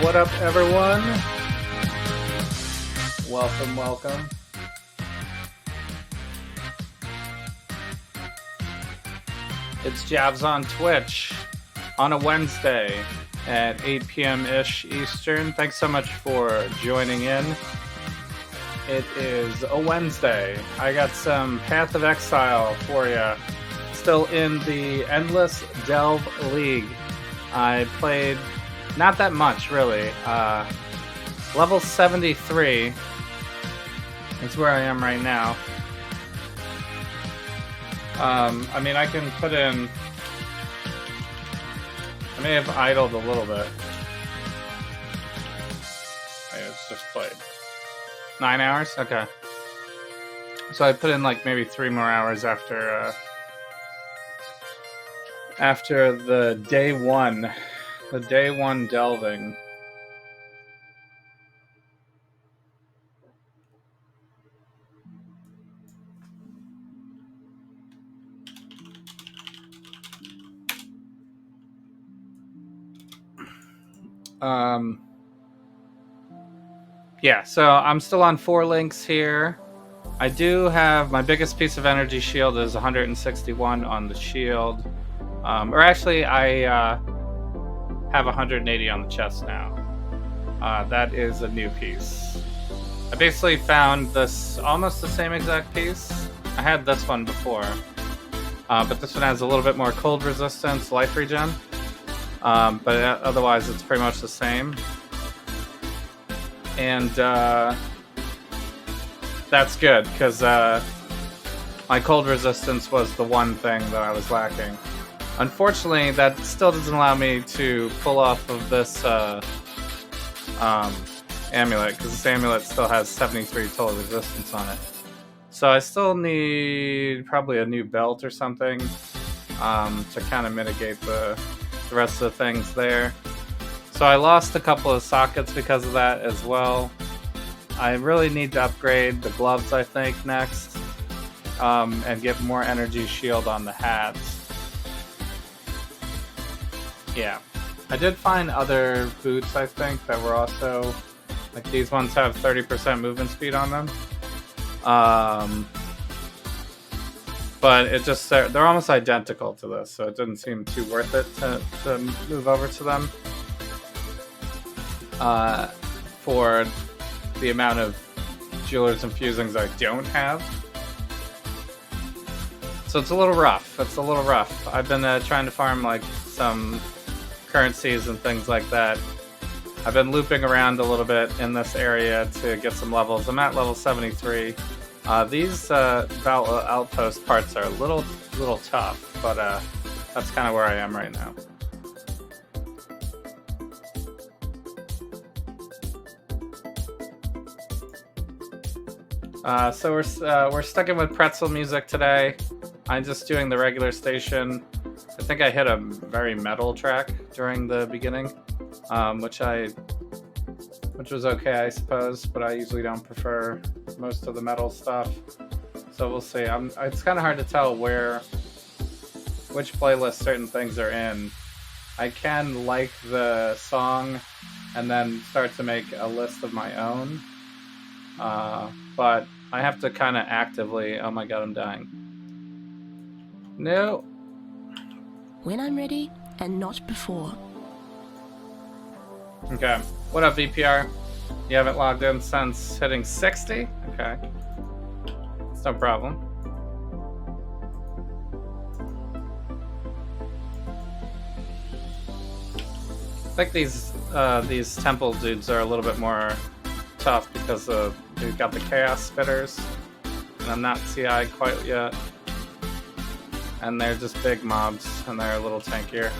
What up, everyone? Welcome. It's Javs on Twitch on a Wednesday at 8 p.m.-ish Eastern. Thanks so much for joining in. It is a Wednesday. I got some Path of Exile for you. Still in the Endless Delve League. I played not that much, really. Level 73 is where I am right now. I mean, I can put in... I may have idled a little bit. It's just played. 9 hours? Okay. So I put in like maybe 3 more hours after the day one. The day one delving. Yeah, so I'm still on 4 links here. I do have my biggest piece of energy shield is 161 on the shield. Or actually, I have 180 on the chest now. That is a new piece. I basically found this almost the same exact piece. I had this one before. But this one has a little bit more cold resistance, life regen. But otherwise, it's pretty much the same. And that's good, because my cold resistance was the one thing that I was lacking. Unfortunately, that still doesn't allow me to pull off of this amulet, because this amulet still has 73 total resistance on it. So I still need probably a new belt or something to kind of mitigate the rest of the things there. So I lost a couple of sockets because of that as well. I really need to upgrade the gloves, I think, next. And get more energy shield on the hats. Yeah. I did find other boots, I think, that were also... Like, these ones have 30% movement speed on them. But it just... They're almost identical to this, so it didn't seem too worth it to move over to them. For the amount of jewelers and fusings I don't have. So it's a little rough. I've been trying to farm like some currencies and things like that. I've been looping around a little bit in this area to get some levels. I'm at level 73. These outpost parts are a little tough, but that's kind of where I am right now. So we're sticking with pretzel music today. I'm just doing the regular station. I think I hit a very metal track during the beginning, which was okay, I suppose. But I usually don't prefer most of the metal stuff. So we'll see. It's kind of hard to tell which playlist certain things are in. I can like the song and then start to make a list of my own. But I have to kind of actively... Oh my god, I'm dying. No. When I'm ready, and not before. Okay. What up, VPR? You haven't logged in since hitting 60? Okay. It's no problem. I think these temple dudes are a little bit more tough because they've got the chaos spitters, and I'm not CI quite yet. And they're just big mobs, and they're a little tankier.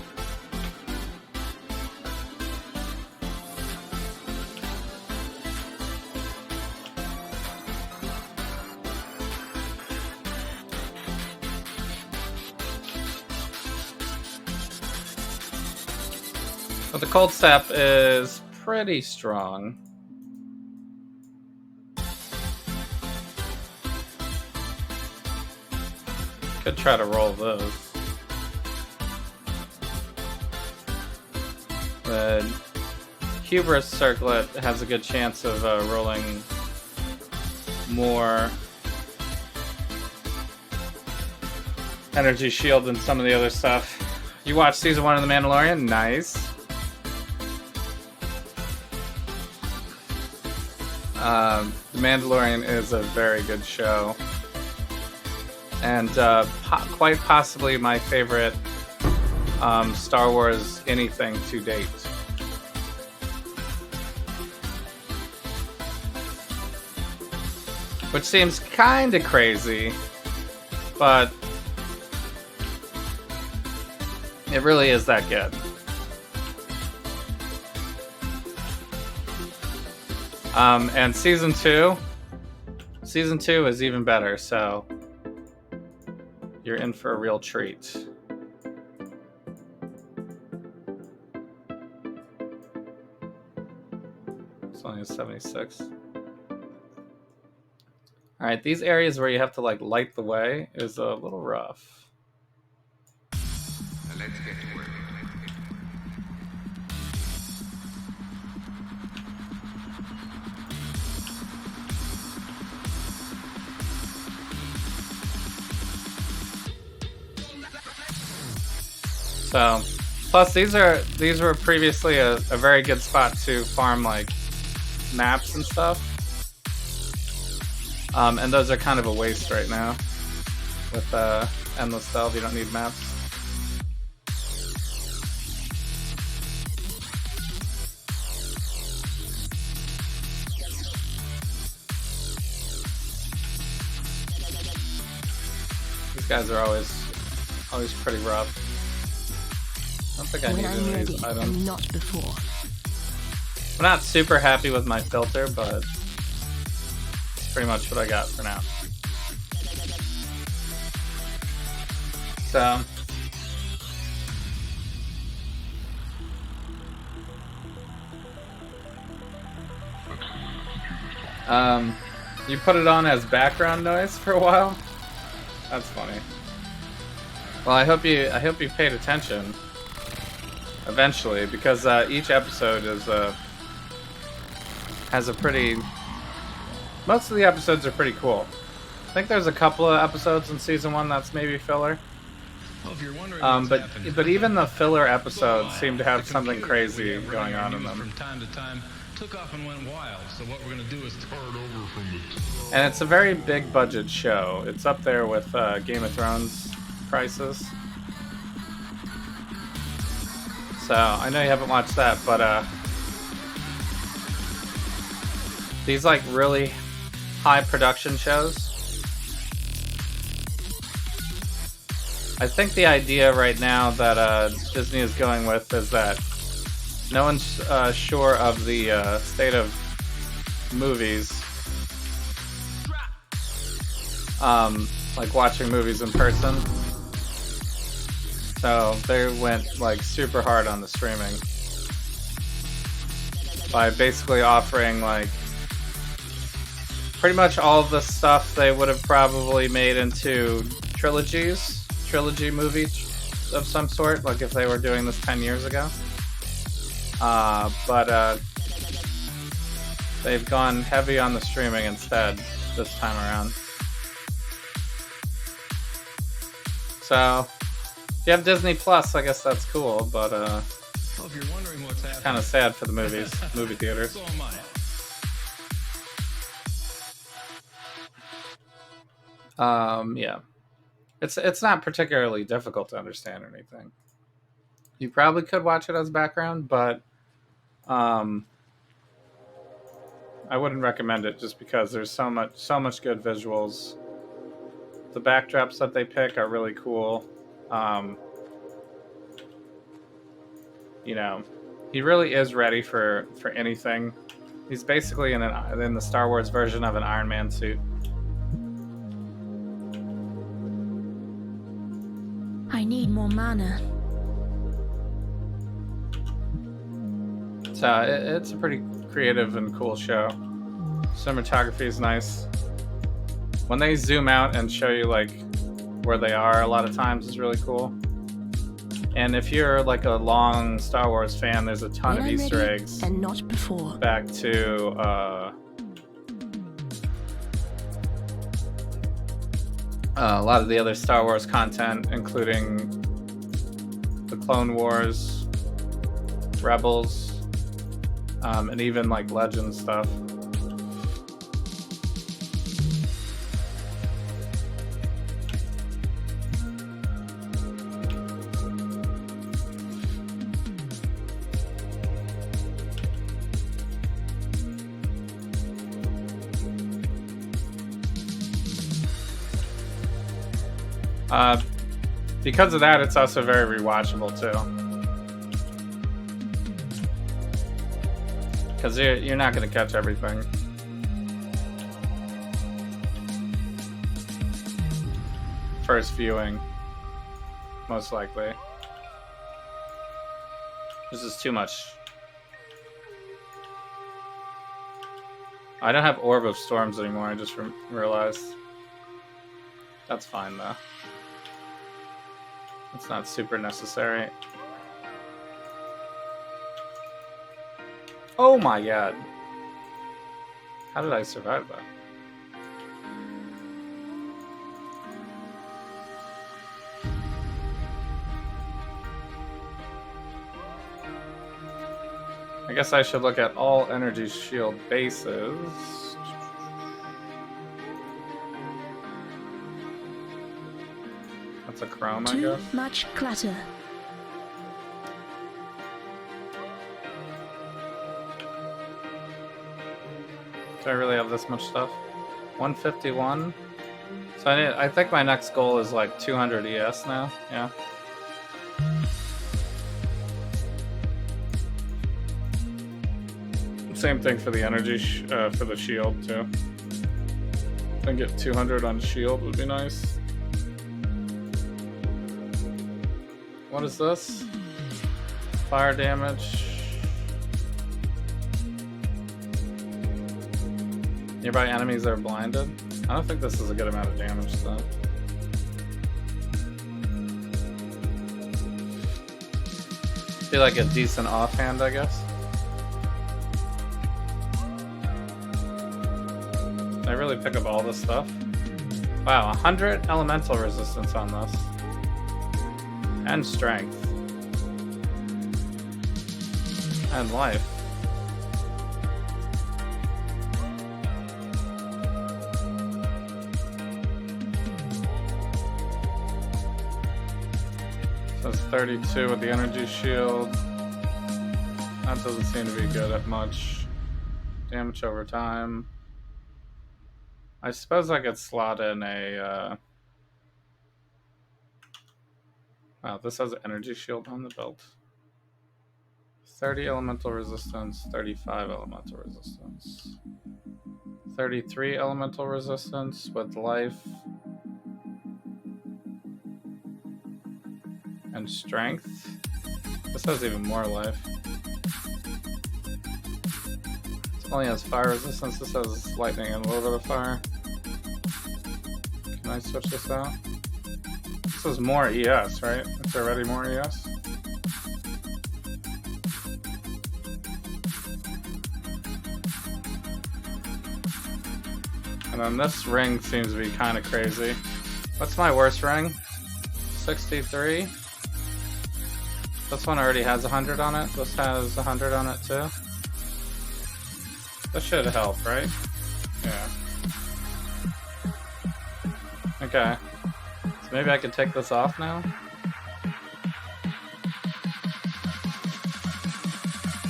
But the cold step is pretty strong. Could try to roll those. But Hubris Circlet has a good chance of rolling more energy shield than some of the other stuff. You watched season 1 of The Mandalorian? Nice. The Mandalorian is a very good show. And quite possibly my favorite Star Wars anything to date. Which seems kind of crazy, but it really is that good. And season 2 is even better, so you're in for a real treat. It's only a 76. Alright, these areas where you have to like light the way is a little rough. Now let's get to work. So, plus these were previously a very good spot to farm like maps and stuff. And those are kind of a waste right now with endless delve. You don't need maps. These guys are always pretty rough. I don't think I need any of these items. And not before. I'm not super happy with my filter, but it's pretty much what I got for now. So you put it on as background noise for a while? That's funny. Well, I hope you paid attention eventually, because each episode has a pretty. Most of the episodes are pretty cool. I think there's a couple of episodes in season 1 that's maybe filler. Well, if you're wondering But even the filler episodes seem to have something crazy going on in them. From time to time, took off and went wild. So what we're gonna do is start over from the top. And it's a very big budget show. It's up there with Game of Thrones prices. So I know you haven't watched that, but these like really high production shows. I think the idea right now that Disney is going with is that no one's sure of the state of movies, like watching movies in person. So they went like super hard on the streaming by basically offering like pretty much all of the stuff they would have probably made into trilogy movies of some sort, like if they were doing this 10 years ago. But they've gone heavy on the streaming instead this time around. So if you have Disney Plus, I guess that's cool, but Well, if you're wondering what's happening, kind of sad for the movie theaters. so am I. Yeah. It's not particularly difficult to understand or anything. You probably could watch it as background, but I wouldn't recommend it just because there's so much good visuals. The backdrops that they pick are really cool. You know, he really is ready for anything. He's basically in the Star Wars version of an Iron Man suit. I need more mana. So it's a pretty creative and cool show. Cinematography is nice. When they zoom out and show you like where they are, a lot of times is really cool. And if you're like a long Star Wars fan, there's a ton of When I'm Easter ready eggs and not before. back to a lot of the other Star Wars content, including the Clone Wars, Rebels, and even like Legends stuff. Because of that, it's also very rewatchable too. Because you're not going to catch everything. First viewing, most likely. This is too much. I don't have Orb of Storms anymore, I just realized. That's fine though. It's not super necessary. Oh my god. How did I survive that? I guess I should look at all energy shield bases. That's a chrome, I guess. Too much clutter. Do I really have this much stuff? 151. So I think my next goal is like 200 ES now. Yeah. Same thing for the energy for the shield too. I think get 200 on shield would be nice. What is this? Fire damage. Nearby enemies are blinded. I don't think this is a good amount of damage though. Be like a decent offhand, I guess. I really pick up all this stuff. Wow, 100 elemental resistance on this. And strength. And life. So it's 32 with the energy shield. That doesn't seem to be good at much. Damage over time. I suppose I could slot in a... Wow, this has an energy shield on the belt. 30 elemental resistance, 35 elemental resistance. 33 elemental resistance with life. And strength. This has even more life. This only has fire resistance, this has lightning and a little bit of fire. Can I switch this out? This is more ES, right? It's already more ES. And then this ring seems to be kind of crazy. What's my worst ring? 63. This one already has 100 on it. This has 100 on it too. This should help, right? Yeah. Okay. So maybe I can take this off now?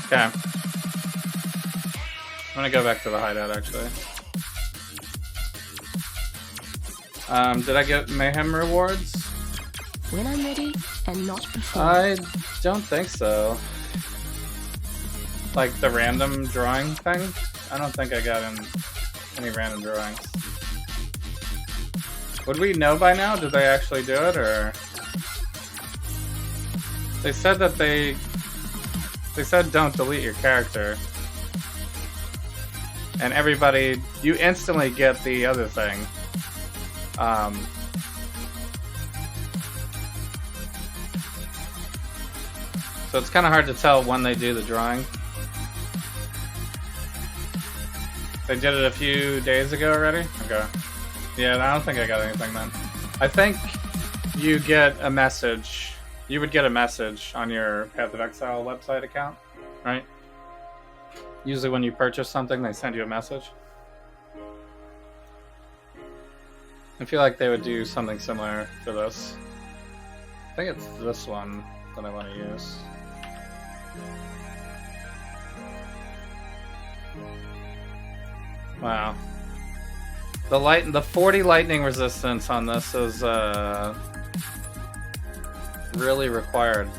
Okay. I'm gonna go back to the hideout actually. Did I get Mayhem rewards? When I'm ready and not before. I don't think so. Like the random drawing thing? I don't think I got any random drawings. Would we know by now? Did they actually do it, or... They said that they said don't delete your character. And everybody, you instantly get the other thing. So it's kind of hard to tell when they do the drawing. They did it a few days ago already? Okay. Yeah, I don't think I got anything then. I think you get a message. You would get a message on your Path of Exile website account, right? Usually when you purchase something, they send you a message. I feel like they would do something similar for this. I think it's this one that I want to use. Wow. The 40 lightning resistance on this is really required.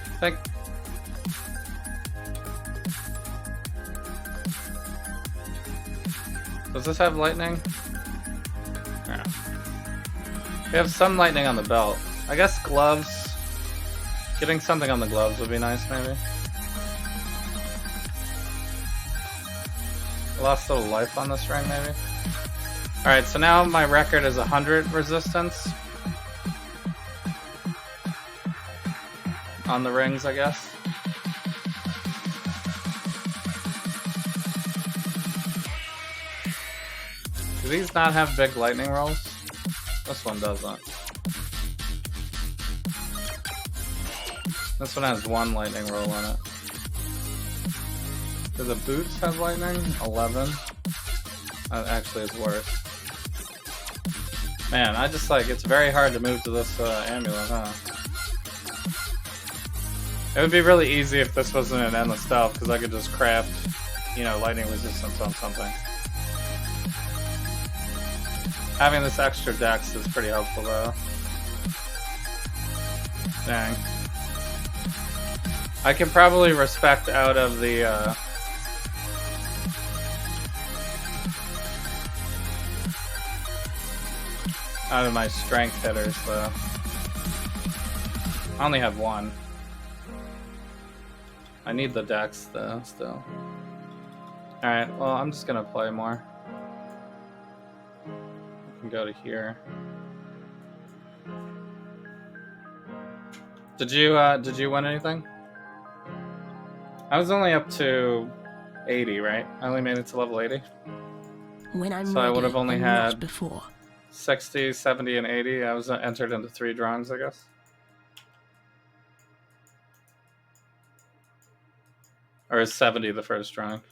I think does this have lightning? Yeah. We have some lightning on the belt. I guess gloves. Getting something on the gloves would be nice, maybe. Lost a little life on this ring, maybe. Alright, so now my record is 100 resistance. On the rings, I guess. Do these not have big lightning rolls? This one doesn't. This one has one lightning roll in it. Do the boots have lightning? 11. That actually is worse. Man, I just like, it's very hard to move to this amulet, huh? It would be really easy if this wasn't an endless stealth, because I could just craft, you know, lightning resistance on something. Having this extra dex is pretty helpful though. Dang. I can probably respect out of the out of my strength hitters though. I only have one. I need the dex though still. Alright, well I'm just gonna play more. I can go to here. Did you win anything? I was only up to 80, right? I only made it to level 80. When I'm So I would have ready only and had not before. 60, 70, and 80. I was entered into 3 drawings, I guess. Or is 70 the first drawing?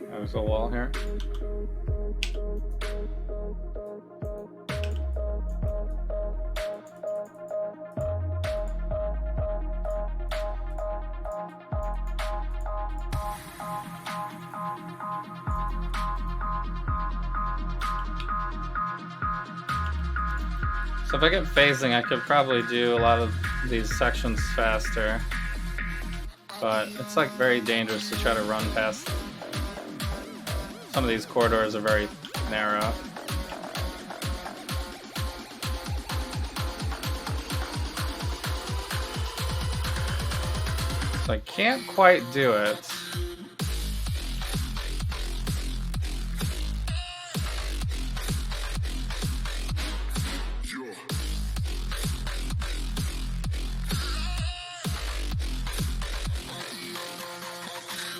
There's a wall here. So if I get phasing, I could probably do a lot of these sections faster. But it's like very dangerous to try to run past. Some of these corridors are very narrow. So I can't quite do it.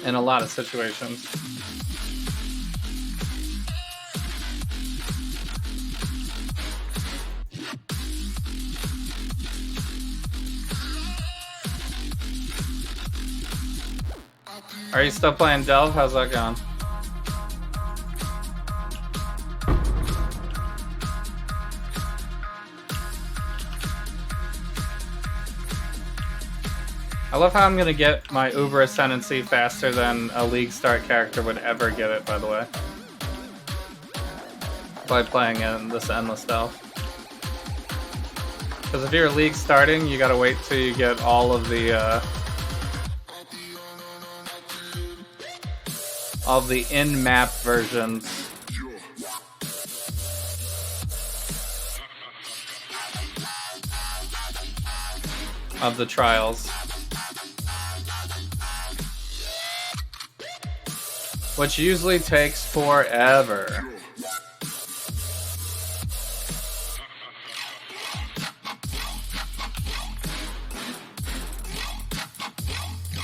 In a lot of situations. Are you still playing Delve? How's that going? I love how I'm gonna get my Uber Ascendancy faster than a League Start character would ever get it, by the way. By playing in this Endless Stealth. Because if you're League starting, you gotta wait till you get all of the in-map versions. of the trials. Which usually takes forever.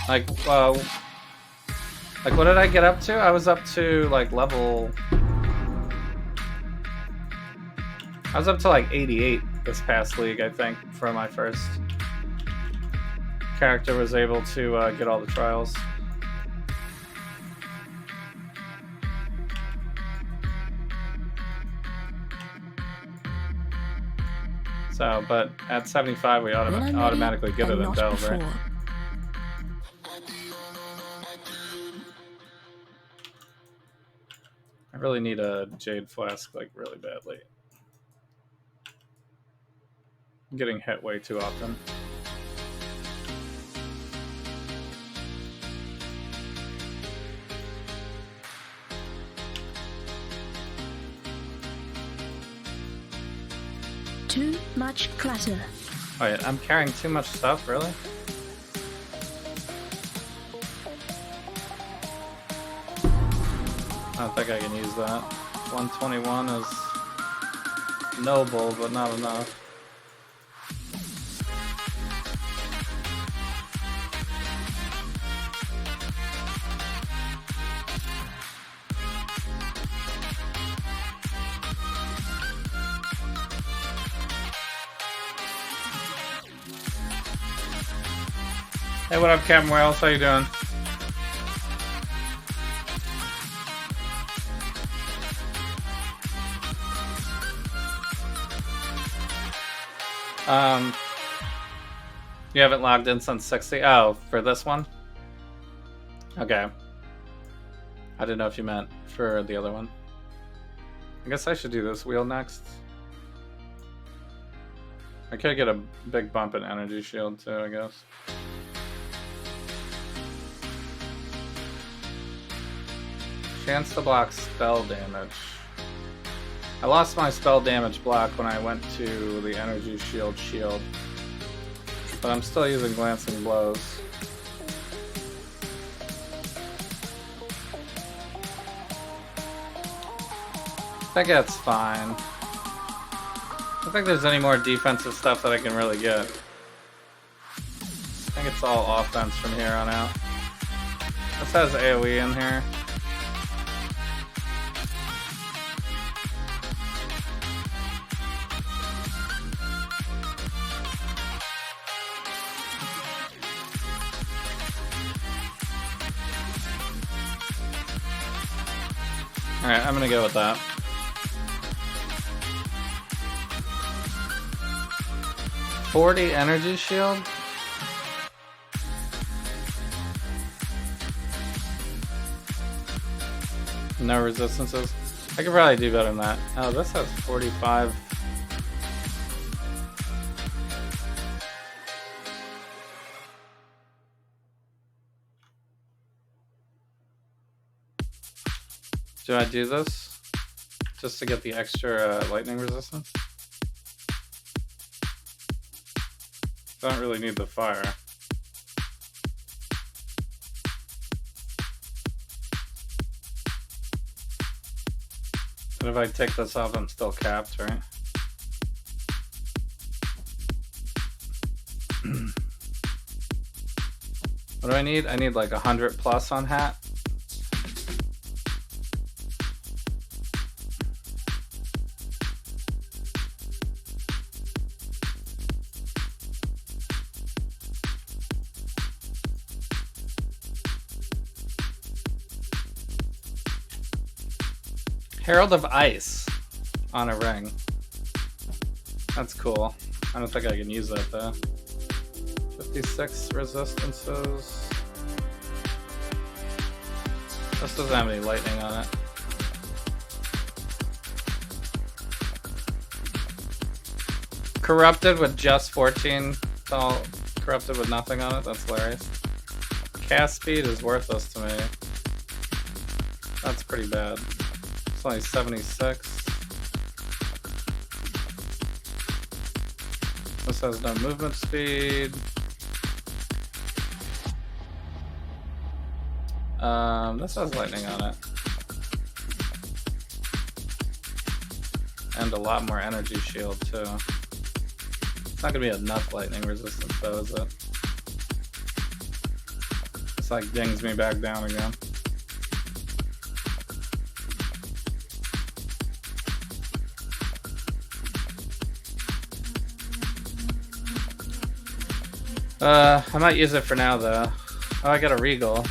Like what did I get up to? I was up to like level... I was up to like 88 this past league, I think, for my first character was able to get all the trials. So, but at 75 we automatically get it in Delve, right? I really need a Jade Flask, like, really badly. I'm getting hit way too often. Too much clutter. Wait, I'm carrying too much stuff, really? I don't think I can use that. 121 is noble, but not enough. Hey, what up, Captain Wales? How you doing? You haven't logged in since 60? Oh, for this one? Okay. I didn't know if you meant for the other one. I guess I should do this wheel next. I could get a big bump in energy shield too, I guess. Chance to block spell damage. I lost my spell damage block when I went to the energy shield, but I'm still using glancing blows. I think that's fine. I don't think there's any more defensive stuff that I can really get. I think it's all offense from here on out. This has AoE in here. Alright, I'm gonna go with that. $40 energy shield? No resistances? I could probably do better than that. Oh, this has 45. Do I do this just to get the extra lightning resistance? Don't really need the fire. But if I take this off, I'm still capped, right? What do I need? I need like 100 plus on hat. Herald of Ice on a ring. That's cool. I don't think I can use that though. 56 resistances. This doesn't have any lightning on it. Corrupted with just 14. It's all corrupted with nothing on it. That's hilarious. Cast speed is worthless to me. That's pretty bad. It's only 76. This has no movement speed. This has lightning on it. And a lot more energy shield too. It's not gonna be enough lightning resistance though, is it? It's like dings me back down again. I might use it for now though. Oh, I got a Regal.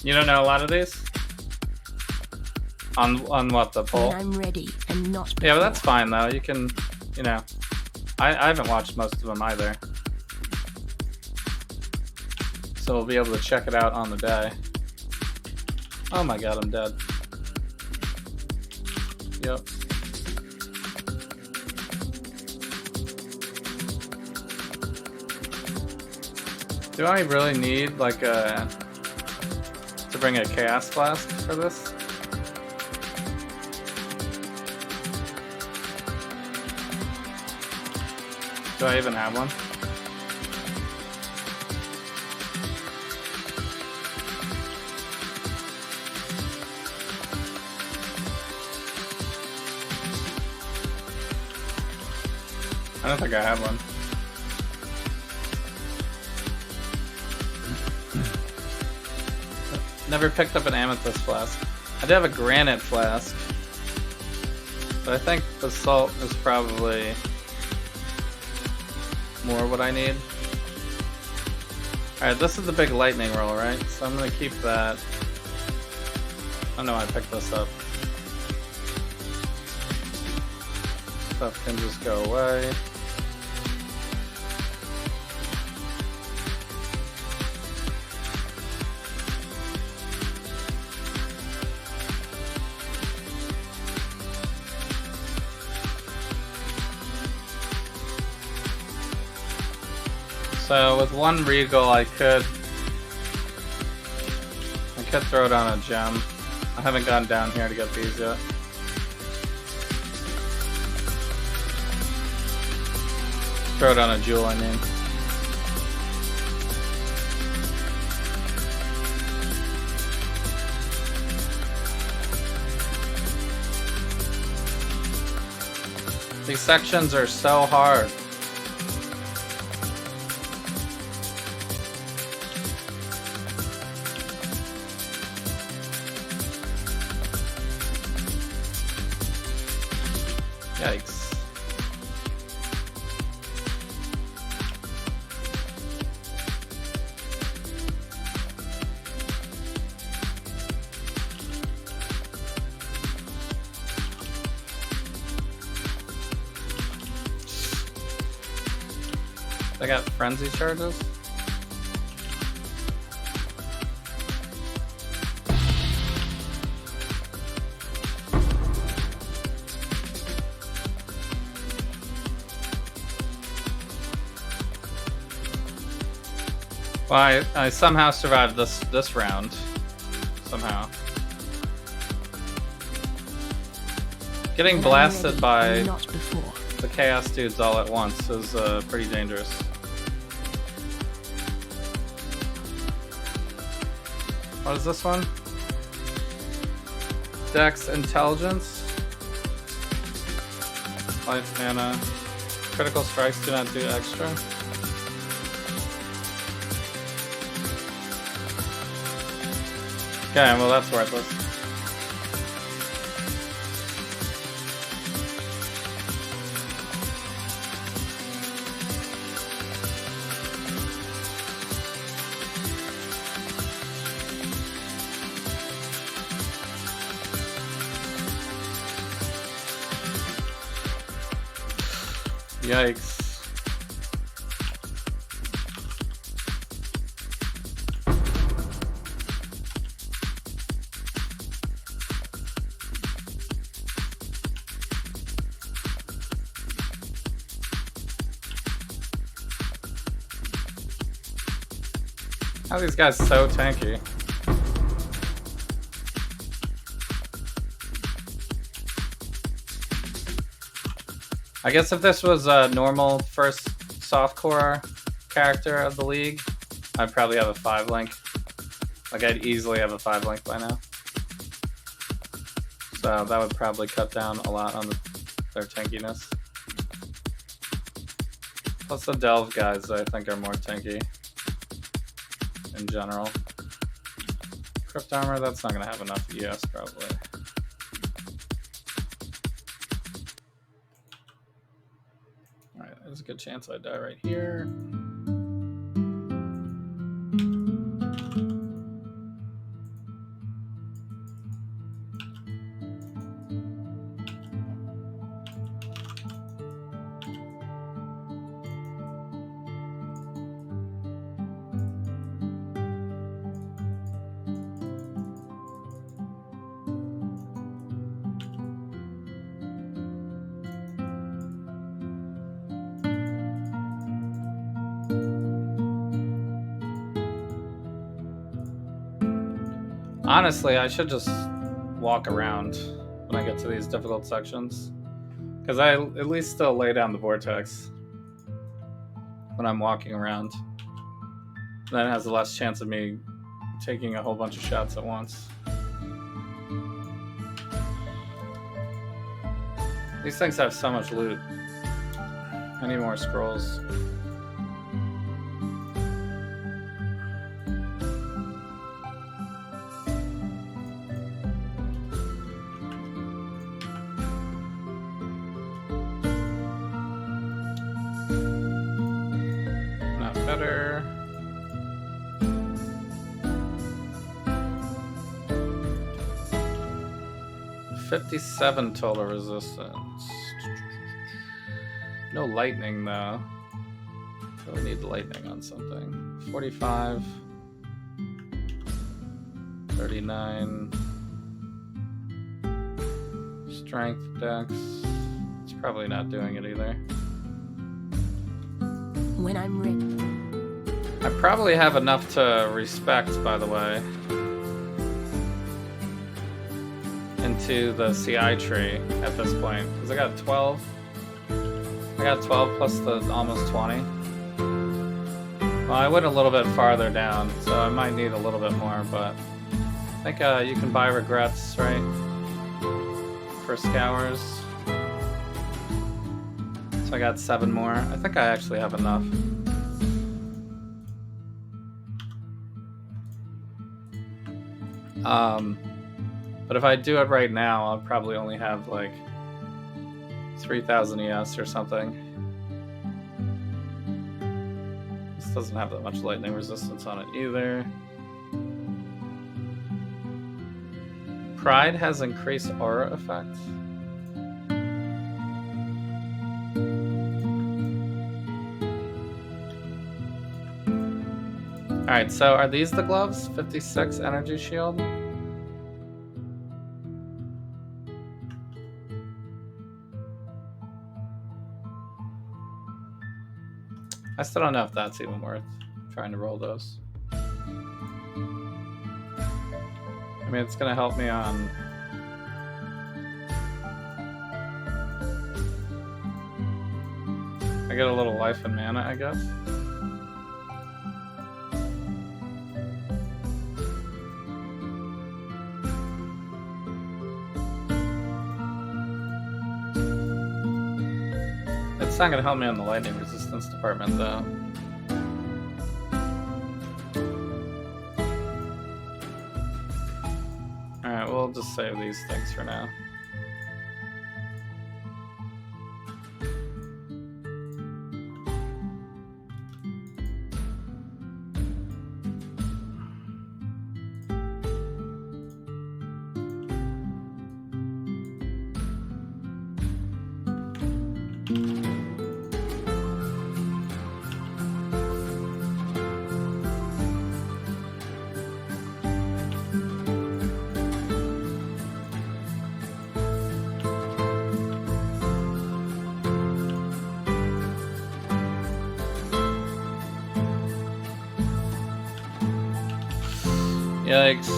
You don't know a lot of these? On what, the poll? When I'm ready and not before. Yeah, but that's fine though. You can, you know, I haven't watched most of them either. So we'll be able to check it out on the day. Oh my god, I'm dead. Yep. Do I really need like to bring a Chaos Flask for this? Do I even have one? I don't think I have one. Never picked up an amethyst flask. I did have a granite flask, but I think the salt is probably more what I need. Alright, this is the big lightning roll, right? So I'm gonna keep that. Oh no, I picked this up. Stuff can just go away. So with one Regal I could throw it on a gem. I haven't gone down here to get these yet. Throw it on a jewel, I mean. These sections are so hard. Yikes. I got frenzy charges. Well, I somehow survived this round. Somehow. Getting blasted by the chaos dudes all at once is pretty dangerous. What is this one? Dex Intelligence. Life mana. Critical strikes do not do extra. Okay, well that's worthless. Yikes. How are these guys so tanky? I guess if this was a normal first softcore character of the league, I'd probably have a 5 link. Like, I'd easily have a 5 link by now. So that would probably cut down a lot on their tankiness. Plus the Delve guys, I think, are more tanky in general. Crypt Armor, that's not going to have enough ES, probably. Alright, there's a good chance I die right here. Honestly, I should just walk around when I get to these difficult sections. Because I at least still lay down the vortex when I'm walking around. Then it has the less chance of me taking a whole bunch of shots at once. These things have so much loot. I need more scrolls. Better. $57 total resistance. No lightning though. So we need lightning on something. 45. 39. Strength dex. It's probably not doing it either. When I'm ready. I probably have enough to respect, by the way, into the CI tree at this point. Because I got 12. I got 12 plus the almost 20. Well, I went a little bit farther down, so I might need a little bit more, but I think you can buy regrets, right? For scours. So I got 7 more. I think I actually have enough. But if I do it right now, I'll probably only have like 3,000 ES or something. This doesn't have that much lightning resistance on it either. Pride has increased aura effect. Alright, so are these the gloves? 56 energy shield? I still don't know if that's even worth trying to roll those. I mean, it's gonna help me on... I get a little life and mana, I guess. It's not going to help me on the lightning resistance department, though. Alright, we'll just save these things for now. Yikes.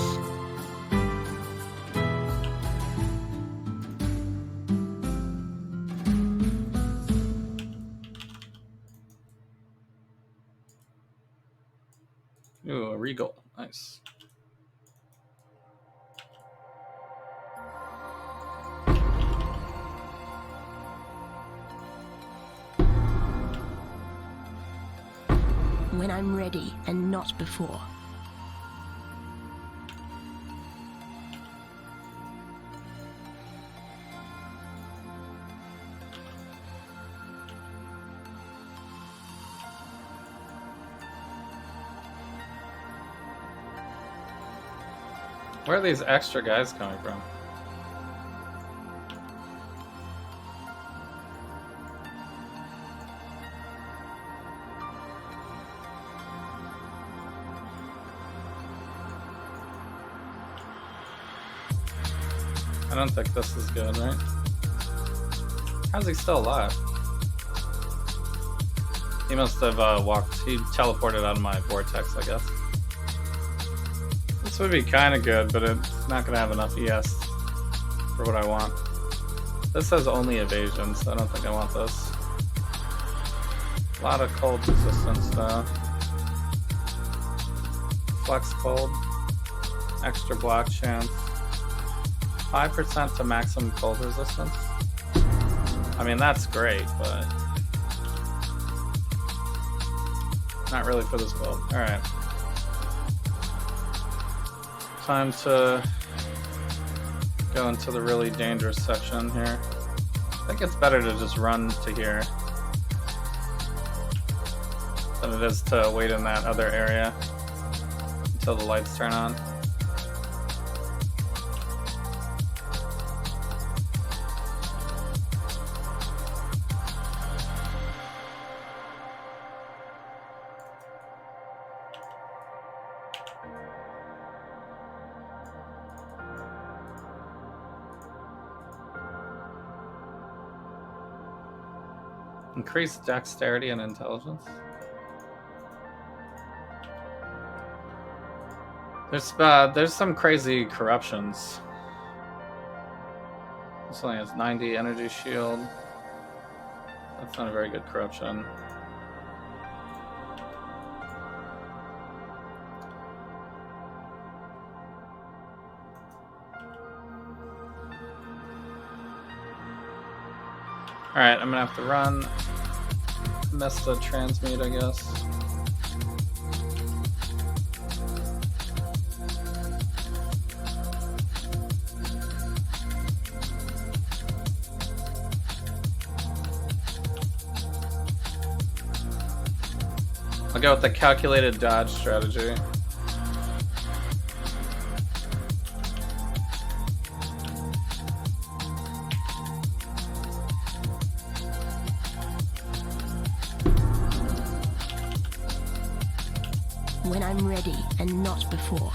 Ooh, a regal. Nice. When I'm ready and not before. Where are these extra guys coming from? I don't think this is good, right? How's he still alive? He must have he teleported out of my vortex, I guess. This would be kind of good, but it's not going to have enough ES for what I want. This has only evasion, so I don't think I want this. A lot of cold resistance, though. Flex cold. Extra block chance. 5% to maximum cold resistance. I mean, that's great, but not really for this build. Alright. Time to go into the really dangerous section here. I think it's better to just run to here than it is to wait in that other area until the lights turn on. Increased dexterity and intelligence. There's some crazy corruptions. This only has 90 energy shield. That's not a very good corruption. Alright, I'm gonna have to run. Missed the transmute, I guess. I'll go with the calculated dodge strategy. When I'm ready and not before.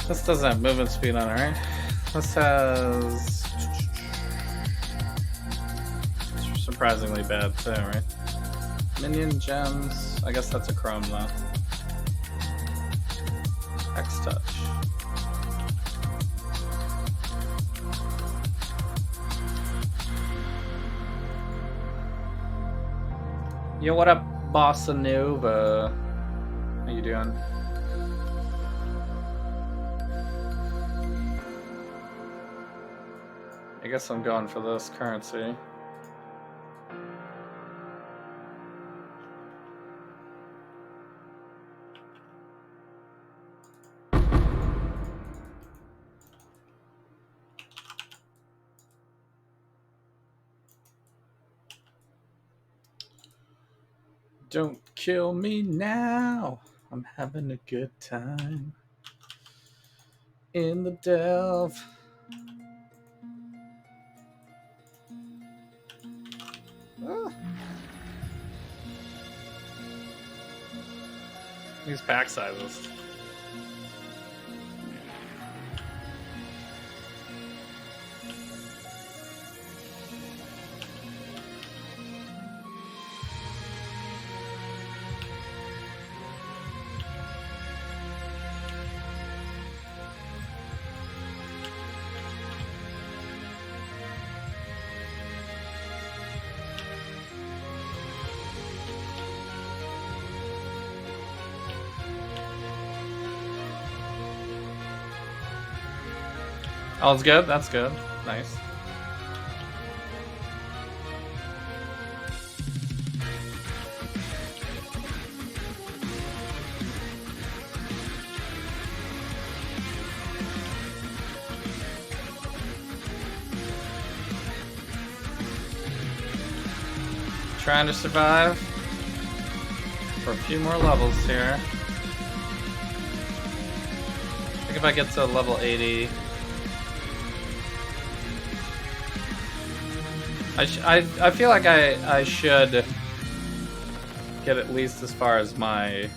This doesn't have movement speed on it, right? This has surprisingly bad too, right? Minion gems. I guess that's a chrome though. X touch. Yo, what up, Bossa Nova? How you doing? I guess I'm going for this currency. Don't kill me now. I'm having a good time in the delve. These pack sizes. All's good? That's good. Nice. Trying to survive for a few more levels here. I think if I get to level 80... I feel like I should get at least as far as my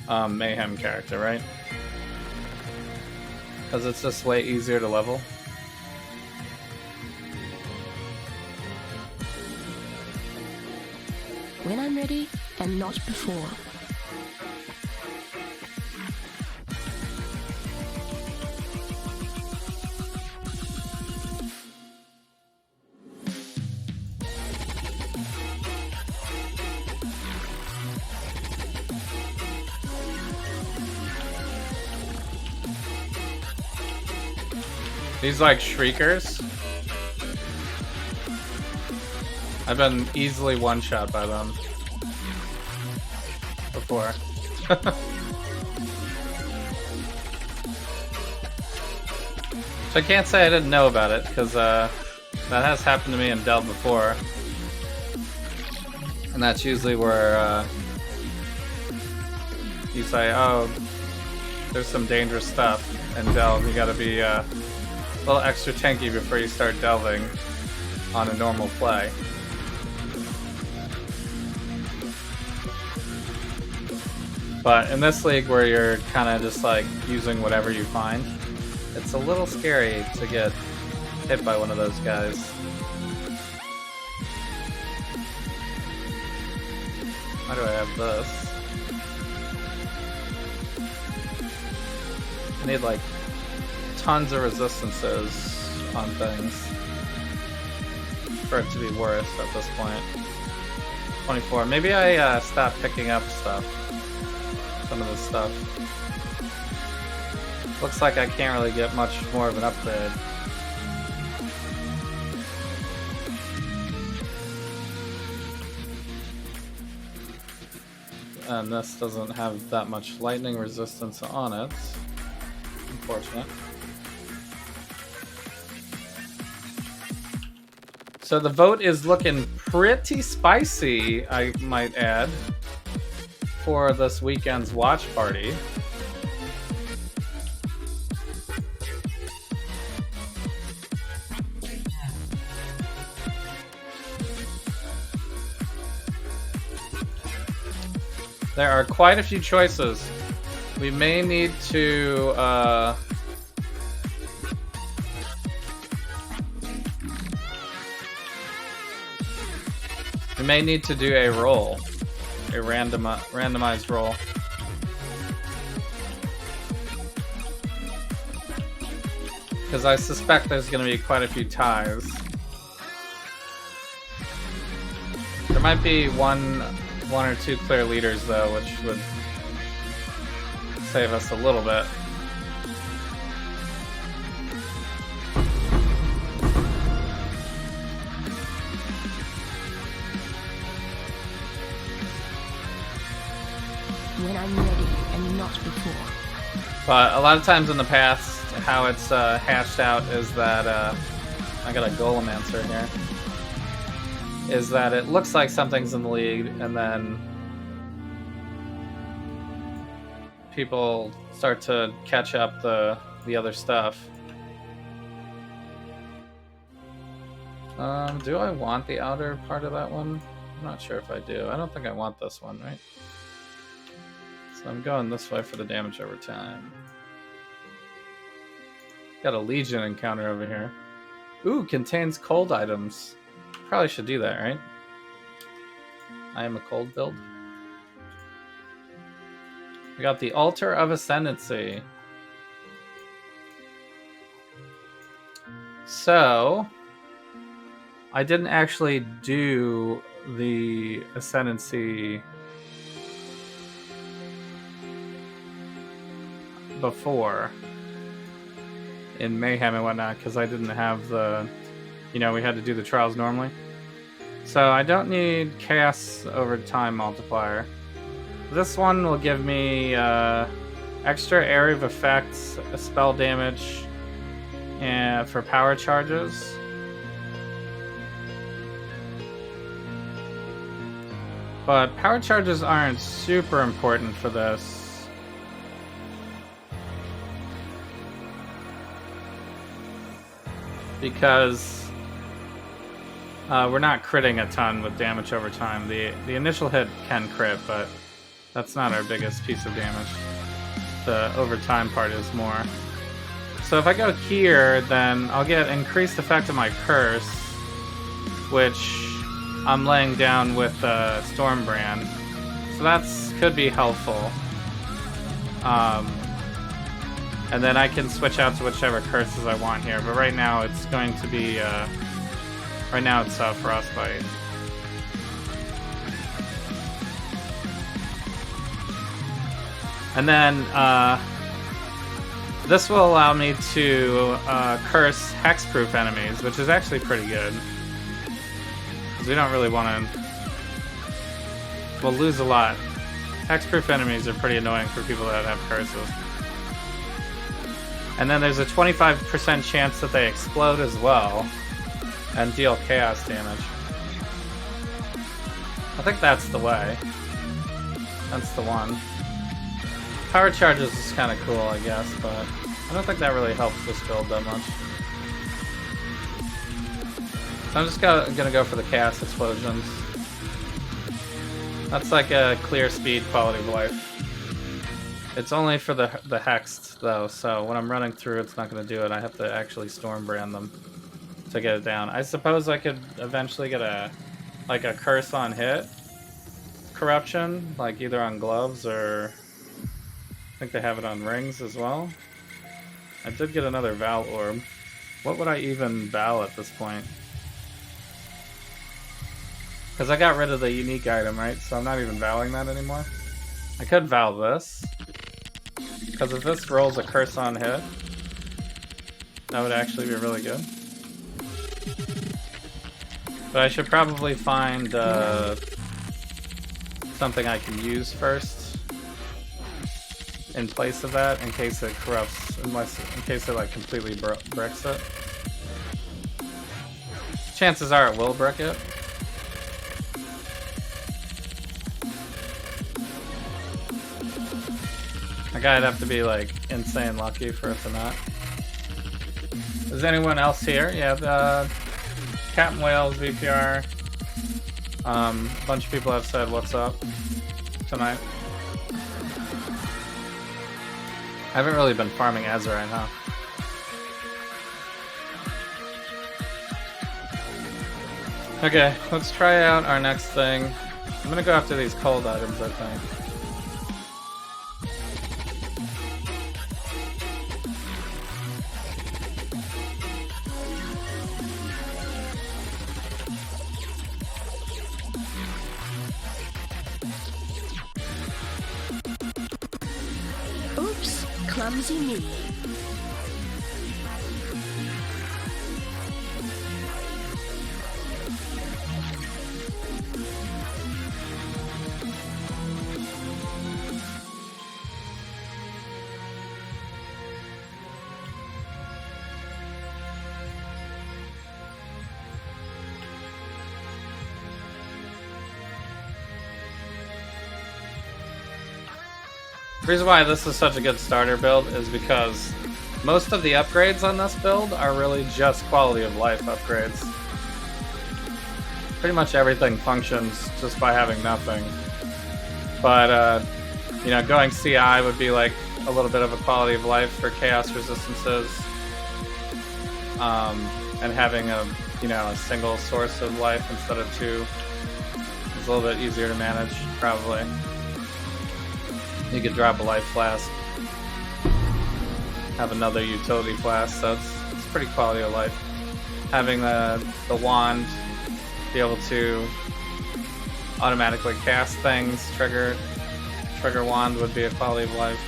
Mayhem character, right? Because it's just way easier to level. When I'm ready and not before. These like shriekers. I've been easily one-shot by them before. So I can't say I didn't know about it, because that has happened to me in Delve before. And that's usually where you say, oh, there's some dangerous stuff in Delve. You gotta be a little extra tanky before you start delving on a normal play. But in this league where you're kind of just like using whatever you find, it's a little scary to get hit by one of those guys. Why do I have this? I need like tons of resistances on things for it to be worth at this point. 24. Maybe I stopped picking up stuff. Some of this stuff. Looks like I can't really get much more of an upgrade. And this doesn't have that much lightning resistance on it. Unfortunate. So the vote is looking pretty spicy, I might add, for this weekend's watch party. There are quite a few choices. We may need to do a roll, a randomized roll. Because I suspect there's going to be quite a few ties. There might be one or two clear leaders though, which would save us a little bit. When I'm ready and not before. But a lot of times in the past, how it's hashed out is that I got a golem answer here. Is that it looks like something's in the lead, and then people start to catch up the other stuff. Do I want the outer part of that one? I'm not sure if I do. I don't think I want this one, right? So I'm going this way for the damage over time. Got a Legion encounter over here. Ooh, contains cold items. Probably should do that, right? I am a cold build. We got the Altar of Ascendancy. So, I didn't actually do the Ascendancy before in Mayhem and whatnot because I didn't have the, we had to do the trials normally. So I don't need Chaos over Time multiplier. This one will give me extra area of effects, spell damage, and for power charges. But power charges aren't super important for this. Because we're not critting a ton with damage over time. The initial hit can crit, but that's not our biggest piece of damage. The over time part is more. So if I go here, then I'll get increased effect of my curse, which I'm laying down with Stormbrand. So that's could be helpful. And then I can switch out to whichever curses I want here. But right now it's going to be, right now it's Frostbite. And then this will allow me to curse hexproof enemies, which is actually pretty good. Because we don't really want to... We'll lose a lot. Hexproof enemies are pretty annoying for people that have curses. And then there's a 25% chance that they explode as well and deal chaos damage. I think that's the way. That's the one. Power charges is kind of cool, I guess, but I don't think that really helps this build that much. So I'm just gonna go for the chaos explosions. That's like a clear speed quality of life. It's only for the hexed though, so when I'm running through, it's not gonna do it. I have to actually Stormbrand them to get it down. I suppose I could eventually get a curse on hit corruption, like either on gloves or I think they have it on rings as well. I did get another Val orb. What would I even Val at this point? Because I got rid of the unique item, right? So I'm not even Valing that anymore. I could Val this. Because if this rolls a curse on hit, that would actually be really good. But I should probably find something I can use first in place of that, in case it corrupts, in case it like completely bricks it. Chances are it will brick it. That guy'd have to be like insane lucky for it to not. Is anyone else here? Yeah, Captain Wales, VPR. A bunch of people have said what's up tonight. I haven't really been farming Azurite, huh? Okay, let's try out our next thing. I'm gonna go after these cold items, I think. Oops, clumsy me. The reason why this is such a good starter build is because most of the upgrades on this build are really just quality of life upgrades. pretty much everything functions just by having nothing. But you know, going CI would be like a little bit of a quality of life for chaos resistances, and having a a single source of life instead of two is a little bit easier to manage. Probably you could drop a life flask, have another utility flask, so it's pretty quality of life. Having the wand, be able to automatically cast things, trigger wand would be a quality of life.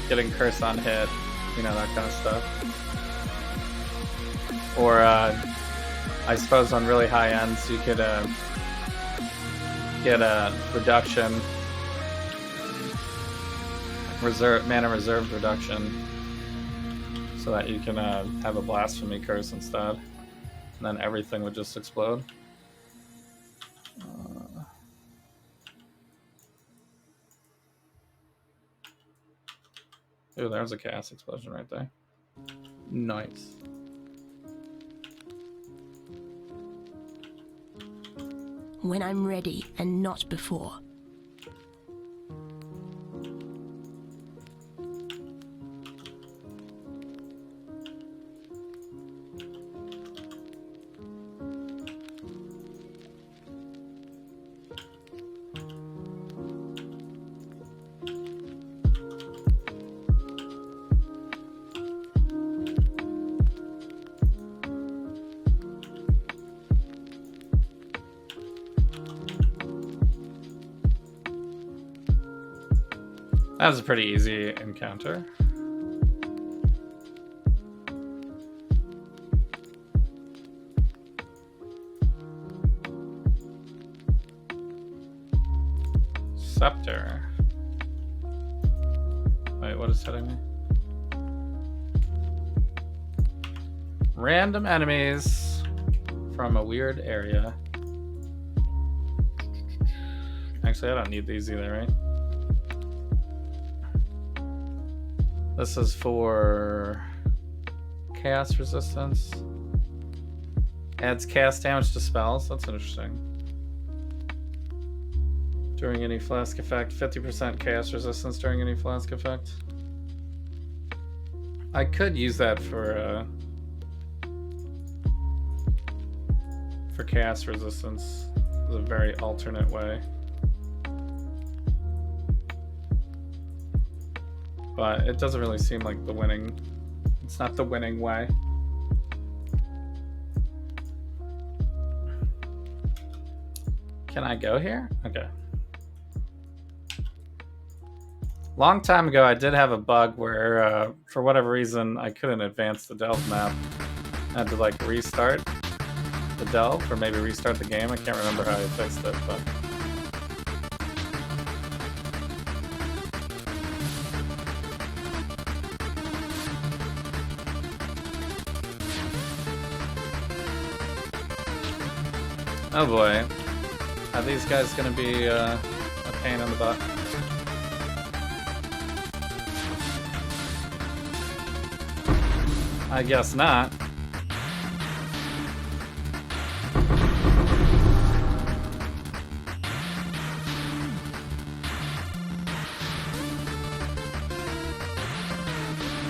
Getting curse on hit, that kind of stuff. Or I suppose on really high ends you could get a reduction, mana reserve reduction, so that you can have a blasphemy curse instead, and then everything would just explode. Ooh, there's a chaos explosion right there. Nice. When I'm ready and not before. That was a pretty easy encounter. Scepter. Wait, what is hitting me? Random enemies from a weird area. Actually, I don't need these either, right? This is for chaos resistance. Adds cast damage to spells. That's interesting. During any flask effect, 50% chaos resistance during any flask effect. I could use that for chaos resistance. It's a very alternate way. But it doesn't really seem like the winning. It's not the winning way. Can I go here? Okay. Long time ago, I did have a bug where, for whatever reason, I couldn't advance the delve map. I had to like restart the delve, or maybe restart the game. I can't remember how I fixed it, but. Oh boy, are these guys gonna be a pain in the butt? I guess not.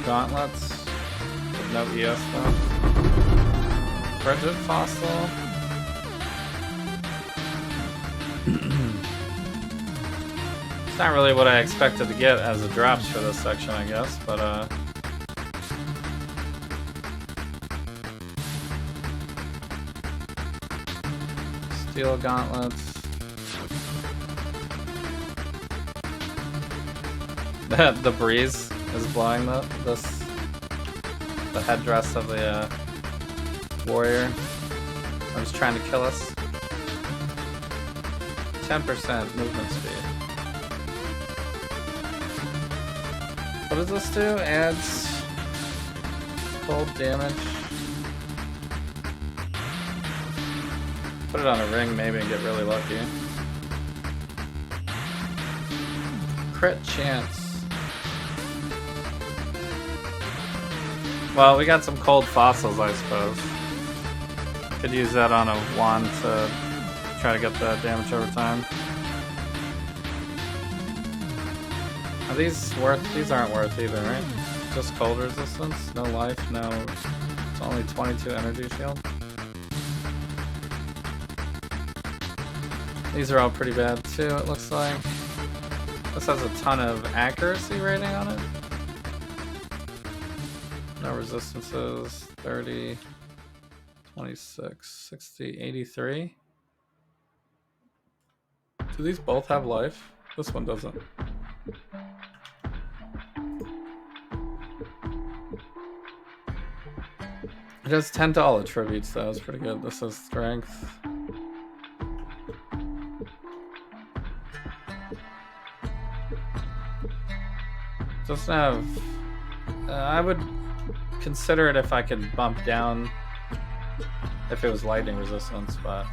Gauntlets with no ES though. Frigid Fossil. It's not really what I expected to get as the drops for this section, I guess, but Steel Gauntlets. The breeze is blowing the headdress of the warrior. I was trying to kill us. 10% movement speed. What does this do? Adds cold damage. Put it on a ring maybe and get really lucky. Crit chance. Well, we got some cold fossils, I suppose. Could use that on a wand to try to get the damage over time. Are these worth? These aren't worth either, right? Just cold resistance, no life, no. It's only 22 energy shield. These are all pretty bad too, it looks like. This has a ton of accuracy rating on it. No resistances, 30, 26, 60, 83. Do these both have life? This one doesn't. It has 10 to all attributes though, it's pretty good. This is strength. Doesn't have... I would consider it if I could bump down if it was lightning resistance, but...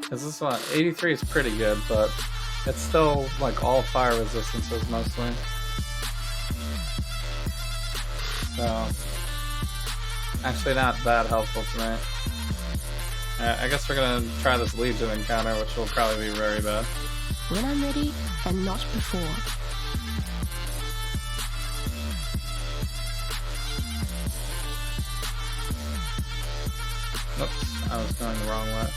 Cause this one, 83 is pretty good, but it's still like all fire resistances mostly. So... Actually not that helpful tonight. I guess we're gonna try this Legion encounter, which will probably be very bad. When I'm ready and not before. Oops, I was going the wrong way.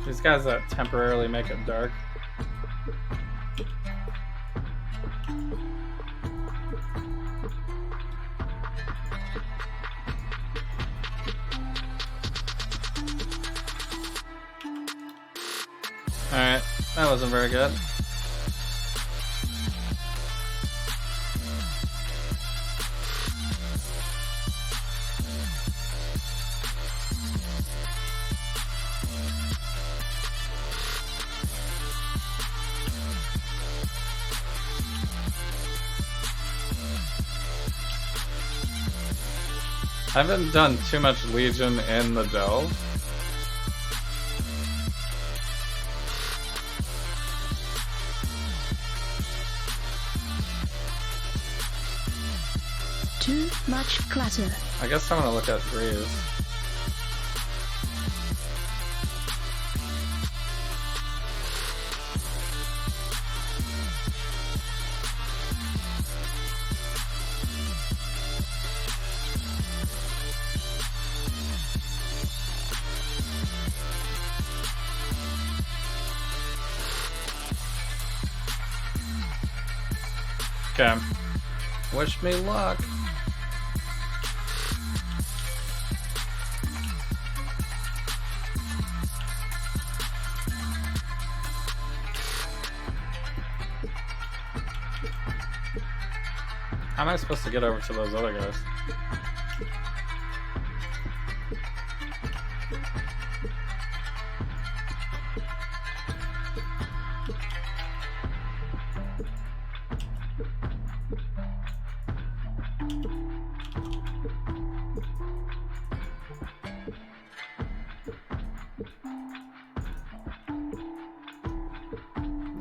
These guys that temporarily make it dark. Alright, that wasn't very good. I haven't done too much Legion in the delve. Too much clutter. I guess I'm gonna look at Greaves. Okay. Wish me luck. How am I supposed to get over to those other guys?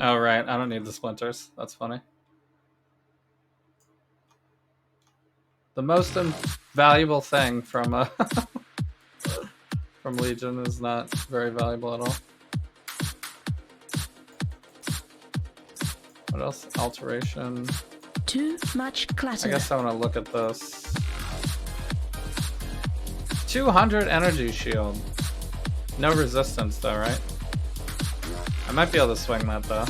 Oh, right. I don't need the splinters. That's funny. The most valuable thing from from Legion is not very valuable at all. What else? Alteration. Too much clutter. I guess I want to look at this. 200 energy shield. No resistance though, right? I might be able to swing that though.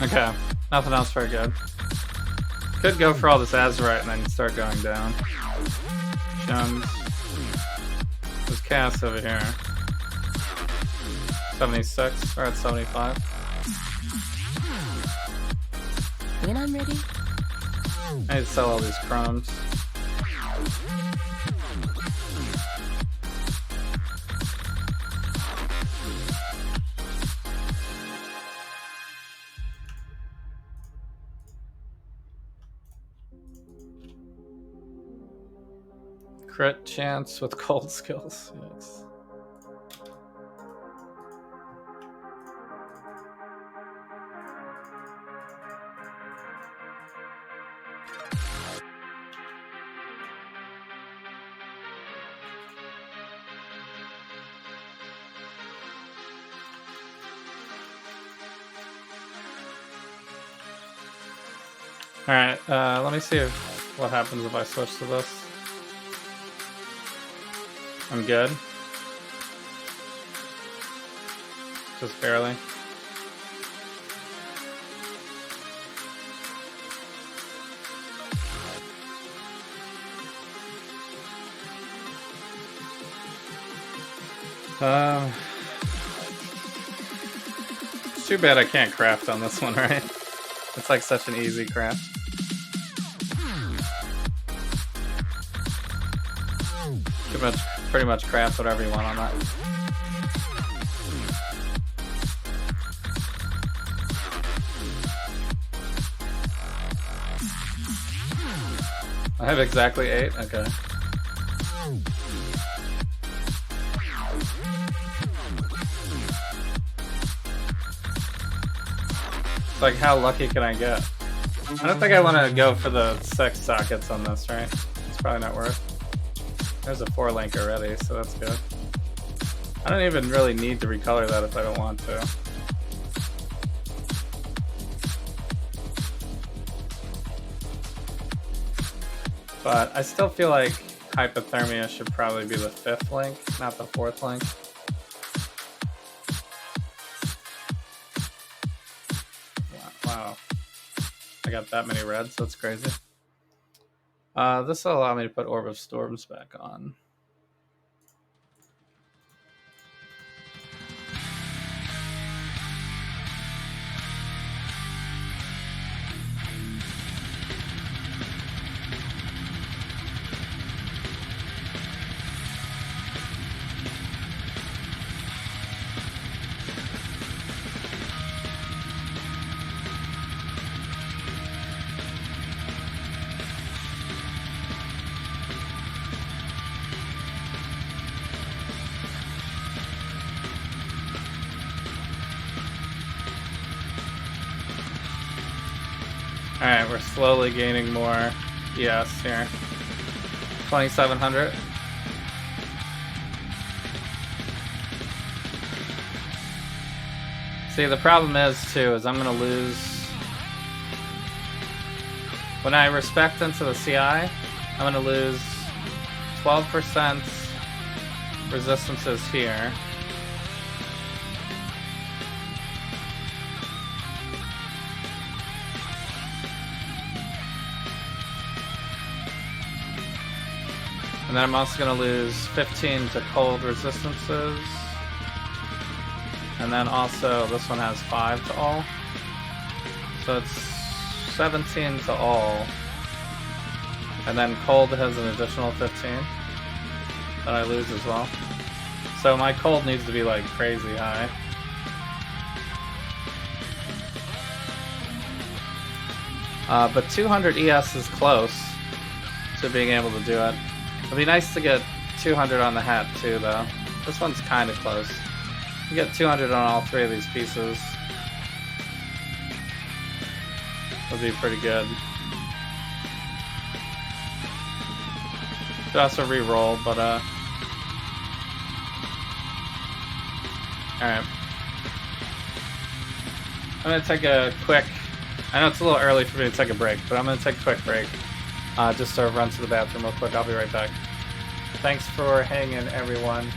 Okay, nothing else very good. Could go for all this Azurite and then start going down. Gems. There's cast over here. 76, we're at 75. When I'm ready. I need to sell all these chromes. Crit chance with cold skills. Yes. Alright, let me see what happens if I switch to this. I'm good. Just barely. It's too bad I can't craft on this one, right? It's like such an easy craft. Pretty much craft whatever you want on that. I have exactly 8? Okay. It's like, how lucky can I get? I don't think I want to go for the 6 sockets on this, right? It's probably not worth. There's a 4-link already, so that's good. I don't even really need to recolor that if I don't want to. But I still feel like hypothermia should probably be the 5th link, not the 4th link. Wow. I got that many reds, that's crazy. This will allow me to put Orb of Storms back on. Alright, we're slowly gaining more ES here. 2,700. See, the problem is, too, is I'm going to lose... When I respect into the CI, I'm going to lose 12% resistances here. And then I'm also going to lose 15 to cold resistances. And then also, this one has 5 to all. So it's 17 to all. And then cold has an additional 15 that I lose as well. So my cold needs to be like crazy high. But 200 ES is close to being able to do it. It'd be nice to get 200 on the hat too, though. This one's kind of close. You get 200 on all 3 of these pieces. Would be pretty good. Could also re-roll, but alright. I'm gonna take a quick... I know it's a little early for me to take a break, but I'm gonna take a quick break. Just to run to the bathroom real quick. I'll be right back. Thanks for hanging, everyone.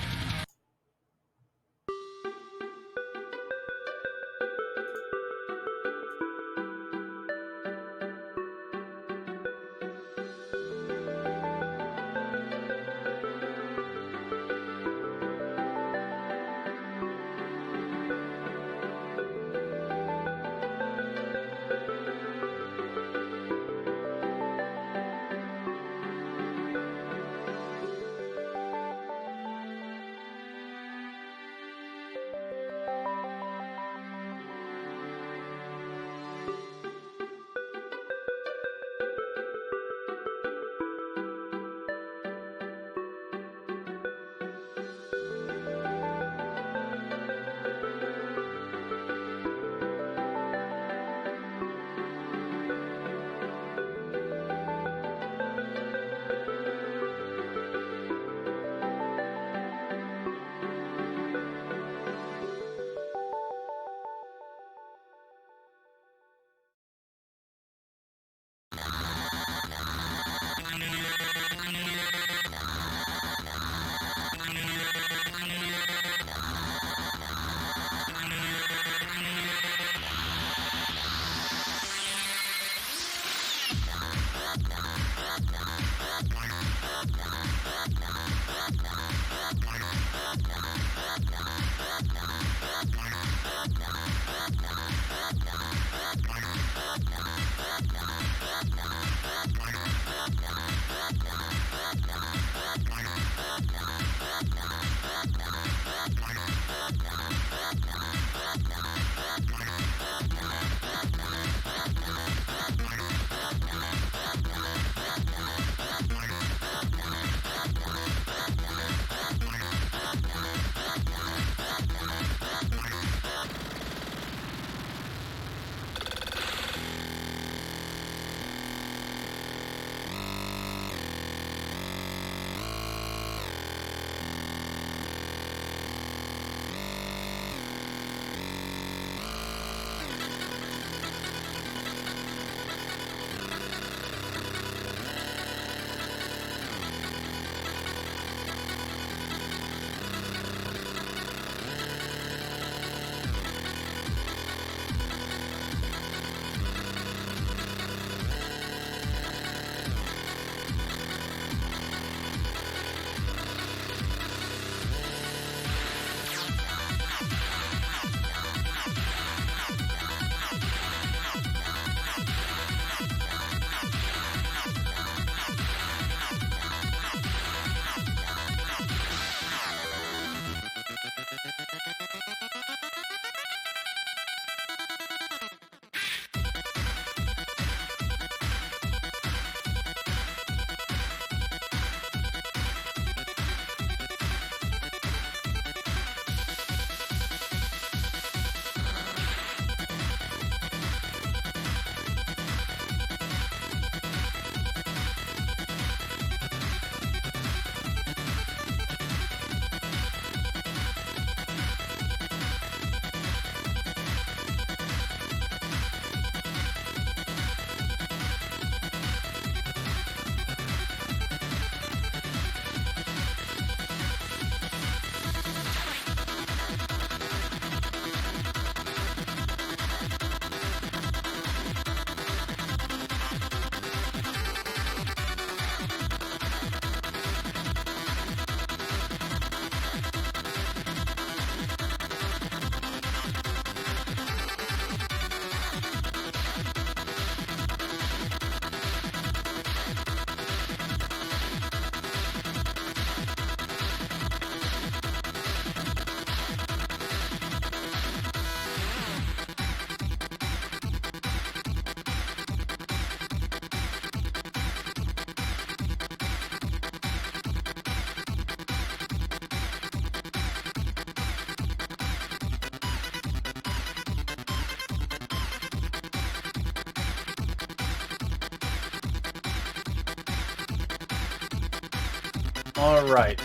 All right.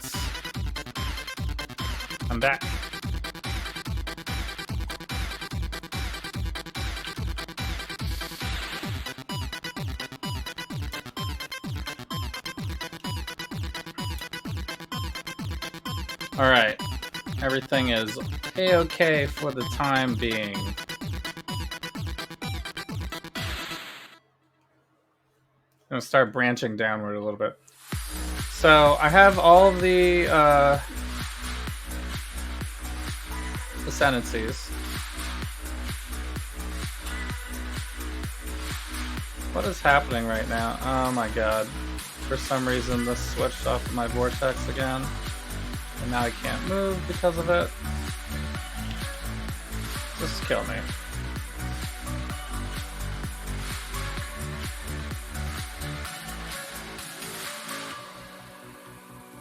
I'm back. All right. Everything is a-okay for the time being. I'm gonna start branching downward a little bit. So I have all of the ascendancies. What is happening right now? Oh my god. For some reason this switched off my vortex again. And now I can't move because of it. Just kill me.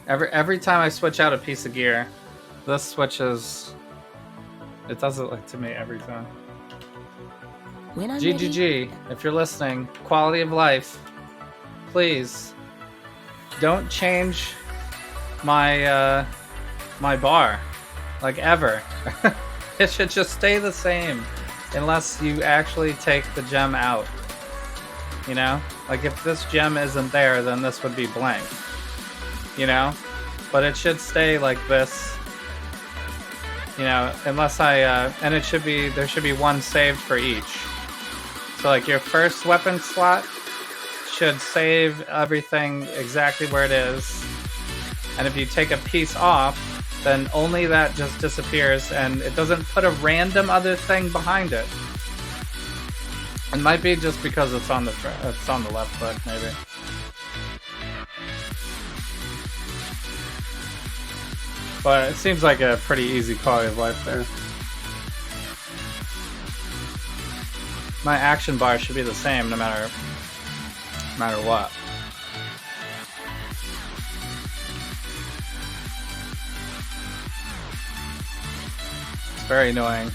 Every time I switch out a piece of gear, this switches. It does it like to me every time. When I'm ready. GGG, if you're listening, quality of life, please don't change my my bar, like ever. It should just stay the same, unless you actually take the gem out. You know, like if this gem isn't there, then this would be blank. You know, but it should stay like this. You know, unless I and it should be, there should be one saved for each. So like your first weapon slot should save everything exactly where it is, and if you take a piece off, then only that just disappears, and it doesn't put a random other thing behind it. It might be just because it's on the left foot, maybe. But it seems like a pretty easy quality of life there. My action bar should be the same no matter what. It's very annoying.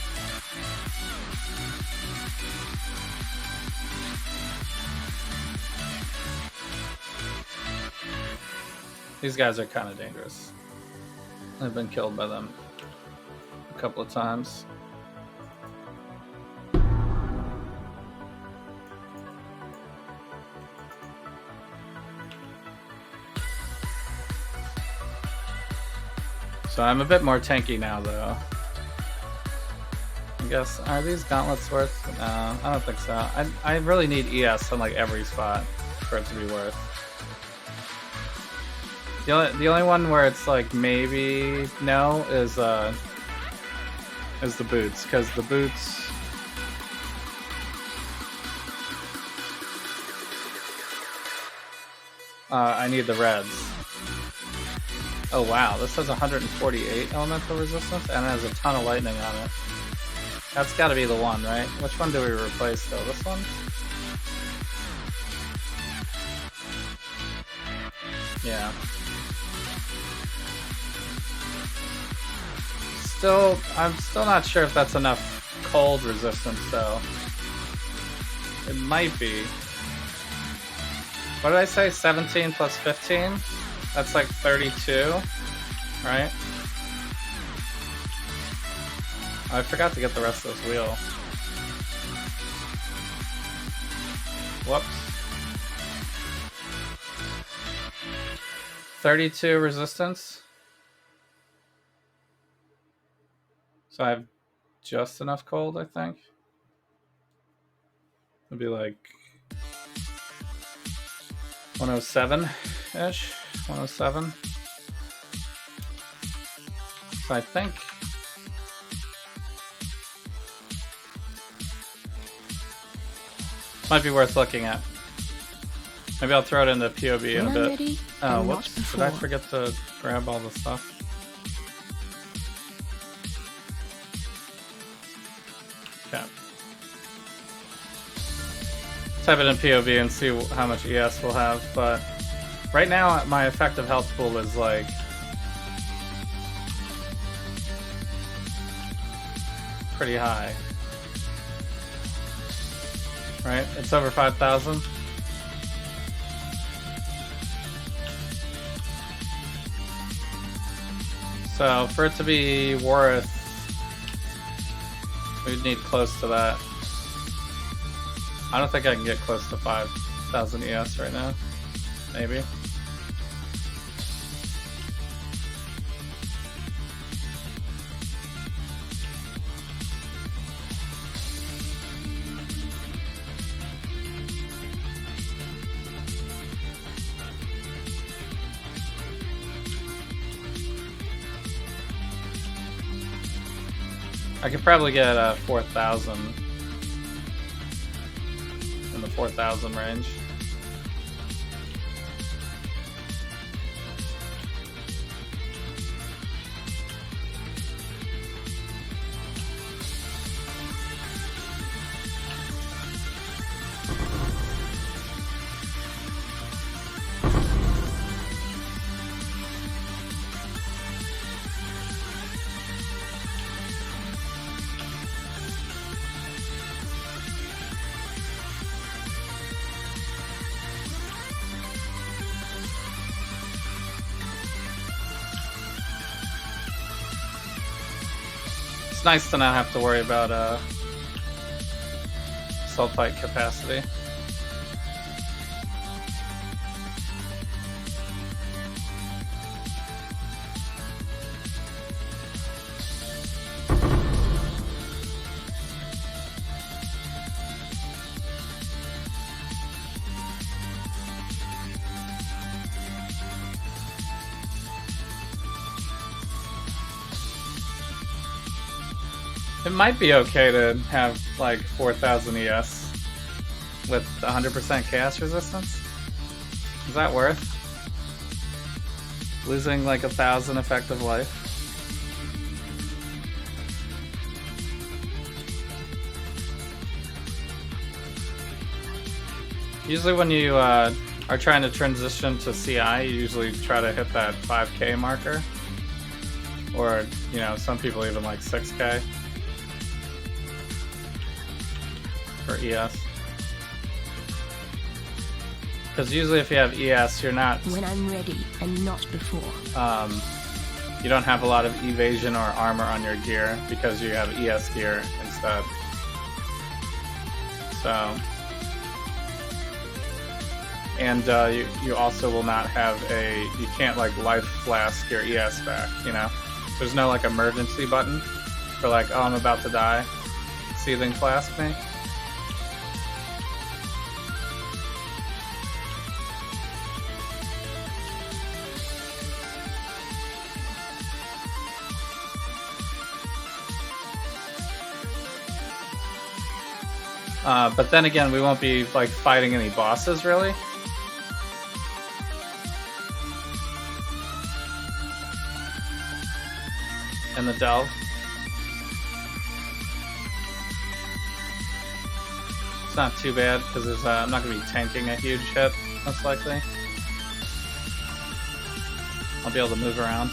These guys are kind of dangerous. I've been killed by them a couple of times. So I'm a bit more tanky now, though. I guess, are these gauntlets worth? No, I don't think so. I really need ES on like every spot for it to be worth. The only one where it's like maybe no is the boots, because the boots I need the reds. Oh wow, this has 148 elemental resistance and it has a ton of lightning on it. That's got to be the one, right? Which one do we replace though? This one? Yeah. I'm still not sure if that's enough cold resistance though. It might be. What did I say? 17 plus 15? That's like 32, right? Oh, I forgot to get the rest of this wheel. Whoops. 32 resistance. So I have just enough cold, I think. It'd be like 107-ish. 107. So I think might be worth looking at. Maybe I'll throw it in the POV in a bit. Ready, Oh, whoops. Did I forget to grab all the stuff? Okay. Type it in POV and see how much ES we'll have, but right now my effective health pool is like pretty high. Right? It's over 5,000. So for it to be worth, we'd need close to that. I don't think I can get close to 5,000 ES right now. Maybe. I could probably get 4,000 in the 4,000 range. It's nice to not have to worry about sulfite capacity. It might be okay to have like 4,000 ES with 100% chaos resistance. Is that worth losing like 1,000 effective life? Usually when you are trying to transition to CI, you usually try to hit that 5k marker. Or, you know, some people even like 6k. For ES. Because usually if you have ES, you're not... When I'm ready and not before. You don't have a lot of evasion or armor on your gear because you have ES gear instead. So... And you also will not have a... You can't like life flask your ES back, you know? There's no like emergency button for like, oh, I'm about to die. Seething flask me. But then again, we won't be like fighting any bosses really. In the delve. It's not too bad because there's I'm not going to be tanking a huge hit, most likely. I'll be able to move around.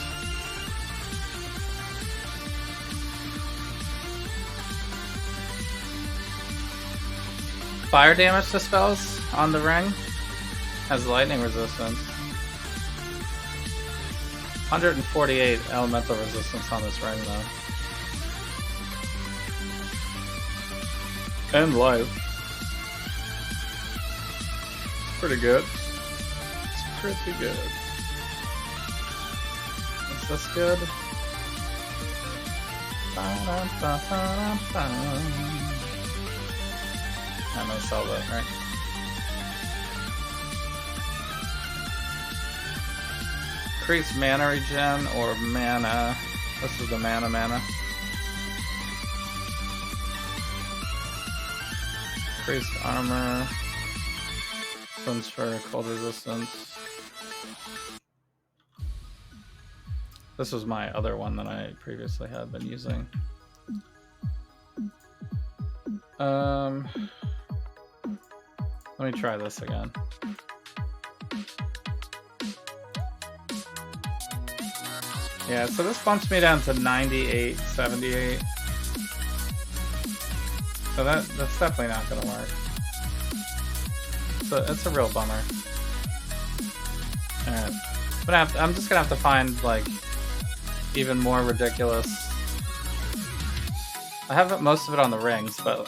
Fire damage to spells on the ring has lightning resistance. 148 elemental resistance on this ring though. And life. It's pretty good. It's pretty good. Is this good? I'm gonna sell that, right? Increase mana regen or mana. This is the mana. Increased armor. Ones for cold resistance. This was my other one that I previously had been using. Let me try this again. Yeah, so this bumps me down to 98, 78. So that's definitely not gonna work. So it's a real bummer. Alright. I'm just gonna have to find like even more ridiculous. I have most of it on the rings, but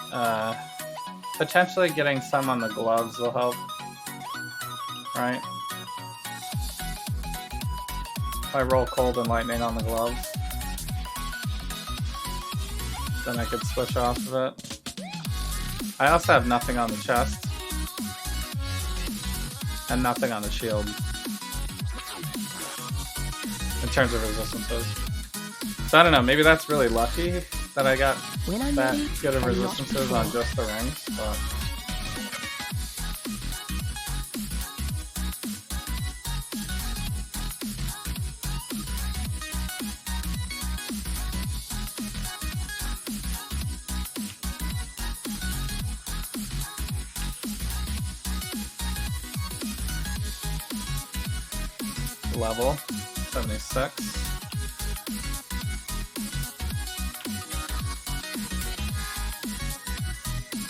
potentially getting some on the gloves will help. Right? If I roll cold and lightning on the gloves, then I could switch off of it. I also have nothing on the chest. And nothing on the shield. In terms of resistances. So I don't know, maybe that's really lucky that I got that good of resistances on just the rings, but... Level 76.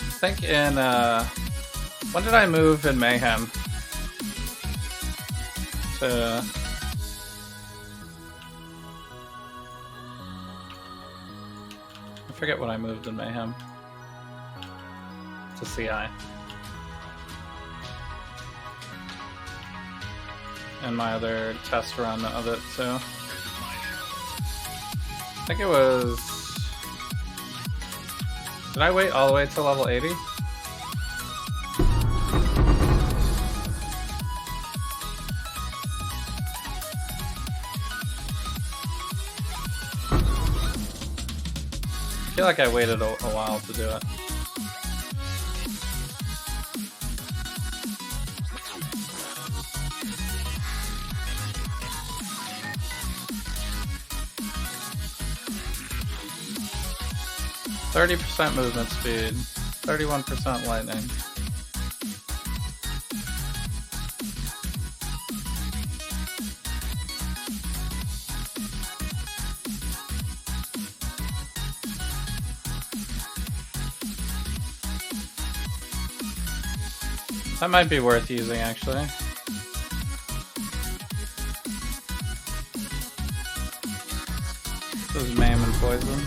I think in when did I move in Mayhem? To I forget what I moved in Mayhem. To CI. And my other test run of it too. I think it was... Did I wait all the way to level 80? I feel like I waited a while to do it. %30 movement speed, 31% lightning. That might be worth using, actually. This is Maim and Poison.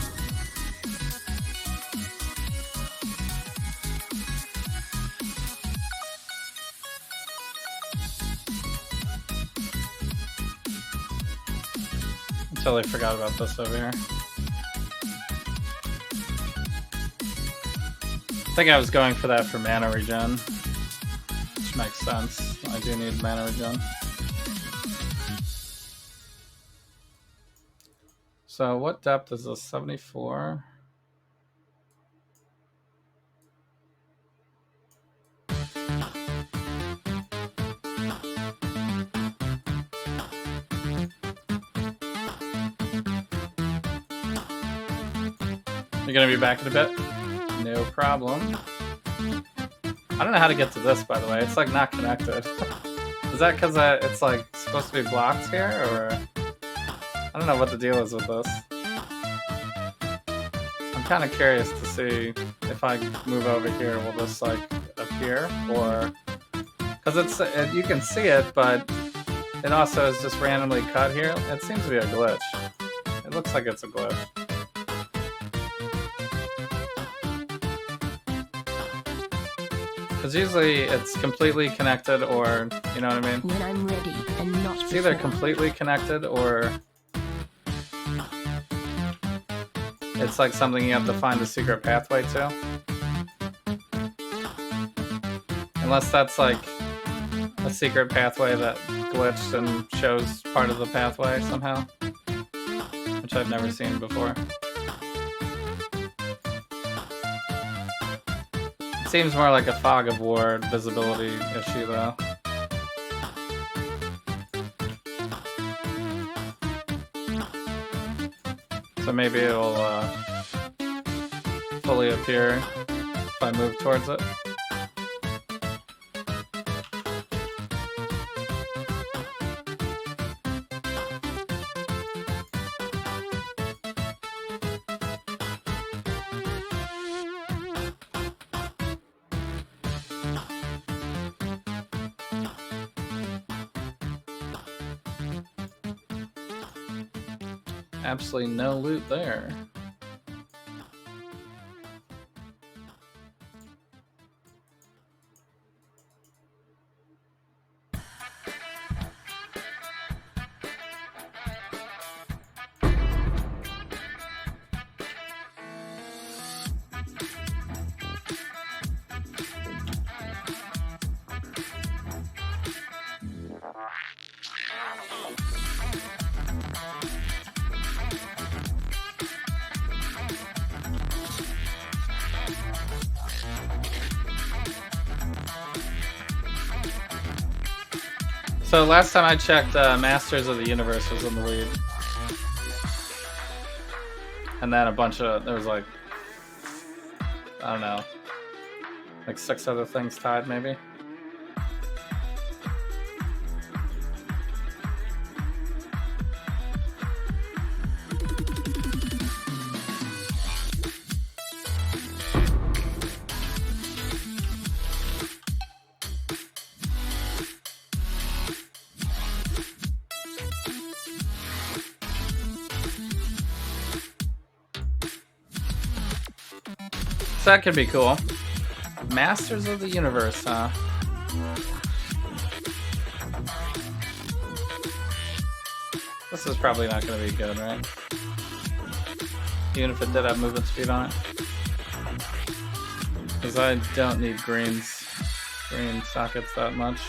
Totally forgot about this over here. I think I was going for that for mana regen, which makes sense. I do need mana regen. So what depth is this? 74? You're gonna be back in a bit? No problem. I don't know how to get to this, by the way. It's like not connected. Is that because it's like supposed to be blocked here, or I don't know what the deal is with this. I'm kind of curious to see if I move over here, will this like appear, or because you can see it, but it also is just randomly cut here. It seems to be a glitch. It looks like it's a glitch. Because usually it's completely connected, or, you know what I mean? When I'm ready and not It's either before. completely connected, or it's like something you have to find a secret pathway to. Unless that's like a secret pathway that glitched and shows part of the pathway somehow. Which I've never seen before. Seems more like a Fog of War visibility issue, though. So maybe it'll fully appear if I move towards it. Absolutely no loot there. So last time I checked, Masters of the Universe was in the lead. And then a bunch of, there was like, I don't know, like 6 other things tied maybe. So that could be cool. Masters of the Universe, huh? This is probably not going to be good, right? Even if it did have movement speed on it. Because I don't need green sockets that much.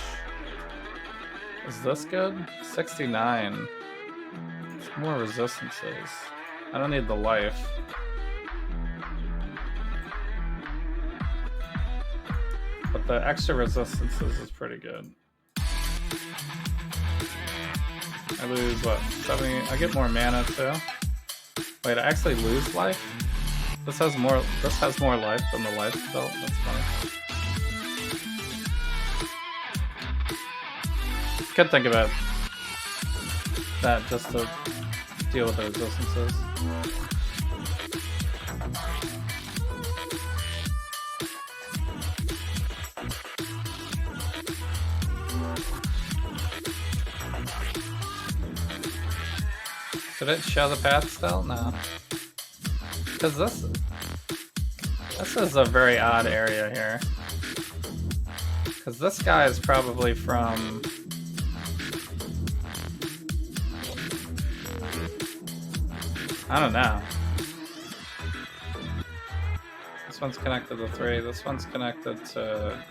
Is this good? 69. It's more resistances. I don't need the life. But the extra resistances is pretty good. I lose what? 70? I get more mana too. Wait, I actually lose life? This has more life than the life belt. That's funny. Could think about that just to deal with the resistances. Should it show the path still? No. Because this is a very odd area here. Because this guy is probably from... I don't know. This one's connected to 3. This one's connected to...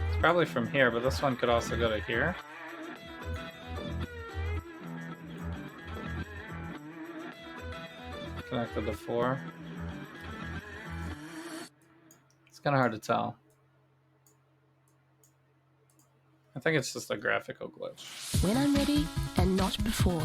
It's probably from here, but this one could also go to here. Connected to 4. It's kind of hard to tell. I think it's just a graphical glitch. When I'm ready and not before.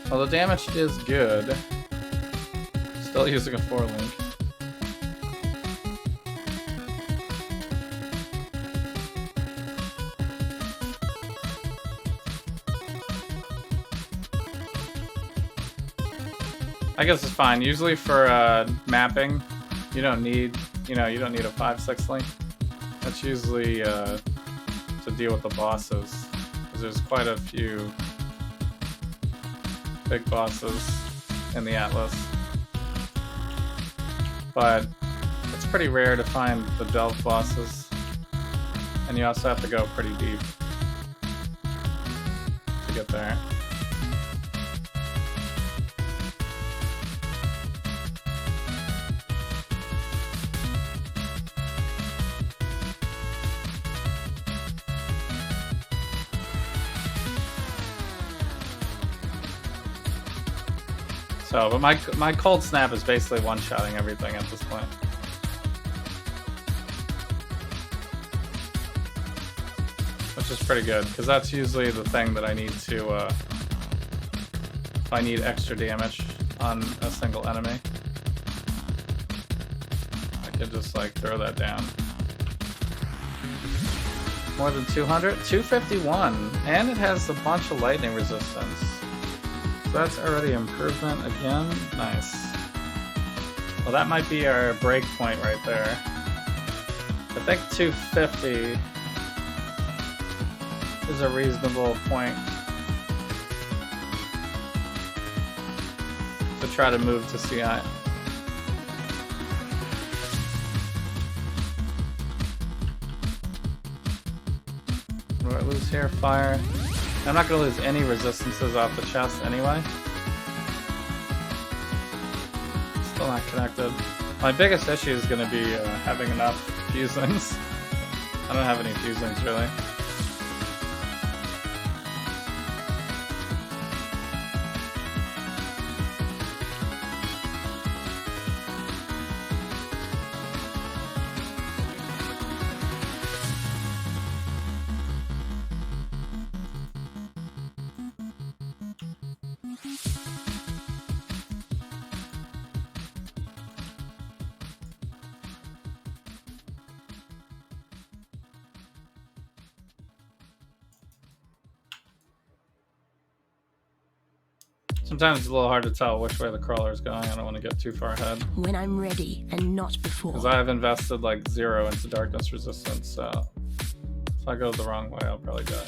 Well, the damage is good. Still using a 4-link. I guess it's fine. Usually for mapping, you don't need, you don't need a 5-6 link. That's usually to deal with the bosses, because there's quite a few big bosses in the Atlas. But it's pretty rare to find the delve bosses, and you also have to go pretty deep to get there. So, but my cold snap is basically one-shotting everything at this point. Which is pretty good, because that's usually the thing that I need to, if I need extra damage on a single enemy. I could just, like, throw that down. More than 200? 251! And it has a bunch of lightning resistance. That's already improvement again. Nice. Well, that might be our break point right there. I think 250 is a reasonable point to try to move to CI. What do I lose here? Fire. I'm not going to lose any resistances off the chest anyway. Still not connected. My biggest issue is going to be having enough fusings. I don't have any fusings really. Sometimes it's a little hard to tell which way the crawler is going. I don't want to get too far ahead. When I'm ready and not before. Because I have invested like 0 into darkness resistance, so if I go the wrong way, I'll probably die.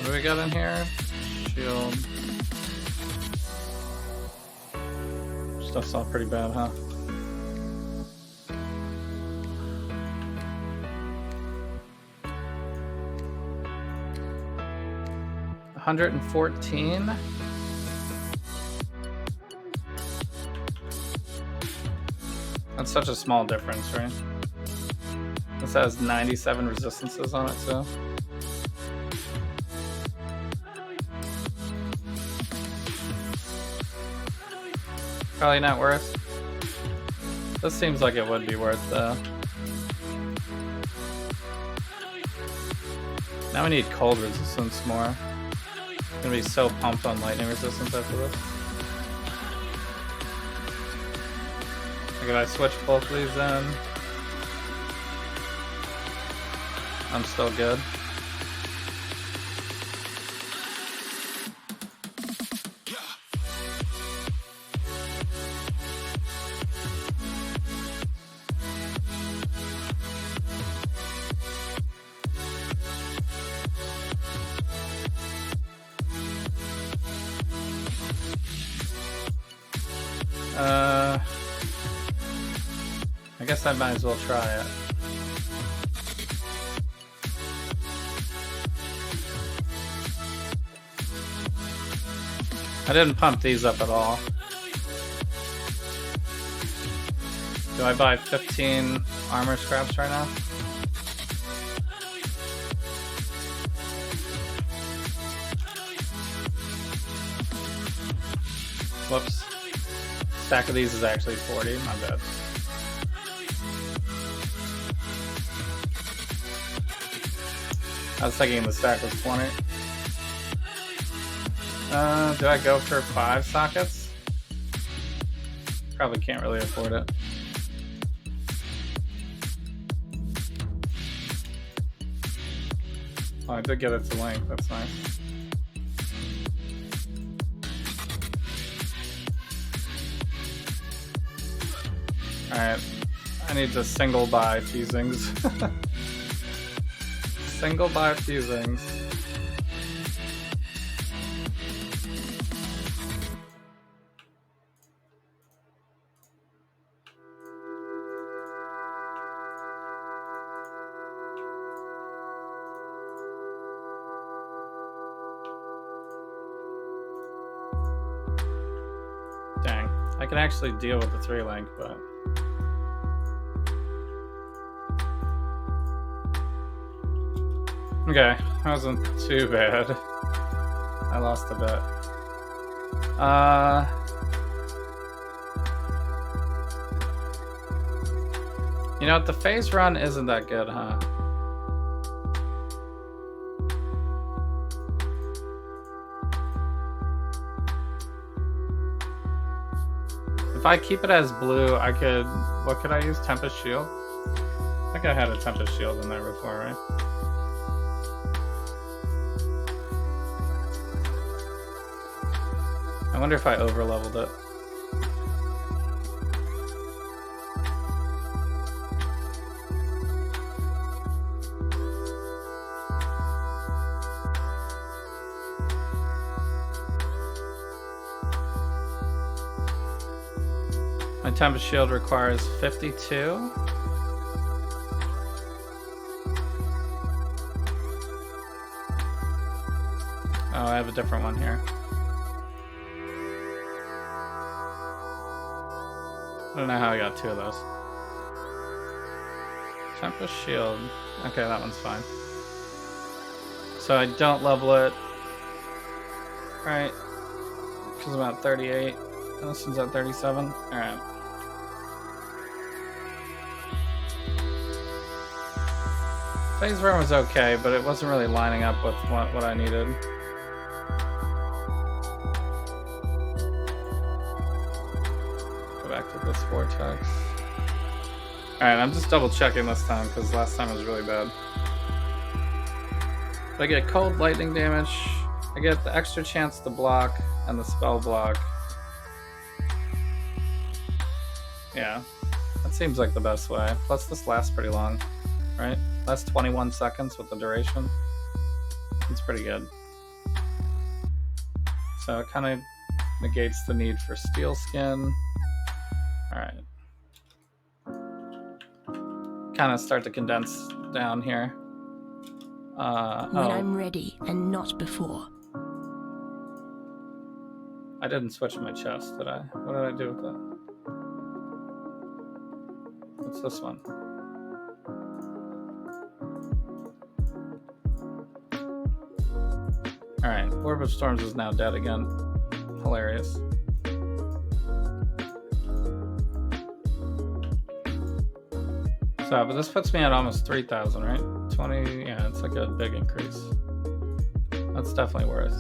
What do we got in here? Shield. Stuff's all pretty bad, huh? $114. That's such a small difference, right? This has 97 resistances on it, so. Probably not worth. This seems like it would be worth though. Now we need cold resistance more. I'm gonna be so pumped on lightning resistance after this. Like if I switch both of these in, I'm still good. I guess I might as well try it. I didn't pump these up at all. Do I buy 15 armor scraps right now? Whoops. Stack of these is actually 40, my bad. I was thinking the stack was 20. Do I go for 5 sockets? Probably can't really afford it. Oh, I did get it to length, that's nice. Alright, I need to single buy fusings. Single buy fusings. Dang, I can actually deal with the 3-link, but okay, that wasn't too bad. I lost a bit. You know what? The phase run isn't that good, huh? If I keep it as blue, I could... What could I use? Tempest Shield? I think I had a Tempest Shield in there before, right? I wonder if I over-leveled it. My Tempest Shield requires 52. Oh, I have a different one here. I don't know how I got two of those. Tempest Shield. Okay, that one's fine. So I don't level it. Right. Because I'm at 38. And this one's at 37. Alright. Phase run was okay, but it wasn't really lining up with what I needed. Go back to this vortex. Alright, I'm just double checking this time because last time was really bad. I get cold lightning damage, I get the extra chance to block and the spell block. Yeah, that seems like the best way. Plus this lasts pretty long, right? Lasts 21 seconds with the duration. It's pretty good. So it kind of negates the need for steel skin. Alright. Kind of start to condense down here. When I'm ready and not before. I didn't switch my chest, did I? What did I do with that? What's this one? Alright, Orb of Storms is now dead again. Hilarious. So, but this puts me at almost 3,000, right? 20, yeah, it's like a big increase. That's definitely worth.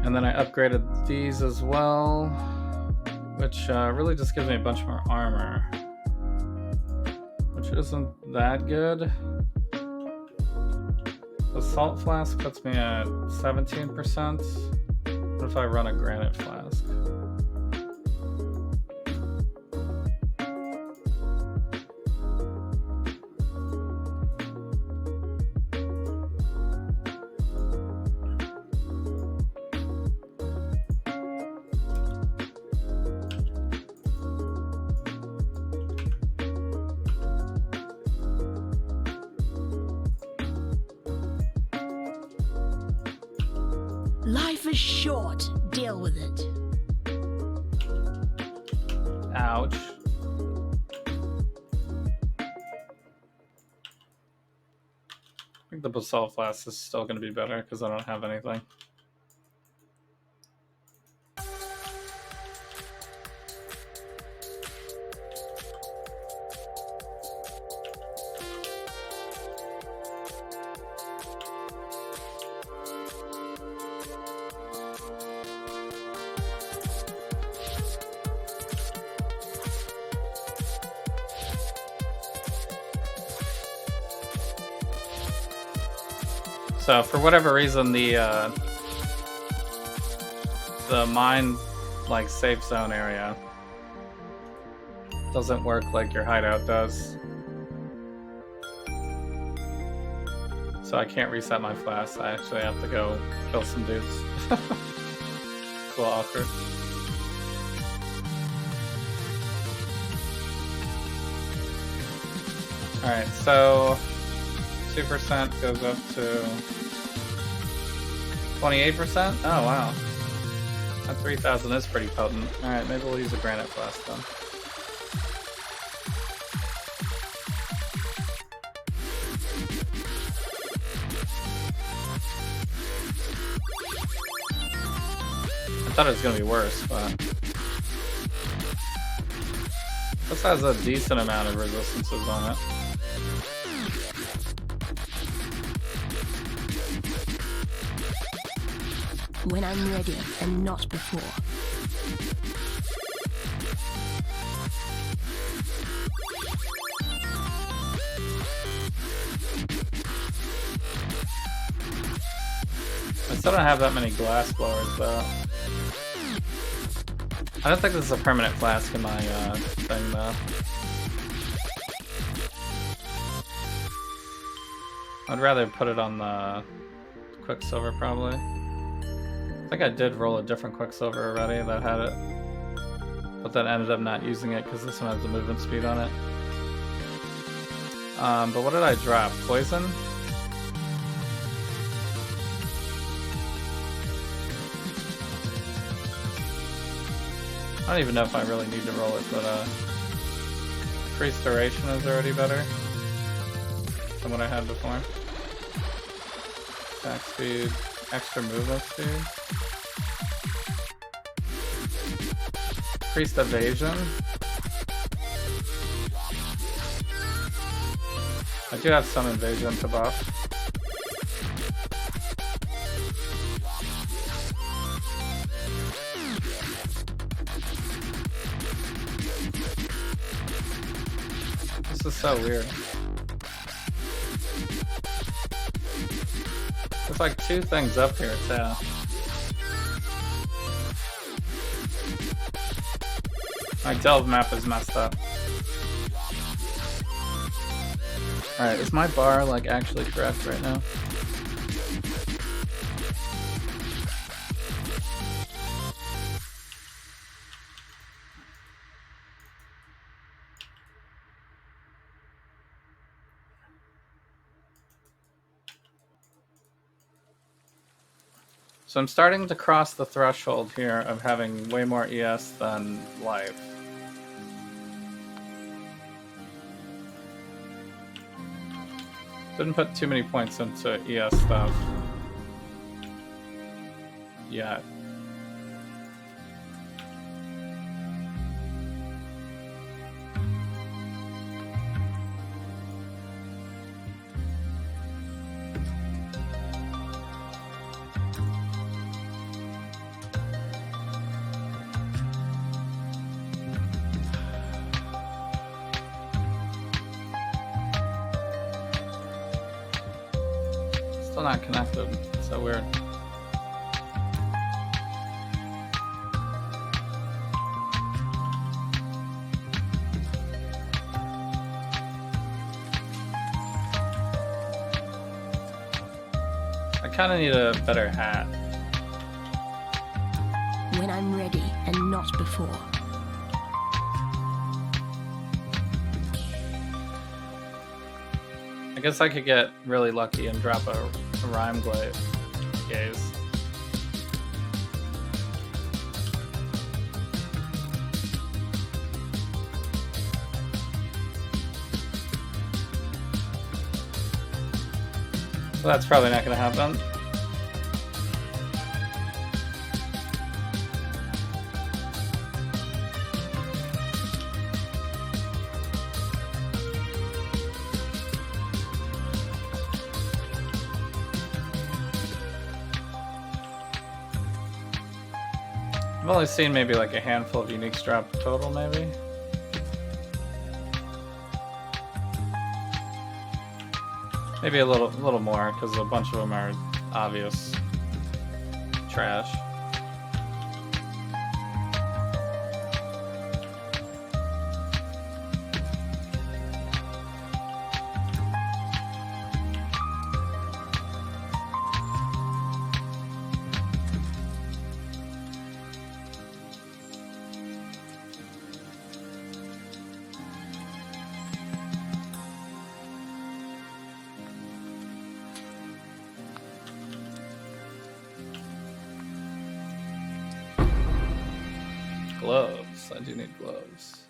And then I upgraded these as well, which really just gives me a bunch more armor, which isn't that good. The Salt Flask puts me at 17%. What if I run a Granite Flask? Life is short. Deal with it. Ouch. I think the Basalt Flask is still going to be better because I don't have anything. So for whatever reason, the mine like safe zone area doesn't work like your hideout does. So I can't reset my flask. I actually have to go kill some dudes. It's a little awkward. Alright, so 2% goes up to 28%? Oh wow. That 3,000 is pretty potent. Alright, maybe we'll use a Granite Flask then. I thought it was gonna be worse, but this has a decent amount of resistances on it. When I'm ready and not before. I still don't have that many glass blowers though. I don't think this is a permanent flask in my thing though. I'd rather put it on the Quicksilver probably. I think I did roll a different Quicksilver already that had it, but then ended up not using it because this one has the movement speed on it. But what did I drop? Poison? I don't even know if I really need to roll it, but increased duration is already better than what I had before. Attack speed, extra movement speed. Increased evasion. I do have some evasion to buff. This is so weird. There's like two things up here too. My delve map is messed up. Alright, is my bar like actually correct right now? So I'm starting to cross the threshold here of having way more ES than life. Didn't put too many points into ES stuff yet. Still not connected. It's so weird. I kind of need a better hat. When I'm ready and not before. I guess I could get really lucky and drop a rhyme gaze. So that's probably not going to happen. I've only seen maybe like a handful of uniques drop total, maybe. Maybe a little more, because a bunch of them are obvious trash. Gloves. I do need gloves.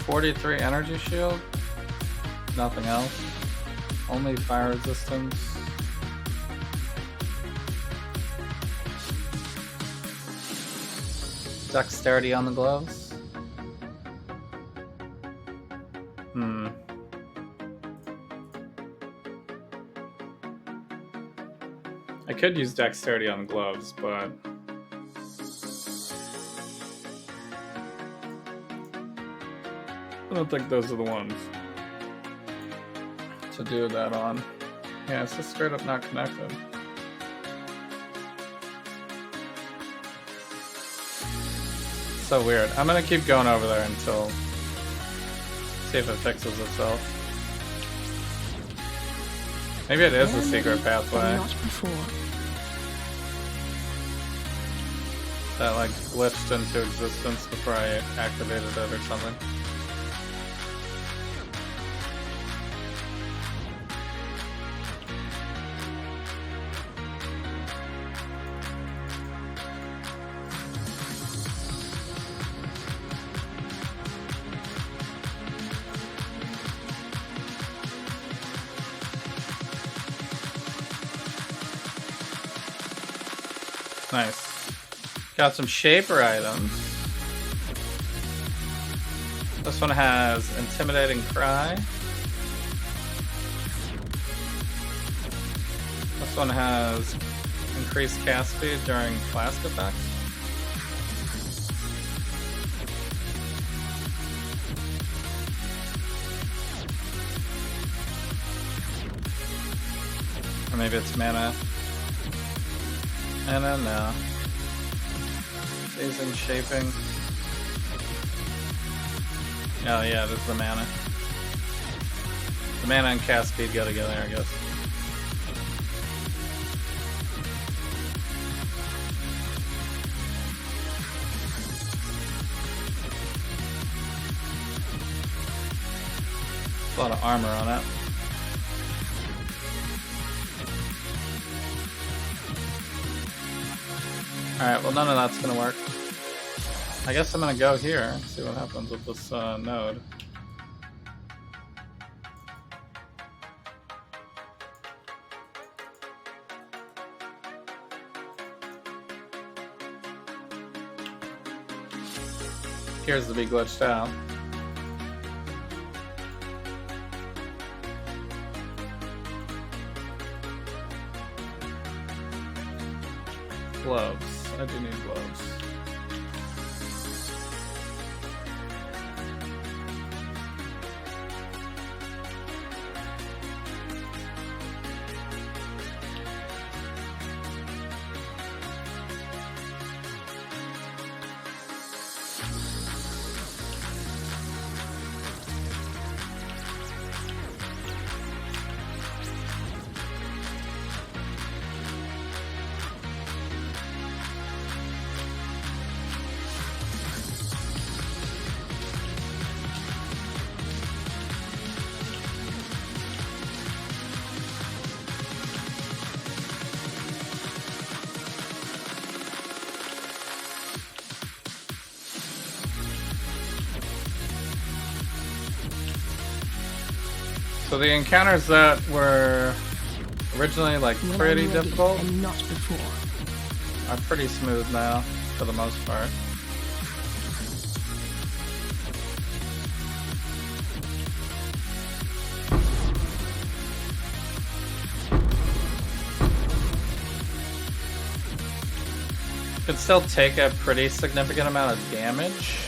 43 energy shield. Nothing else. Only fire resistance. Dexterity on the gloves. I could use dexterity on the gloves, but I don't think those are the ones to do that on. Yeah, it's just straight up not connected. So weird. I'm gonna keep going over there until see if it fixes itself. Maybe it is a secret pathway that like glitched into existence before I activated it or something. Nice. Got some shaper items. This one has Intimidating Cry. This one has increased cast speed during flask effects. Or maybe it's mana. I don't know. Season shaping. Oh yeah, this is the mana. The mana and cast speed go together, I guess. A lot of armor on it. Alright, well none of that's gonna work. I guess I'm gonna go here, see what happens with this node. Appears to be glitched out. Gloves. I do need gloves. So the encounters that were originally like pretty difficult and not before are pretty smooth now, for the most part. Could still take a pretty significant amount of damage.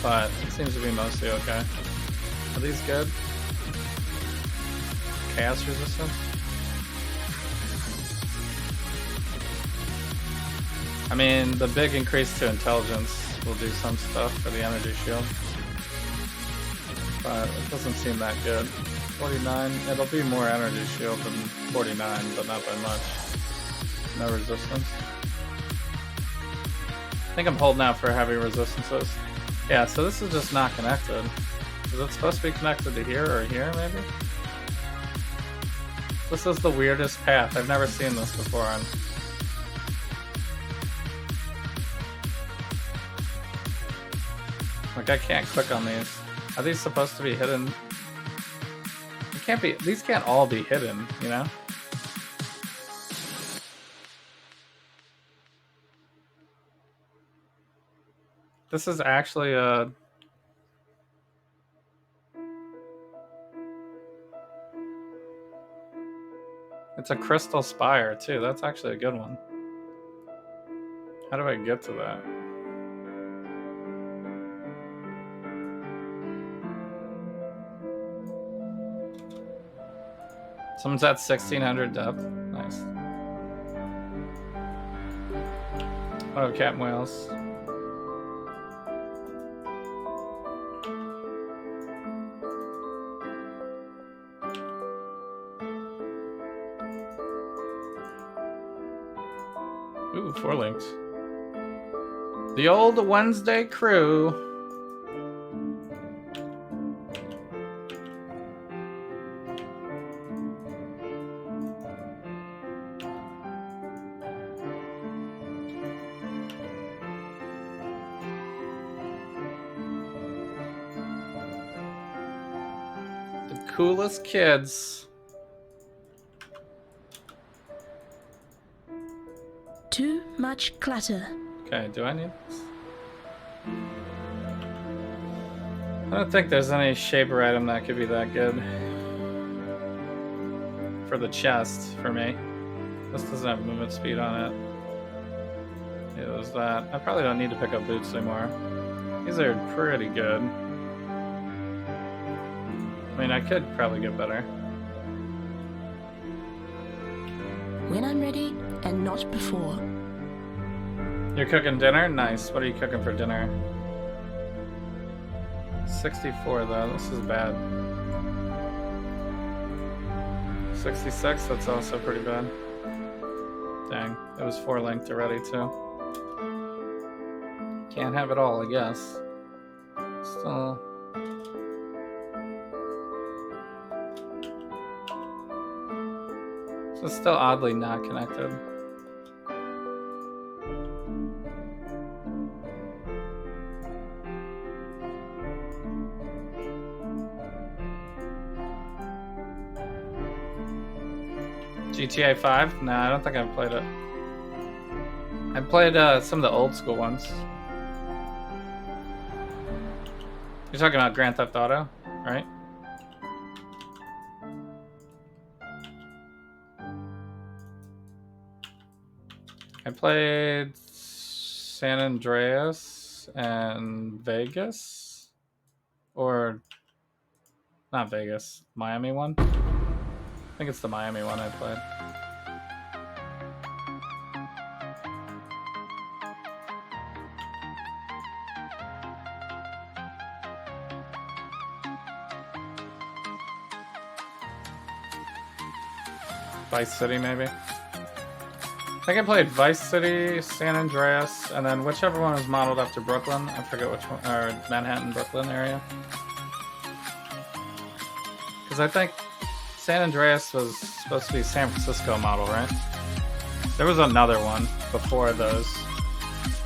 But it seems to be mostly okay. Are these good? Chaos resistance? I mean, the big increase to intelligence will do some stuff for the energy shield. But it doesn't seem that good. 49, it'll be more energy shield than 49, but not by much. No resistance. I think I'm holding out for heavy resistances. Yeah, so this is just not connected. Is it supposed to be connected to here or here, maybe? This is the weirdest path. I've never seen this before on Like, I can't click on these. Are these supposed to be hidden? It can't be. These can't all be hidden, you know? This is actually a... It's a crystal spire, too. That's actually a good one. How do I get to that? Someone's at 1600 depth. Nice. Oh, cat and whales. Ooh, 4 links. The old Wednesday crew. The coolest kids. Too much clutter. Okay, do I need this? I don't think there's any shaper item that could be that good. For the chest, for me. This doesn't have movement speed on it. Yeah, there's that. I probably don't need to pick up boots anymore. These are pretty good. I mean, I could probably get better. When I'm ready and not before. You're cooking dinner? Nice. What are you cooking for dinner? 64 though. This is bad. 66? That's also pretty bad. Dang. It was 4 linked already too. Can't have it all, I guess. Still... So it's still oddly not connected. GTA 5? No, I don't think I've played it. I played some of the old school ones. You're talking about Grand Theft Auto, right? I played San Andreas and Vegas. Or not Vegas, Miami one. I think it's the Miami one I played. Vice City, maybe. I think I played Vice City, San Andreas, and then whichever one was modeled after Brooklyn. I forget which one, or Manhattan, Brooklyn area. Because I think San Andreas was supposed to be San Francisco model, right? There was another one before those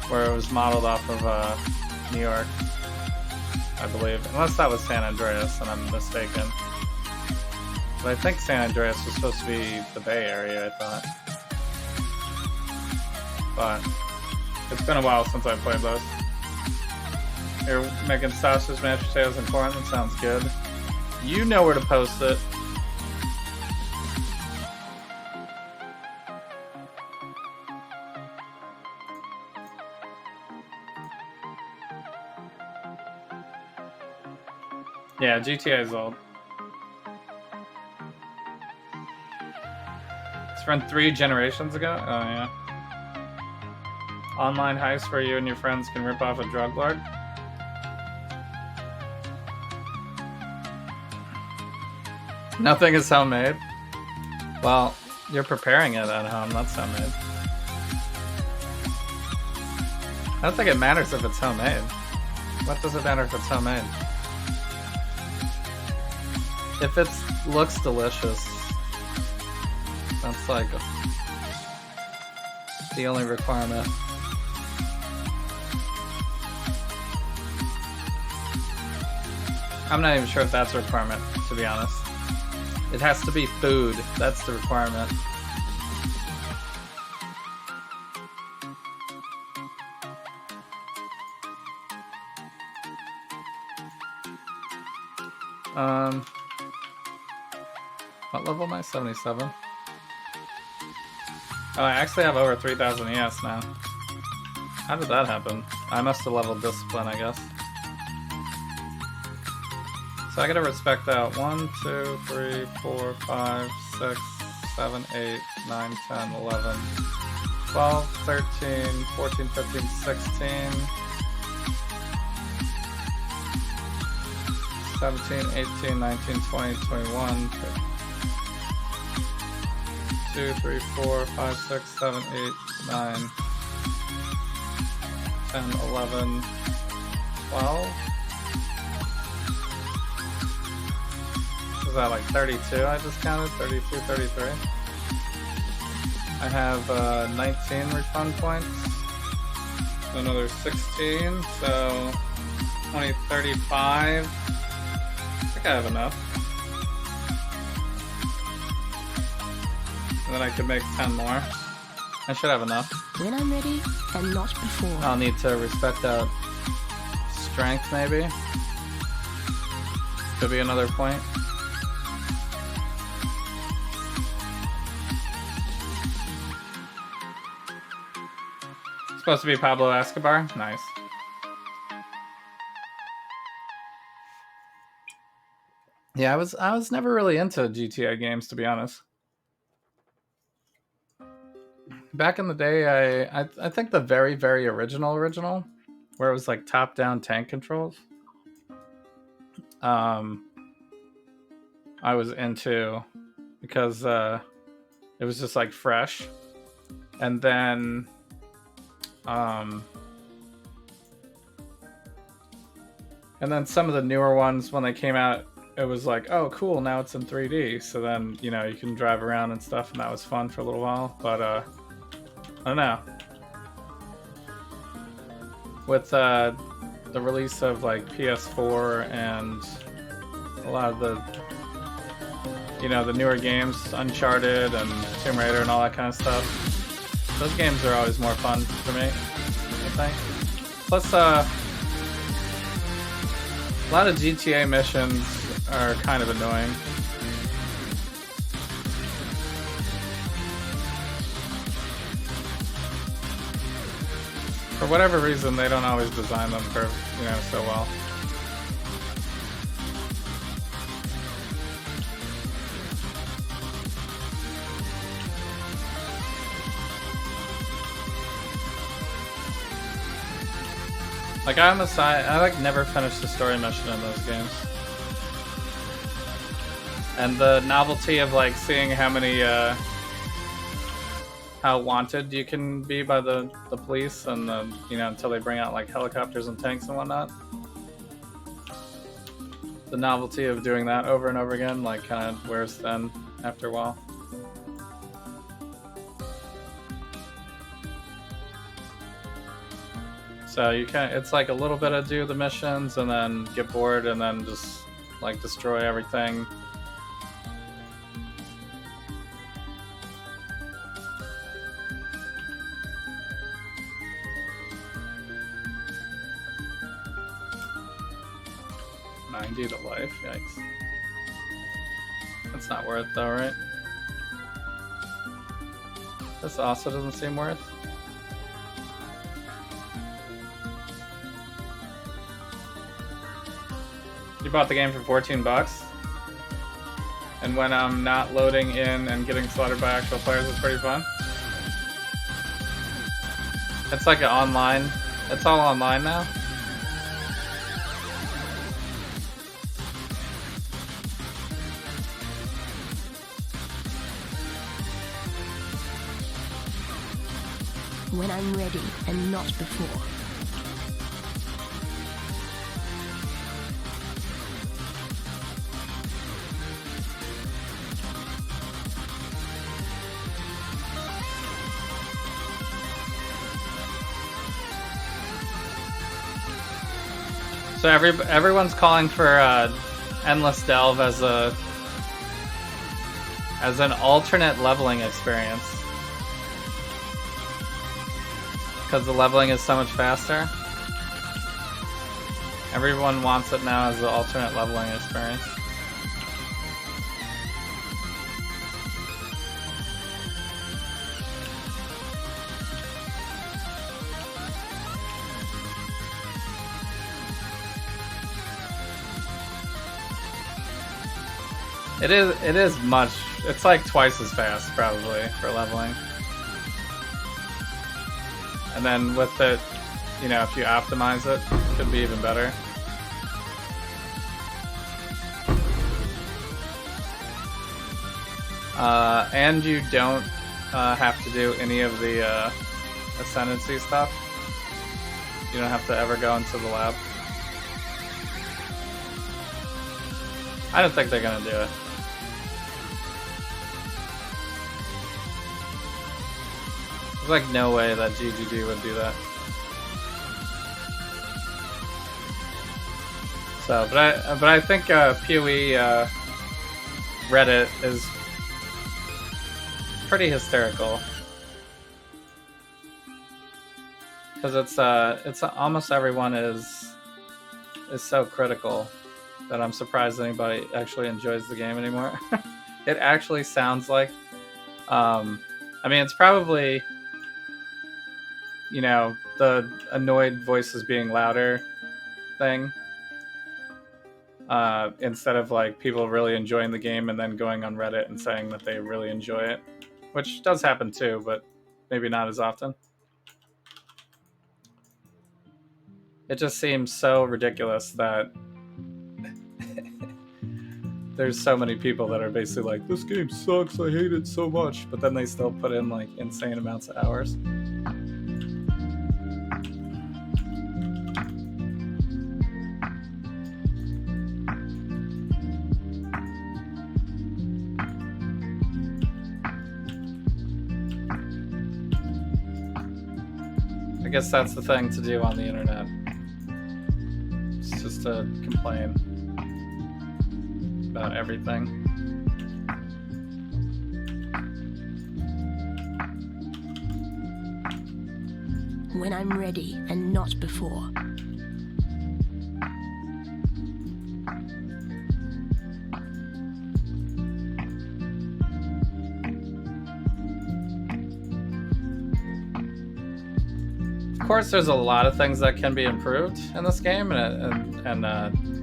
where it was modeled off of New York, I believe. Unless that was San Andreas and I'm mistaken. But I think San Andreas was supposed to be the Bay Area, I thought. But it's been a while since I played those. You're making sausage, mashed potatoes, and corn. That sounds good. You know where to post it. Yeah, GTA is old. It's from 3 generations ago? Oh, yeah. Online heist where you and your friends can rip off a drug lord? Nothing is homemade? Well, you're preparing it at home, that's homemade. I don't think it matters if it's homemade. What does it matter if it's homemade? If it looks delicious, that's like the only requirement. I'm not even sure if that's a requirement, to be honest. It has to be food. That's the requirement. What level am I? 77. Oh, I actually have over 3,000 ES now. How did that happen? I must have leveled discipline, I guess. So I gotta respect that. 1, 2, 3, 4, 5, 6, 7, 8, 9, 10, 11, 12, 13, 14, 15, 16, 17, 18, 19, 20, 21, 2, 3, 4, 5, 6, 7, 8, 9, 10, 11, 12. Is that like 32 I just counted? 32, 33. I have 19 refund points. Another 16, so 20, 35. I think I have enough. And then I could make 10 more. I should have enough. When I'm ready and not before. I'll need to respect out strength, maybe. Could be another point. Supposed to be Pablo Escobar? Nice. Yeah, I was never really into GTA games, to be honest. Back in the day, I think the very, very original, where it was like top-down tank controls, I was into, because it was just like fresh. And then some of the newer ones, when they came out, it was like, oh cool, now it's in 3D, so then, you know, you can drive around and stuff, and that was fun for a little while. But I don't know, with the release of like PS4 and a lot of the, you know, the newer games, Uncharted and Tomb Raider and all that kind of stuff, those games are always more fun for me, I think. Plus a lot of GTA missions are kind of annoying. For whatever reason, they don't always design them for, you know, so well. Like I like never finished the story mission in those games. And the novelty of like seeing how many how wanted you can be by the police, and the, you know, until they bring out like helicopters and tanks and whatnot. The novelty of doing that over and over again like kind of wears thin after a while. So you can, it's like a little bit of do the missions and then get bored and then just like destroy everything. $90 to life, yikes. That's not worth though, right? This also doesn't seem worth. You bought the game for $14, and when I'm not loading in and getting slaughtered by actual players, it's pretty fun. It's like an online. It's all online now. When I'm ready and not before. So everyone's calling for Endless Delve as an alternate leveling experience because the leveling is so much faster. Everyone wants it now as the alternate leveling experience. It is much. It's like twice as fast probably for leveling. And then with it, you know, if you optimize it, it could be even better. And you don't have to do any of the ascendancy stuff. You don't have to ever go into the lab. I don't think they're gonna do it. There's like no way that GGG would do that. So, but I think PoE Reddit is pretty hysterical because it's almost everyone is so critical that I'm surprised anybody actually enjoys the game anymore. It actually sounds like, I mean, it's probably, you know, the annoyed voices being louder thing. Instead of like people really enjoying the game and then going on Reddit and saying that they really enjoy it, which does happen too, but maybe not as often. It just seems so ridiculous that there's so many people that are basically like, this game sucks, I hate it so much, but then they still put in like insane amounts of hours. I guess that's the thing to do on the internet. It's just to complain about everything. When I'm ready and not before. Of course, there's a lot of things that can be improved in this game, and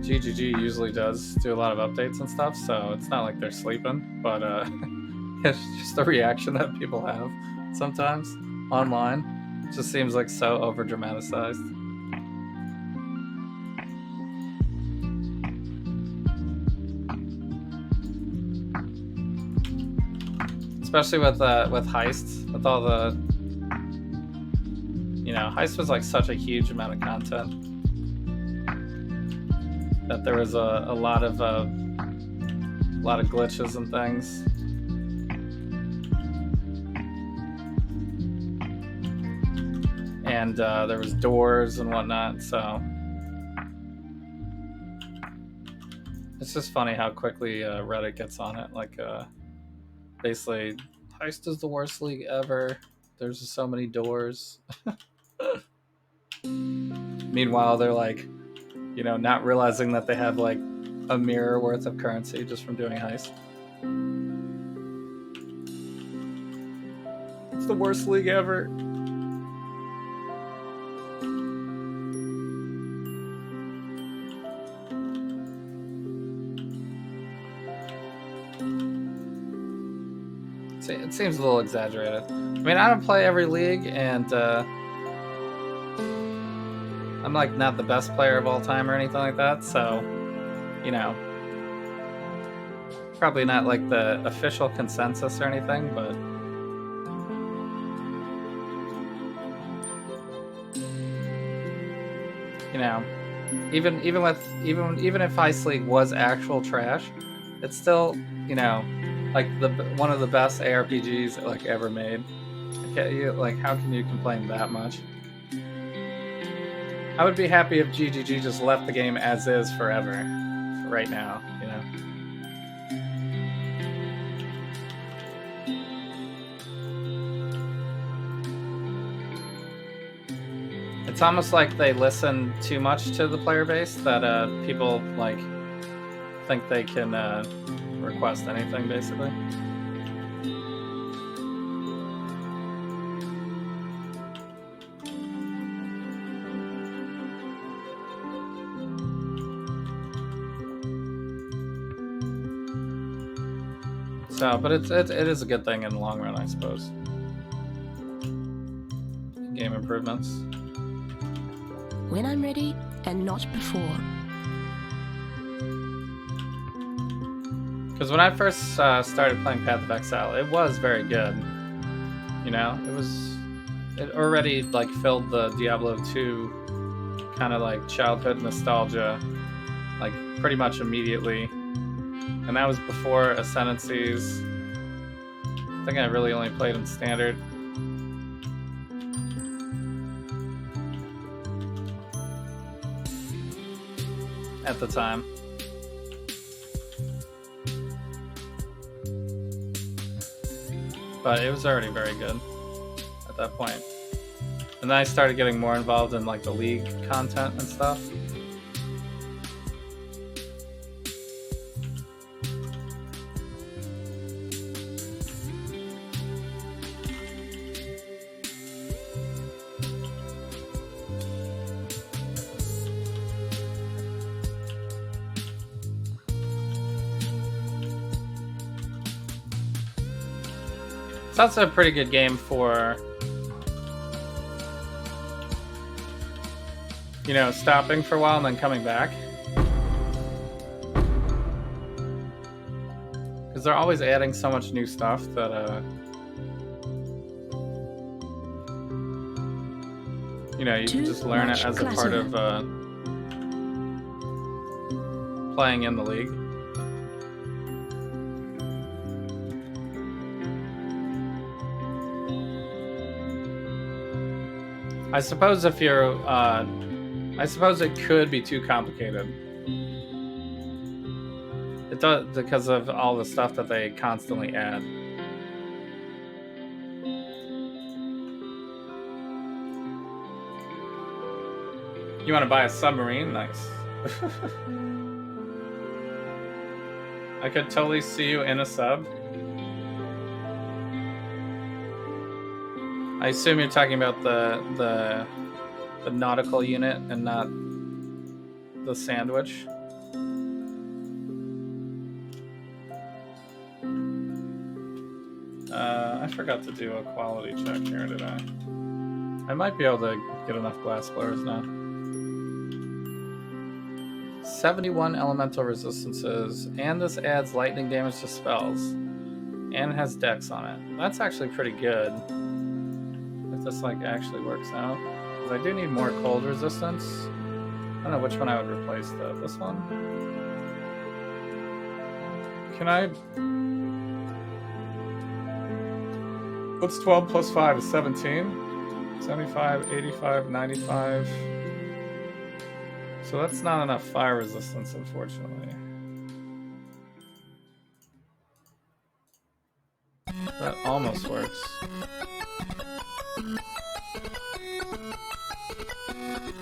GGG usually does do a lot of updates and stuff, so it's not like they're sleeping, but it's just the reaction that people have sometimes online. It just seems like so over dramatized. Especially with Heist, with all the, you know, Heist was like such a huge amount of content that there was a lot of glitches and things. And there was doors and whatnot, so it's just funny how quickly Reddit gets on it. Like, basically, Heist is the worst league ever. There's just so many doors. Meanwhile, they're like, you know, not realizing that they have like a mirror worth of currency just from doing Heist. It's the worst league ever. It seems a little exaggerated. I mean, I don't play every league, and I'm like not the best player of all time or anything like that, so, you know, probably not like the official consensus or anything, but you know, even if Heist League was actual trash, it's still, you know, like one of the best ARPGs like ever made. Like, how can you complain that much? I would be happy if GGG just left the game as is forever, for right now, you know. It's almost like they listen too much to the player base that people like think they can request anything basically. So, but it is a good thing in the long run, I suppose. Game improvements. When I'm ready and not before. Because when I first started playing Path of Exile, it was very good. You know, it already like filled the Diablo 2 kind of like childhood nostalgia, like pretty much immediately. And that was before Ascendancies. I think I really only played in Standard. At the time. But it was already very good at that point. And then I started getting more involved in like the League content and stuff. It's also a pretty good game for, you know, stopping for a while and then coming back. Because they're always adding so much new stuff that, you know, you can just learn it as a part of playing in the League. I suppose if you're, I suppose it could be too complicated. It does, because of all the stuff that they constantly add. You want to buy a submarine? Nice. I could totally see you in a sub. I assume you're talking about the nautical unit and not the sandwich. I forgot to do a quality check here, did I? I might be able to get enough glass blowers now. 71 elemental resistances, and this adds lightning damage to spells, and has dex on it. That's actually pretty good. If this like actually works out, because I do need more cold resistance. I don't know which one I would replace though. This one? Can I? What's 12 plus 5 is 17? 75, 85, 95. So that's not enough fire resistance, unfortunately. That almost works.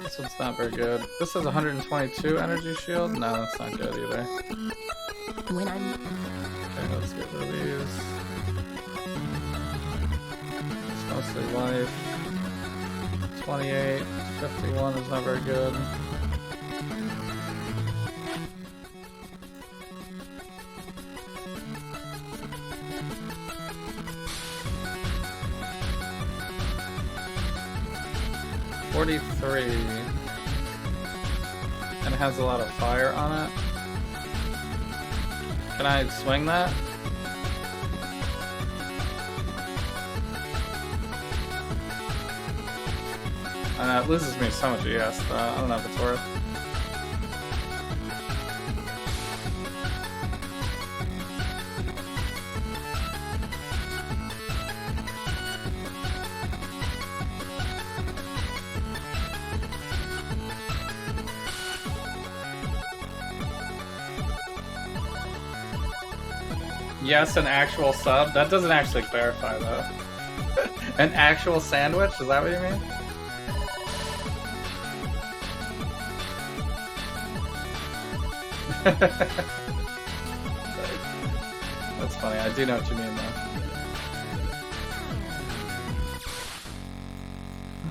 This one's not very good. This has 122 energy shield? No, that's not good either. When I'm... Okay, let's get rid of these. It's mostly life. 28, 51 is not very good. And it has a lot of fire on it. Can I swing that? I know it loses me so much ES, but I don't know if it's worth. Yes, an actual sub. That doesn't actually clarify though. An actual sandwich? Is that what you mean? That's funny. I do know what you mean though.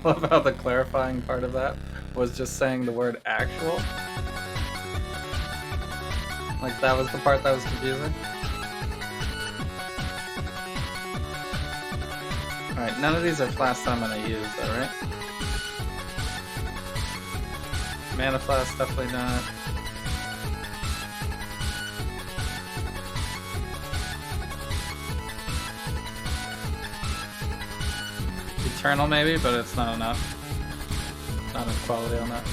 I love how the clarifying part of that was just saying the word actual. Like that was the part that was confusing. Alright, none of these are flasks I'm gonna use though, right? Mana flask, definitely not. Eternal maybe, but it's not enough. Not enough quality on that.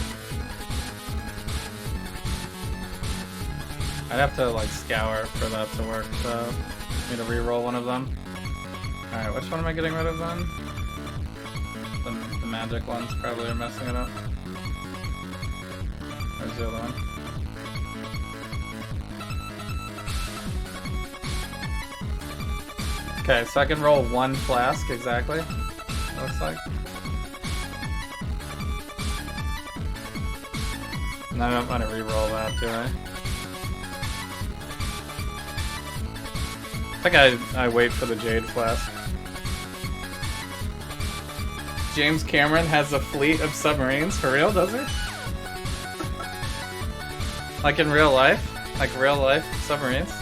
I'd have to like scour for that to work, so need to re-roll one of them. Alright, which one am I getting rid of then? The magic ones probably are messing it up. Where's the other one? Okay, so I can roll one flask exactly, it looks like. And I don't want to re-roll that, do I? I think I wait for the jade flask. James Cameron has a fleet of submarines, for real, does he? Like in real life? Like real life submarines?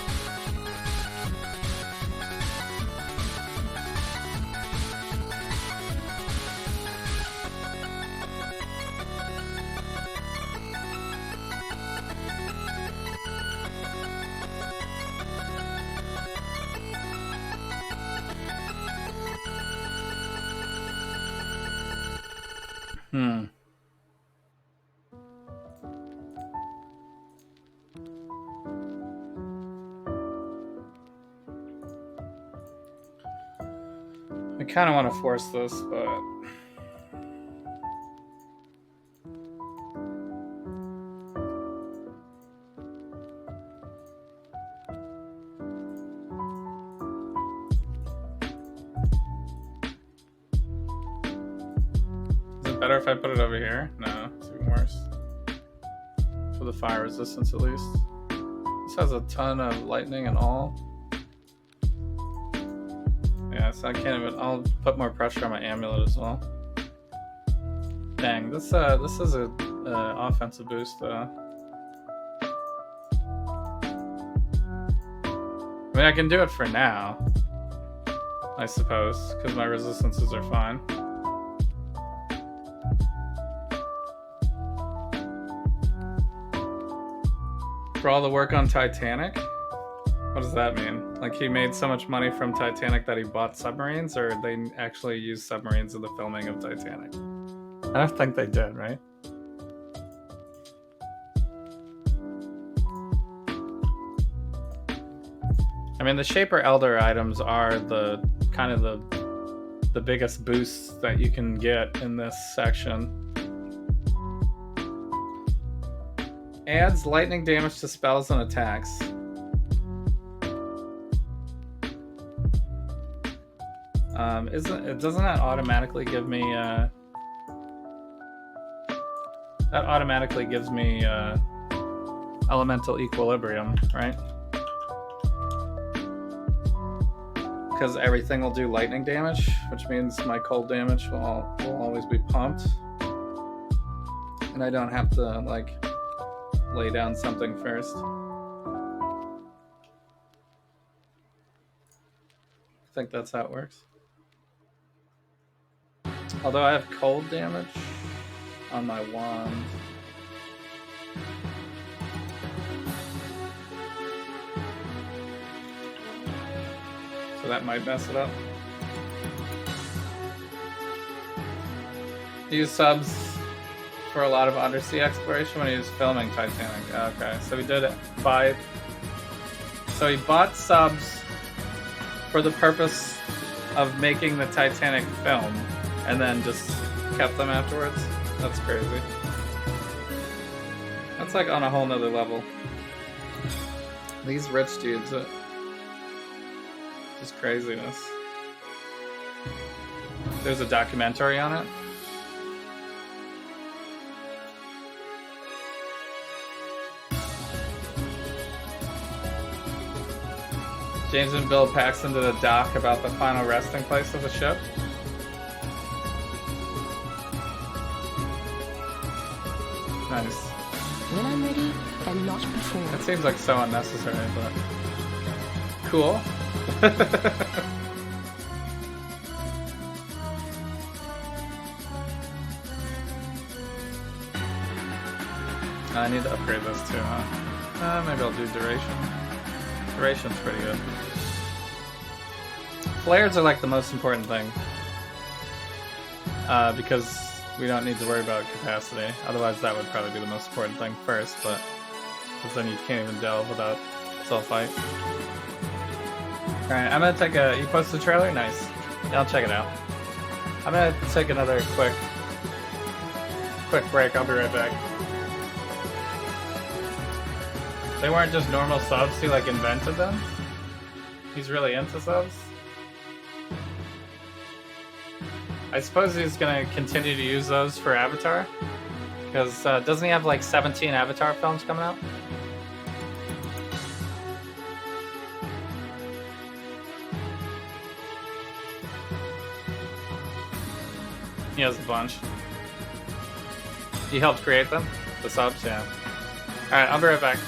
I kind of want to force this, but... Is it better if I put it over here? No, it's even worse. For the fire resistance at least. This has a ton of lightning and all. Yeah, so I can't even... I'll put more pressure on my amulet as well. Dang, this is a offensive boost though. I mean, I can do it for now, I suppose, because my resistances are fine. For all the work on Titanic? What does that mean? Like he made so much money from Titanic that he bought submarines, or they actually used submarines in the filming of Titanic? I don't think they did, right? I mean, the Shaper Elder items are the kind of the biggest boosts that you can get in this section. Adds lightning damage to spells and attacks. Doesn't that automatically give me that automatically gives me elemental equilibrium, right? Because everything will do lightning damage, which means my cold damage will always be pumped, and I don't have to like lay down something first. I think that's how it works. Although I have cold damage on my wand. So that might mess it up. Use subs for a lot of undersea exploration when he was filming Titanic. Okay, so he did it by... So he bought subs for the purpose of making the Titanic film, and then just kept them afterwards. That's crazy. That's like on a whole nother level. These rich dudes, Just craziness. There's a documentary on it. James and Bill Paxton did a doc about the final resting place of the ship. Nice. When I'm ready and not before. That seems like so unnecessary, but cool. I need to upgrade this too, huh? Maybe I'll do duration. Duration's pretty good. Flares are like the most important thing. Because we don't need to worry about capacity. Otherwise that would probably be the most important thing first, but because then you can't even delve without self-fight. Alright, I'm gonna take a... You posted the trailer? Nice. Yeah, I'll check it out. I'm gonna take another quick break. I'll be right back. They weren't just normal subs, he like invented them? He's really into subs? I suppose he's gonna continue to use those for Avatar? Because doesn't he have like 17 Avatar films coming out? He has a bunch. He helped create them? The subs, yeah. Alright, I'll be right back.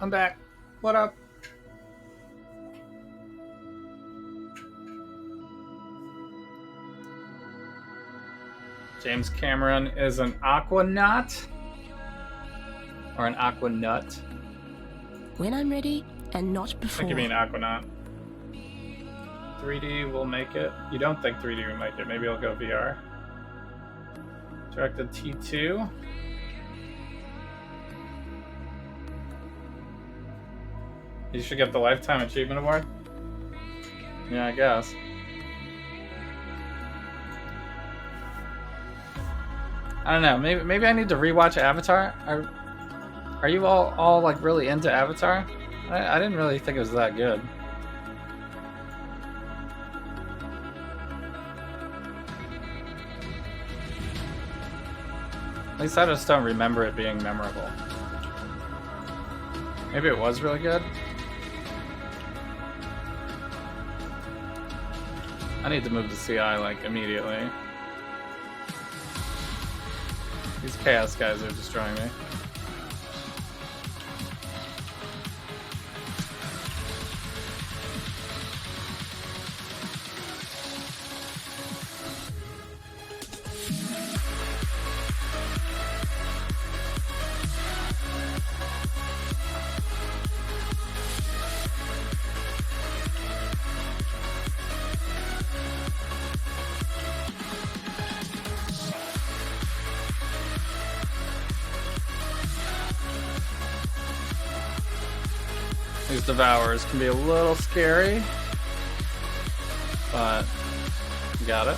I'm back. What up? James Cameron is an aquanaut? Or an aquanut? When I'm ready and not I before. think you mean aquanaut. 3D will make it. You don't think 3D will make it. Maybe I'll go VR. Directed T2. You should get the Lifetime Achievement Award? Yeah, I guess. I don't know. Maybe I need to rewatch Avatar. Are you all like really into Avatar? I didn't really think it was that good. At least I just don't remember it being memorable. Maybe it was really good. I need to move to CI like immediately. These chaos guys are destroying me. These devourers can be a little scary, but you got it.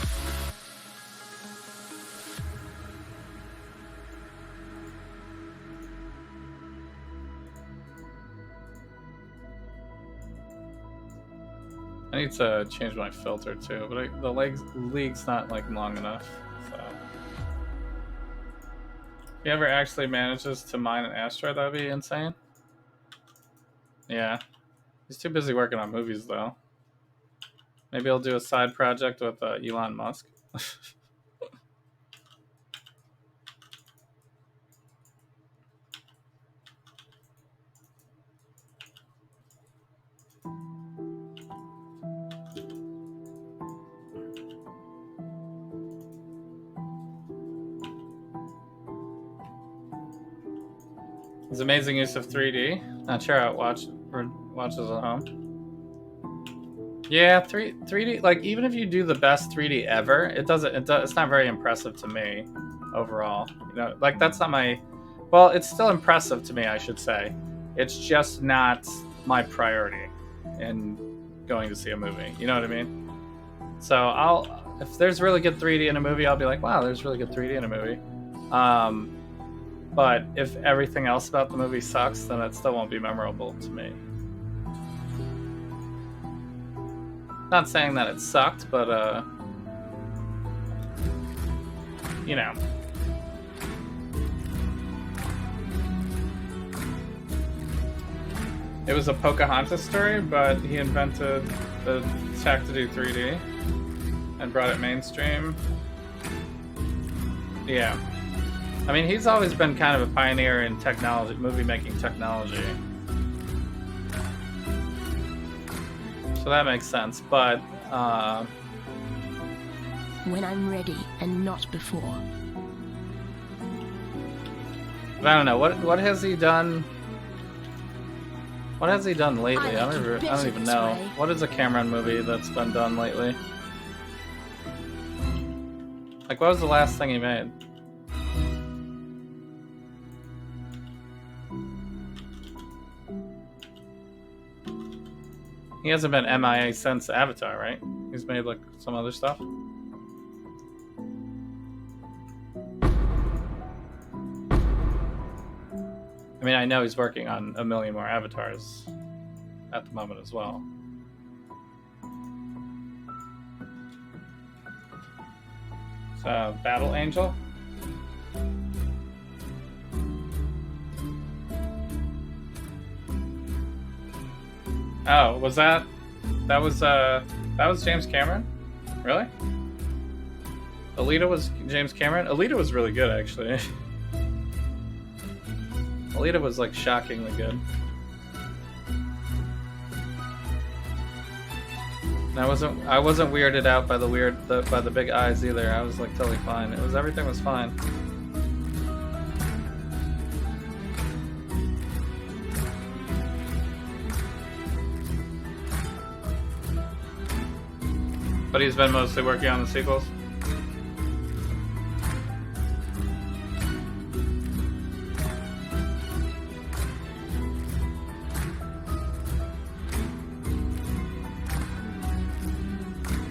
I need to change my filter too, but the league's not like long enough. So, if he ever actually manages to mine an asteroid, that'd be insane. Yeah, he's too busy working on movies though. Maybe he'll do a side project with Elon Musk. His amazing use of 3D. Not sure how it watches at home. Yeah, 3D. Like even if you do the best 3D ever, it's not very impressive to me overall. You know, like that's not my. Well, it's still impressive to me, I should say. It's just not my priority in going to see a movie. You know what I mean? So if there's really good 3D in a movie, I'll be like, wow, there's really good 3D in a movie. But if everything else about the movie sucks, then it still won't be memorable to me. Not saying that it sucked, but you know. It was a Pocahontas story, but he invented the tech to do 3D and brought it mainstream. Yeah. I mean, he's always been kind of a pioneer in technology, movie-making technology. So that makes sense, but When I'm ready and not before. But I don't know, what has he done? What has he done lately? I don't even know. What is a Cameron movie that's been done lately? Like, what was the last thing he made? He hasn't been MIA since Avatar, right? He's made like some other stuff. I mean, I know he's working on a million more Avatars at the moment as well. So, Battle Angel. Oh, was that was James Cameron? Really? Alita was James Cameron? Alita was really good, actually. Alita was like shockingly good. And I wasn't weirded out by by the big eyes either. I was like totally fine. Everything was fine. But he's been mostly working on the sequels.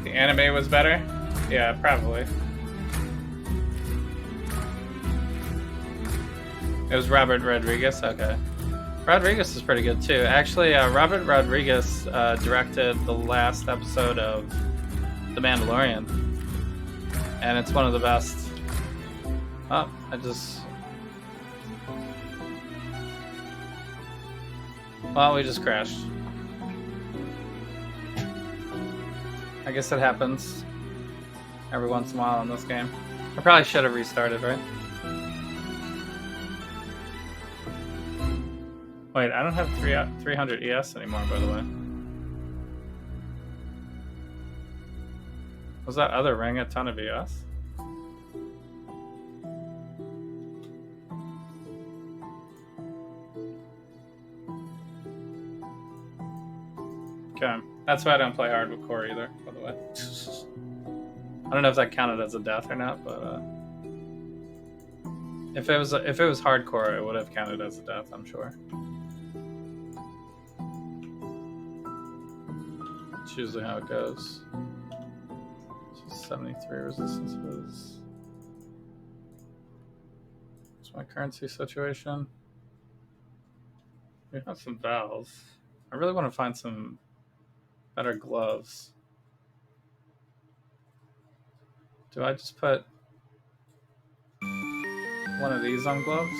The anime was better? Yeah, probably. It was Robert Rodriguez? Okay. Rodriguez is pretty good too. Actually, Robert Rodriguez directed the last episode of The Mandalorian, and it's one of the best. Oh, well, we just crashed. I guess it happens every once in a while in this game. I probably should have restarted, right? Wait, I don't have 300 ES anymore, by the way. Was that other ring a ton of ES? Okay, that's why I don't play hardcore either, by the way. I don't know if that counted as a death or not, but if it was hardcore, it would have counted as a death, I'm sure. It's usually how it goes. 73 resistances. What's my currency situation? We have some valves. I really want to find some better gloves. Do I just put one of these on gloves?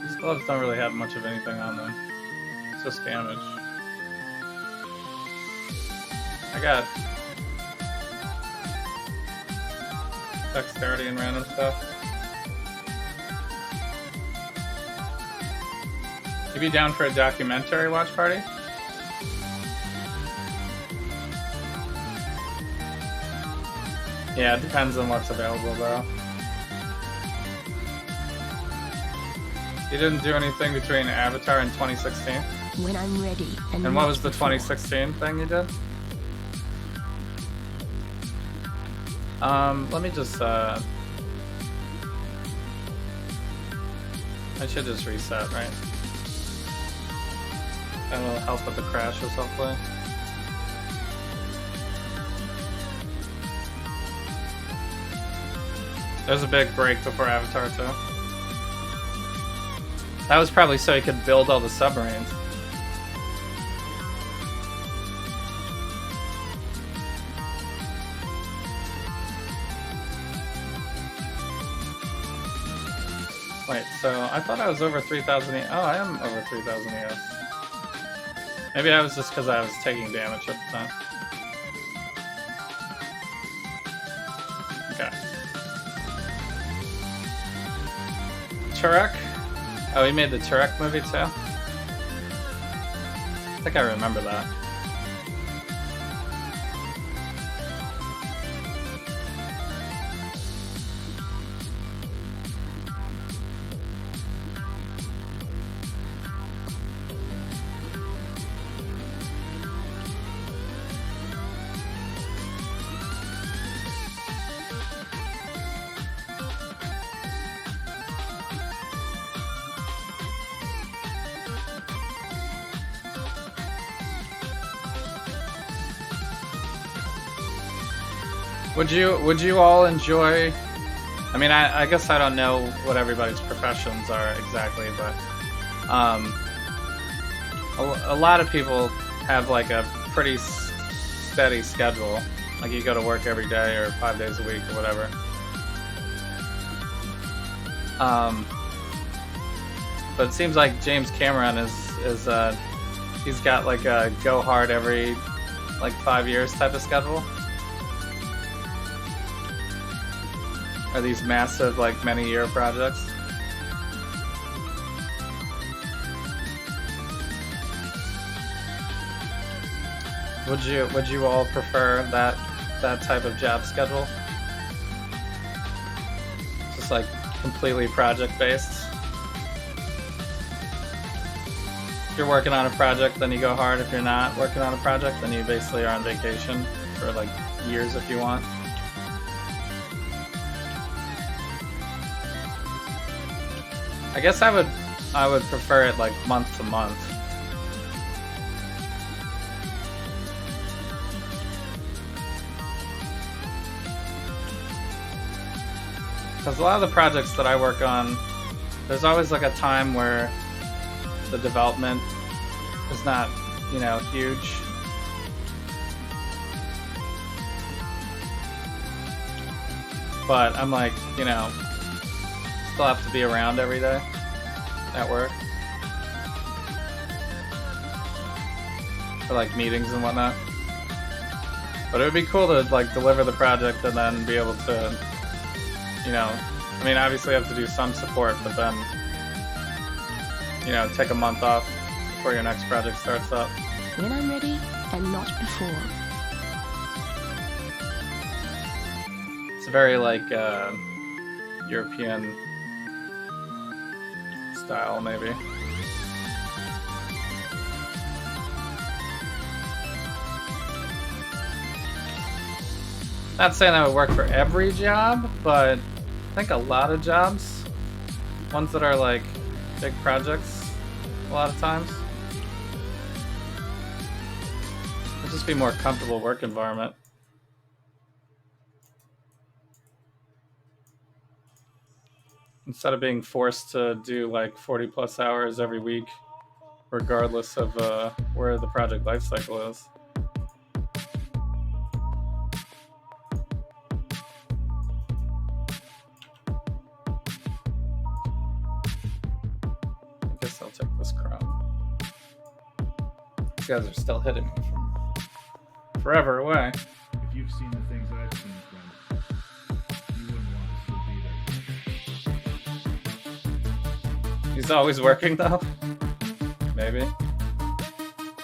These gloves don't really have much of anything on them. It's just damage. I got dexterity and random stuff. You be down for a documentary watch party? Yeah, it depends on what's available though. You didn't do anything between Avatar and 2016? When I'm ready. And what was the 2016 thing you did? Let me just, I should just reset, right? That'll help with the crashes, hopefully. There's a big break before Avatar, too. That was probably so he could build all the submarines. Wait, so I thought I was over 3,000 ES. Oh, I am over 3,000 ES. Maybe that was just because I was taking damage at the time. Okay. Turek? Oh, he made the Turek movie too? I think I remember that. Would you all enjoy? I mean, I guess I don't know what everybody's professions are exactly, but a lot of people have like a pretty steady schedule. Like you go to work every day or 5 days a week or whatever. But it seems like James Cameron is he's got like a go hard every like 5 years type of schedule. Are these massive, like, many-year projects? Would you all prefer that type of job schedule? Just like completely project based. If you're working on a project, then you go hard. If you're not working on a project, then you basically are on vacation for like years if you want. I guess I would prefer it like month to month. Because a lot of the projects that I work on, there's always like a time where the development is not, you know, huge. But I'm like, you know, still have to be around every day at work for like meetings and whatnot. But it would be cool to like deliver the project and then be able to, you know, I mean, obviously I have to do some support, but then, you know, take a month off before your next project starts up. When I'm ready and not before. It's very like European style, maybe. Not saying that would work for every job, but I think a lot of jobs, ones that are like big projects, a lot of times, it'd just be more comfortable work environment. Instead of being forced to do like 40 plus hours every week, regardless of where the project life cycle is. I guess I'll take this chrome. These guys are still hitting me from forever away. If you've seen the things I've seen, friend, you wouldn't want to sleep either. He's always working though. Maybe.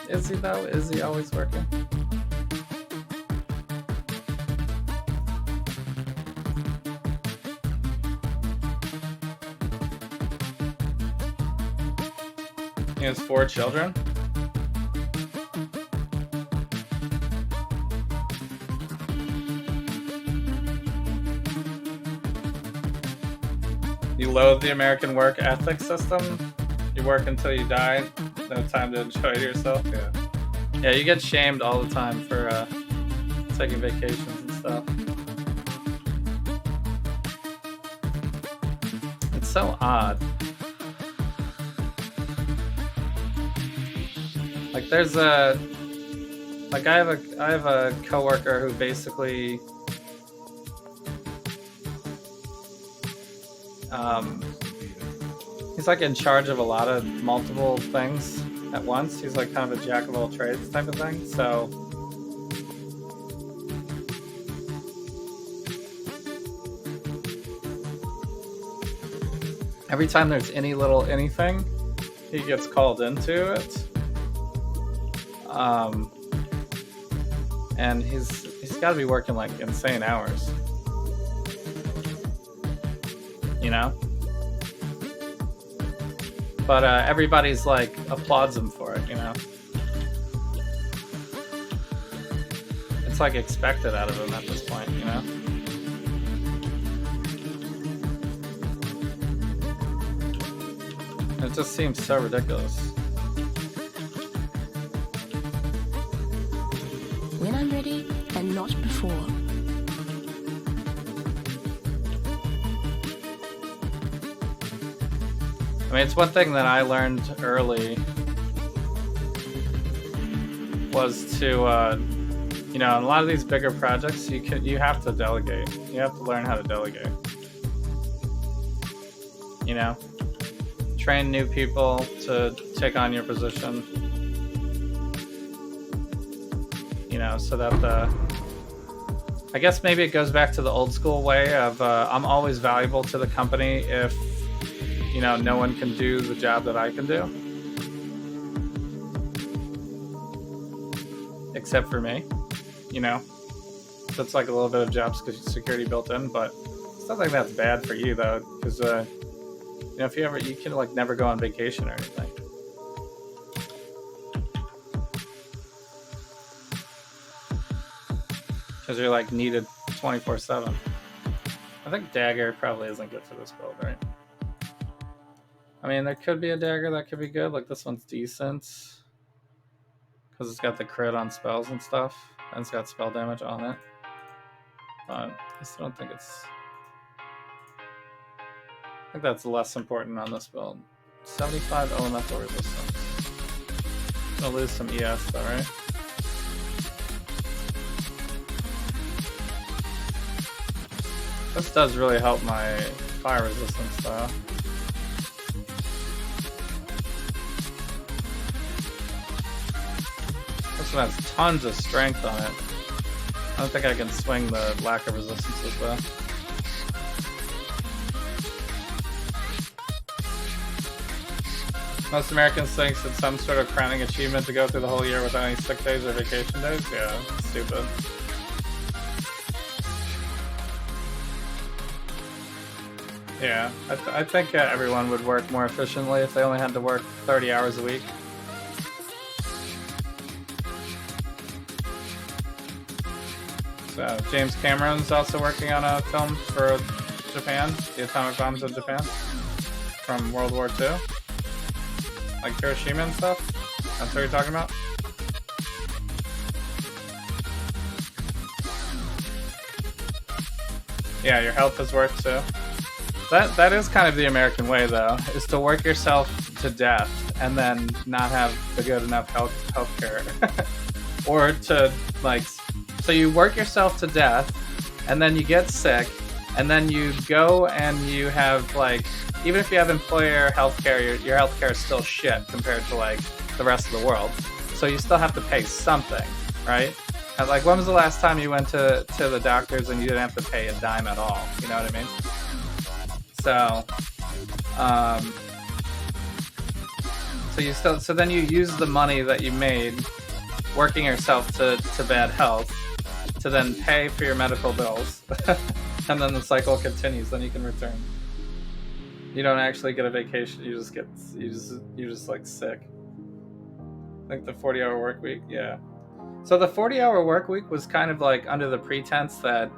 Is he though? Is he always working? He has 4 children. You loathe the American work ethic system. You work until you die. No time to enjoy yourself. Yeah. Yeah, you get shamed all the time for taking vacations and stuff. It's so odd. Like there's I have a coworker who basically he's like in charge of a lot of multiple things at once. He's like kind of a jack of all trades type of thing. So every time there's any little anything, he gets called into it. And he's got to be working like insane hours, you know. But everybody's like applauds him for it, you know. It's like expected out of him at this point, you know. It just seems so ridiculous. When I'm ready and not before. I mean, it's one thing that I learned early was to, you know, in a lot of these bigger projects, you have to delegate. You have to learn how to delegate. You know, train new people to take on your position. You know, so that I guess maybe it goes back to the old school way of I'm always valuable to the company if, you know, no one can do the job that I can do. except for me, you know. So it's like a little bit of job security built in, but it's not like that's bad for you though, because you know, if you can like never go on vacation or anything. Because you're like needed 24/7. I think dagger probably isn't good for this build, right? I mean, there could be a dagger that could be good. Like this one's decent because it's got the crit on spells and stuff, and it's got spell damage on it. But I still don't think it's. I think that's less important on this build. 75 elemental resistance. Gonna lose some ES though, right? This does really help my fire resistance though. This one has tons of strength on it. I don't think I can swing the lack of resistances though. Most Americans think it's some sort of crowning achievement to go through the whole year without any sick days or vacation days. Yeah, it's stupid. Yeah, I think everyone would work more efficiently if they only had to work 30 hours a week. So James Cameron's also working on a film for Japan, the atomic bombs of Japan from World War II. Like Hiroshima and stuff? That's what you're talking about? Yeah, your health is worth too. That is kind of the American way though, is to work yourself to death and then not have the good enough health care. Or to like, so you work yourself to death and then you get sick and then you go and you have like, even if you have employer healthcare, your healthcare is still shit compared to like the rest of the world. So you still have to pay something, right? And like, when was the last time you went to the doctors and you didn't have to pay a dime at all? You know what I mean? So then you use the money that you made working yourself to bad health to then pay for your medical bills, and then the cycle continues. Then you can return. You don't actually get a vacation. You just like sick. I think the 40-hour work week, yeah. So the 40-hour work week was kind of like under the pretense that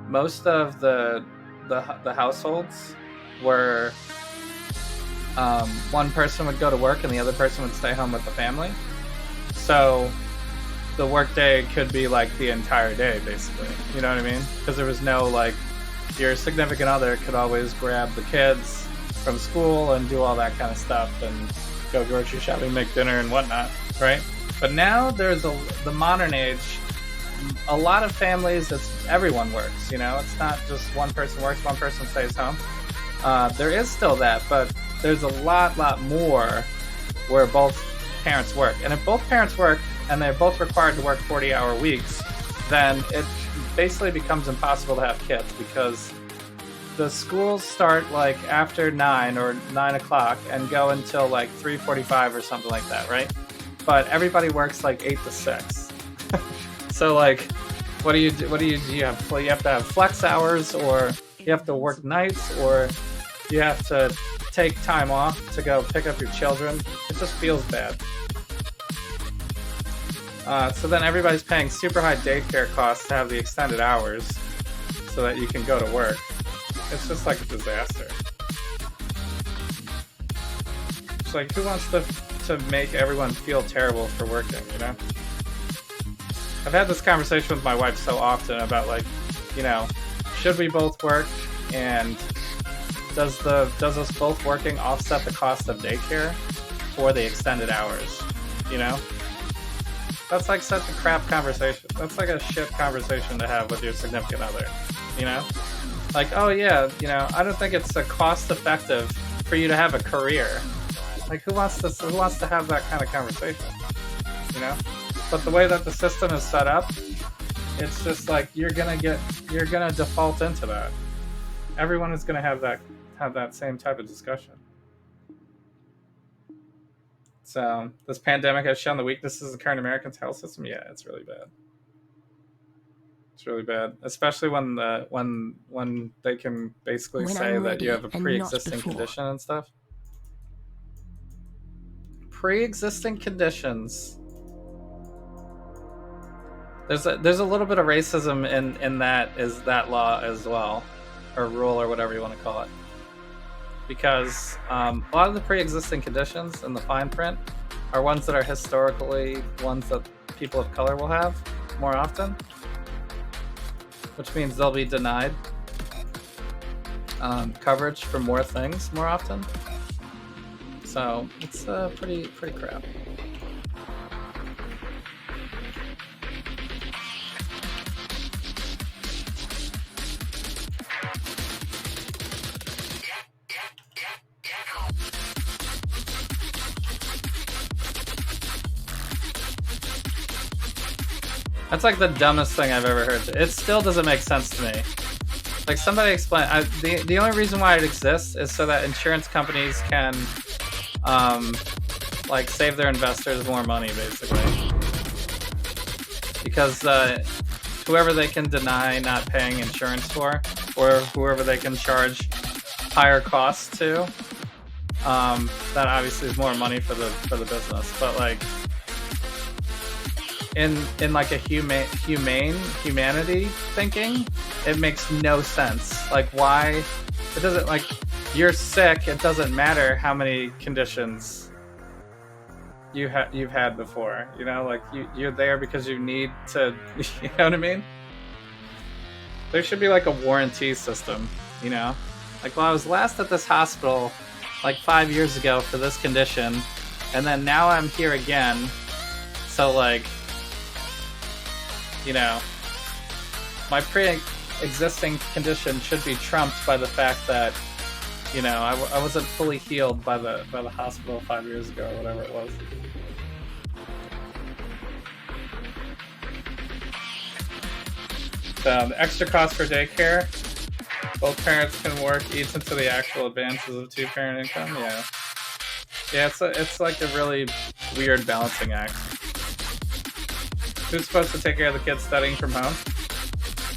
most of the households were one person would go to work and the other person would stay home with the family. So the work day could be like the entire day, basically. You know what I mean? Because there was no like, your significant other could always grab the kids from school and do all that kind of stuff and go grocery shopping, make dinner and whatnot, right? But now there's the modern age, a lot of families, everyone works, you know? It's not just one person works, one person stays home. There is still that, but there's a lot more where both parents work. And if both parents work and they're both required to work 40-hour weeks, then it basically becomes impossible to have kids because the schools start like after 9 or 9 o'clock and go until like 3:45 or something like that, right? But everybody works like 8 to 6. So like, what do you do? You have to have flex hours, or you have to work nights, or you have to take time off to go pick up your children. It just feels bad. So then everybody's paying super high daycare costs to have the extended hours so that you can go to work. It's just like a disaster. It's like, who wants to make everyone feel terrible for working, you know? I've had this conversation with my wife so often about like, you know, should we both work, and does us both working offset the cost of daycare for the extended hours, you know? That's like such a crap conversation. That's like a shit conversation to have with your significant other, you know? Like, oh yeah, you know, I don't think it's cost effective for you to have a career. Like, who wants to have that kind of conversation, you know? But the way that the system is set up, it's just like you're gonna default into that. Everyone is gonna have that same type of discussion. So this pandemic has shown the weaknesses of the current American health system. Yeah, it's really bad. It's really bad, especially when they can basically When say I'm that you ready have a and not pre-existing before. condition and stuff. Pre-existing conditions. There's a little bit of racism in that law as well, or rule, or whatever you want to call it. Because a lot of the pre-existing conditions in the fine print are ones that are historically ones that people of color will have more often, which means they'll be denied coverage for more things more often. So it's pretty crap. That's like the dumbest thing I've ever heard. It still doesn't make sense to me. Like, somebody explain. The only reason why it exists is so that insurance companies can, like, save their investors more money, basically. Because whoever they can deny not paying insurance for, or whoever they can charge higher costs to, that obviously is more money for the business. But like, in like a humanity thinking, it makes no sense. Like, why? It doesn't, like, you're sick, it doesn't matter how many conditions you've had before, you know, like you're there because you need to, you know what I mean? There should be like a warranty system, you know? Like, well, I was last at this hospital like 5 years ago for this condition, and then now I'm here again, so like, you know, my pre-existing condition should be trumped by the fact that, you know, I wasn't fully healed by the hospital 5 years ago, or whatever it was. The extra cost for daycare. Both parents can work, eats into the actual advances of two-parent income. Yeah, yeah. It's like a really weird balancing act. Who's supposed to take care of the kids studying from home?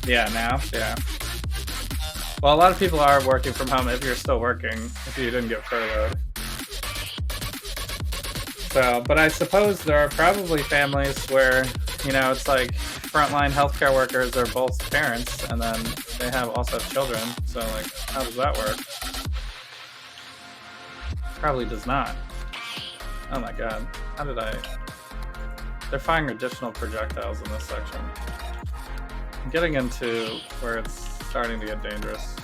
Yeah, now? Yeah. Well, a lot of people are working from home if you're still working, if you didn't get furloughed. So, but I suppose there are probably families where, you know, it's like frontline healthcare workers are both parents, and then they have also children. So, like, how does that work? Probably does not. Oh my god. How did I... They're firing additional projectiles in this section. I'm getting into where it's starting to get dangerous.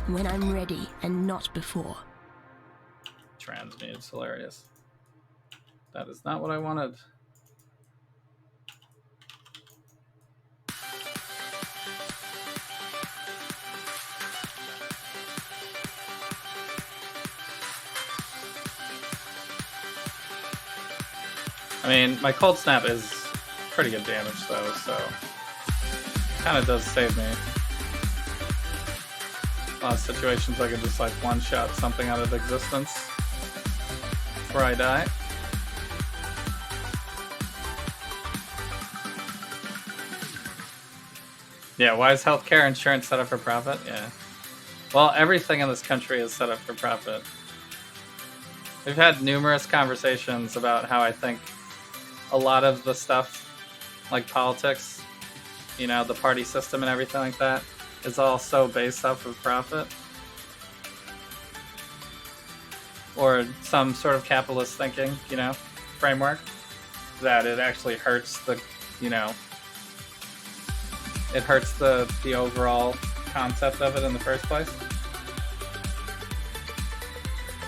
When I'm ready and not before. Transmute, it's hilarious. That is not what I wanted. I mean, my cold snap is pretty good damage though, so kind of does save me. A lot of situations I could just like one-shot something out of existence before I die. Yeah, why is healthcare insurance set up for profit? Yeah. Well, everything in this country is set up for profit. We've had numerous conversations about how I think a lot of the stuff, like politics, you know, the party system and everything like that, is all so based off of profit. Or some sort of capitalist thinking, you know, framework, that it actually hurts the, you know, it hurts the overall concept of it in the first place.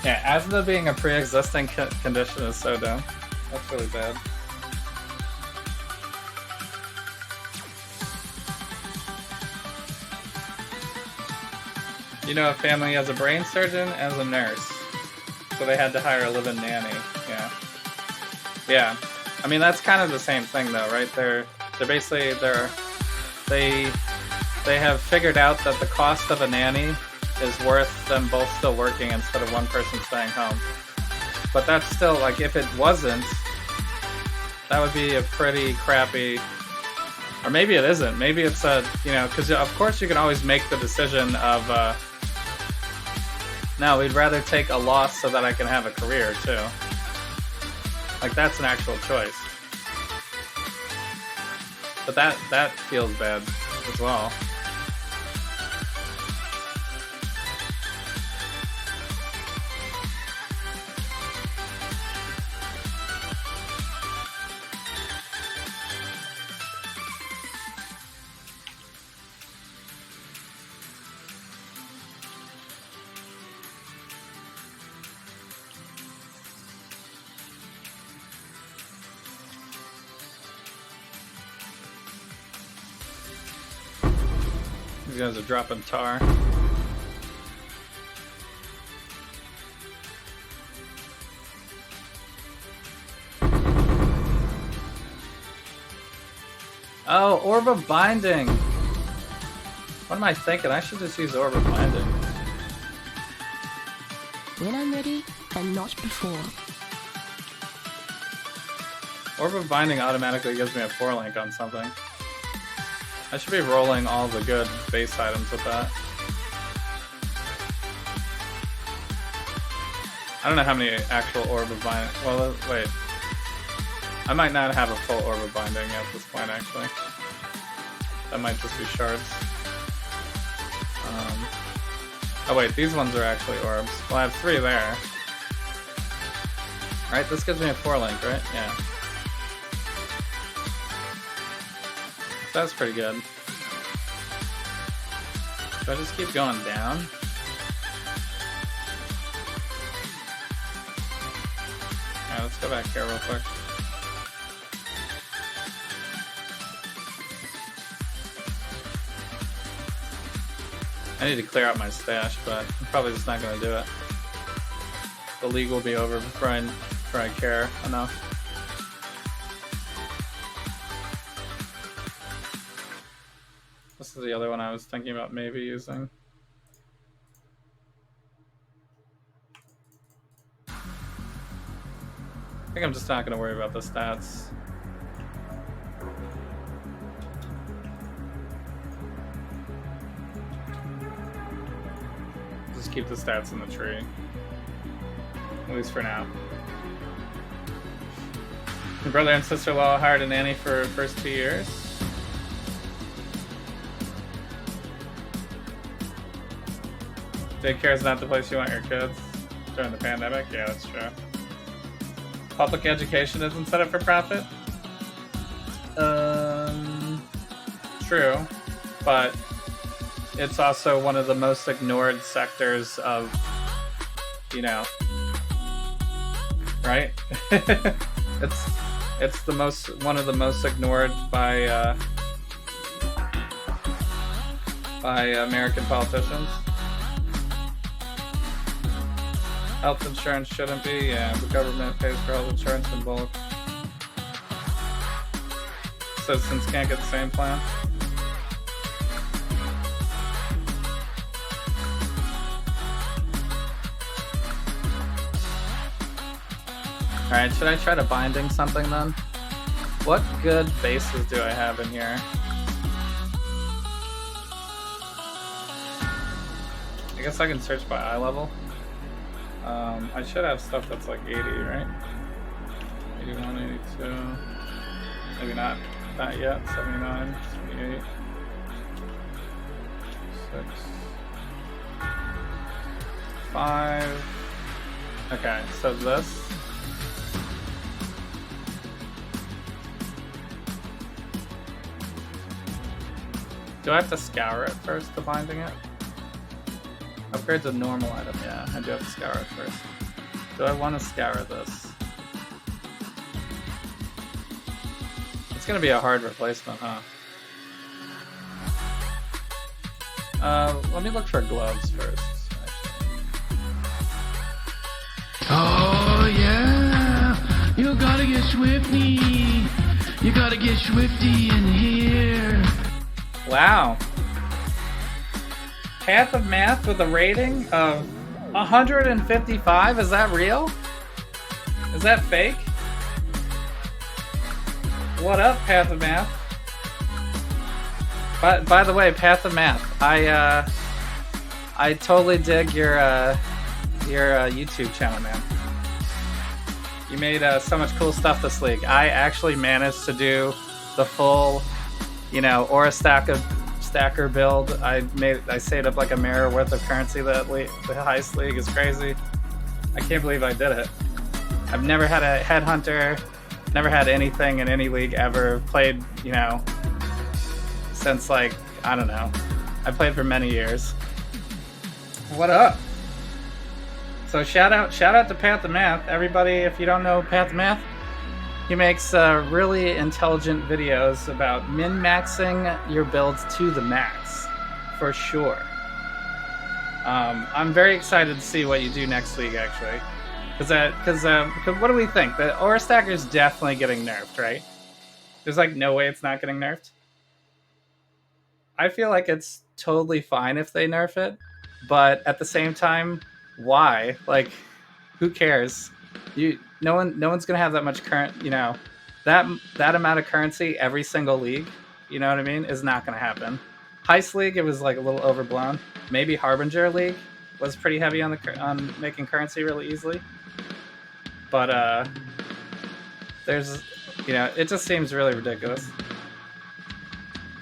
Yeah, asthma being a pre-existing condition is so dumb. That's really bad. You know, a family has a brain surgeon as a nurse, so they had to hire a live-in nanny. Yeah, yeah. I mean, that's kind of the same thing, though, right? They're basically they have figured out that the cost of a nanny is worth them both still working instead of one person staying home. But that's still, like, if it wasn't, that would be a pretty crappy... Or maybe it isn't. Maybe it's a, you know, because of course you can always make the decision of, no, we'd rather take a loss so that I can have a career, too. Like, that's an actual choice. But that feels bad as well. These guys are dropping tar. Oh, Orb of Binding! What am I thinking? I should just use Orb of Binding. When I'm ready and not before. Orb of Binding automatically gives me a 4-link on something. I should be rolling all the good base items with that. I don't know how many actual Orb of Binding... Well, wait. I might not have a full Orb of Binding at this point, actually. That might just be shards. Oh wait, these ones are actually orbs. Well, I have 3 there. Right, this gives me a 4-link, right? Yeah. That's pretty good. Do I just keep going down? Alright, let's go back here real quick. I need to clear out my stash, but I'm probably just not going to do it. The league will be over before I care enough. This is the other one I was thinking about maybe using. I think I'm just not going to worry about the stats. Just keep the stats in the tree. At least for now. My brother and sister-in-law hired a nanny for the first 2 years. Daycare is not the place you want your kids during the pandemic. Yeah, that's true. Public education isn't set up for profit. True, but it's also one of the most ignored sectors of, you know, right? it's the one of the most ignored by American politicians. Health insurance shouldn't be, yeah, the government pays for health insurance in bulk. Citizens can't get the same plan. Alright, should I try to binding something then? What good bases do I have in here? I guess I can search by eye level. I should have stuff that's like 80, right? 81, 82. Maybe not yet. 79, 78. 6. 5. Okay, so this. Do I have to scour it first to binding it? Upgrade to normal item, yeah, I do have to scour it first. Do I want to scour this? It's gonna be a hard replacement, huh? Let me look for gloves first, actually. Oh yeah, you gotta get swifty. You gotta get swifty in here. Wow. Path of Math with a rating of 155? Is that real? Is that fake? What up, Path of Math? By the way, Path of Math, I totally dig your YouTube channel, man. You made so much cool stuff this league. I actually managed to do the full, you know, Aura stacker build. I saved up like a mirror worth of currency. The heist league is crazy. I can't believe I did it. I've never had a headhunter, never had anything in any league ever. Played, you know, since like, I don't know. I played for many years. What up? So shout out to Path of Math. Everybody, if you don't know Path of Math, he makes really intelligent videos about min-maxing your builds to the max, for sure. I'm very excited to see what you do next week, actually. Because what do we think? The Aura Stacker is definitely getting nerfed, right? There's like no way it's not getting nerfed. I feel like it's totally fine if they nerf it, but at the same time, why? Like, who cares? No one's gonna have that much current, you know, that amount of currency every single league, you know what I mean, is not gonna happen. Heist League, it was like a little overblown. Maybe Harbinger League was pretty heavy on making currency really easily. But there's, you know, it just seems really ridiculous.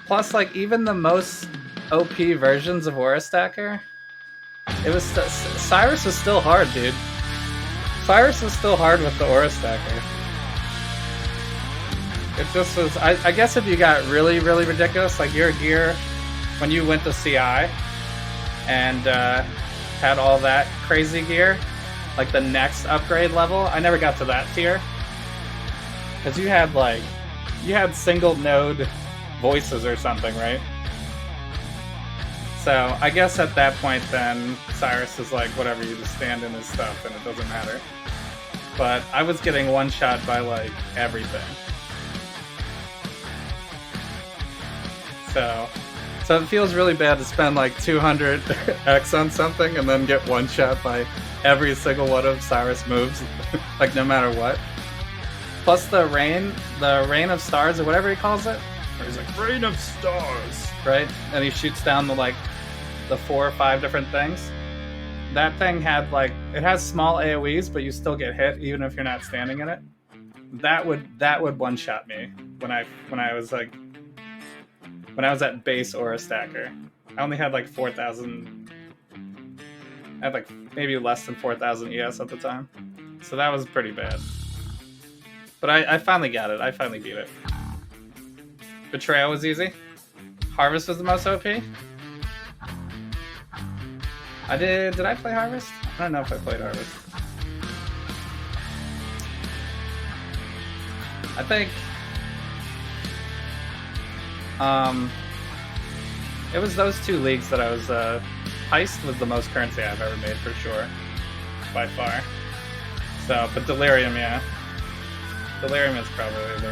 Plus, like, even the most OP versions of Aura Stacker, it was Cyrus was still hard, dude. Cyrus was still hard with the Aura Stacker. It just was. I guess if you got really, really ridiculous, like your gear when you went to CI and had all that crazy gear, like the next upgrade level. I never got to that tier because you had single node voices or something, right? So I guess at that point then Cyrus is like, whatever, you just stand in his stuff and it doesn't matter. But I was getting one shot by like everything. So it feels really bad to spend like 200x on something and then get one shot by every single one of Cyrus' moves, like no matter what. Plus the rain of stars or whatever he calls it. Or he's like, rain of stars, right? And he shoots down the 4 or 5 different things. That thing had like, it has small AoEs, but you still get hit even if you're not standing in it. That would one shot me when I was at base Aura Stacker. I only had like 4,000. I had like maybe less than 4,000 ES at the time, so that was pretty bad. But I finally got it. I finally beat it. Betrayal was easy. Harvest was the most OP. Did I play Harvest? I don't know if I played Harvest. I think it was those 2 leagues that I was Heist was the most currency I've ever made for sure. By far. So, but Delirium, yeah. Delirium is probably the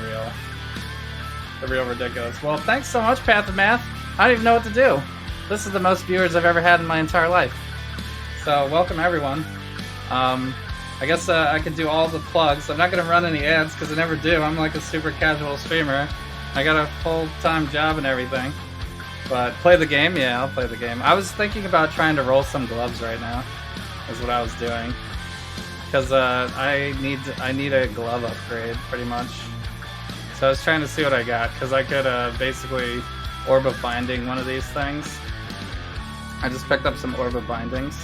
real ridiculous. Well, thanks so much, Path of Math. I don't even know what to do. This is the most viewers I've ever had in my entire life. So, welcome everyone. I guess I could do all the plugs. I'm not going to run any ads because I never do. I'm like a super casual streamer. I got a full-time job and everything. But play the game? Yeah, I'll play the game. I was thinking about trying to roll some gloves right now. Is what I was doing. Because I need a glove upgrade, pretty much. So I was trying to see what I got, because I could basically Orb of Binding one of these things. I just picked up some Orb of Bindings.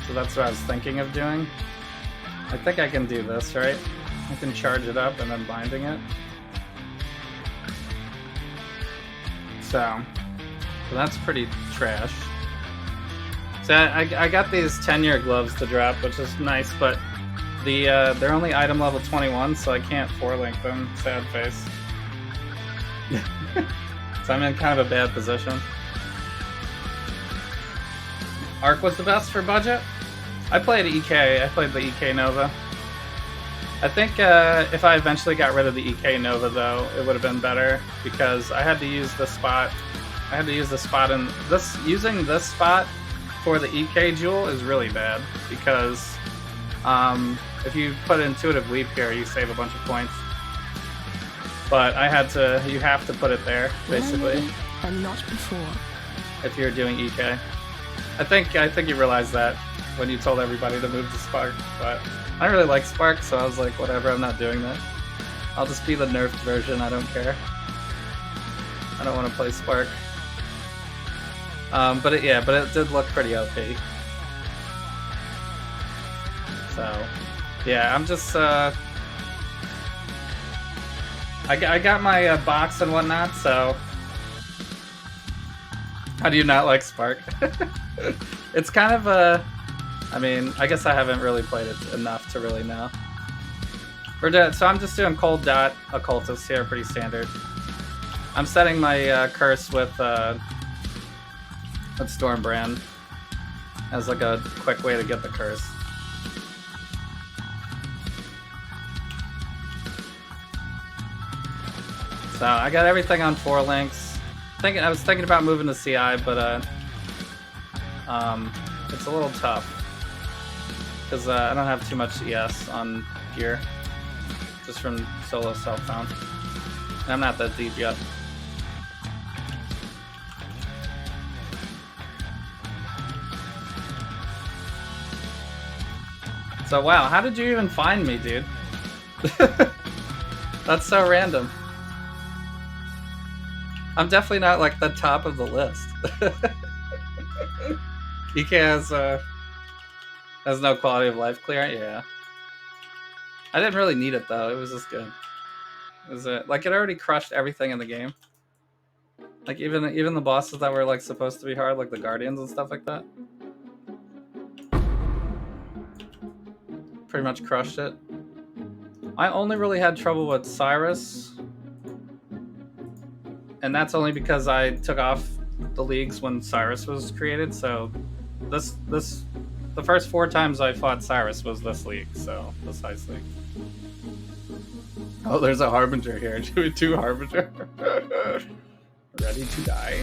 So that's what I was thinking of doing. I think I can do this, right? I can charge it up and then binding it. So that's pretty trash. So I got these 10-year gloves to drop, which is nice, but they're only item level 21, so I can't 4-link them. Sad face. So I'm in kind of a bad position. Arc was the best for budget? I played EK. I played the EK Nova. I think if I eventually got rid of the EK Nova, though, it would have been better, because I had to use the spot I had to use the spot, and using this spot for the EK jewel is really bad because if you put intuitive leap here, you save a bunch of points. But I had to. You have to put it there basically. And not before. If you're doing EK, I think you realized that when you told everybody to move to Spark. But I don't really like Spark, so I was like, whatever. I'm not doing that. I'll just be the nerfed version. I don't care. I don't want to play Spark. But it did look pretty OP. So, yeah, I'm just I got my box and whatnot. So, how do you not like Spark? It's kind of a. I mean, I guess I haven't really played it enough to really know. So I'm just doing Cold Dot Occultist here, pretty standard. I'm setting my curse with Stormbrand as like a quick way to get the curse. So I got everything on 4 links. I was thinking about moving to CI, but it's a little tough because I don't have too much ES on gear, just from solo self-found. And I'm not that deep yet. So wow, how did you even find me, dude? That's so random. I'm definitely not like the top of the list. EK has no quality of life clear. Yeah, I didn't really need it though. It was just good. Like it already crushed everything in the game. Like even the bosses that were like supposed to be hard, like the Guardians and stuff like that. Pretty much crushed it. I only really had trouble with Cyrus, and that's only because I took off the leagues when Cyrus was created. So the first 4 times I fought Cyrus was this league, so this Ice League. Oh, there's a Harbinger here. 2 Harbinger. Ready to die.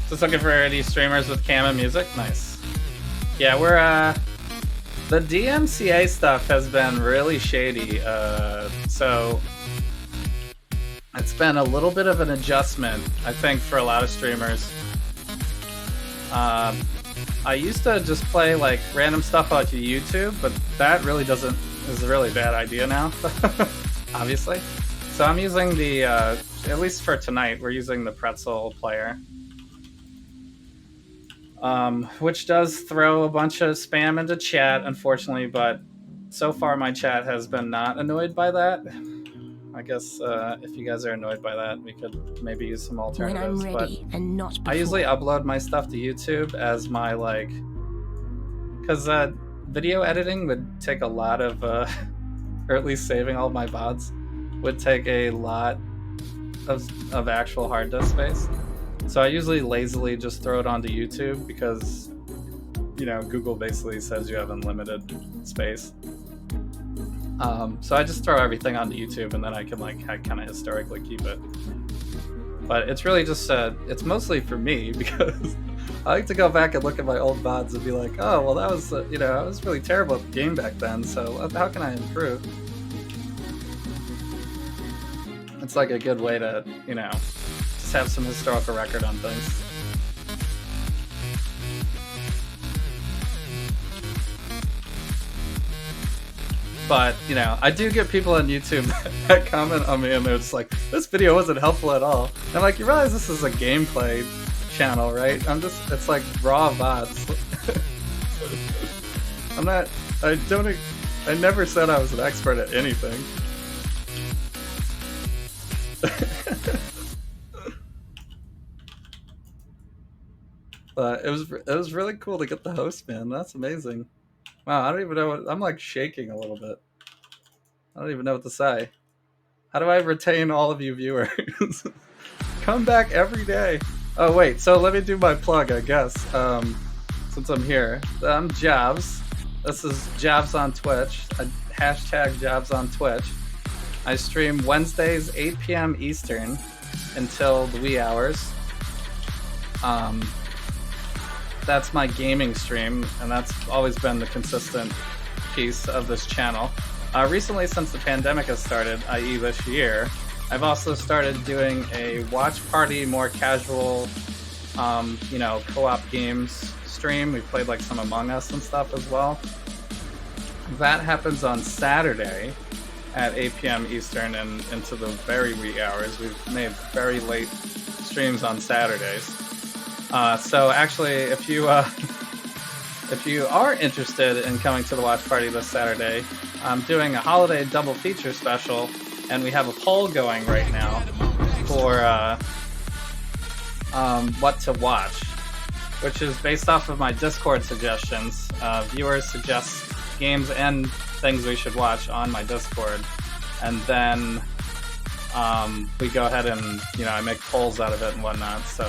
Just looking for any streamers with cam and music. Nice. Yeah, we're the DMCA stuff has been really shady. So it's been a little bit of an adjustment, I think, for a lot of streamers. I used to just play like random stuff on YouTube, but that really is a really bad idea now, obviously. So I'm using the, at least for tonight, we're using the Pretzel player. Which does throw a bunch of spam into chat, unfortunately, but so far my chat has been not annoyed by that. I guess if you guys are annoyed by that, we could maybe use some alternatives. When I'm ready and not before. I usually upload my stuff to YouTube as my because video editing would take a lot of, or at least saving all my VODs would take a lot of actual hard disk space. So I usually lazily just throw it onto YouTube because, you know, Google basically says you have unlimited space. So I just throw everything onto YouTube, and then I can I kind of historically keep it. But it's really just it's mostly for me because I like to go back and look at my old VODs and be like, oh well, that was you know, I was really terrible at the game back then. So how can I improve? It's like a good way to, you know, just have some historical record on things. But, you know, I do get people on YouTube that comment on me and they're just like, this video wasn't helpful at all. And I'm like, you realize this is a gameplay channel, right? It's like raw VODs. I never said I was an expert at anything. But it was really cool to get the host, man. That's amazing. Wow, I don't even know I'm like shaking a little bit. I don't even know what to say. How do I retain all of you viewers? Come back every day. Oh wait, so let me do my plug, I guess. Since I'm here. I'm Jobs. This is Jobs on Twitch. Hashtag Jobs on Twitch. I stream Wednesdays, 8 p.m. Eastern. until the wee hours. That's my gaming stream, and that's always been the consistent piece of this channel. Recently, since the pandemic has started, i.e. this year, I've also started doing a watch party, more casual, co-op games stream. We played like some Among Us and stuff as well. That happens on Saturday at 8 p.m. Eastern and into the very wee hours. We've made very late streams on Saturdays. So actually, if you are interested in coming to the watch party this Saturday, I'm doing a holiday double feature special, and we have a poll going right now for what to watch, which is based off of my Discord suggestions. Viewers suggest games and things we should watch on my Discord, and then we go ahead and I make polls out of it and whatnot. So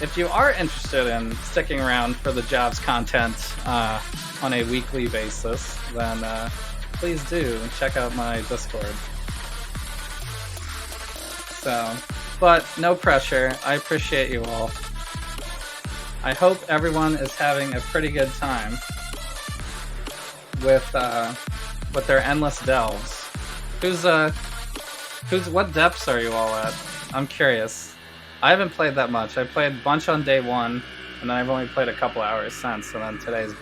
if you are interested in sticking around for the Jobs content on a weekly basis, then please do check out my Discord. So, but no pressure. I appreciate you all. I hope everyone is having a pretty good time with their endless delves. What depths are you all at? I'm curious. I haven't played that much. I played a bunch on day one, and then I've only played a couple hours since. And then today's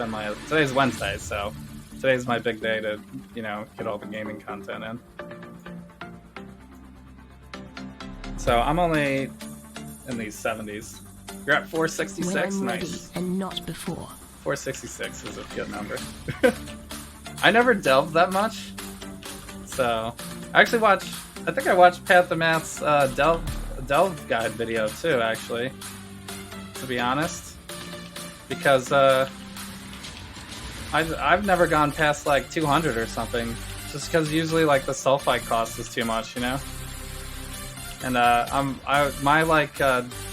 Wednesday, so today's my big day to get all the gaming content in. So I'm only in these 70s. You're at 466. When I'm nice. ready and not before. 466 is a good number. I never delved that much, so I actually I think I watched Pat the Math's delve guide video too, actually, to be honest, because I've never gone past like 200 or something, just because usually like the sulfite cost is too much, And my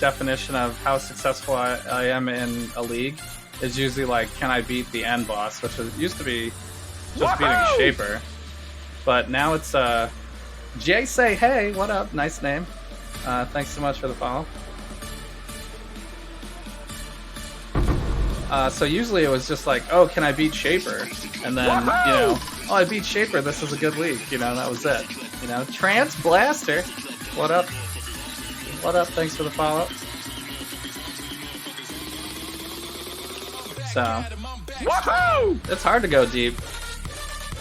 definition of how successful I am in a league is usually like, can I beat the end boss, which used to be just beating Shaper, but now it's Jay Say Hey, what up? Nice name. Thanks so much for the follow. So usually it was just like, oh, can I beat Shaper? And then oh, I beat Shaper. This is a good league. That was it. Trance Blaster. What up? What up? Thanks for the follow. So, it's hard to go deep.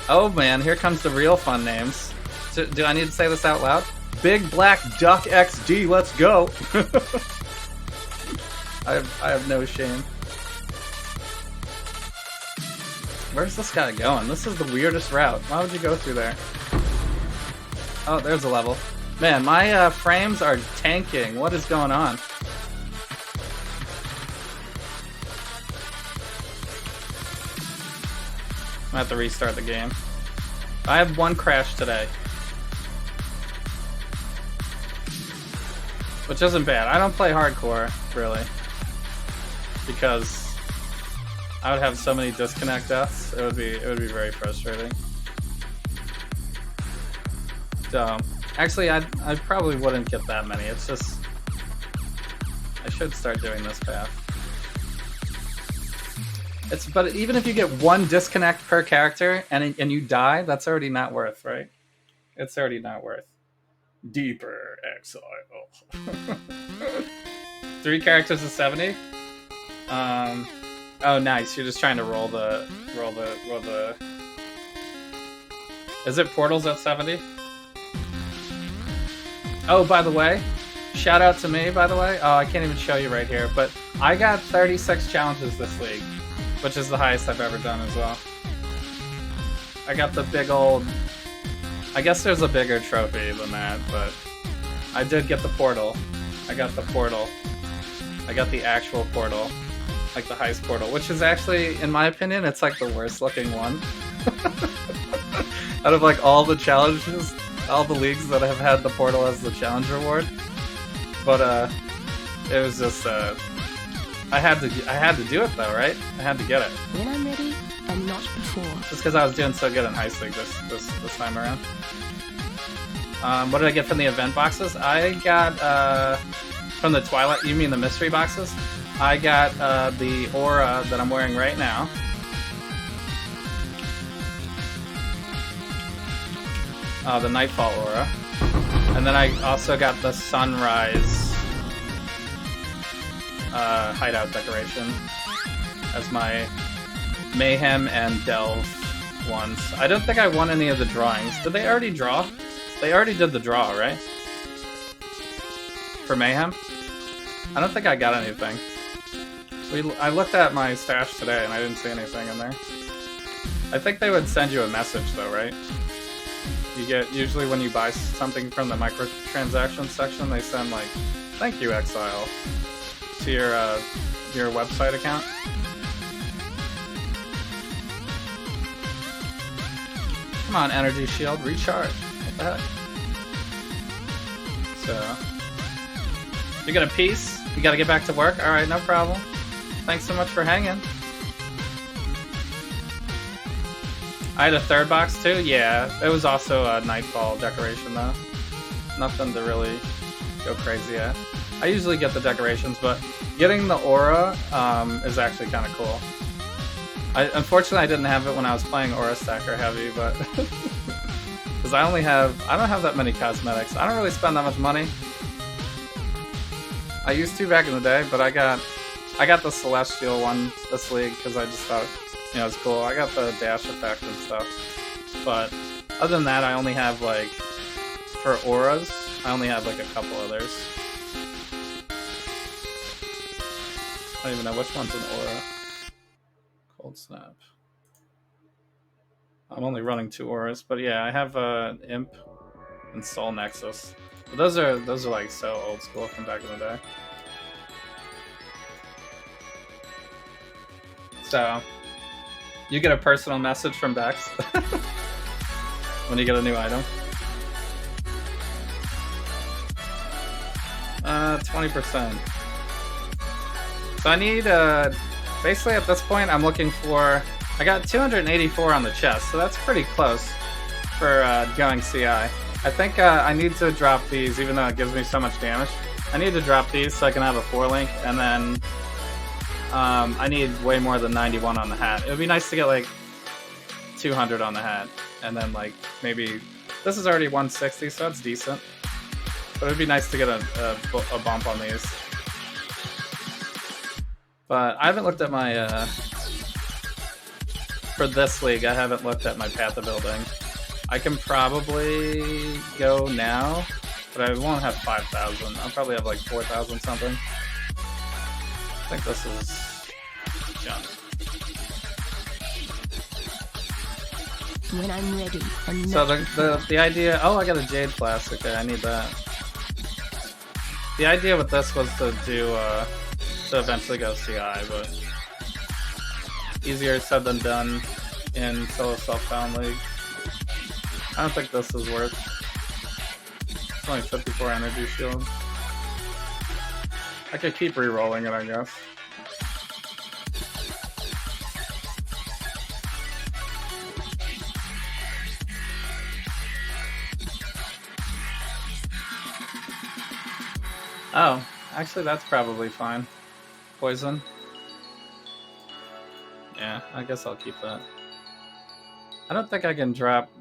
Oh man, here comes the real fun names. Do I need to say this out loud? Big Black Duck XD, let's go! I have no shame. Where's this guy going? This is the weirdest route. Why would you go through there? Oh, there's a level. Man, my frames are tanking. What is going on? I have to restart the game. I have one crash today, which isn't bad. I don't play hardcore, really, because I would have so many disconnect deaths. It would be very frustrating. So, actually, I probably wouldn't get that many. It's just I should start doing this path. But even if you get one disconnect per character and you die, that's already not worth, right? It's already not worth. Deeper exile. 3 characters is 70. Oh, nice. You're just trying to roll the. Is it portals at 70? Oh, by the way, shout out to me. By the way, oh, I can't even show you right here, but I got 36 challenges this league, which is the highest I've ever done as well. I got the big old... I guess there's a bigger trophy than that, but I did get the portal. I got the portal. I got the actual portal. Like the heist portal, which is actually, in my opinion, it's like the worst looking one. Out of like all the challenges, all the leagues that have had the portal as the challenge reward. But it was just... I had to do it though, right? I had to get it. When I'm ready and not before. Just because I was doing so good in Heist League this time around. What did I get from the event boxes? I got from the Twilight. You mean the mystery boxes? I got the aura that I'm wearing right now. The Nightfall aura. And then I also got the Sunrise hideout decoration as my Mayhem and Delve ones. I don't think I won any of the drawings. Did they already draw? They already did the draw, right? For Mayhem? I don't think I got anything. I looked at my stash today and I didn't see anything in there. I think they would send you a message though, right? You get, usually when you buy something from the microtransaction section, they send like, thank you Exile, to your website account. Come on, Energy Shield, recharge. What the heck? So, you got a piece? You gotta get back to work? Alright, no problem. Thanks so much for hanging. I had a third box too? Yeah, it was also a Nightfall decoration though. Nothing to really go crazy at. I usually get the decorations, but getting the aura is actually kind of cool. Unfortunately, I didn't have it when I was playing Aura Stacker Heavy, but because I don't have that many cosmetics. I don't really spend that much money. I used to back in the day, but I got the Celestial one this league because I just thought, you know, it's cool. I got the dash effect and stuff, but other than that, I only have like for auras. I only have like a couple others. I don't even know which one's an aura. Cold Snap. I'm only running 2 auras, but yeah, I have Imp and Soul Nexus. But those are like so old school from back in the day. So you get a personal message from Bex when you get a new item. 20%. So I need basically at this point I'm looking for, I got 284 on the chest, so that's pretty close for going CI. I think I need to drop these, even though it gives me so much damage. I need to drop these so I can have a 4-link, and then I need way more than 91 on the hat. It would be nice to get like 200 on the hat, and then like maybe, this is already 160, so it's decent. But it would be nice to get a bump on these. But I haven't looked at my, for this league, I haven't looked at my path of building. I can probably go now, but I won't have 5,000. I'll probably have like 4,000 something. I think this is junk. When I'm ready and So the idea, oh, I got a Jade Flask. Okay, I need that. The idea with this was to do, to eventually go CI, but easier said than done in solo self-found league. I don't think this is worth. It's only 54 energy shield. I could keep re-rolling it, I guess. Oh, actually that's probably fine. Poison. Yeah, I guess I'll keep that. I don't think I can drop...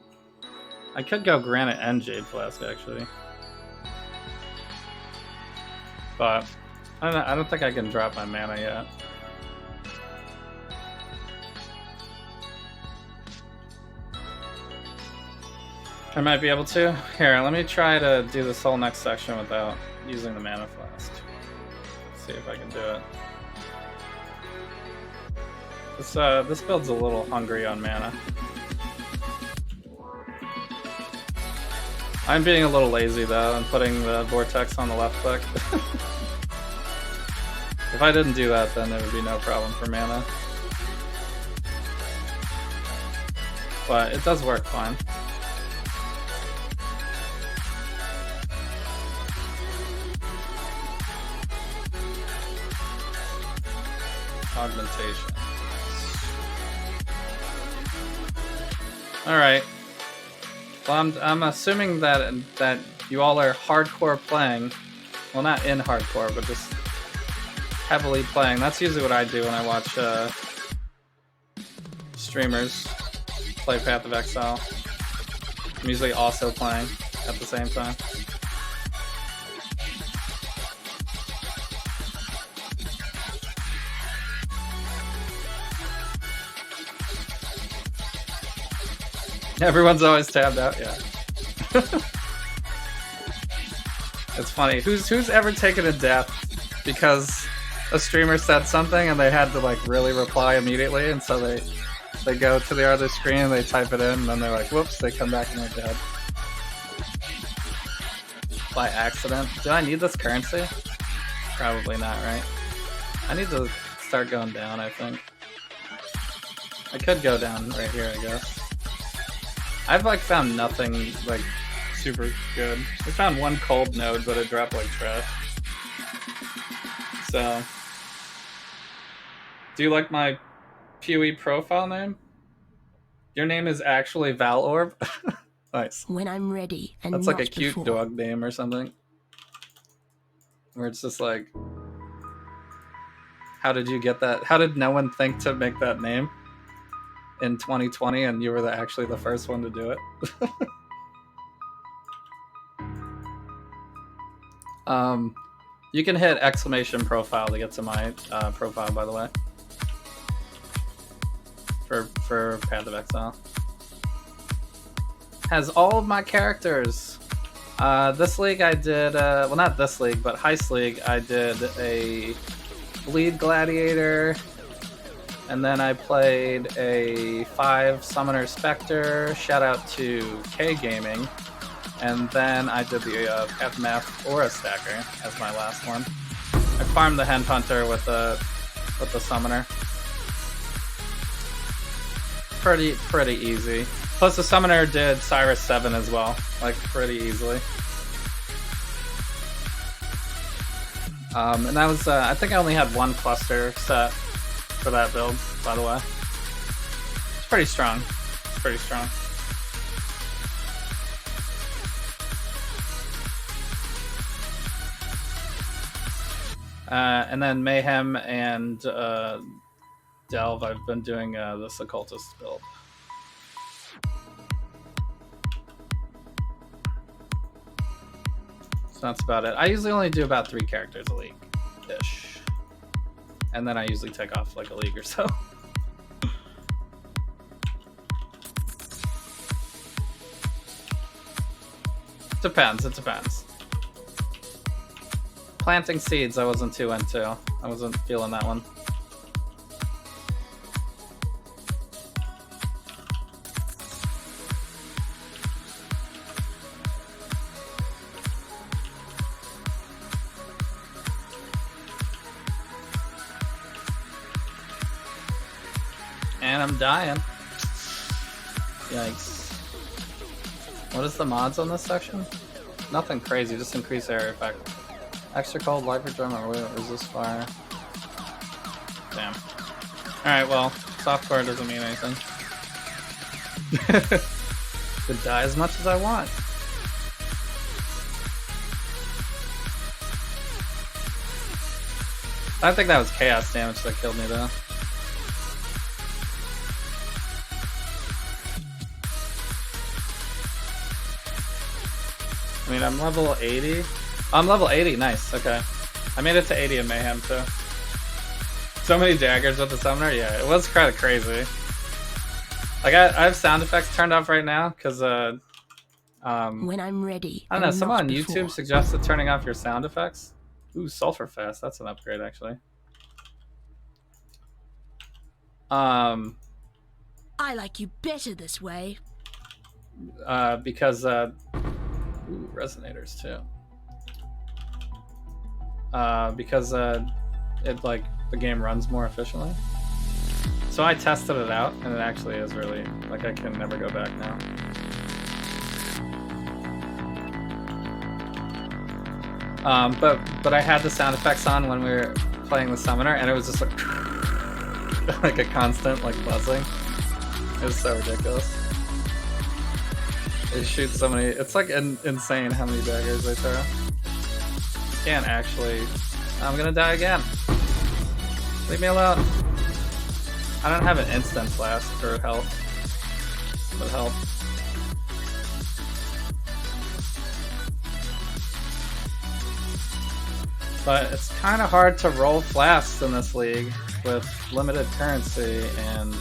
I could go Granite and Jade Flask, actually. But I don't think I can drop my mana yet. I might be able to. Here, let me try to do this whole next section without using the mana flask. Let's see if I can do it. This build's a little hungry on mana. I'm being a little lazy though, and putting the vortex on the left click. If I didn't do that, then there would be no problem for mana. But it does work fine. Augmentation. Alright. Well, I'm assuming that you all are hardcore playing. Well, not in hardcore, but just heavily playing. That's usually what I do when I watch streamers play Path of Exile. I'm usually also playing at the same time. Everyone's always tabbed out, yeah. It's funny. Who's ever taken a death because a streamer said something and they had to like really reply immediately, and so they go to the other screen and they type it in, and then they're like, whoops, they come back and they're dead. By accident. Do I need this currency? Probably not, right? I need to start going down, I think. I could go down right here, I guess. I've like found nothing like super good. We found one cold node, but it dropped like trash. So, do you like my PoE profile name? Your name is actually Valorb? Nice. When I'm ready and That's not like a cute before. dog name or something. Where it's just like, how did you get that? How did no one think to make that name in 2020 and you were actually the first one to do it? You can hit exclamation profile to get to my profile, by the way. For Path of Exile. Has all of my characters. This league I did, well not this league, but Heist League, I did a Bleed Gladiator, and then I played a 5 Summoner Spectre, shout out to K Gaming, and then I did the Path Math Aura Stacker as my last one. I farmed the Hen Hunter with the Summoner. Pretty easy. Plus the Summoner did Cyrus 7 as well, like pretty easily. And that was, I think I only had one cluster set for that build, by the way. It's pretty strong. It's pretty strong. And then Mayhem and Delve, I've been doing this Occultist build. So that's about it. I usually only do about 3 characters a league-ish. And then I usually take off like a league or so. Depends, it depends. Planting seeds I wasn't too into. I wasn't feeling that one. And I'm dying. Yikes. What is the mods on this section? Nothing crazy, just increase area effect. Extra cold, light drum, or resist fire. Damn. Alright, well, softcore doesn't mean anything. Could die as much as I want. I think that was chaos damage that killed me though. I mean, I'm level 80. I'm level 80, nice, okay. I made it to 80 in Mayhem too. So many daggers with the Summoner, yeah, it was kind of crazy. Like, I have sound effects turned off right now, because, When I'm ready. I don't know, and someone on not YouTube before. suggested turning off your sound effects. Ooh, Sulfur Fast, that's an upgrade, actually. I like you better this way. Because, ooh, resonators too. Because it like the game runs more efficiently. So I tested it out, and it actually is really like I can never go back now. But I had the sound effects on when we were playing the Summoner, and it was just like like a constant like buzzing. It was so ridiculous. They shoot so many. It's like insane how many daggers they throw. Can't actually. I'm gonna die again. Leave me alone. I don't have an instant blast for health. Would help. But it's kind of hard to roll flasks in this league with limited currency and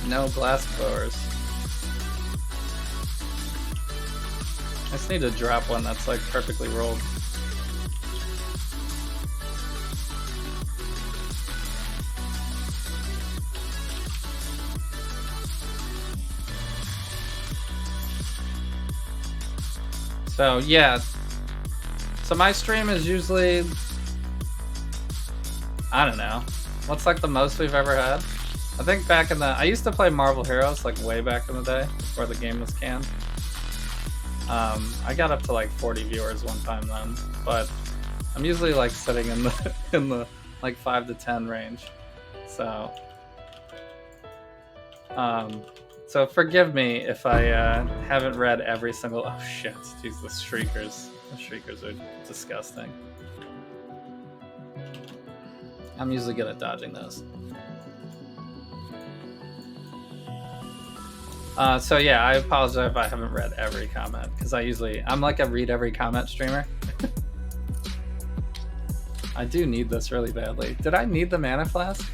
no blast blowers. I just need to drop one that's like perfectly rolled. So yeah. So my stream is usually, I don't know, what's like the most we've ever had? I think back in I used to play Marvel Heroes like way back in the day before the game was canned. I got up to like 40 viewers one time then, but I'm usually like sitting in the like 5 to 10 range. So so forgive me if I haven't read every single. Oh shit! Jeez, the shriekers. The shriekers are disgusting. I'm usually good at dodging those. So yeah, I apologize if I haven't read every comment because I'm like a read every comment streamer. I do need this really badly. Did I need the mana flask?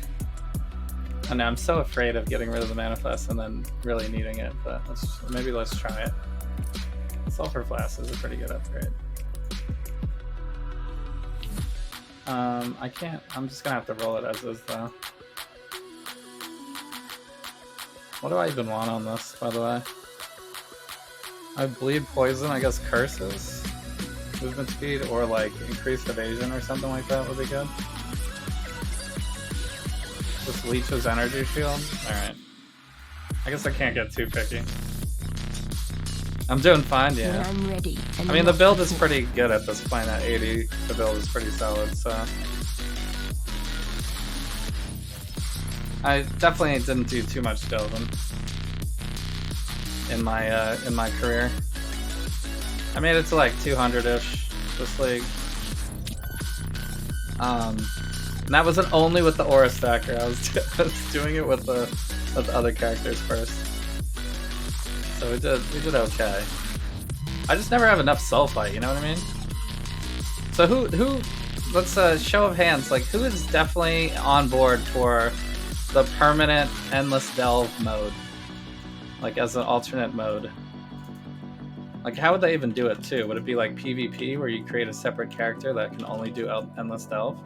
I know, I'm so afraid of getting rid of the mana flask and then really needing it, but maybe let's try it. Sulfur flask is a pretty good upgrade. I can't. I'm just gonna have to roll it as is though. What do I even want on this, by the way? I bleed poison, I guess curses, movement speed, or like increased evasion or something like that would be good. Just leeches energy shield? Alright. I guess I can't get too picky. I'm doing fine, yeah. I'm ready. I mean, the build is pretty good at this point. At 80, the build is pretty solid, so... I definitely didn't do too much delving in my career. I made it to like 200-ish this league. And that wasn't only with the aura stacker. I was doing it with the other characters first. So we did okay. I just never have enough soul fight, you know what I mean? So who let's show of hands, like who is definitely on board for the permanent endless delve mode? Like as an alternate mode. Like how would they even do it too? Would it be like PvP where you create a separate character that can only do endless delve?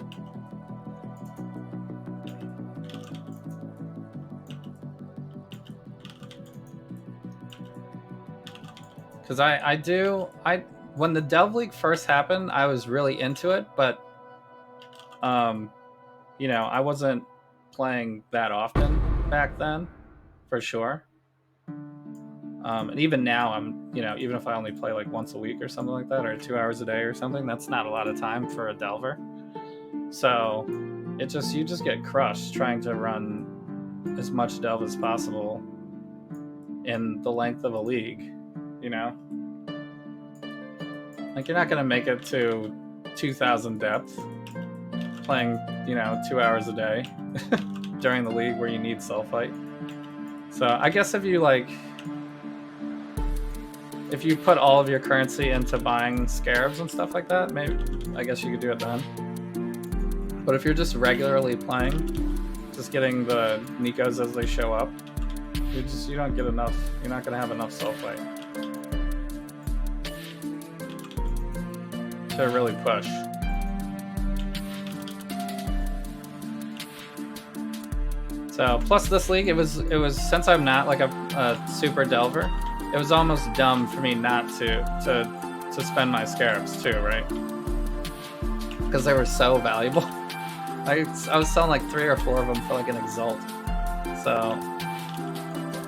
Because when the Delve League first happened, I was really into it, but you know, I wasn't playing that often back then, for sure. And even now, you know, even if I only play like once a week or something like that, or 2 hours a day or something, that's not a lot of time for a Delver. So you just get crushed trying to run as much Delve as possible in the length of a league. You know, like you're not gonna make it to 2,000 depth playing, you know, 2 hours a day during the league where you need soul fight. So I guess if you put all of your currency into buying scarabs and stuff like that, maybe I guess you could do it then. But if you're just regularly playing, just getting the Nikos as they show up, you don't get enough. You're not gonna have enough soul fight to really push. So plus this league, it was since I'm not like a super delver, it was almost dumb for me not to spend my scarabs too, right? Because they were so valuable. I was selling like 3 or 4 of them for like an exalt. So,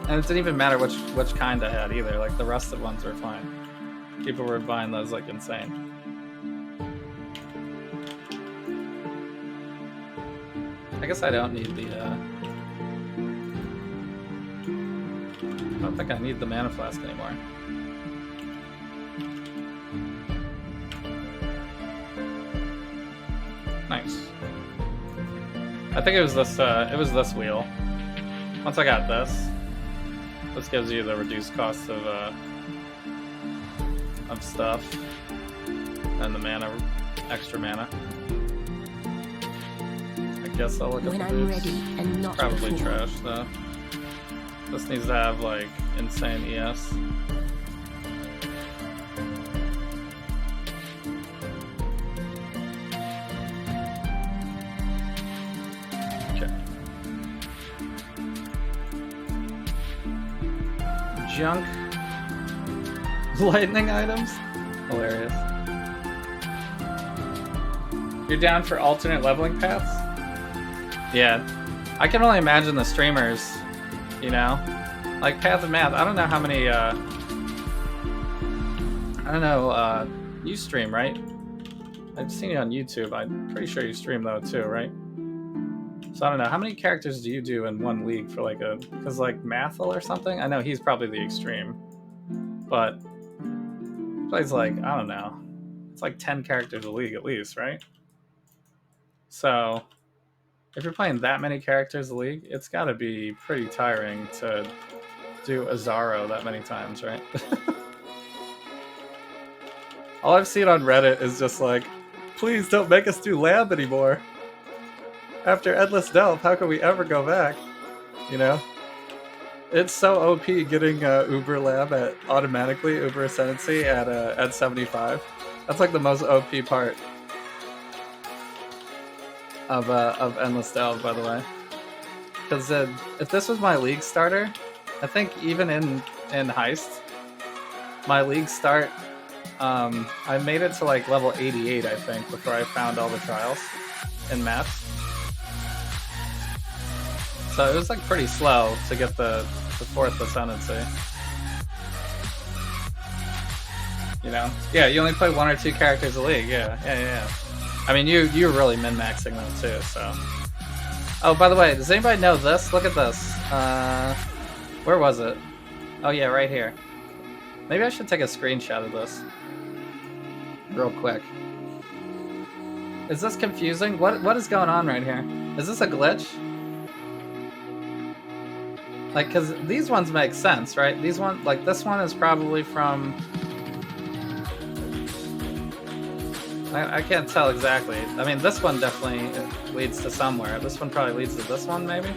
and it didn't even matter which kind I had either. Like the rusted ones were fine. People were buying those like insane. I guess I don't need the don't think I need the mana flask anymore. Nice. I think it was this wheel. Once I got this gives you the reduced cost of stuff and the mana, extra mana. I guess I'll look at When the I'm boots. ready and not Probably before. trash though. This needs to have like insane ES. Okay. Junk lightning items? Hilarious. You're down for alternate leveling paths? Yeah. I can only imagine the streamers, you know? Like Path of Math, I don't know how many, you stream, right? I've seen you on YouTube. I'm pretty sure you stream though too, right? So I don't know, how many characters do you do in one league for like because like Mathel or something? I know he's probably the extreme, but he plays like, I don't know, it's like 10 characters a league at least, right? So if you're playing that many characters a league, it's gotta be pretty tiring to do Azaro that many times, right? All I've seen on Reddit is just like, please don't make us do lab anymore. After Endless Delve, how can we ever go back? You know? It's so OP getting Uber Lab at automatically, Uber Ascendancy at 75. That's like the most OP part of Endless Delve, by the way. Because if this was my league starter, I think even in Heist, my league start, I made it to like level 88, I think, before I found all the trials in maps. So it was like pretty slow to get the 4th Ascendancy. You know? Yeah, you only play 1 or 2 characters a league, yeah. I mean, you're really min-maxing them too, so. Oh, by the way, does anybody know this? Look at this. Where was it? Oh yeah, right here. Maybe I should take a screenshot of this. Real quick. Is this confusing? What is going on right here? Is this a glitch? Like, because these ones make sense, right? These one, like this one is probably from... I can't tell exactly. I mean, this one definitely leads to somewhere. This one probably leads to this one, maybe?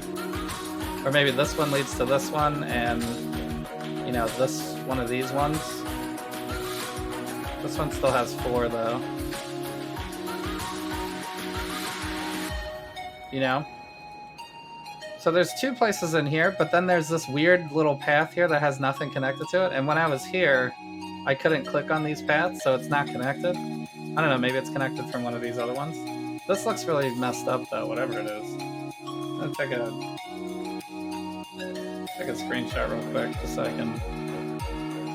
Or maybe this one leads to this one, and, you know, this one of these ones. This one still has 4, though. You know? So there's 2 places in here, but then there's this weird little path here that has nothing connected to it, and when I was here, I couldn't click on these paths, so it's not connected. I don't know, maybe it's connected from one of these other ones. This looks really messed up, though, whatever it is. I'm gonna take a screenshot real quick, just so I can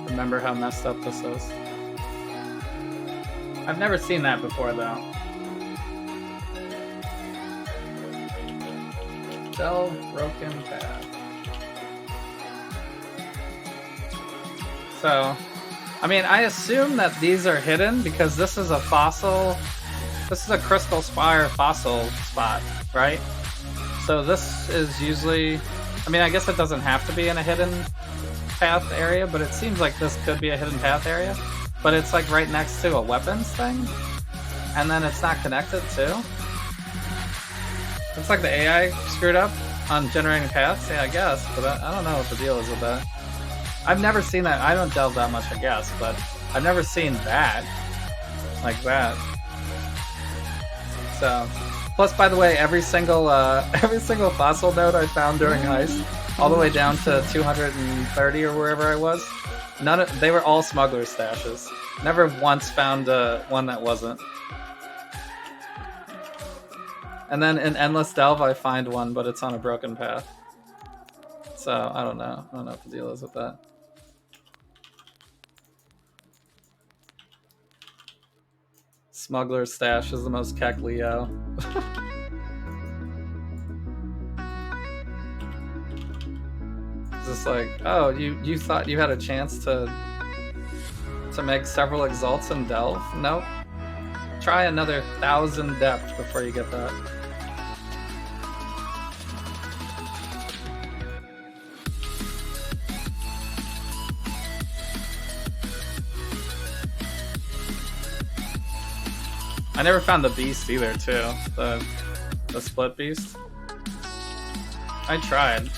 remember how messed up this is. I've never seen that before, though. Delve broken path. So, I mean, I assume that these are hidden because this is a fossil. This is a Crystal Spire fossil spot, right? So this is usually... I mean, I guess it doesn't have to be in a hidden path area, but it seems like this could be a hidden path area. But it's like right next to a weapons thing, and then it's not connected too. Looks like the AI screwed up on generating paths. Yeah, I guess, but I don't know what the deal is with that. I've never seen that. I don't delve that much, I guess, but I've never seen that like that. So, plus, by the way, every single fossil node I found during Heist, all the way down to 230 or wherever I was, they were all smuggler stashes. Never once found one that wasn't. And then in Endless Delve, I find one, but it's on a broken path. So, I don't know. I don't know what the deal is with that. Smuggler stash is the most keck Leo. Just like, oh, you thought you had a chance to make several exalts in Delve? Nope. Try another 1,000 depth before you get that. I never found the beast either, too. The split beast. I tried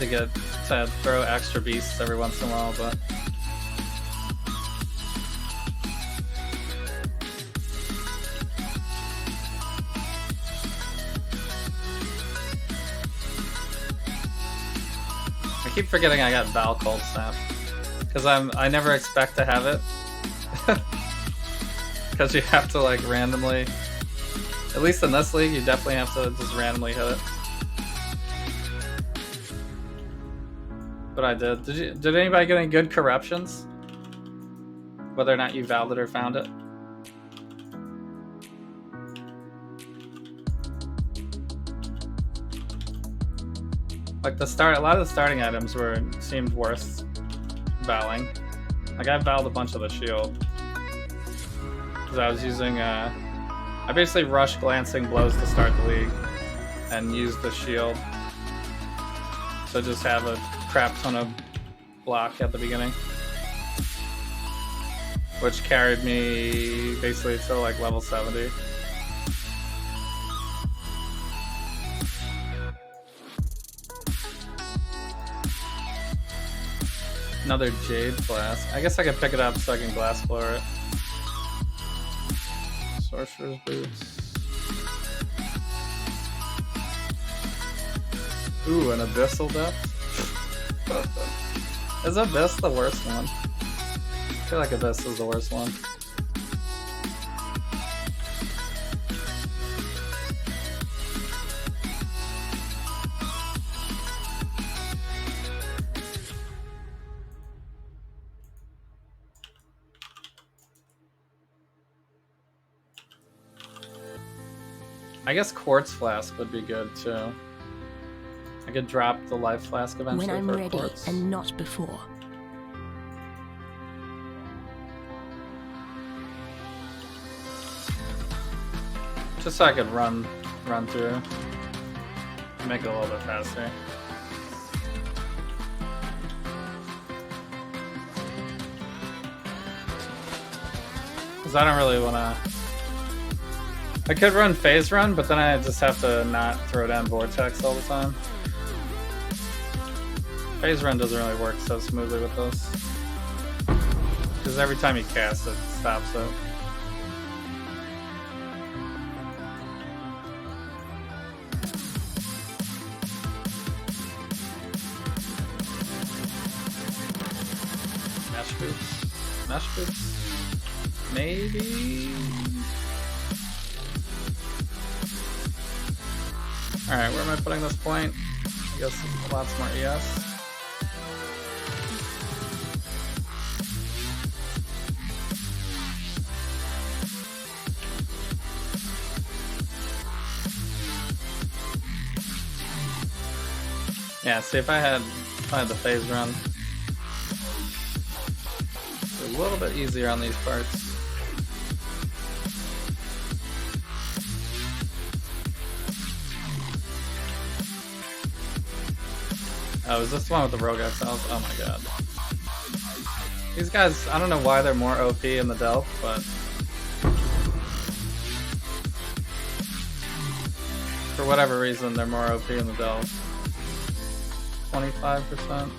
to throw extra beasts every once in a while, but I keep forgetting I got Val Cold Snap because I never expect to have it because you have to like randomly. At least in this league, you definitely have to just randomly hit it. But I did. Did anybody get any good corruptions? Whether or not you valved it or found it? Like a lot of the starting items seemed worth valing. Like I valved a bunch of the shield because I was using. I basically rushed glancing blows to start the league and used the shield to just have a crap ton of block at the beginning, which carried me basically to like level 70. Another Jade Flask. I guess I could pick it up so I can Glass Floor it. Sorcerer's Boots. Ooh, an Abyssal Depth. Is Abyss the worst one? I feel like Abyss is the worst one. I guess Quartz Flask would be good too. I could drop the Life Flask eventually When I'm for ready Quartz. and not before. Just so I could run through. Make it a little bit faster. Because I don't really want to... I could run Phase Run, but then I just have to not throw down Vortex all the time. Phase Run doesn't really work so smoothly with this. Because every time you cast it, stops it. Mesh Boots? Mesh Boots? Maybe? Alright, where am I putting this point? I guess lots more ES. Yeah, see if I had the Phase Run. It's a little bit easier on these parts. Oh, is this the one with the Rogue Exiles? Oh my god. These guys, I don't know why they're more OP in the Delve, but... for whatever reason, they're more OP in the Delve. 25%.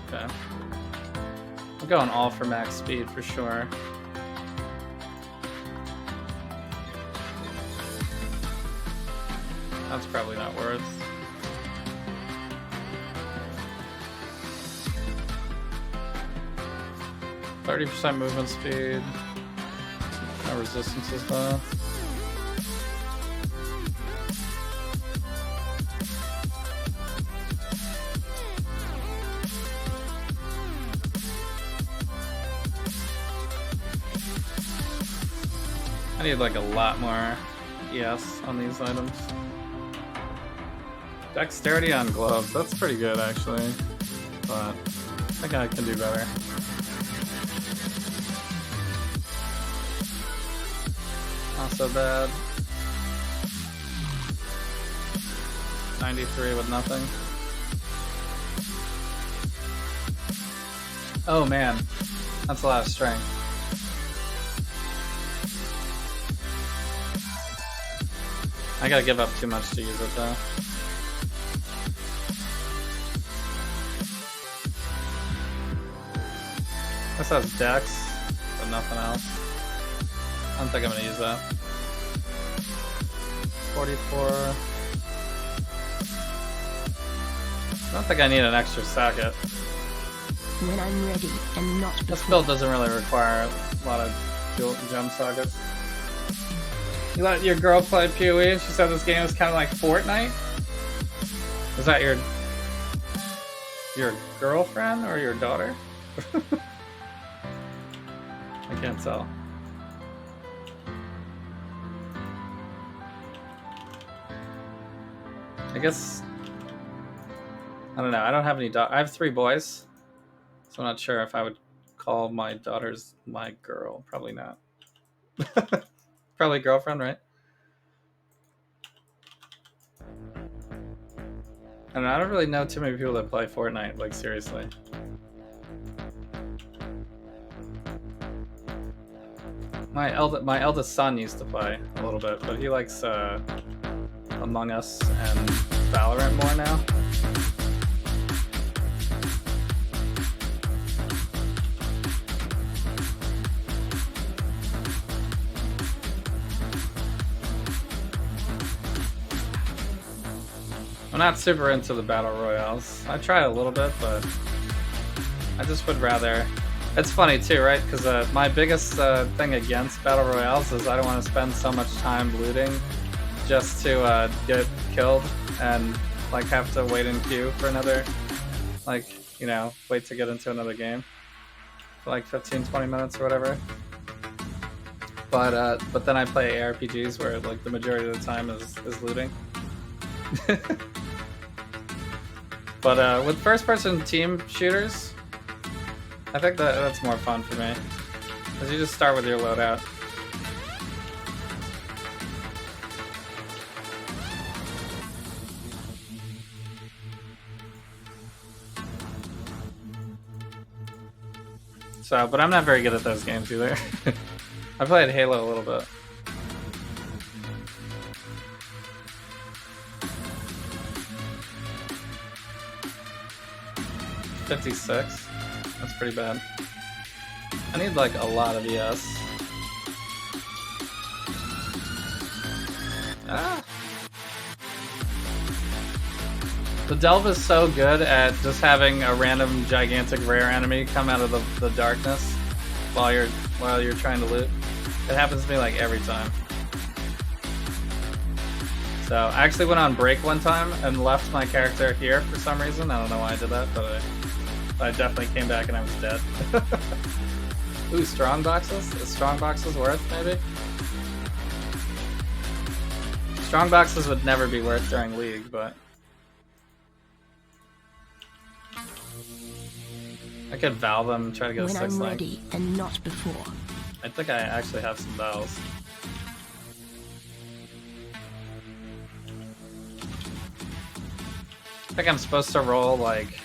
Okay. I'm going all for max speed for sure. That's probably not worth. %30 movement speed. No resistances though. I need like a lot more ES on these items. Dexterity on gloves. That's pretty good, actually. But I think I can do better. Not so bad. 93 with nothing. Oh man, that's a lot of strength. I gotta give up too much to use it though. This has dex, but nothing else. I don't think I'm gonna use that. 44. I don't think I need an extra socket. When I'm ready and not This before. build doesn't really require a lot of gem sockets. You let your girl play PoE and she said this game is kind of like Fortnite? Is that your girlfriend or your daughter? I can't tell. I guess I don't know. I don't have any I have 3 boys, so I'm not sure if I would call my daughters my girl. Probably not. Probably girlfriend, right? I don't know. I don't really know too many people that play Fortnite. Like seriously. My eldest son used to play a little bit, but he likes Among Us and Valorant more now. I'm not super into the battle royales. I try a little bit, but I just would rather. It's funny too, right? Because my biggest thing against battle royales is I don't want to spend so much time looting just to get killed and like have to wait in queue for another, like, you know, wait to get into another game for like 15-20 minutes or whatever. But then I play ARPGs where like the majority of the time is looting. But with first-person team shooters, I think that's more fun for me, because you just start with your loadout. So, but I'm not very good at those games either. I played Halo a little bit. $56. That's pretty bad. I need like a lot of ES. Ah. The Delve is so good at just having a random gigantic rare enemy come out of the darkness while you're trying to loot. It happens to me like every time. So I actually went on break one time and left my character here for some reason. I don't know why I did that, but I definitely came back and I was dead. Ooh, strong boxes? Is strong boxes worth, maybe? Strong boxes would never be worth during League, but I could Valve them and try to get a 6 I'm link. ready and not before. I think I actually have some Vals. I think I'm supposed to roll like,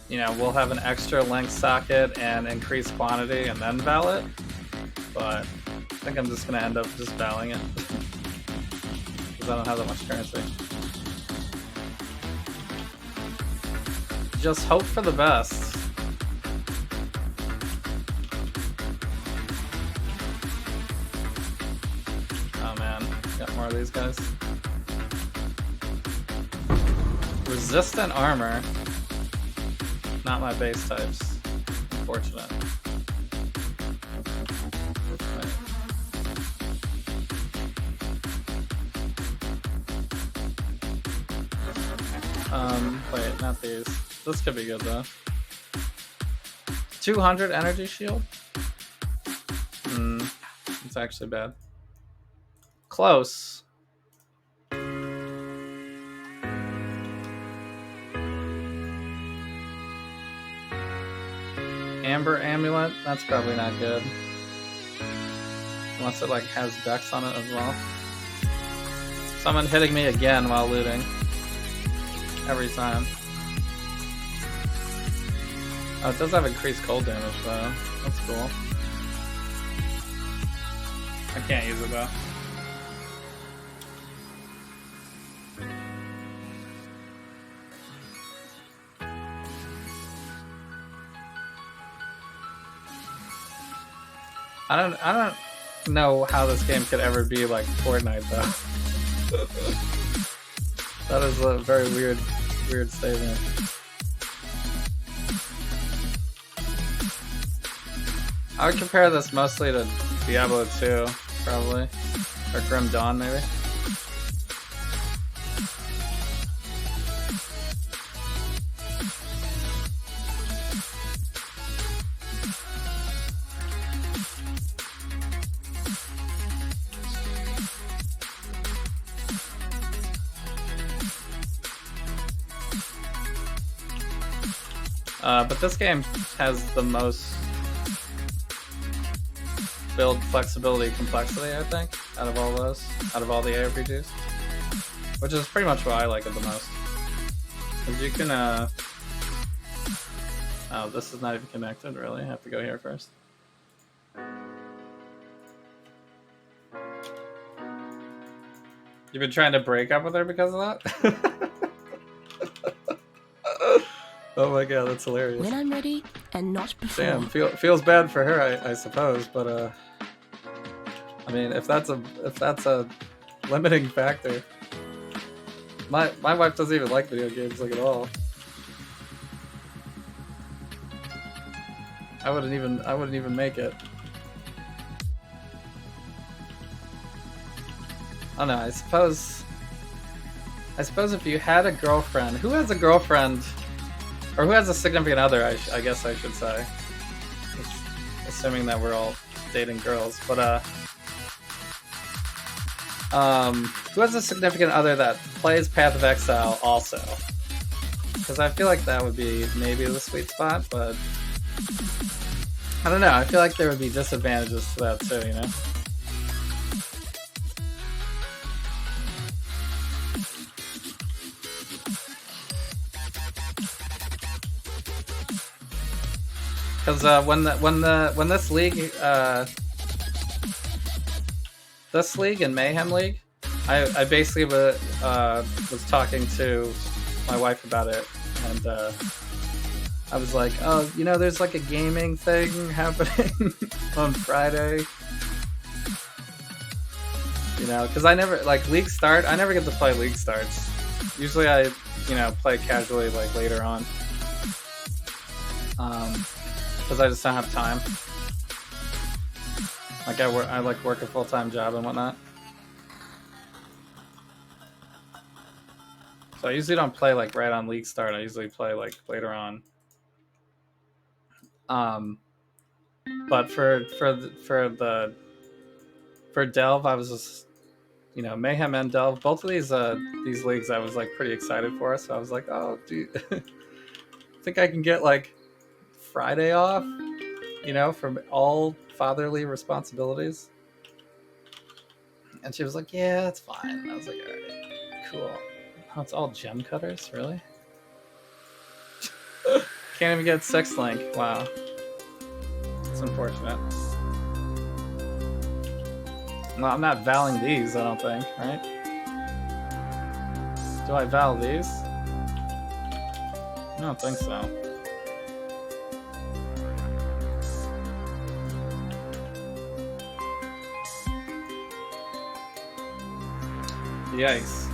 you know, we'll have an extra link socket and increased quantity and then val it, but I think I'm just gonna end up just valing it because I don't have that much currency. Just hope for the best. Oh man, got more of these guys. Resistant armor. Not my base types. Unfortunate. Wait, not these. This could be good though. 200 energy shield? It's actually bad. Close. Amber Amulet. That's probably not good. Unless it like has dex on it as well. Someone hitting me again while looting. Every time. Oh, it does have increased cold damage though. That's cool. I can't use it though. I don't know how this game could ever be like Fortnite though. That is a very weird statement. I would compare this mostly to Diablo 2, probably. Or Grim Dawn, maybe. But this game has the most build flexibility complexity, I think, out of all those, out of all the ARPGs. Which is pretty much what I like it the most. Because you can, oh, this is not even connected, really. I have to go here first. You've been trying to break up with her because of that? Oh my god, that's hilarious. When I'm ready, and not before. Damn, feels bad for her, I suppose, but I mean, if that's a limiting factor, my wife doesn't even like video games like at all. I wouldn't even make it. I don't know. I suppose if you had a girlfriend, who has a girlfriend? Or who has a significant other, I guess I should say. Assuming that we're all dating girls. But, who has a significant other that plays Path of Exile also? Because I feel like that would be maybe the sweet spot, but... I don't know, I feel like there would be disadvantages to that too, you know? Because when this league and Mayhem League, I basically was talking to my wife about it, and I was like, oh, you know, there's like a gaming thing happening on Friday. You know, because I never like League Start. I never get to play League Starts. Usually I, you know, play casually like later on. Because I just don't have time. Like I like work a full-time job and whatnot. So I usually don't play like right on League Start. I usually play like later on. But for Delve, I was just, you know, Mayhem and Delve. Both of these leagues I was like pretty excited for. So I was like, oh, dude, I think I can get like Friday off, you know, from all fatherly responsibilities. And she was like, yeah, that's fine. And I was like, all right, cool. Oh, it's all gem cutters, really? Can't even get 6 link. Wow. It's unfortunate. Well, I'm not valing these, I don't think, right? Do I val these? I don't think so. Yikes.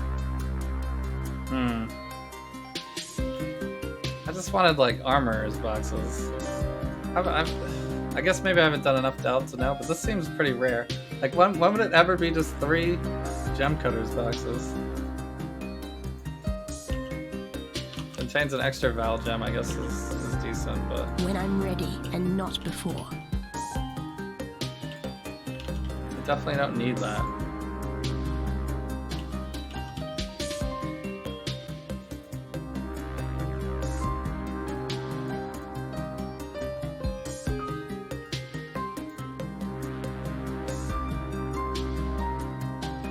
I just wanted like armorers boxes. I guess maybe I haven't done enough delve to know, but this seems pretty rare. Like when would it ever be just 3 gem cutters boxes? Contains an extra Val gem, I guess is decent, but When I'm ready, and not before. I definitely don't need that.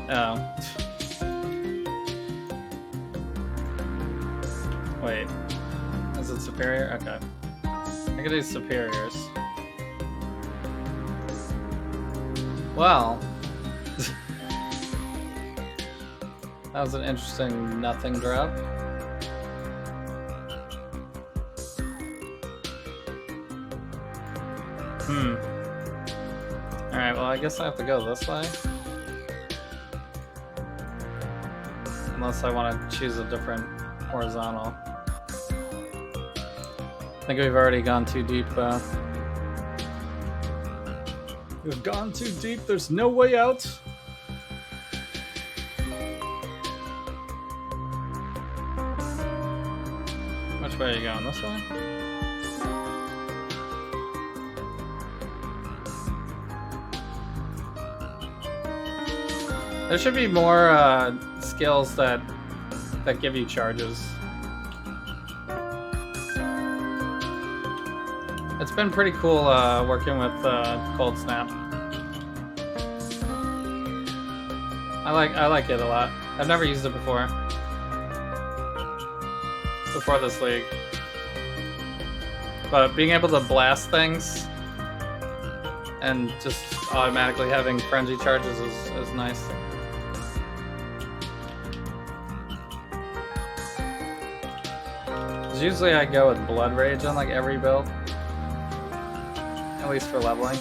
Oh. Wait. Is it superior? Okay. I could do superiors. Well. That was an interesting nothing drop. Alright, well I guess I have to go this way. Unless I want to choose a different horizontal. I think we've already gone too deep. We've gone too deep, there's no way out. Which way are you going? This way? There should be more skills that give you charges. It's been pretty cool working with Cold Snap. I like it a lot. I've never used it before this league, but being able to blast things and just automatically having frenzy charges is nice. Usually I go with Blood Rage on like every build, at least for leveling.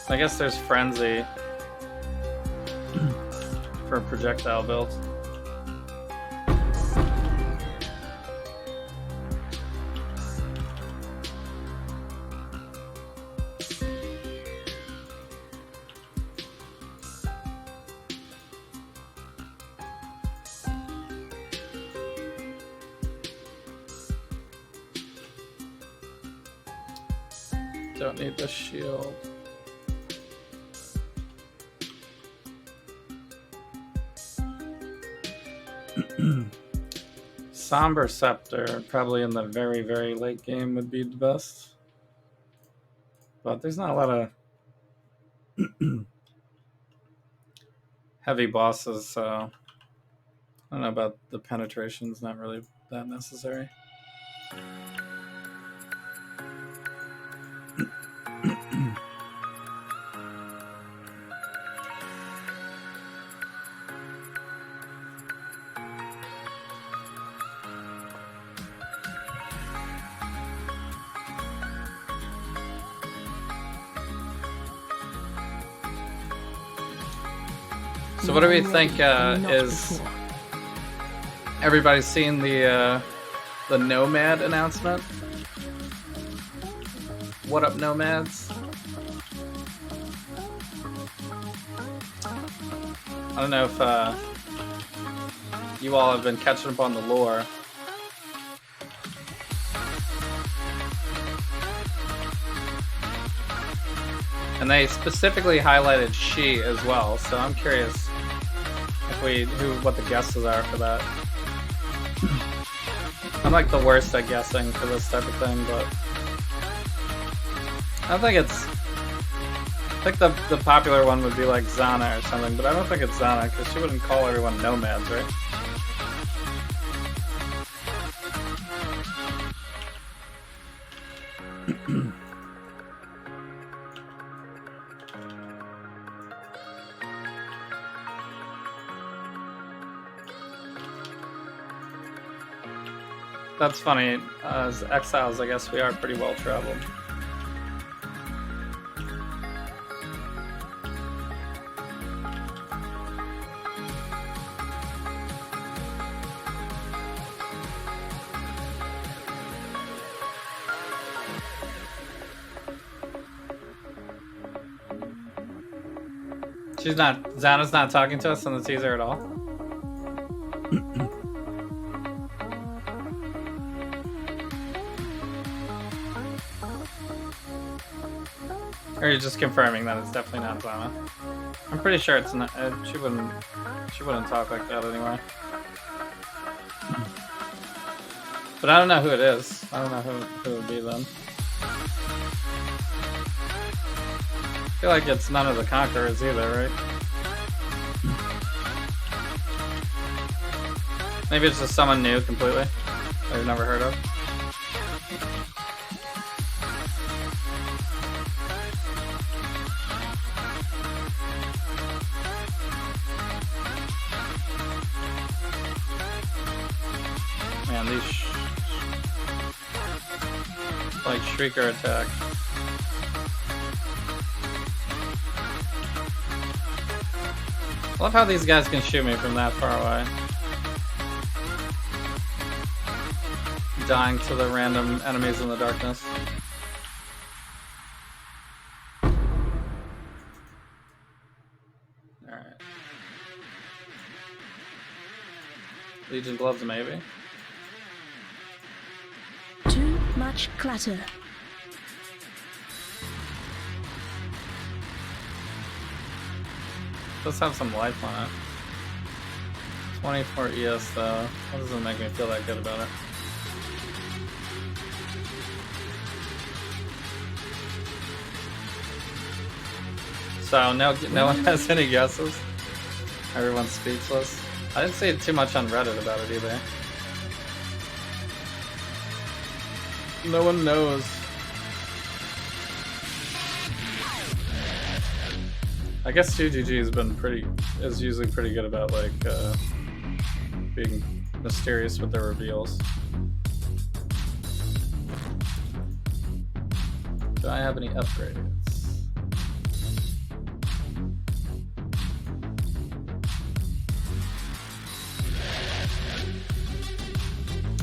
I guess there's Frenzy for projectile builds. Don't need the shield. Somber Scepter, probably in the very, very late game would be the best. But there's not a lot of heavy bosses, so I don't know about the penetration's not really that necessary. So what do we think is... Everybody's seen the Nomad announcement? What up, Nomads? I don't know if you all have been catching up on the lore. And they specifically highlighted she as well, so I'm curious if what the guesses are for that. I'm like the worst at guessing for this type of thing, but I think the popular one would be like Zana or something, but I don't think it's Zana because she wouldn't call everyone nomads, right? That's funny. As exiles, I guess we are pretty well traveled. Xana's not talking to us in the teaser at all. Or you're just confirming that it's definitely not Zana? I'm pretty sure it's not. She wouldn't talk like that anyway. But I don't know who it is. I don't know who it would be then. I feel like it's none of the Conquerors either, right? Maybe it's just someone new completely I've never heard of. Man, these like Shrieker attack. I love how these guys can shoot me from that far away. Dying to the random enemies in the darkness. Alright. Legion gloves, maybe. Too much clutter. Does have some life on it. 24 ES though. That doesn't make me feel that good about it. So no one has any guesses. Everyone's speechless. I didn't see too much on Reddit about it either. No one knows. I guess 2GG is usually pretty good about like being mysterious with their reveals. Do I have any upgrades?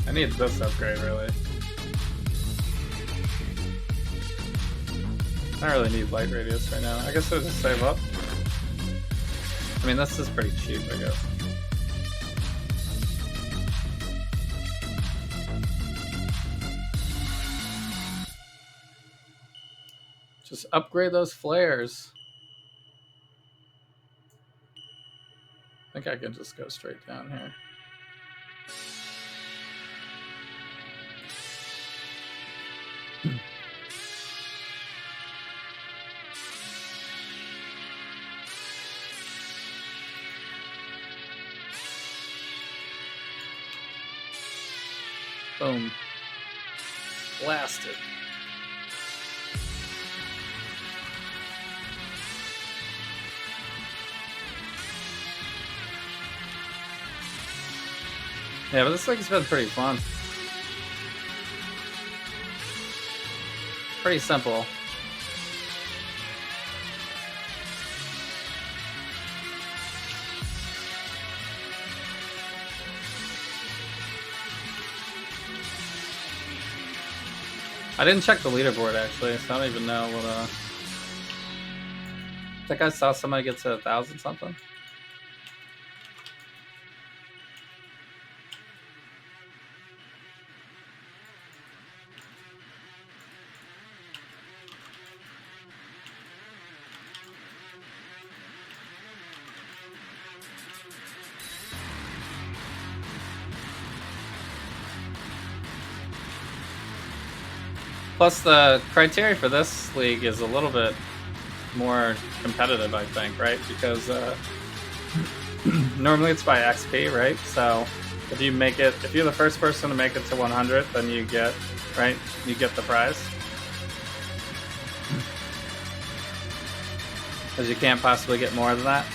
I need this upgrade really. I don't really need light radius right now. I guess I'll just save up. I mean, this is pretty cheap, I guess. Just upgrade those flares. I think I can just go straight down here. Boom. Blasted. Yeah, but this thing's been pretty fun. Pretty simple. I didn't check the leaderboard actually, so I don't even know what I think I saw somebody get to 1,000 something. Plus, the criteria for this league is a little bit more competitive, I think, right? Because normally it's by XP, right? So if you make it, if you're the first person to make it to 100, then you get, right? You get the prize. Because you can't possibly get more than that.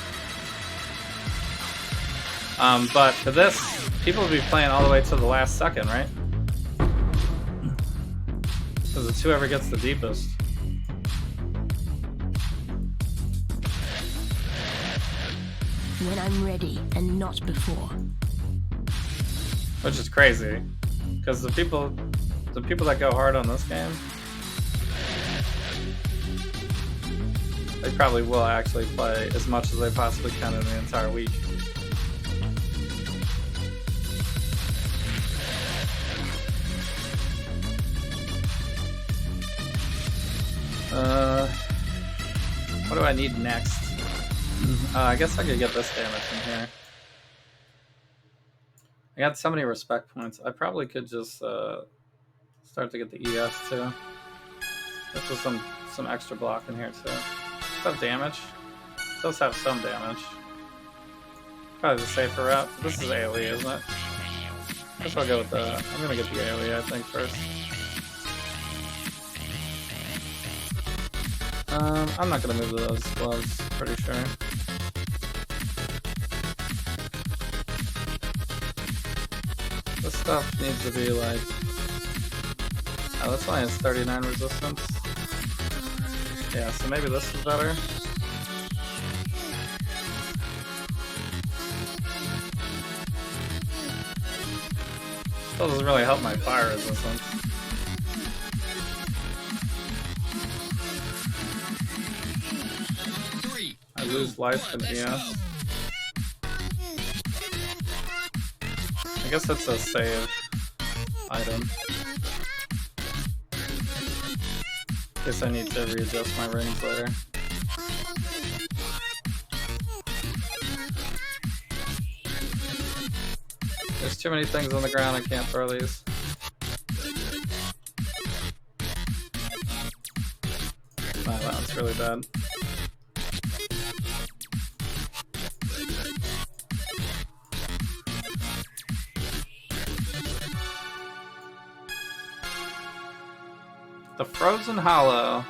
But for this, people will be playing all the way to the last second, right? Because it's whoever gets the deepest. When I'm ready and not before. Which is crazy. Because the people that go hard on this game, they probably will actually play as much as they possibly can in the entire week. What do I need next? I guess I could get this damage in here. I got so many respect points. I probably could just start to get the ES too. This was some extra block in here too. Does that have damage? It does have some damage. Probably the safer route. This is AoE, isn't it? I guess I'll go with the... I'm gonna get the AoE, I think, first. I'm not gonna move to those gloves, pretty sure. This stuff needs to be like... Oh, this one has 39 resistance. Yeah, so maybe this is better. Still doesn't really help my fire resistance. I lose life from ES. I guess it's a save item. Guess I need to readjust my rings later. There's too many things on the ground, I can't throw these. Wow, that one's really bad. The Frozen Hollow.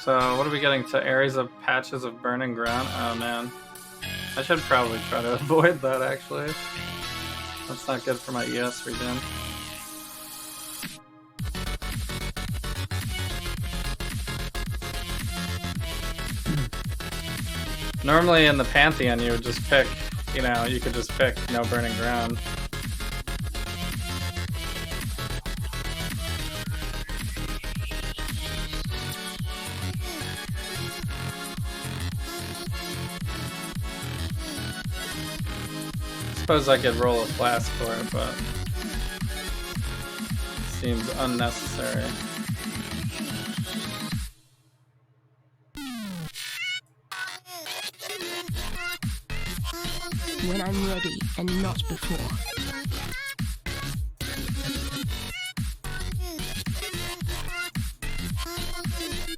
So, what are we getting to? Areas of patches of burning ground? Oh man. I should probably try to avoid that actually. That's not good for my ES regen. Normally in the Pantheon you would just pick, you know, you could just pick no burning ground. I suppose I could roll a flask for it, but it seems unnecessary. When I'm ready and not before.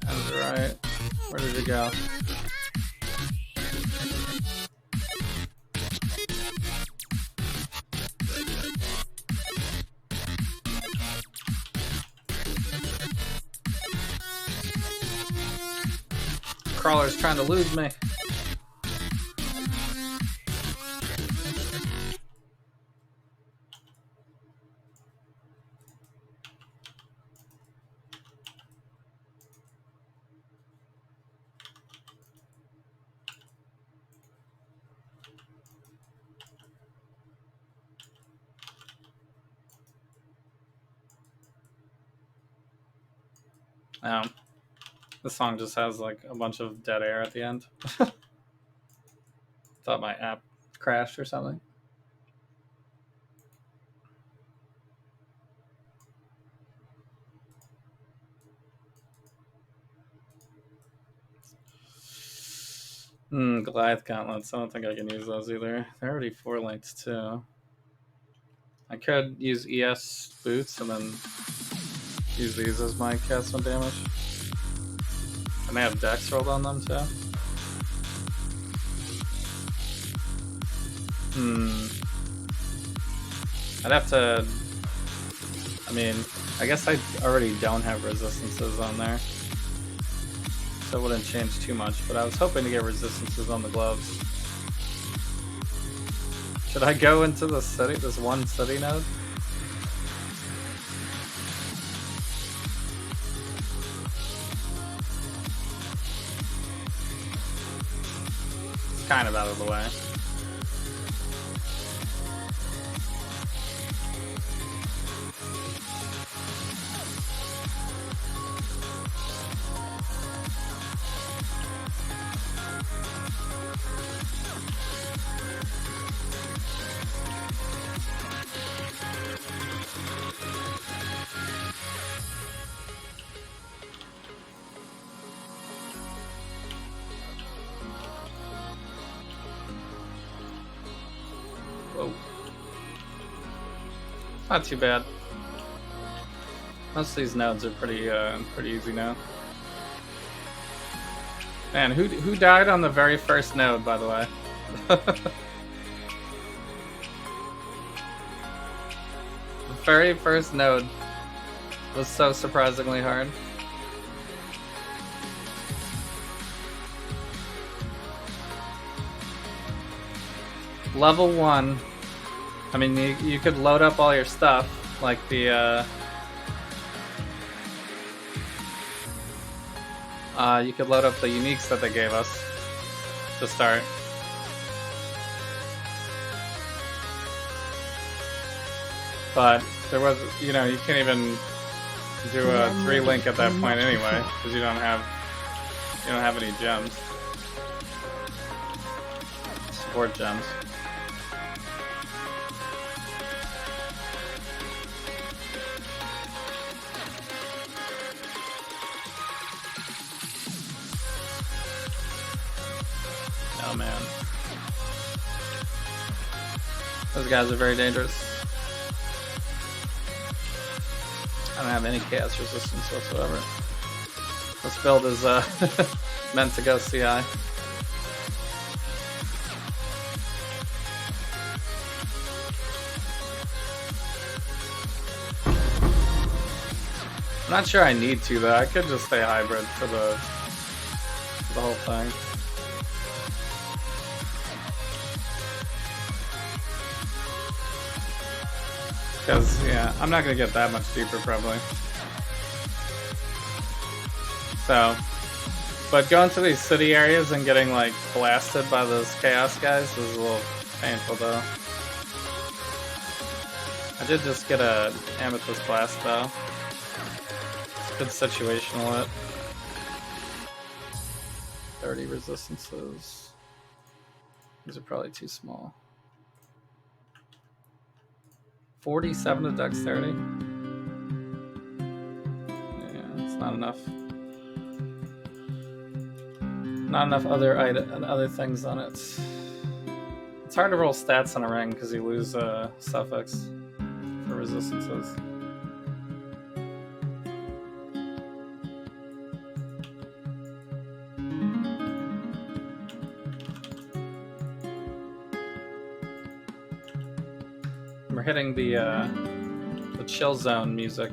That's right. Where did it go? Crawler's trying to lose me. This song just has like a bunch of dead air at the end. Thought my app crashed or something. Goliath gauntlets. I don't think I can use those either. They're already 4 linked too. I could use ES boots and then use these as my cast one damage. And they have dex rolled on them too. I'd have to... I mean, I guess I already don't have resistances on there. So it wouldn't change too much, but I was hoping to get resistances on the gloves. Should I go into the city, this one city node? It's kind of out of the way. Whoa. Not too bad. Most of these nodes are pretty easy now. Man, who died on the very first node, by the way? The very first node was so surprisingly hard. Level 1. I mean, you could load up all your stuff, like the you could load up the uniques that they gave us to start. But there was, you know, you can't even do a 3-link at that point anyway, because you don't have any gems. Support gems. Oh man. Those guys are very dangerous. I don't have any chaos resistance whatsoever. This build is meant to go CI. I'm not sure I need to though. I could just stay hybrid for the whole thing. Because, yeah, I'm not going to get that much deeper, probably. So, but going to these city areas and getting, like, blasted by those chaos guys was a little painful, though. I did just get a amethyst blast, though. It's good situational it. 30 resistances. These are probably too small. 47 to dexterity. Yeah, it's not enough. Not enough other things on it. It's hard to roll stats on a ring because you lose suffix for resistances. We're hitting the chill zone music.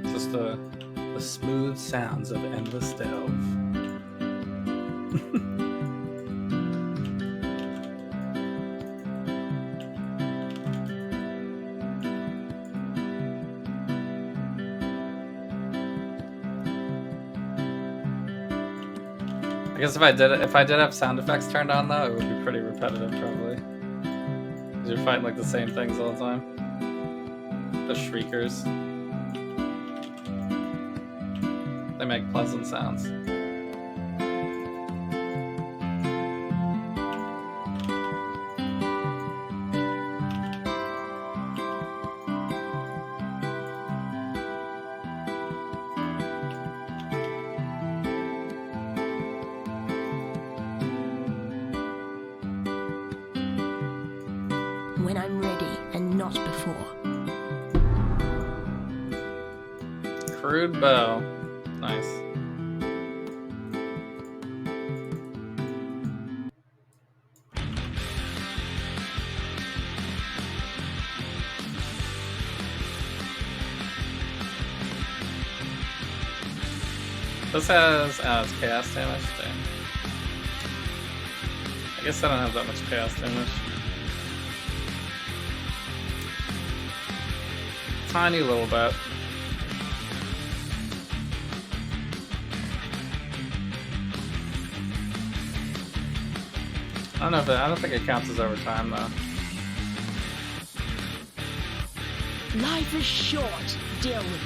Just the smooth sounds of endless delve. I guess if I did have sound effects turned on though, it would be pretty repetitive probably. Because you're fighting like the same things all the time. The shriekers. They make pleasant sounds. When I'm ready and not before. Crude bow. Nice. This has it's chaos damage. Dang. I guess I don't have that much chaos damage. Tiny little bit. I don't think it counts as overtime though. Life is short. Deal with it.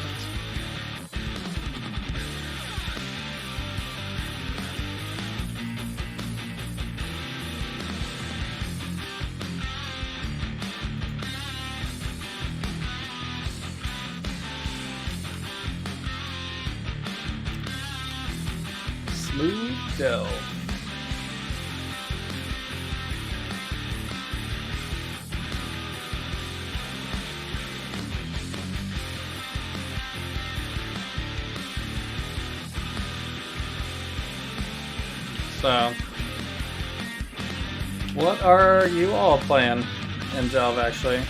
Smooth dough. So, what are you all playing in Delve, actually?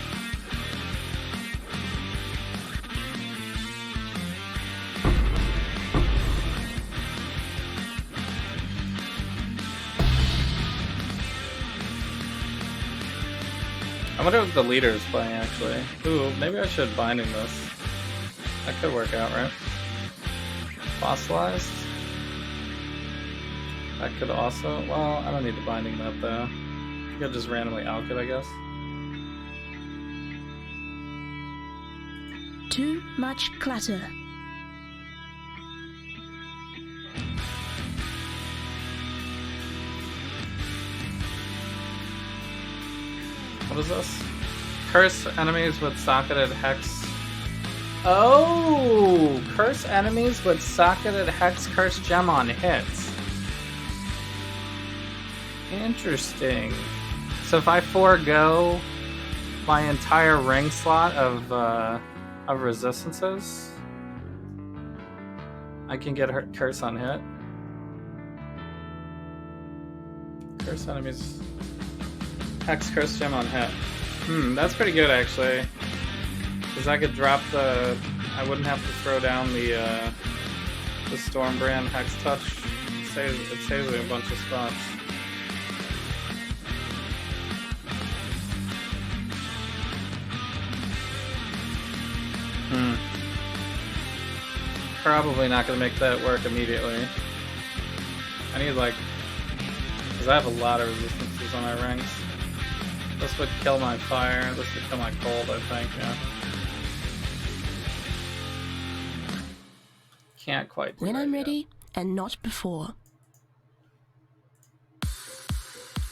I wonder what the leader is playing, actually. Ooh, maybe I should binding this. That could work out, right? Fossilized? That could also... Well, I don't need the binding that, though. You could just randomly alch it, I guess. Too much clutter. What is this? Curse enemies with socketed hex. Oh! Curse enemies with socketed hex curse gem on hits. Interesting. So if I forego my entire ring slot of resistances, I can get her curse on hit. Curse enemies. Hex curse gem on hit. That's pretty good actually. Because I could drop the... I wouldn't have to throw down the Stormbrand hex touch. It saves me a bunch of spots. Probably not going to make that work immediately. I need like... Because I have a lot of resistances on my rings. This would kill my fire, this would kill my cold, I think, yeah. Can't quite do When that I'm yet. ready, and not before.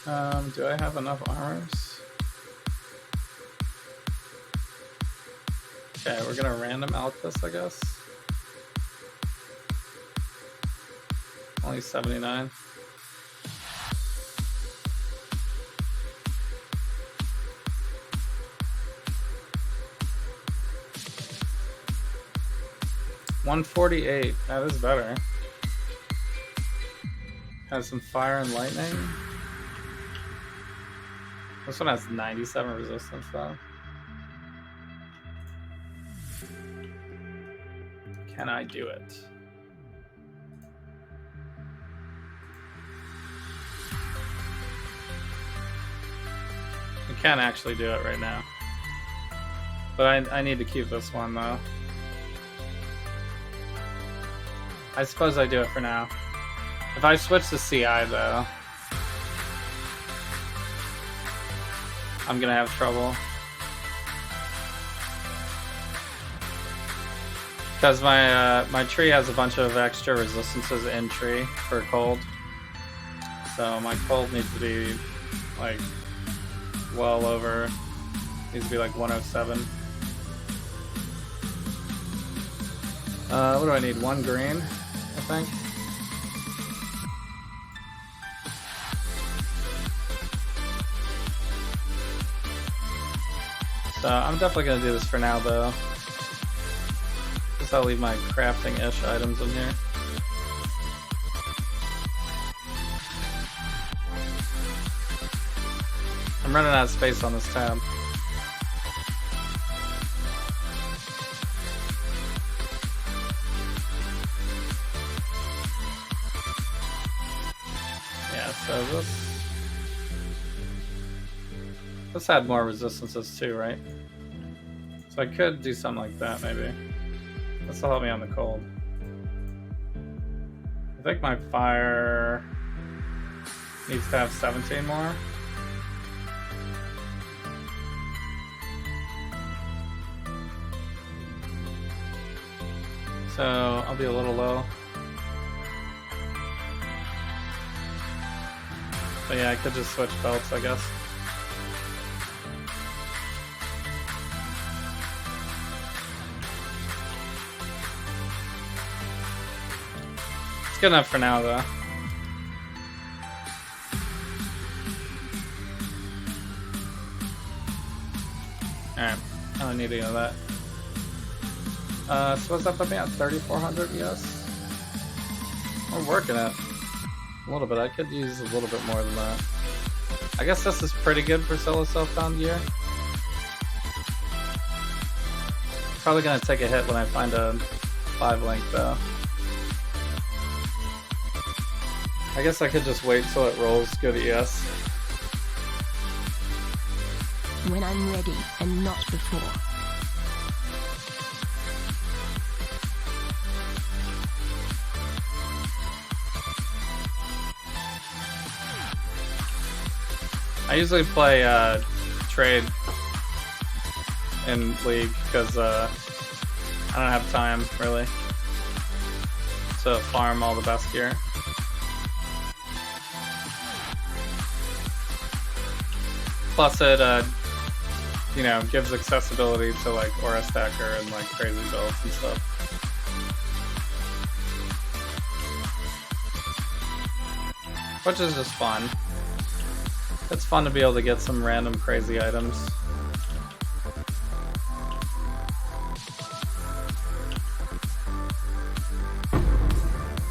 Do I have enough armors? Okay, we're gonna random alch this, I guess. Only 79. $148. That is better. Has some fire and lightning. This one has 97 resistance though. Can I do it? I can't actually do it right now. But I need to keep this one though. I suppose I do it for now. If I switch to CI though, I'm gonna have trouble. Because my tree has a bunch of extra resistances in tree for cold. So my cold needs to be like well over, needs to be like 107. What do I need? One green, I think. So I'm definitely gonna do this for now though. Guess I'll leave my crafting-ish items in here. I'm running out of space on this tab. Yeah, so this had more resistances too, right? So I could do something like that maybe. This will help me on the cold. I think my fire needs to have 17 more. So I'll be a little low. But yeah, I could just switch belts, I guess. It's good enough for now, though. need any of that. So what's that put me at? 3,400 ES? We're working it. A little bit. I could use a little bit more than that. I guess this is pretty good for solo self-found gear. Probably gonna take a hit when I find a 5-link though. I guess I could just wait till it rolls good ES. When I'm ready and not before. I usually play trade in League because I don't have time really to farm all the best gear. Plus it you know, gives accessibility to like Aura Stacker and like crazy builds and stuff. Which is just fun. It's fun to be able to get some random crazy items.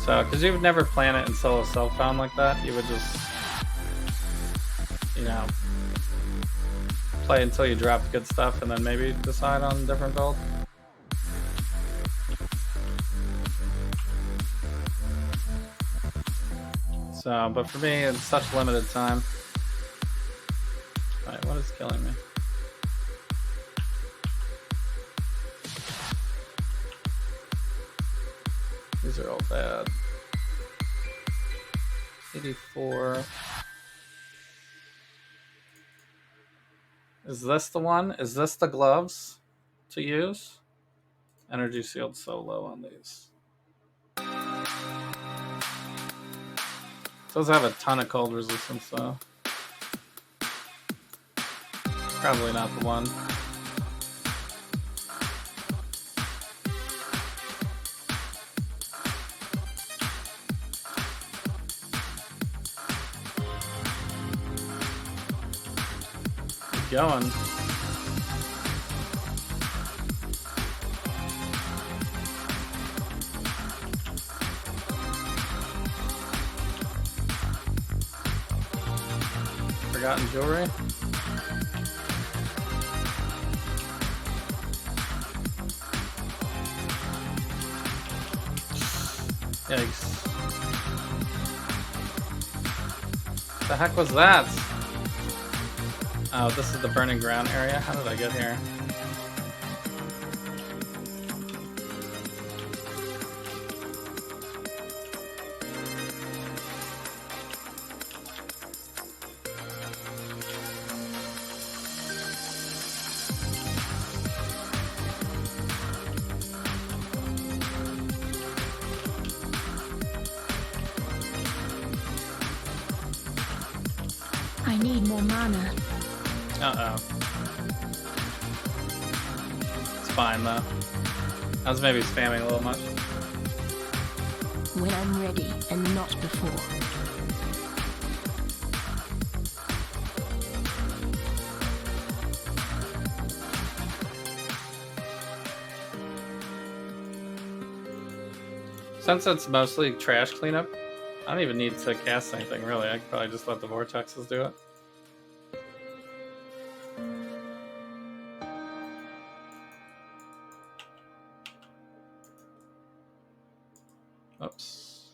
So, because you would never plan it in solo self-found like that, you would just, you know, play until you drop good stuff and then maybe decide on a different build. So, but for me, it's such limited time. Alright, what is killing me? These are all bad. 84. Is this the one? Is this the gloves to use? Energy shield so low on these. Does have a ton of cold resistance though. Probably not the one. Keep going. Forgotten jewelry. Yikes. The heck was that? Oh, this is the burning ground area? How did I get here? I need more mana. Uh-oh. It's fine, though. I was maybe spamming a little much. When I'm ready and not before. Since it's mostly trash cleanup, I don't even need to cast anything, really. I could probably just let the vortexes do it. Oops.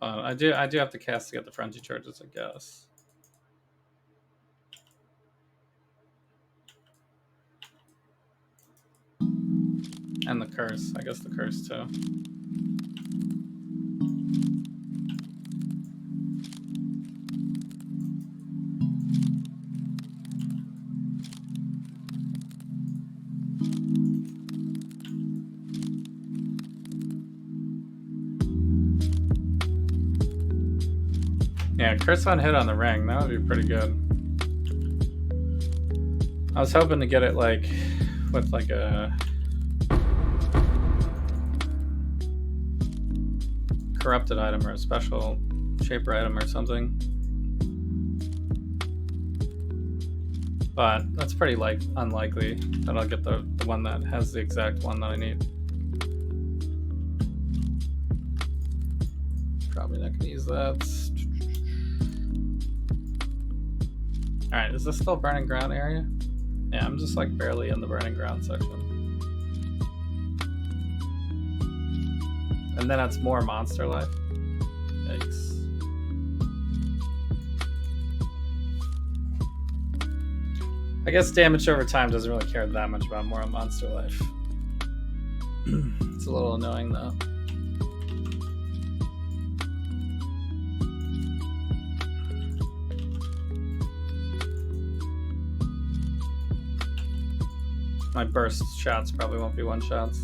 I do have to cast to get the frenzy charges, I guess. And the curse. I guess the curse too. Yeah, curse on hit on the ring. That would be pretty good. I was hoping to get it like with like a corrupted item or a special shaper item or something. But that's pretty unlikely that I'll get the one that has the exact one that I need. Probably not gonna use that. Alright, is this still burning ground area? Yeah, I'm just like barely in the burning ground section. And then it's more monster life. Yikes. I guess damage over time doesn't really care that much about more monster life. It's a little annoying though. My burst shots probably won't be one shots.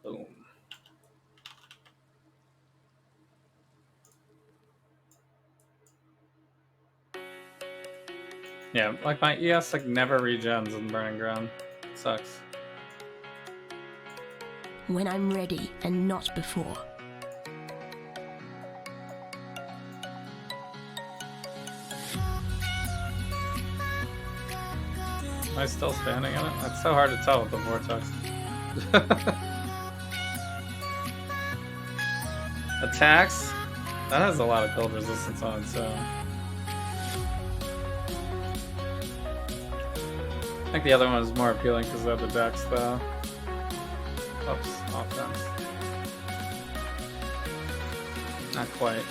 Boom. Yeah, like my ES like never regens in Burning Ground. Sucks. When I'm ready and not before. Am I still standing in it? It's so hard to tell with the vortex. Attacks? That has a lot of build resistance on it, so. I think the other one is more appealing because they have the dex, though. Oops, offense. Not quite.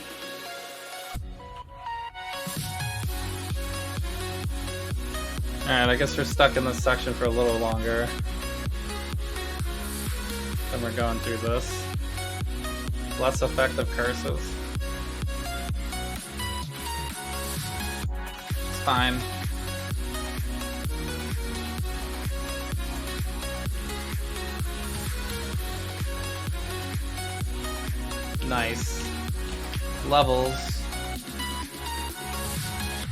Alright, I guess we're stuck in this section for a little longer. Then we're going through this. Less effective curses. It's fine. Nice. Levels.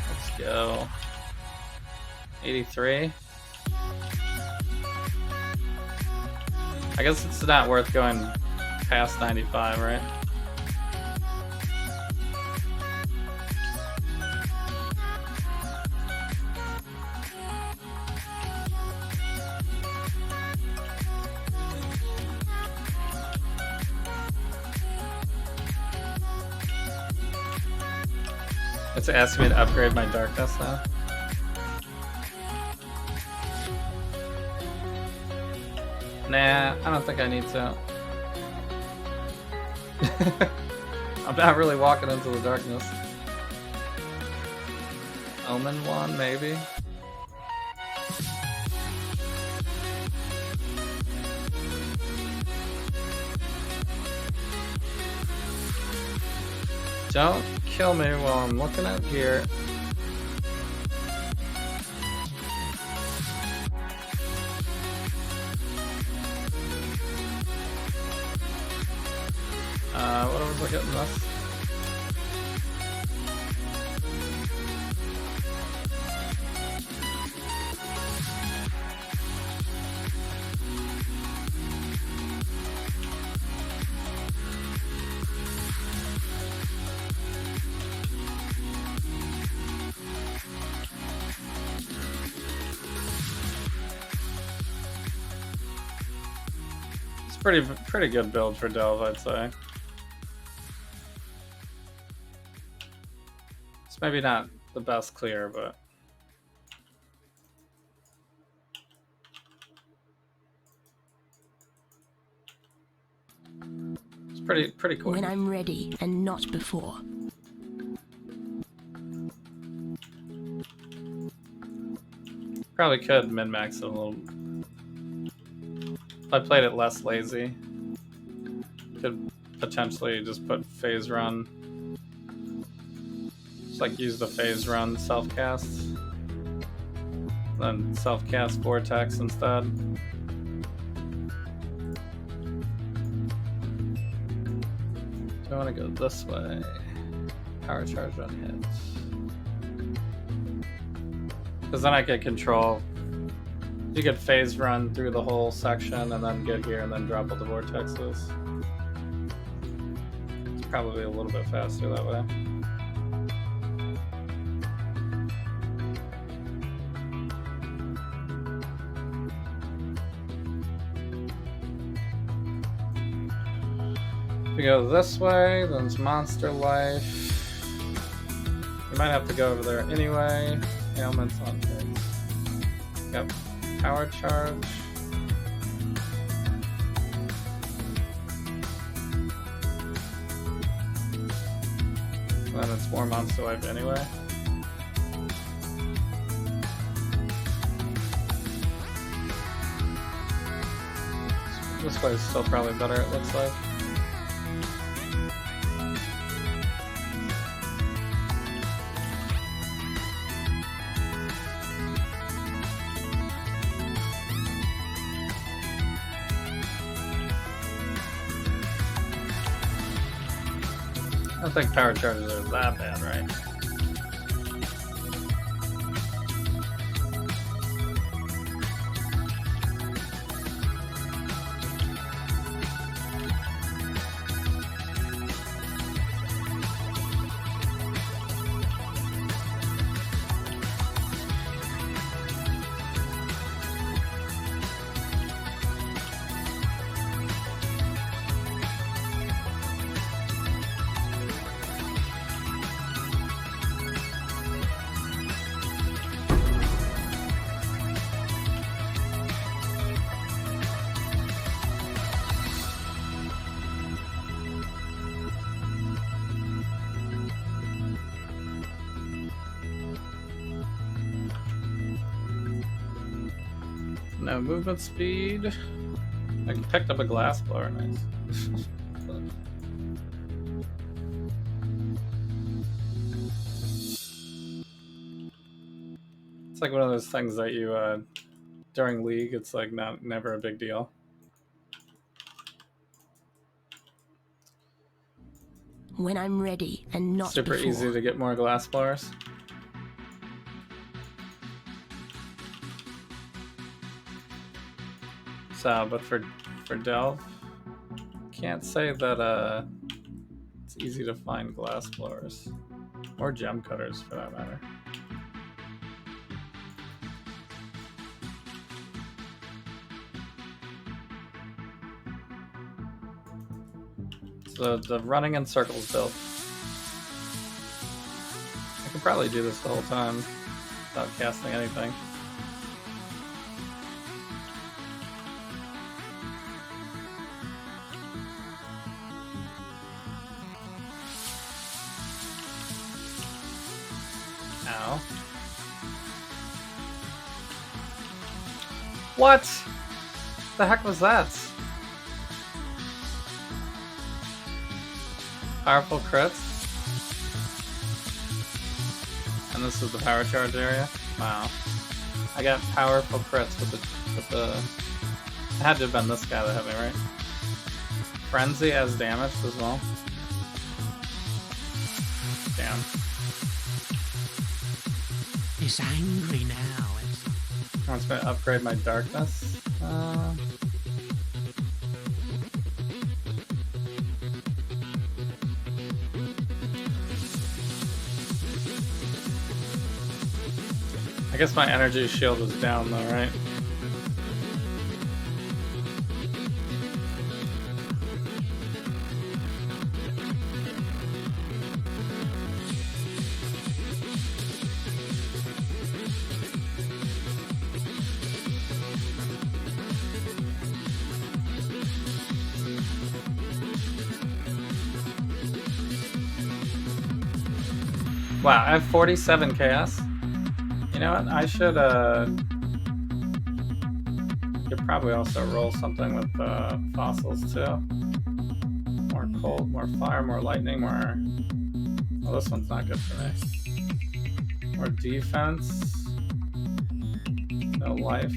Let's go. 83. I guess it's not worth going past 95, right? It's asking me to upgrade my darkness now. Nah, I don't think I need to. I'm not really walking into the darkness. Omen one, maybe. Don't kill me while I'm looking at gear. What was I getting this? It's pretty good build for Delve, I'd say. It's maybe not the best clear, but it's pretty cool. When I'm ready and not before. Probably could min-max it a little. If I played it less lazy, could potentially just put phase run. Just like use the phase run self-cast. then self-cast Vortex instead. Do I want to go this way? Power charge on hits. Because then I could control. You could phase run through the whole section and then get here and then drop all the vortexes. It's probably a little bit faster that way. If we go this way, then it's Monster Life. You might have to go over there anyway. Ailments on hits. Yep. Power charge. And then it's more Monster Life anyway. This way is still probably better, it looks like. I don't think power charges are that bad, right? No movement speed. I picked up a glass blower, nice. It's like one of those things that you, during League, it's like never a big deal. When I'm ready and not Super before. easy to get more glass blowers. So, but for Delve, can't say that it's easy to find glass blowers or gem cutters for that matter. So the running in circles build. I could probably do this the whole time without casting anything. Ow. What? The heck was that? Powerful crits? And this is the power charge area? Wow. I got powerful crits with the it had to have been this guy that hit me, right? Frenzy as damaged as well. Damn. It's angry now. I'm just gonna upgrade my darkness. I guess my energy shield is down though, right? Wow, I have 47 chaos. You know what? I should could probably also roll something with fossils too. More cold, more fire, more lightning, more. Well, this one's not good for me. More defense. no life.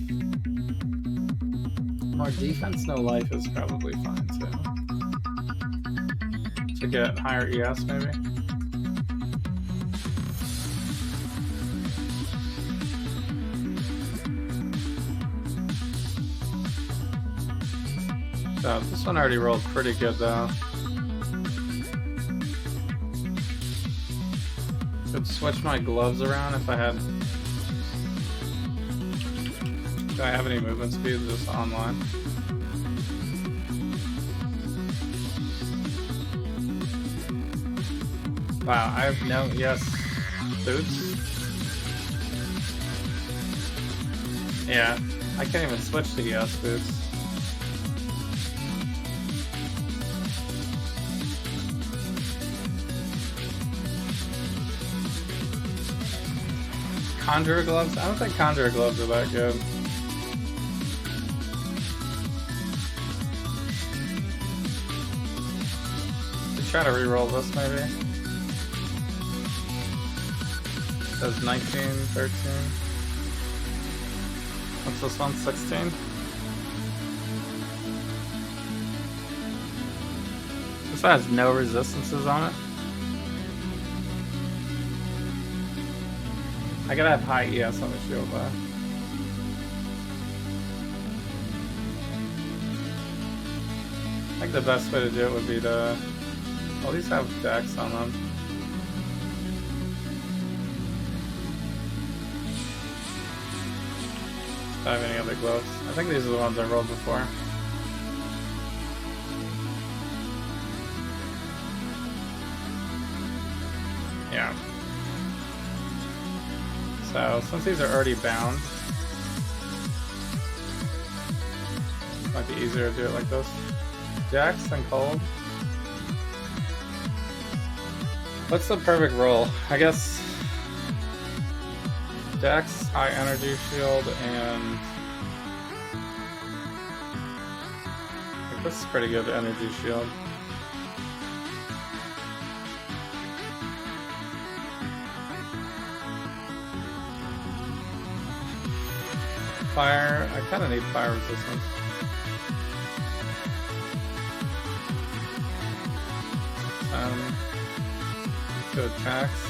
More defense, no life is probably fine too. To get higher ES maybe. So this one already rolled pretty good though. Could switch my gloves around if I had. Do I have any movement speed just online? Wow, I have no ES boots. Yeah, I can't even switch to ES boots. Conjurer gloves? I don't think Conjurer gloves are that good. Try to re-roll this maybe. Says 19, 13. What's this one? 16? This one has no resistances on it. I gotta have high ES on the shield though. I think the best way to do it would be to. Well, these have decks on them. Do I have any other gloves? I think these are the ones I rolled before. Yeah. So, since these are already bound, it might be easier to do it like this. Jacks and cold. What's the perfect roll? I guess Dex, high energy shield, and I think this is pretty good energy shield. Fire, I kind of need fire resistance. To attacks.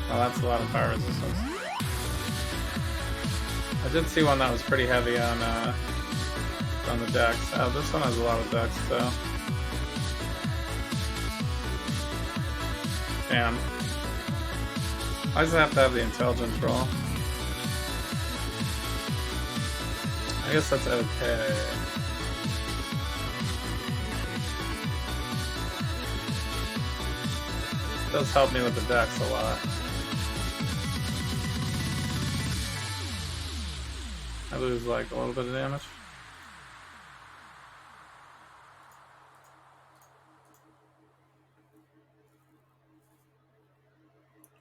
Oh, that's a lot of fire resistance. I did see one that was pretty heavy on the dex. Oh, this one has a lot of dex, so. Damn. Why does it have to have the intelligence roll? I guess that's okay. Does help me with the dex a lot. I lose like a little bit of damage.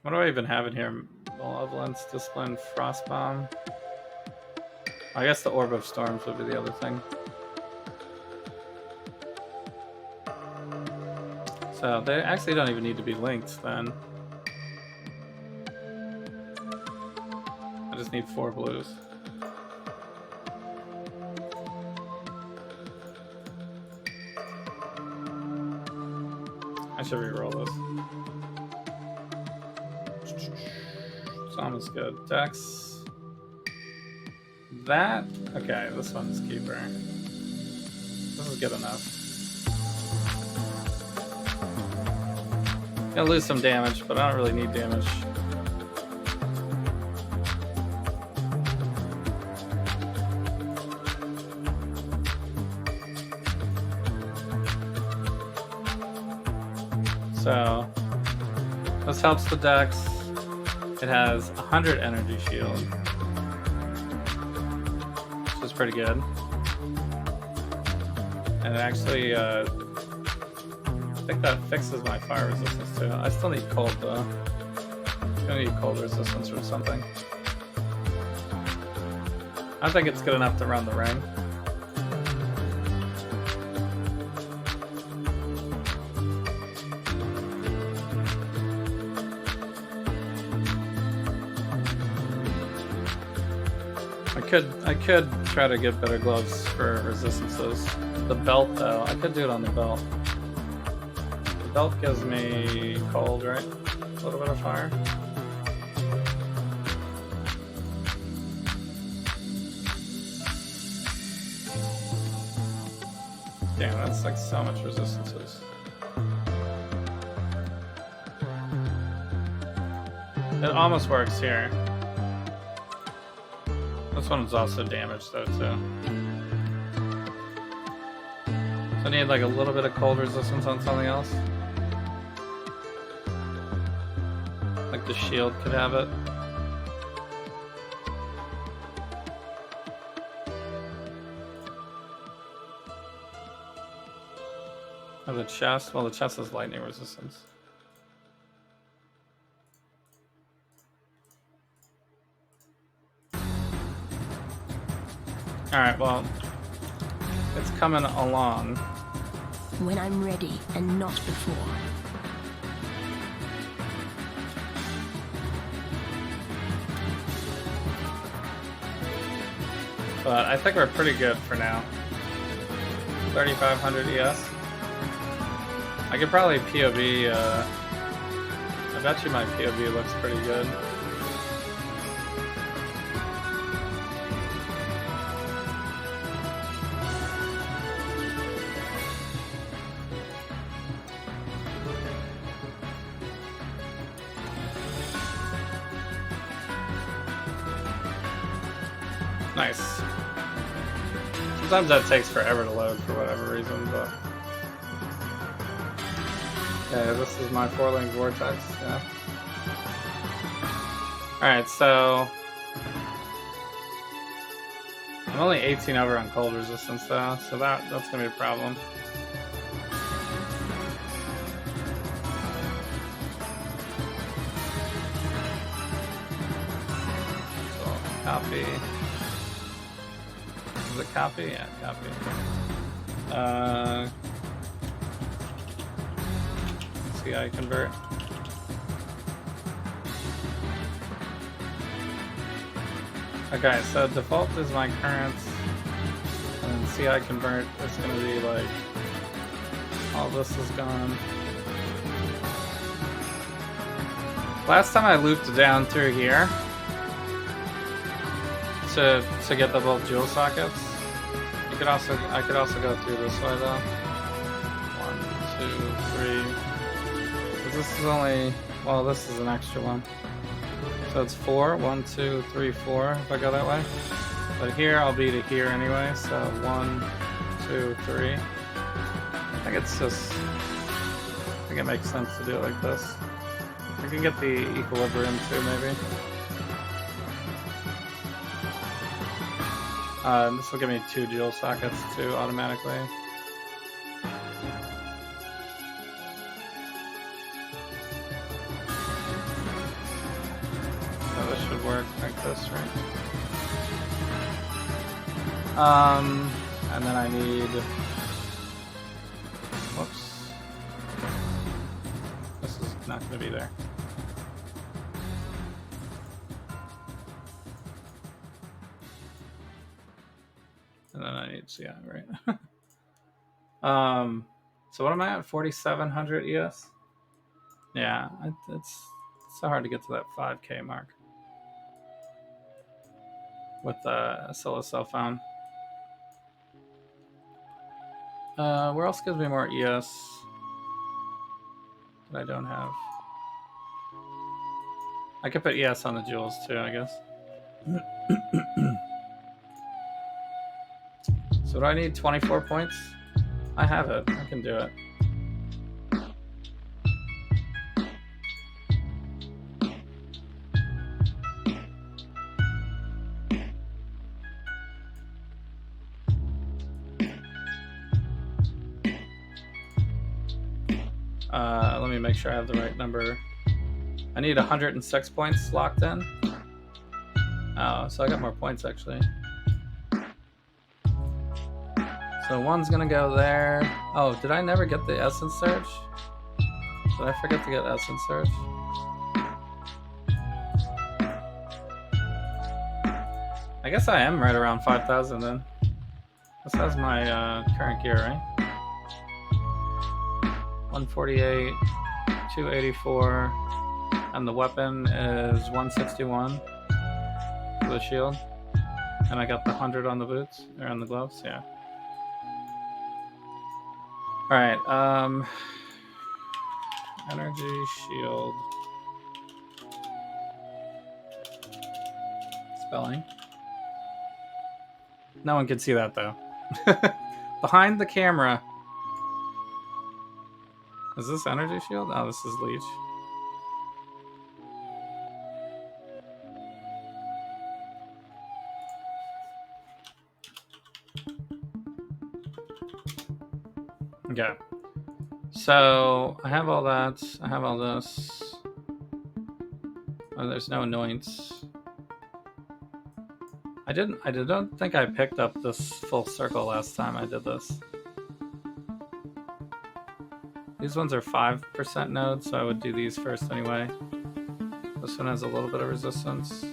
What do I even have in here? Malevolence, Discipline, Frostbomb. I guess the Orb of Storms would be the other thing. So they actually don't even need to be linked then. I just need 4 blues. I should re-roll this. It's almost good. Dex. That? Okay, this one's keeper. This is good enough. Gonna lose some damage, but I don't really need damage. So this helps the dex. It has 100 energy shield, which is pretty good. And it actually I think that fixes my fire resistance too. I still need cold though. I'm gonna need cold resistance or something. I think it's good enough to run the ring. I could try to get better gloves for resistances. The belt though, I could do it on the belt. The belt gives me cold, right? A little bit of fire. Damn, that's like so much resistances. It almost works here. This one's also damaged though too. So I need like a little bit of cold resistance on something else. Like the shield could have it. Or the chest? Well, the chest has lightning resistance. Alright, well, it's coming along. When I'm ready and not before. But I think we're pretty good for now. 3,500 ES. I could probably POV, I bet you my POV looks pretty good. Nice. Sometimes that takes forever to load for whatever reason, but... Okay, this is my 4-link vortex, yeah. Alright, so... I'm only 18 over on cold resistance though, so that's gonna be a problem. So, copy. Is it copy? Yeah, copy. CI convert. Okay, so default is my current, and then CI convert is going to be like, all this is gone. Last time I looped down through here to get the both jewel sockets. I could also go through this way though. 1, 2, 3. This is only, well, this is an extra one. So it's 4. 1, 2, 3, 4 if I go that way. But here I'll be to here anyway. So 1, 2, 3. I think it's just, I think it makes sense to do it like this. I can get the equilibrium too, maybe. This will give me 2 dual sockets too, automatically. So this should work like this, right? And then I need... Whoops. This is not going to be there. And then I need CI, right? So what am I at? 4,700 ES? Yeah, it's so hard to get to that 5K mark with the solo cell phone. Where else gives me more ES that I don't have? I could put ES on the jewels too, I guess. So do I need 24 points? I have it. I can do it. Let me make sure I have the right number. I need 106 points locked in. Oh, so I got more points actually. So one's gonna go there. Oh, did I never get the essence surge? Did I forget to get essence surge? I guess I am right around 5,000 then. This has my current gear, right? 148, 284, and the weapon is 161 for the shield. And I got the 100 on the boots, or on the gloves, yeah. Alright, energy shield. Spelling. No one can see that though. Behind the camera. Is this energy shield? Oh, this is leech. Okay. So I have all that. I have all this. Oh, there's no annoyance. I don't think I picked up this full circle last time I did this. These ones are 5% nodes, so I would do these first anyway. This one has a little bit of resistance.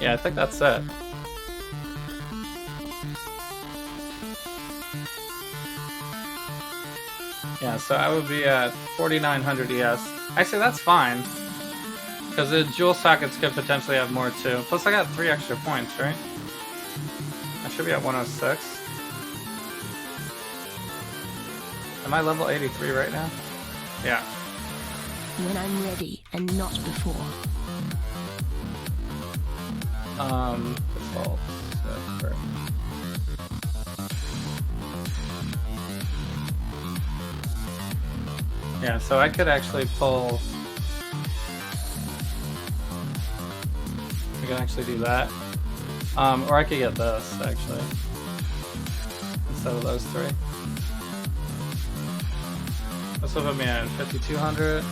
Yeah, I think that's it. Yeah, so I would be at 4,900 ES. Actually, that's fine. Because the jewel sockets could potentially have more too. Plus, I got 3 extra points, right? I should be at 106. Am I level 83 right now? Yeah. When I'm ready and not before. Default. Perfect. Yeah, so I could actually pull. I can actually do that. Or I could get this, actually. Instead of those 3. This will put me at 5,200.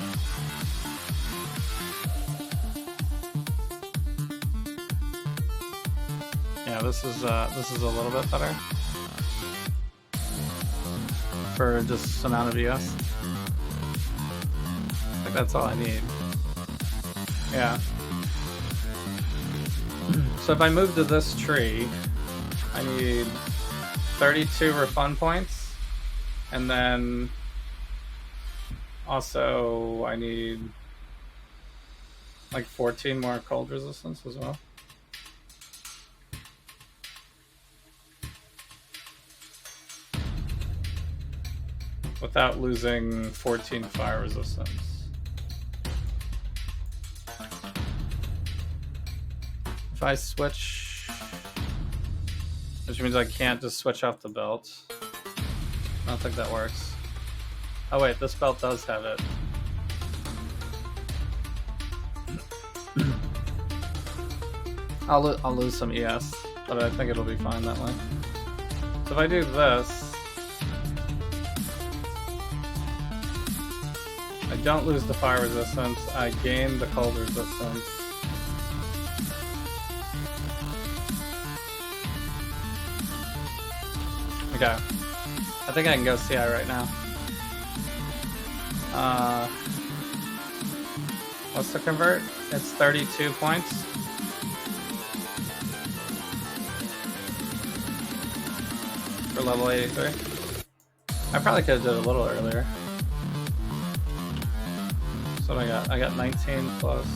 Yeah, this is a little bit better. For just this amount of ES. I think that's all I need. Yeah. So if I move to this tree, I need 32 refund points, and then also I need like 14 more cold resistance as well. Without losing 14 fire resistance. If I switch, which means I can't just switch off the belt. I don't think that works. Oh wait, this belt does have it. I'll lose some ES, but I think it'll be fine that way. So if I do this, I don't lose the fire resistance, I gain the cold resistance. Okay. I think I can go CI right now. What's the convert? It's 32 points. For level 83. I probably could have did it a little earlier. So what I got? I got 19 plus.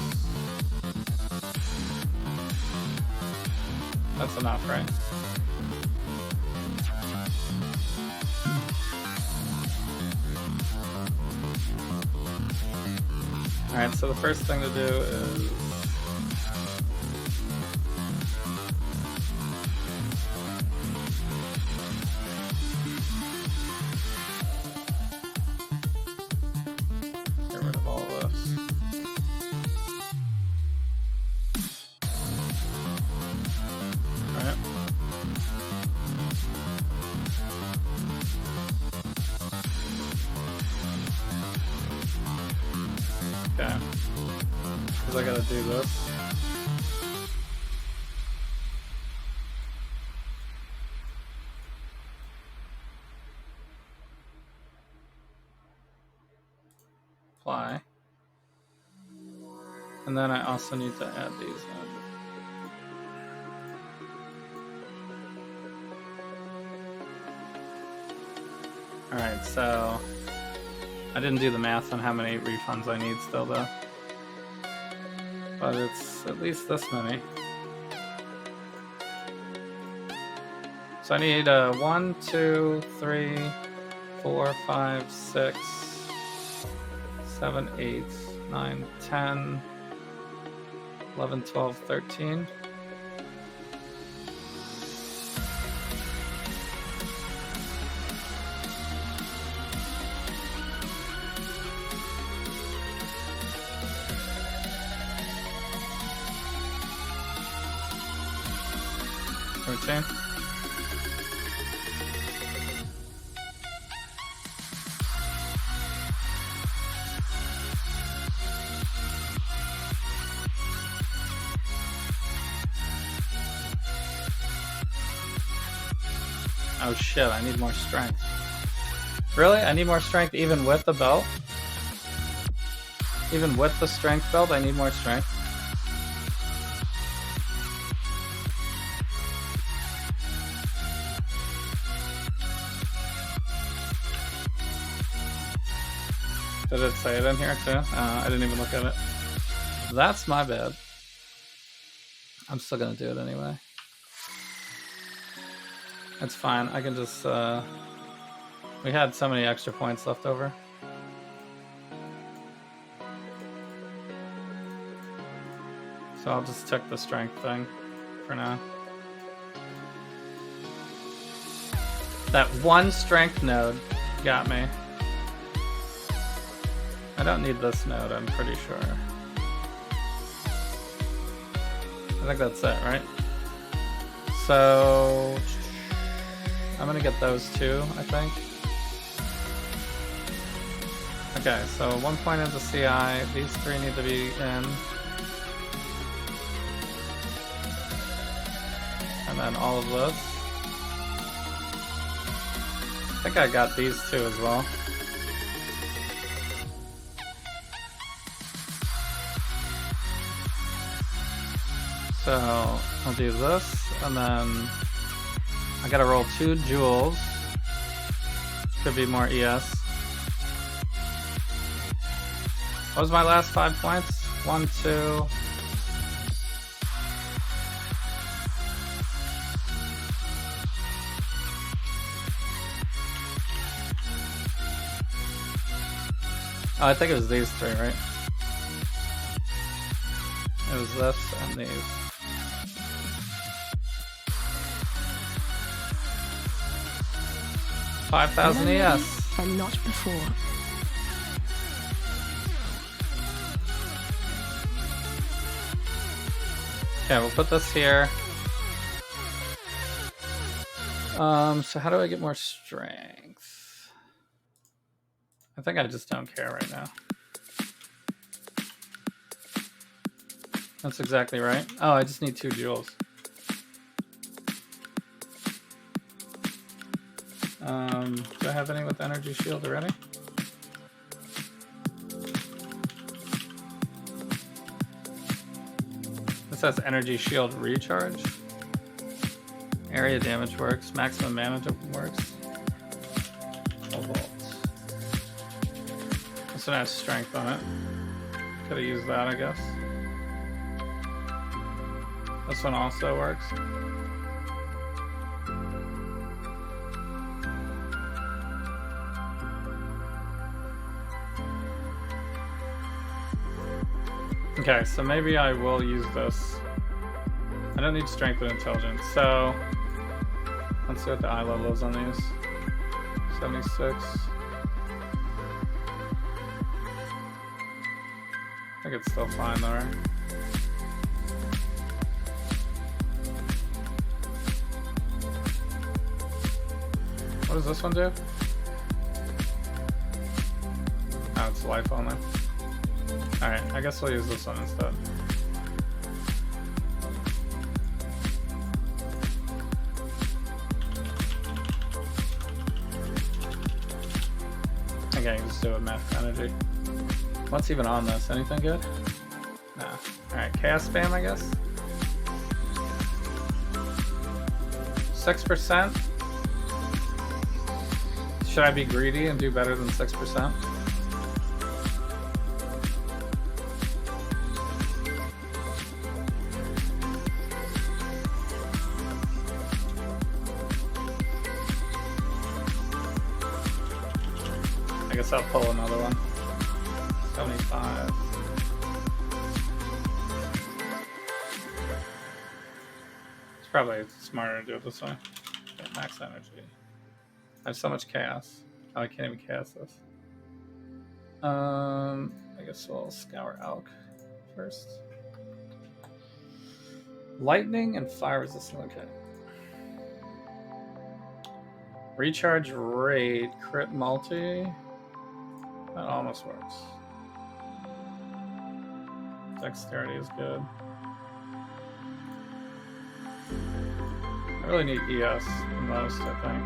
That's enough, right? Alright, so the first thing to do is get rid of all of this. Alright. Okay. Because I gotta do this. supply. And then I also need to add these in. Alright, so I didn't do the math on how many refunds I need still though. But it's at least this many. So I need 1, 2, 3, 4, 5, 6, 7, 8, 9, 10, 11, 12, 13. Routine. Oh shit, I need more strength. Really? I need more strength even with the belt? Even with the strength belt, I need more strength? Did it say it in here too? I didn't even look at it. That's my bad. I'm still gonna do it anyway. It's fine. I can just, we had so many extra points left over. So I'll just check the strength thing for now. That one strength node got me. I don't need this node, I'm pretty sure. I think that's it, right? So I'm gonna get those two, I think. Okay, so 1 point into CI. These 3 need to be in. And then all of this. I think I got these two as well. So I'll do this, and then I gotta roll 2 jewels. Could be more ES. What was my last 5 points? 1, 2. Oh, I think it was these 3, right? It was this and these. 5,000 ES. And not before. Okay, we'll put this here. So how do I get more strength? I think I just don't care right now. That's exactly right. Oh, I just need 2 jewels. Do I have any with energy shield already? This has energy shield recharge. Area damage works. Maximum mana works. Volt. This one has strength on it. Could have used that, I guess. This one also works. Okay, so maybe I will use this. I don't need strength and intelligence, so let's see what the eye level is on these. 76. I think it's still fine though, right? What does this one do? Oh, it's life only. Alright, I guess we'll use this one instead. Okay, just do it with math energy. What's even on this? Anything good? No. Alright, chaos spam, I guess. 6%. Should I be greedy and do better than 6%? I guess I'll pull another one. 75. It's probably smarter to do it this way. Okay, max energy. I have so much chaos. Oh, I can't even cast this. I guess we'll scour Alk first. Lightning and fire resistant. Okay. Recharge rate, crit multi. That almost works. Dexterity is good. I really need ES the most, I think.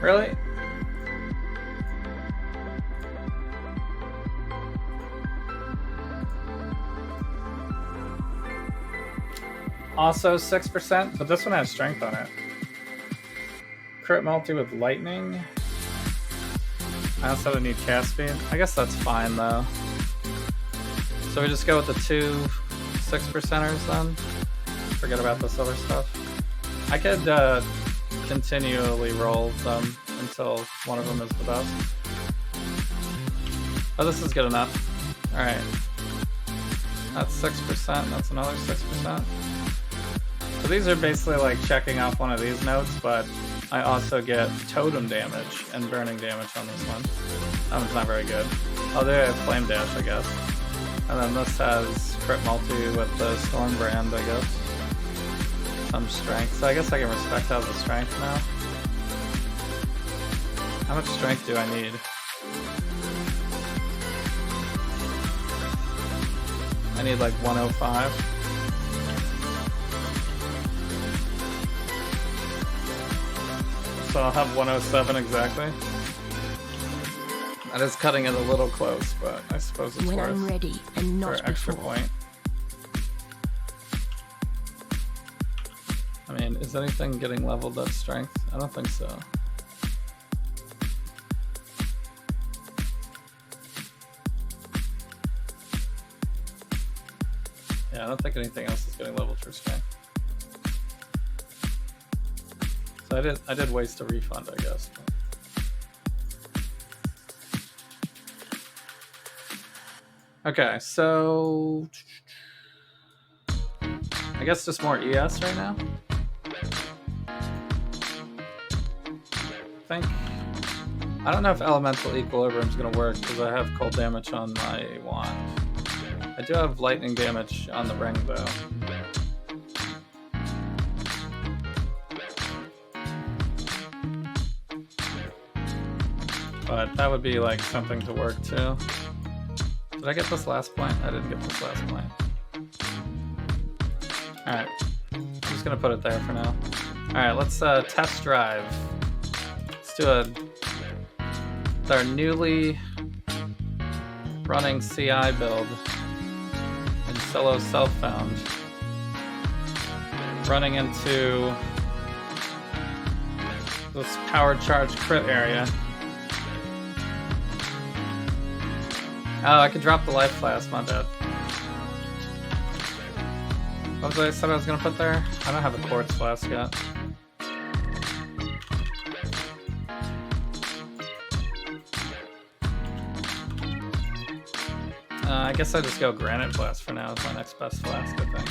Really? Also 6%, but this one has strength on it. Crit multi with lightning. I also need cast speed. I guess that's fine though. So we just go with the two 6%ers then? Forget about this other stuff. I could continually roll them until one of them is the best. Oh, this is good enough. Alright. That's 6%, that's another 6%. So these are basically like checking off one of these notes, but I also get totem damage and burning damage on this one. That one's not very good. Oh, they have flame dash, I guess. And then this has crit multi with the storm brand, I guess. Some strength. So I guess I can respect out the strength now. How much strength do I need? I need like 105. So I'll have 107 exactly. That is cutting it a little close, but I suppose it's When worth I'm ready and for not an extra before. point. I mean, is anything getting leveled up strength? I don't think so. Yeah, I don't think anything else is getting leveled for strength. So I did waste a refund, I guess. Okay, so I guess just more ES right now. I think I don't know if elemental equilibrium is gonna work because I have cold damage on my wand. I do have lightning damage on the ring though. But that would be like something to work too. Did I get this last point? I didn't get this last point. Alright. I'm just gonna put it there for now. Alright, let's test drive. Let's do our newly running CI build in solo self-found. Running into this power charge crit area. Oh, I could drop the life flask, my bad. What was I said I was gonna put there? I don't have a quartz flask yet. I guess I just go granite flask for now as my next best flask, I think.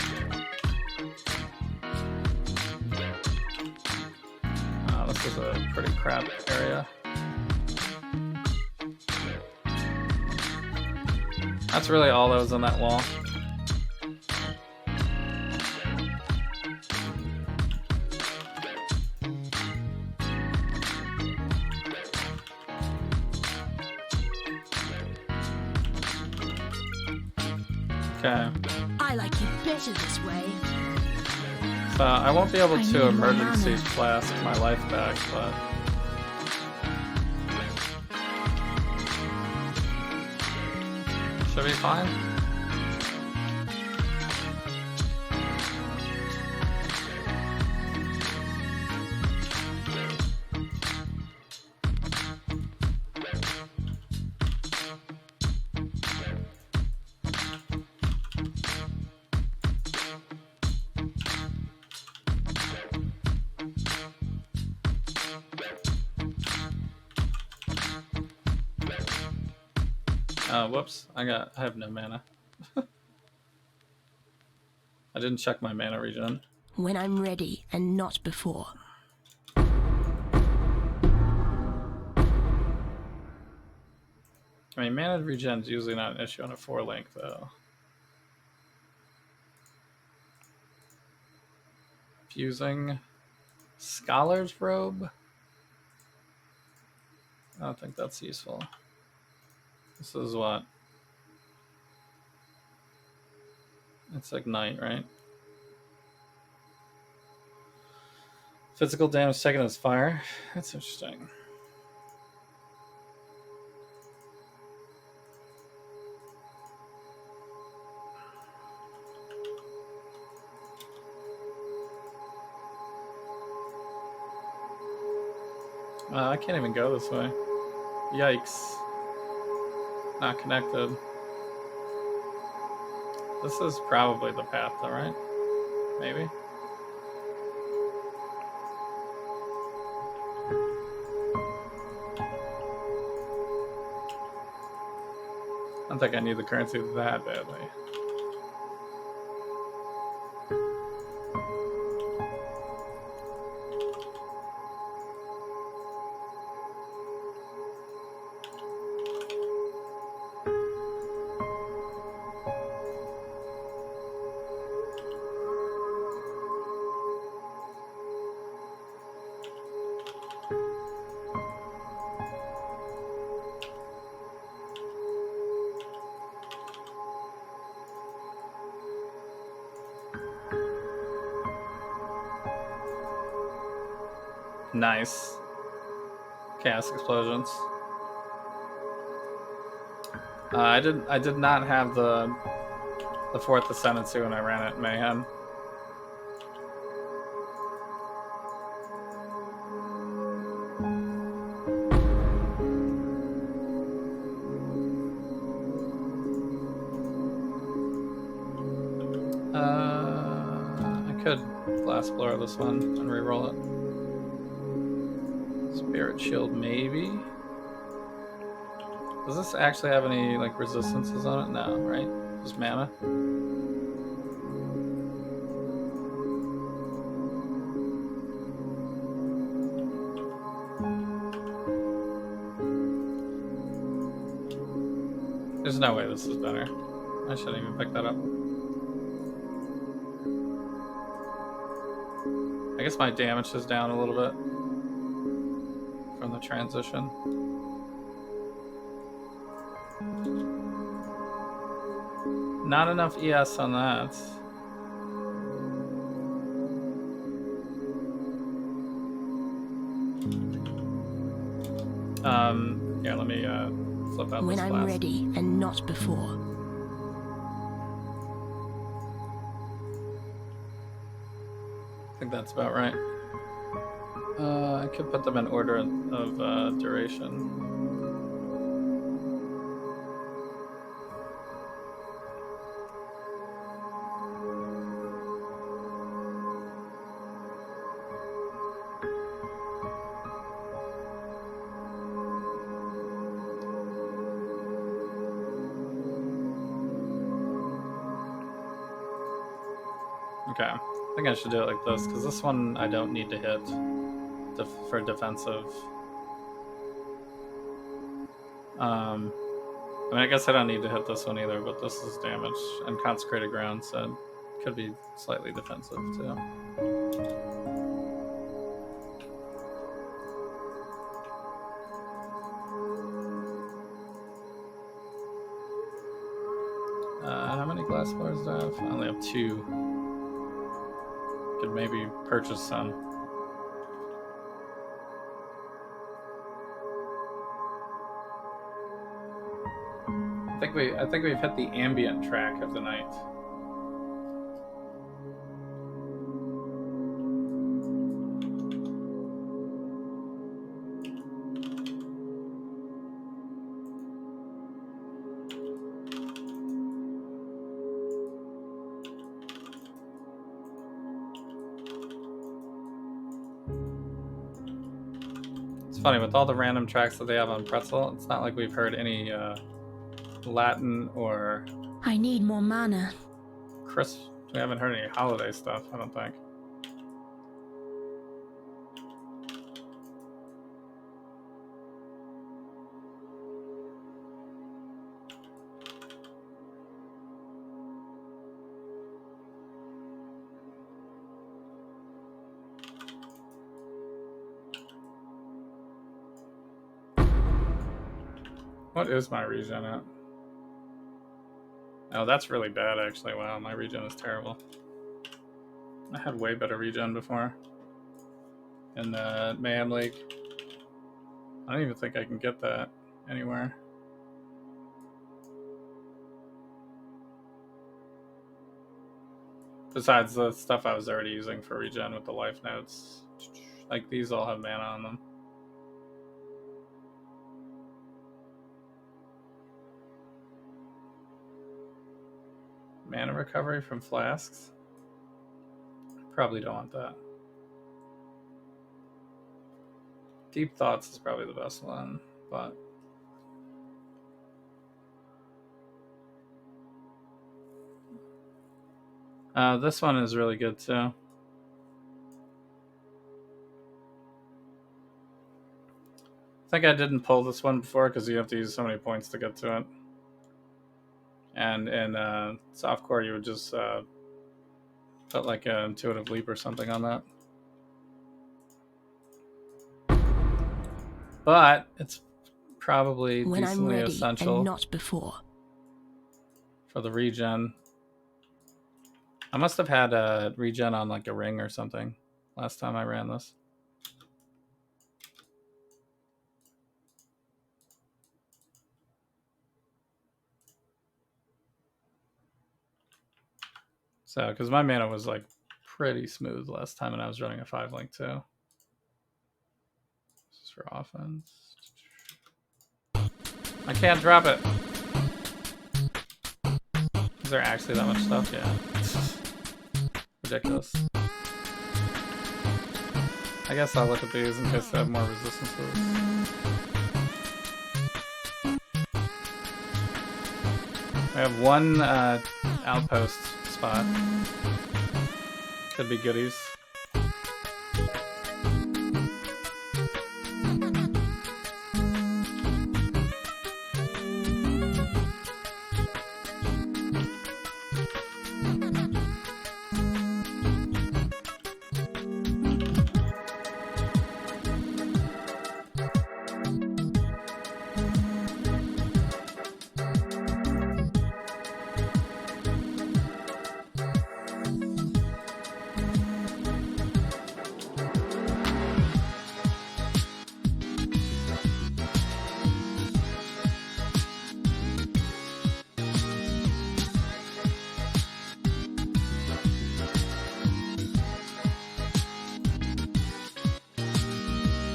Oh, this is a pretty crap area. That's really all that was on that wall. Okay. I I like you better this way. So I won't be able I to need more emergency mana. flask my life back, but should be fine. Whoops, I have no mana. I didn't check my mana regen. When I'm ready and not before. I mean, mana regen's usually not an issue on a 4-link, though. Fusing Scholar's Robe? I don't think that's useful. This is what? It's Ignite, right? Physical damage taken as fire. That's interesting. I can't even go this way. Yikes. Not connected. This is probably the path, though, right? Maybe? I don't think I need the currency that badly. Nice. Chaos explosions. I did not have the fourth ascendancy when I ran it in Mayhem. I could Glass Blower this one and reroll it. Spirit Shield, maybe? Does this actually have any, like, resistances on it? No, right? Just mana? There's no way this is better. I shouldn't even pick that up. I guess my damage is down a little bit from the transition. Not enough ES on that. Here, let me flip out When this I'm class. ready and not before. I think that's about right. I could put them in order of duration. Okay, I think I should do it like this, because this one I don't need to hit for defensive. I mean, I guess I don't need to hit this one either, but this is damage and Consecrated Ground, so it could be slightly defensive too. How many glass bars do I have? I only have 2. Could maybe purchase some. I think we've hit the ambient track of the night. It's funny, with all the random tracks that they have on Pretzel, it's not like we've heard any Latin or I need more mana. we haven't heard any holiday stuff, I don't think. What is my regen at? Oh, that's really bad, actually. Wow, my regen is terrible. I had way better regen before. In the Mayhem League. I don't even think I can get that anywhere. Besides the stuff I was already using for regen with the life notes. Like, these all have mana on them. Mana recovery from flasks? Probably don't want that. Deep Thoughts is probably the best one, but this one is really good too. I think I didn't pull this one before because you have to use so many points to get to it. And in softcore, you would just put like an intuitive leap or something on that. But it's probably When I'm decently ready essential and not before. for the regen. I must have had a regen on like a ring or something last time I ran this. So, because my mana was like pretty smooth last time and I was running a 5-link too. This is for offense. I can't drop it. Is there actually that much stuff? Yeah. Ridiculous. I guess I'll look at these in case they have more resistances. I have one outpost spot. Could be goodies.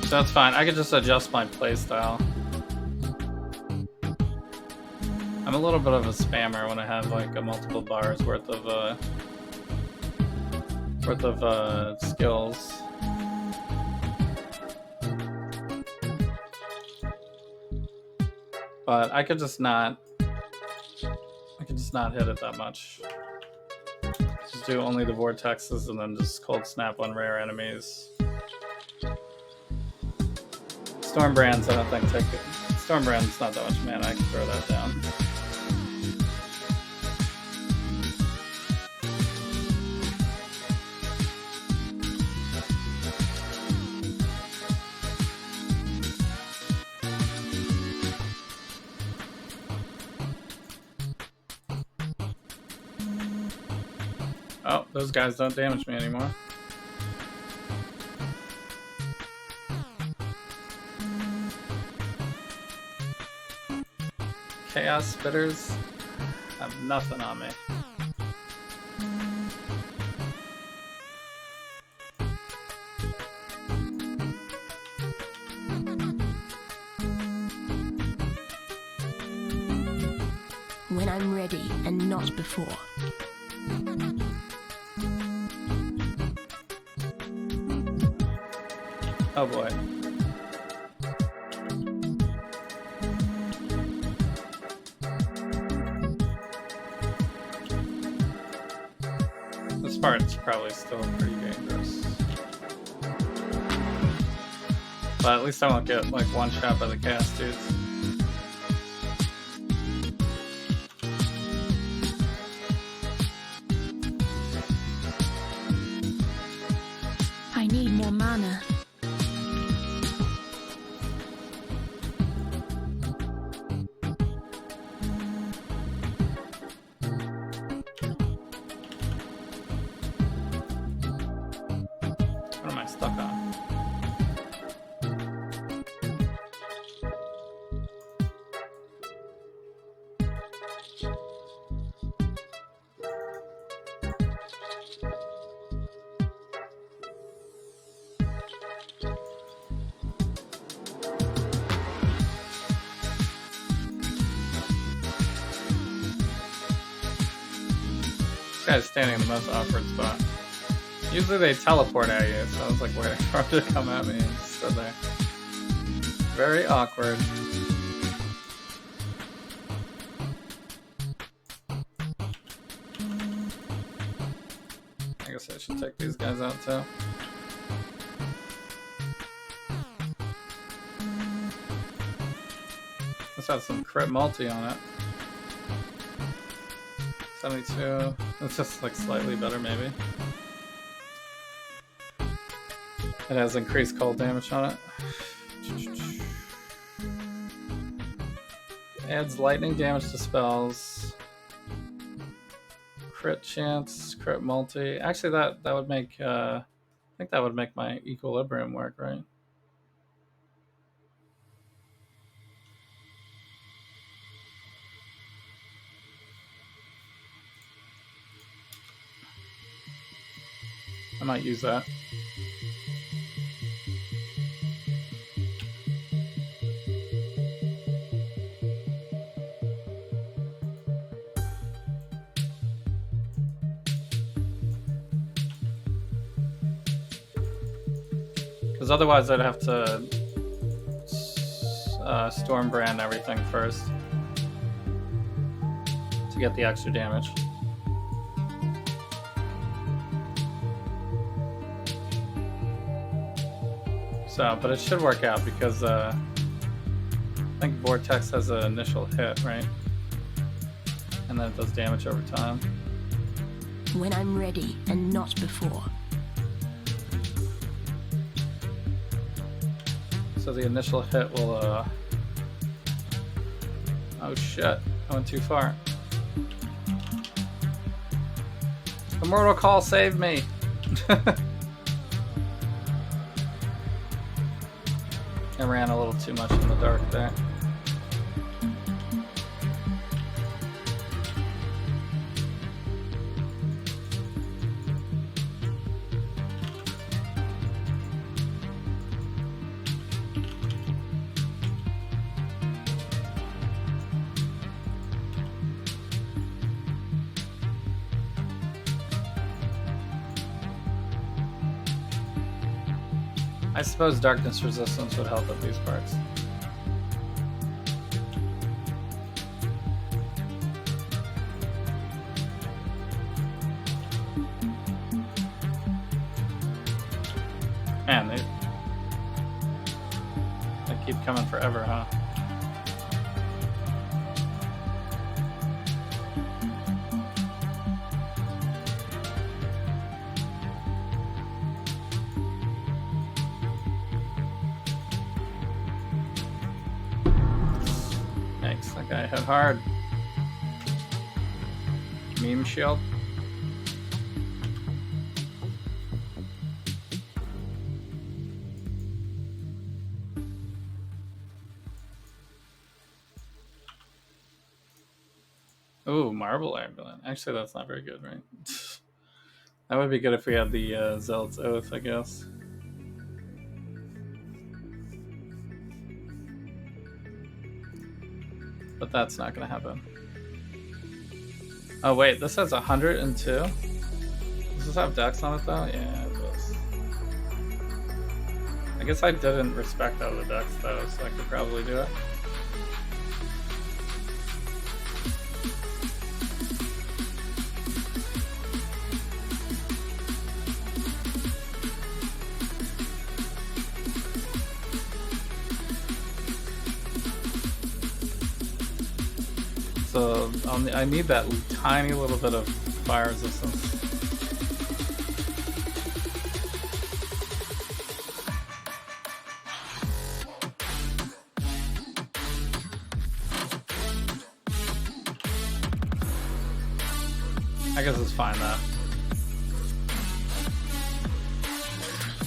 That's fine. I could just adjust my playstyle. I'm a little bit of a spammer when I have like a multiple bars worth of skills. But I could just not hit it that much. Just do only the vortexes and then just cold snap on rare enemies. Stormbrands, I don't think take it. Stormbrand's not that much mana, I can throw that down. Oh, those guys don't damage me anymore. Chaos spitters have nothing on me. When I'm ready and not before. Oh boy. This part's probably still pretty dangerous. But at least I won't get like one shot by the chaos dudes. I need more mana. What am I stuck on? This guy's standing in the most awkward spot. Usually they teleport at you, so I was like waiting for him to come at me and just stood there. Very awkward. I guess I should take these guys out too. This has some crit multi on it. 72. It's just like slightly better maybe. It has increased cold damage on it. Adds lightning damage to spells. Crit chance, crit multi. Actually, that would make. I think that would make my equilibrium work, right? I might use that. Because otherwise I'd have to storm brand everything first to get the extra damage. So, but it should work out because I think Vortex has an initial hit, right? And then it does damage over time. When I'm ready and not before. So the initial hit will, oh shit, I went too far. The Mortal Call saved me! I ran a little too much in the dark there. I suppose darkness resistance would help at these parts. Man, they keep coming forever, huh? Yikes, that guy hit hard. Meme shield. Ooh, marble amulet. Actually, that's not very good, right? That would be good if we had the Zealot's Oath, I guess. But that's not going to happen. Oh, wait, this has 102? Does this have dex on it, though? Yeah, it does. I guess I didn't respect out of the dex, though, so I could probably do it. So I need that tiny little bit of fire resistance. I guess it's fine though.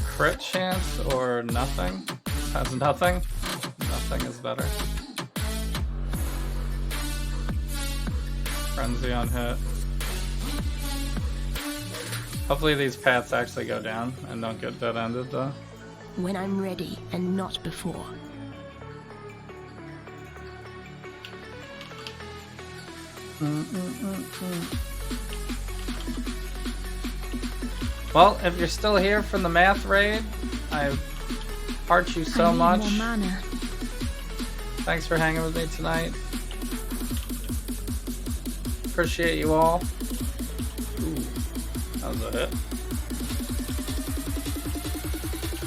Crit chance or nothing? This has nothing? Nothing is better. Frenzy on hit. Hopefully these paths actually go down and don't get dead-ended though. When I'm ready and not before. Well, if you're still here from the math raid, I heart you so much. More mana. Thanks for hanging with me tonight. Appreciate you all. Ooh, that was a hit.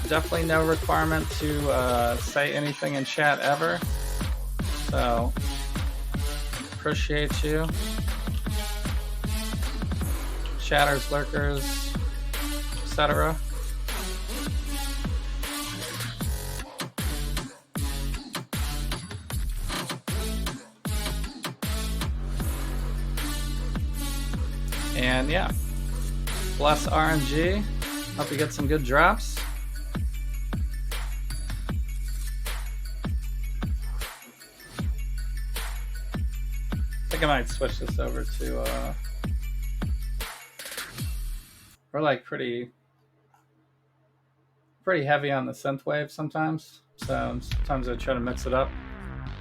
Definitely no requirement to say anything in chat ever. So, appreciate you. Chatters, lurkers, etc. And yeah, bless RNG. Hope you get some good drops. I think I might switch this over to we're like pretty heavy on the synthwave sometimes, so sometimes I try to mix it up.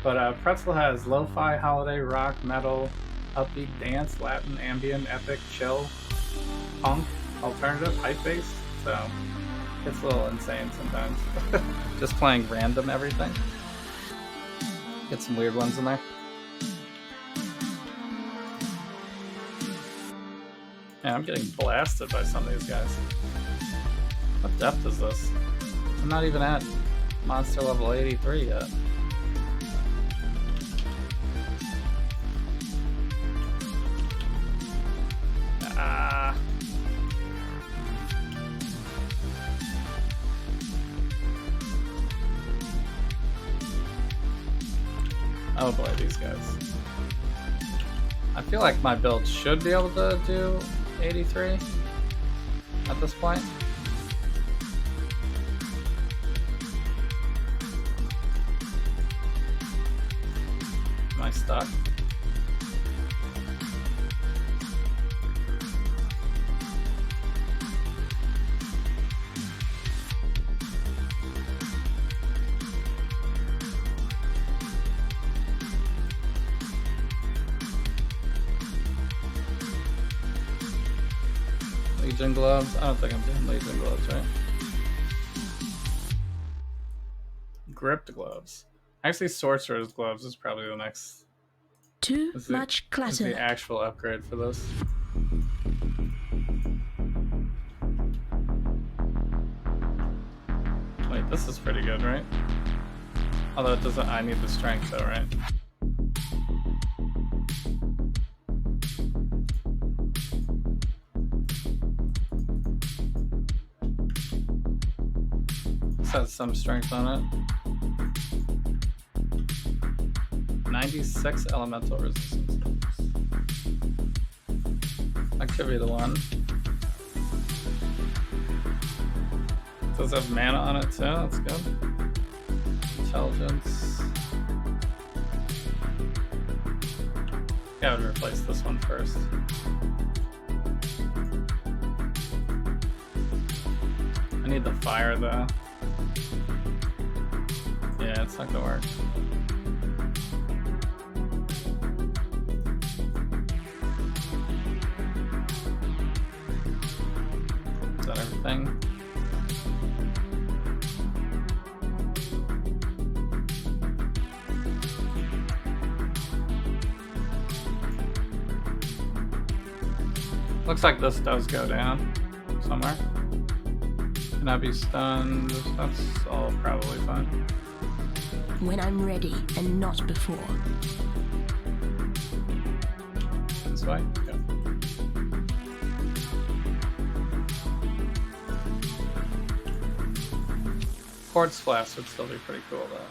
But Pretzel has lo-fi, holiday, rock, metal, upbeat, dance, Latin, ambient, epic, chill, punk, alternative, hype-based, so it's a little insane sometimes. Just playing random everything. Get some weird ones in there. Man, I'm getting blasted by some of these guys. What depth is this? I'm not even at monster level 83 yet. Ah. Oh boy, these guys. I feel like my build should be able to do 83 at this point. Am I stuck? Legion gloves? I don't think I'm doing Legion gloves, right? Gripped gloves. Actually, Sorcerer's gloves is probably the next. Too much This is the clutter. actual upgrade for this. Wait, this is pretty good, right? Although it doesn't. I need the strength though, right? This has some strength on it. 96 elemental resistance. That could be the one. Does have mana on it too, that's good. Intelligence. think I would replace this one first. I need the fire though. Yeah, it's not gonna work. Is that everything? Looks like this does go down somewhere. Can I be stunned? That's all probably fine. When I'm ready and not before. This way? Yeah. Quartz flask would still be pretty cool though.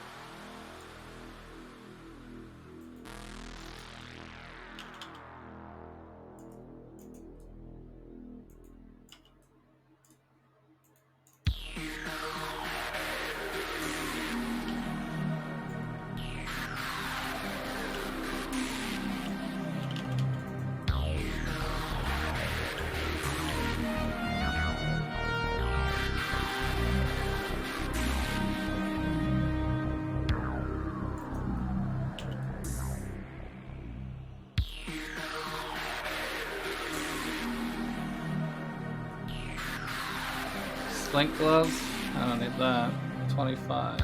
Slink gloves? I don't need that. 25.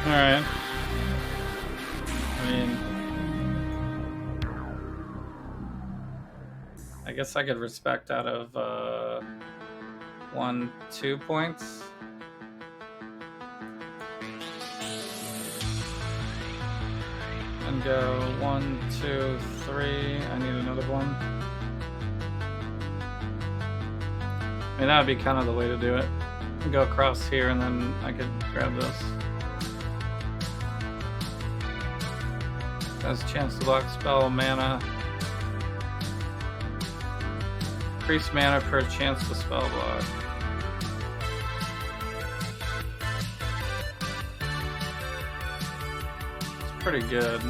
Alright. I mean, I guess I could respect out of 1, 2 points. And go 1, 2, 3. I need another one. I mean, that would be kind of the way to do it. Go across here and then I could grab this. Has a chance to block spell mana. Increase mana per chance to spell block. It's pretty good.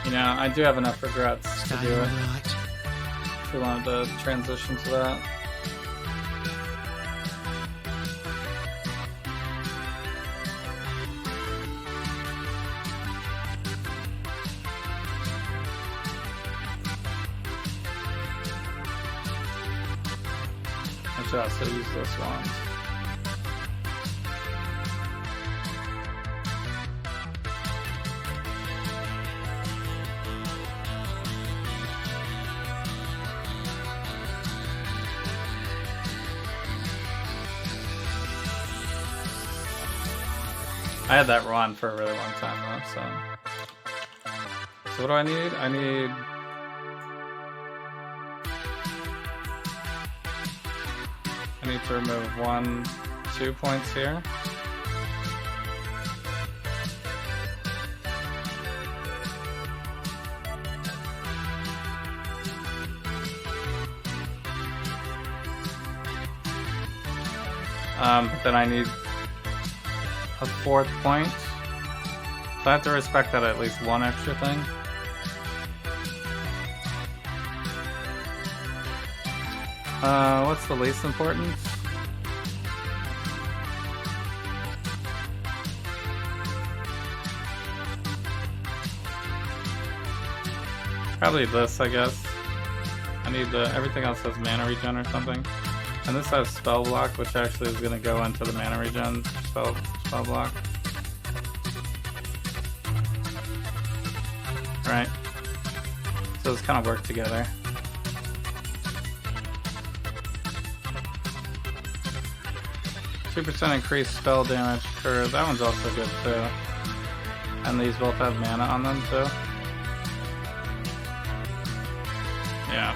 You know, I do have enough regrets to do it. If we wanted to transition to that. I should also use this one. I had that run for a really long time though, so what do I need? I need to remove 1, 2 points here. But then I need a 4th point. So I have to respect that at least 1 extra thing. What's the least important? Probably this, I guess. I need everything else has mana regen or something. And this has spell block, which actually is going to go into the mana regen spell block. Right. So those kind of work together. %2 increased spell damage per. That one's also good too. And these both have mana on them too. Yeah.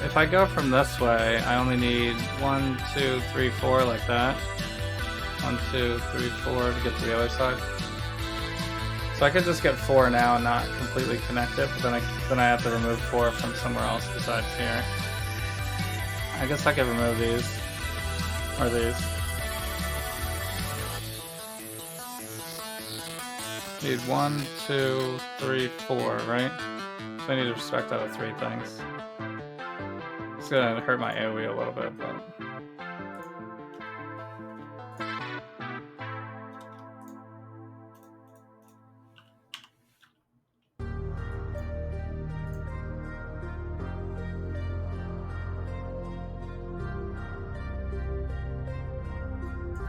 If I go from this way, I only need 1, 2, 3, 4 like that. 1, 2, 3, 4 to get to the other side. So So I could just get 4 now and not completely connect it, but then I have to remove 4 from somewhere else besides here. I guess I could remove these. Or these. Need 1, 2, 3, 4, right? So I need to respect out of 3 things. It's gonna hurt my AoE a little bit, but...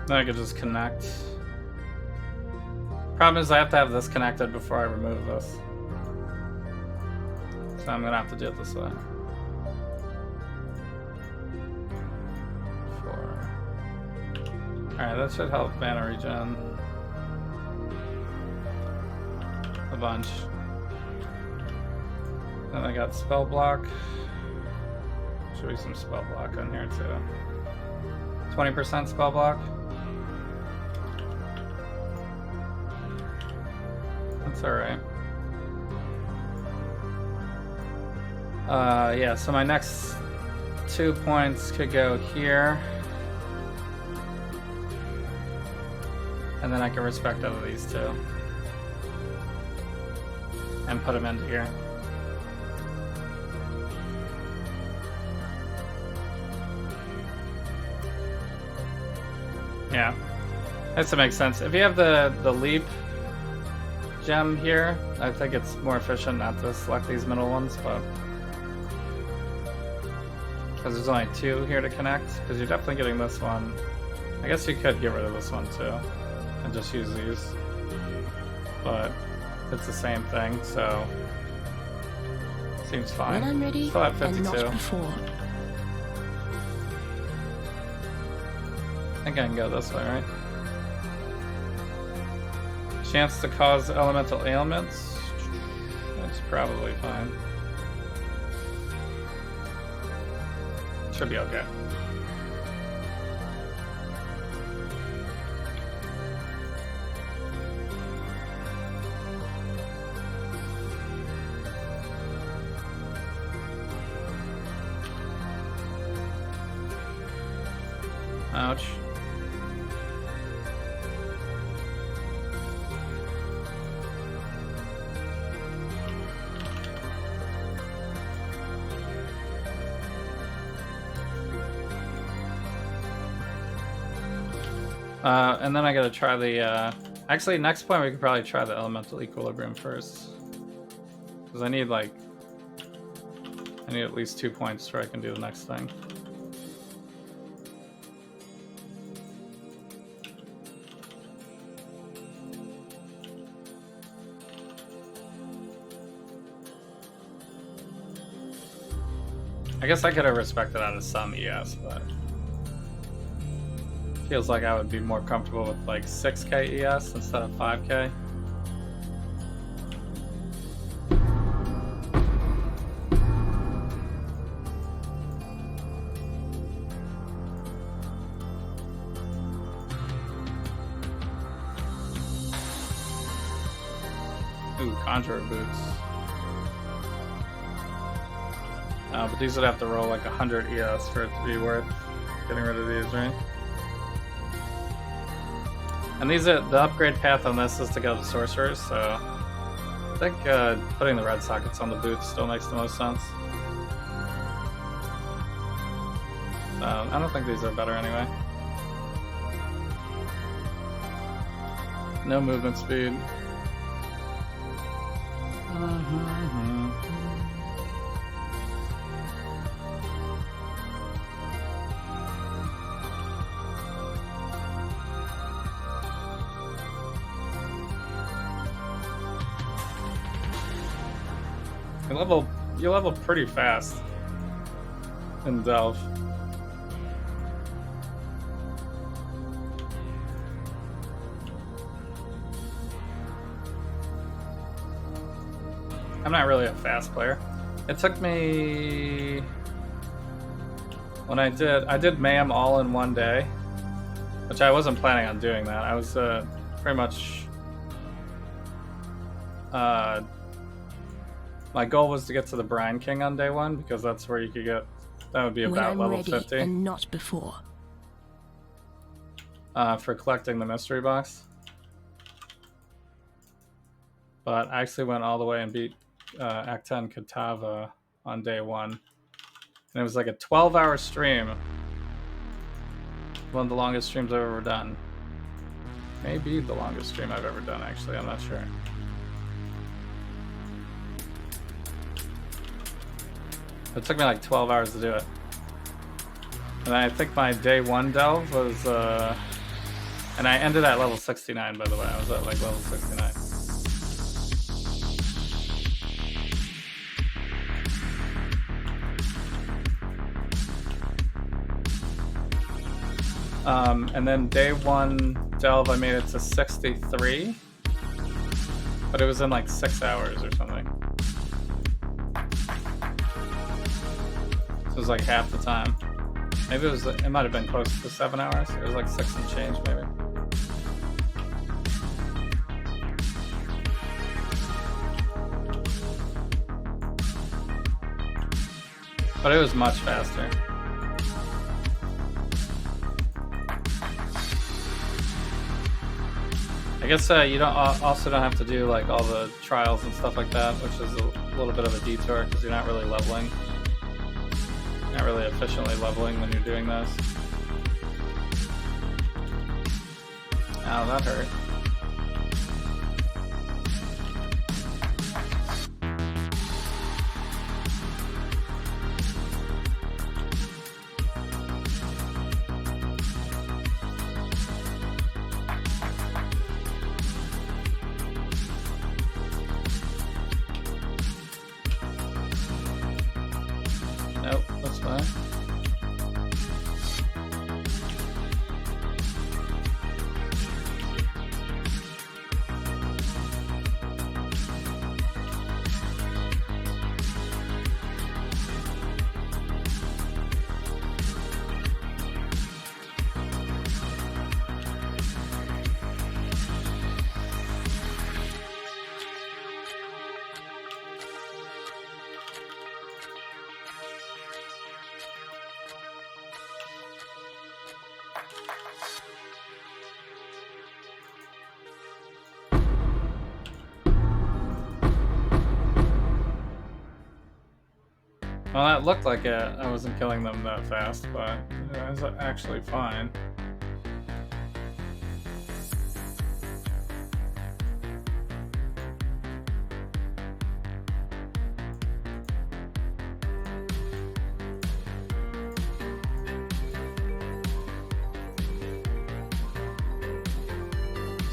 Then I could just connect. Problem is I have to have this connected before I remove this. So I'm gonna have to do it this way. 4. Alright, that should help mana regen. A bunch. Then I got spell block. Should be some spell block on here too. 20% spell block. That's alright. Yeah, so my next 2 points could go here. And then I can respect out of these 2. And put them into here. Yeah. That makes sense. If you have the leap gem here, I think it's more efficient not to select these middle ones, but because there's only 2 here to connect, because you're definitely getting this one. I guess you could get rid of this one too and just use these, but it's the same thing, so seems fine. When I'm ready Still at and 52. not before. I think I can go this way, right? Chance to cause elemental ailments? That's probably fine. Should be okay. Ouch. And then I gotta try the, actually next point we could probably try the elemental equilibrium first. Because I need at least 2 points where I can do the next thing. I guess I could have respected out of some ES, but feels like I would be more comfortable with like 6k ES instead of 5k. Ooh, Conjurer boots. But these would have to roll like 100 ES for it to be worth getting rid of these, right? And these are the upgrade path on this is to go to sorcerers, so I think putting the red sockets on the boots still makes the most sense. I don't think these are better anyway. No movement speed. You level pretty fast in Delve. I'm not really a fast player. It took me when I did Mayhem all in one day, which I wasn't planning on doing that. I was pretty much my goal was to get to the Brine King on day 1 because that's where you could get. That would be When about I'm level ready 50 and not before. for collecting the mystery box. But I actually went all the way and beat Act 10 Katava on day 1. And it was like a 12-hour stream. One of the longest streams I've ever done. Maybe the longest stream I've ever done, actually. I'm not sure. It took me like 12 hours to do it. And I think my day 1 delve was... and I ended at level 69, by the way. I was at like level 69. And then day 1 delve, I made it to 63, but it was in like 6 hours or something. So it was like half the time. Maybe it might have been close to 7 hours. It was like 6 and change, maybe. But it was much faster. I guess you also don't have to do like all the trials and stuff like that, which is a little bit of a detour because you're not really leveling. You're not really efficiently leveling when you're doing this. Ow, that hurt. Nope, that's fine. Well, that looked like it. I wasn't killing them that fast, but it was actually fine.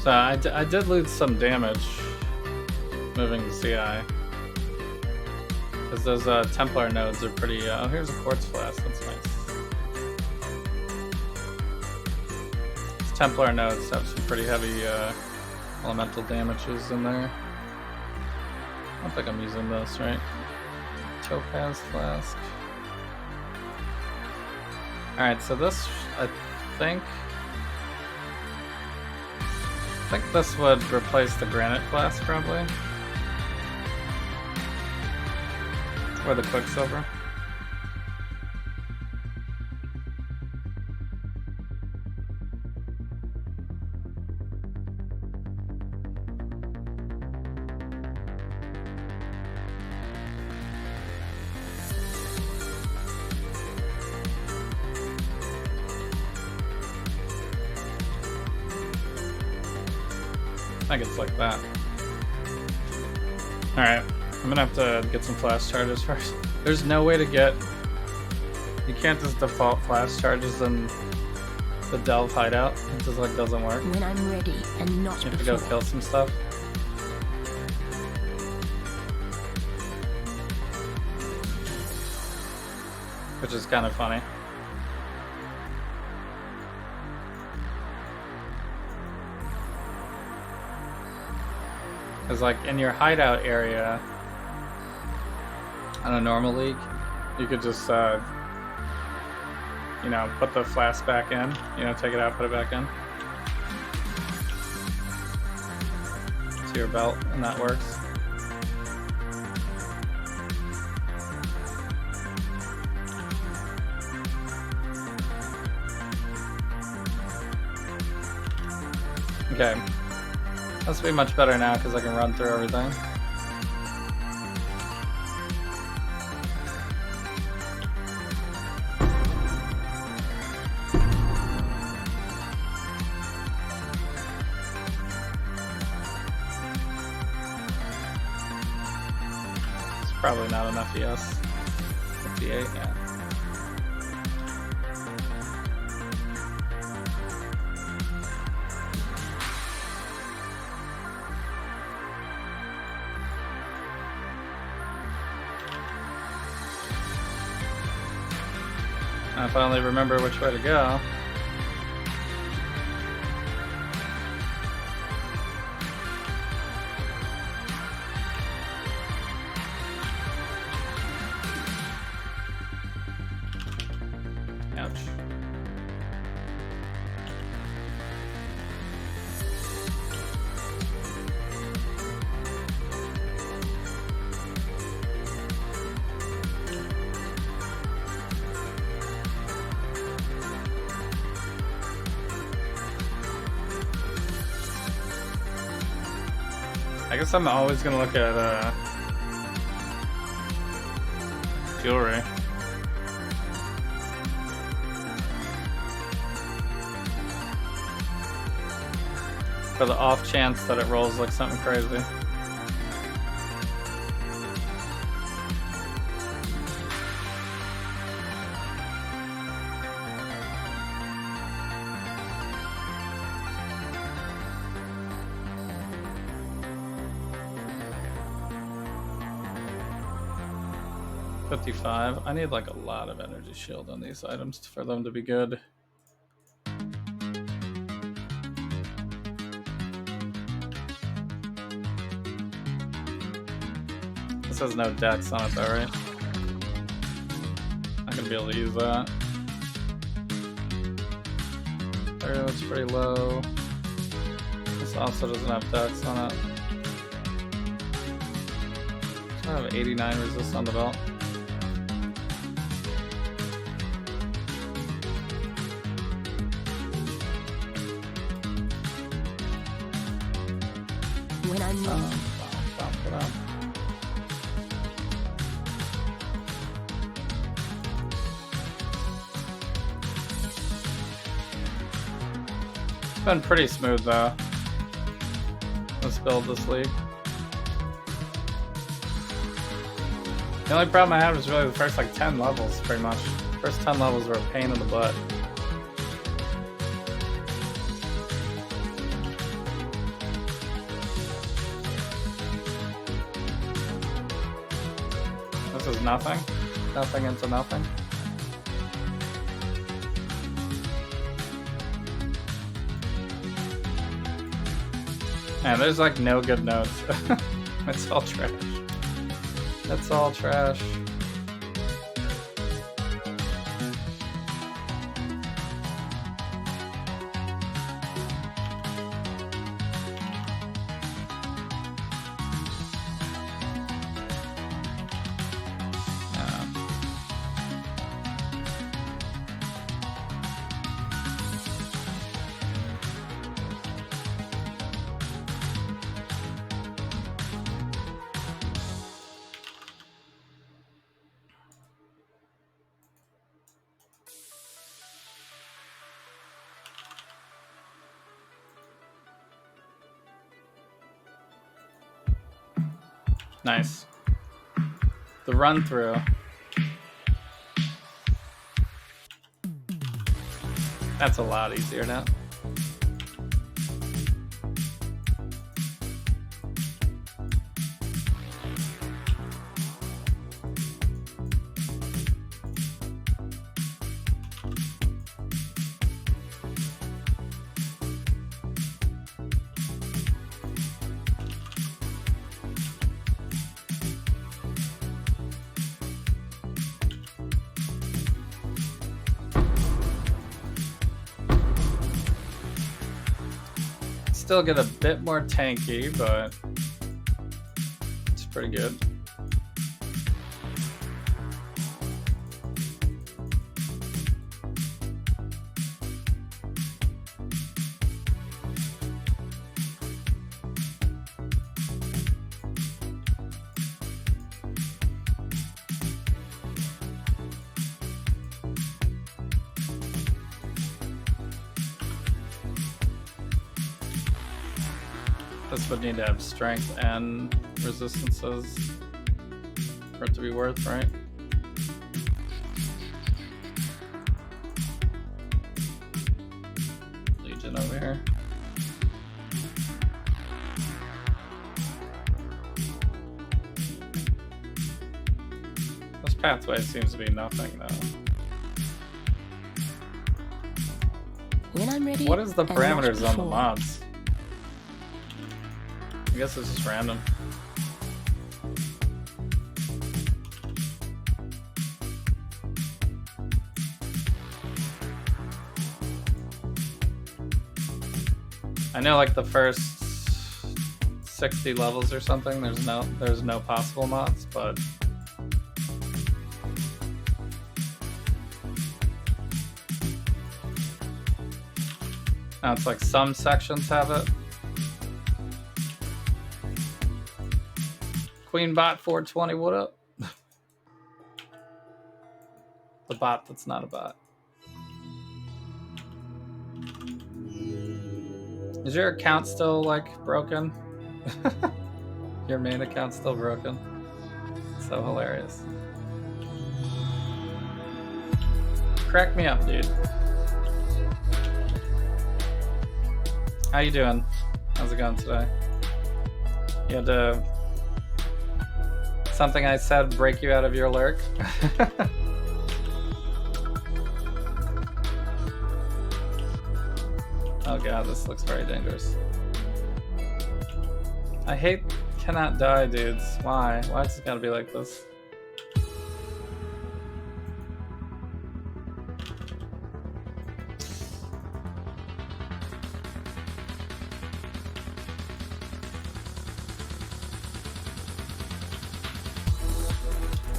So I did lose some damage moving the CI. Because those Templar nodes are pretty... oh, here's a quartz flask. That's nice. These Templar nodes have some pretty heavy elemental damages in there. I don't think I'm using this, right? Topaz flask. Alright, so this, I think this would replace the granite flask, probably. Or the quicksilver. I think it's like that. Alright. I'm gonna have to get some flash charges first. There's no way to get... You can't just default flash charges in the Delve hideout. It just like doesn't work. When I'm ready and not You have to before. go kill some stuff. Which is kind of funny. Because like in your hideout area on a normal league, you could just you know, put the flask back in, you know, take it out, put it back in to your belt, and that works. Okay. This will be much better now because I can run through everything. It's probably not enough, yes. 58, yeah. I finally remember which way to go. Ouch. I guess I'm always gonna look at jewelry. For the off chance that it rolls like something crazy. $55. I need like a lot of energy shield on these items for them to be good. This has no dex on it though, right? Not gonna be able to use that. There, it's pretty low. This also doesn't have dex on it. So I have 89 resist on the belt. When I'm ready. Put up. It's been pretty smooth though. Let's build this league. The only problem I had was really the first like 10 levels, pretty much. First 10 levels were a pain in the butt. This is nothing. Nothing into nothing. Man, there's like no good notes. It's all trash. It's all trash. Nice. The run through. That's a lot easier now. Still get a bit more tanky, but it's pretty good. This would need to have strength and resistances for it to be worth, right? Legion over here. This pathway seems to be nothing though. When I'm ready. What is the and not parameters on the before. mods? I guess it's just random. I know like the first 60 levels or something, there's no possible mods, but now it's like some sections have it. Queenbot 420, what up? The bot that's not a bot. Is your account still like broken? Your main account's still broken? So hilarious. Crack me up, dude. How you doing? How's it going today? You had to... Something I said break you out of your lurk? Oh god, this looks very dangerous. I hate cannot die dudes. Why? Why is it gotta be like this?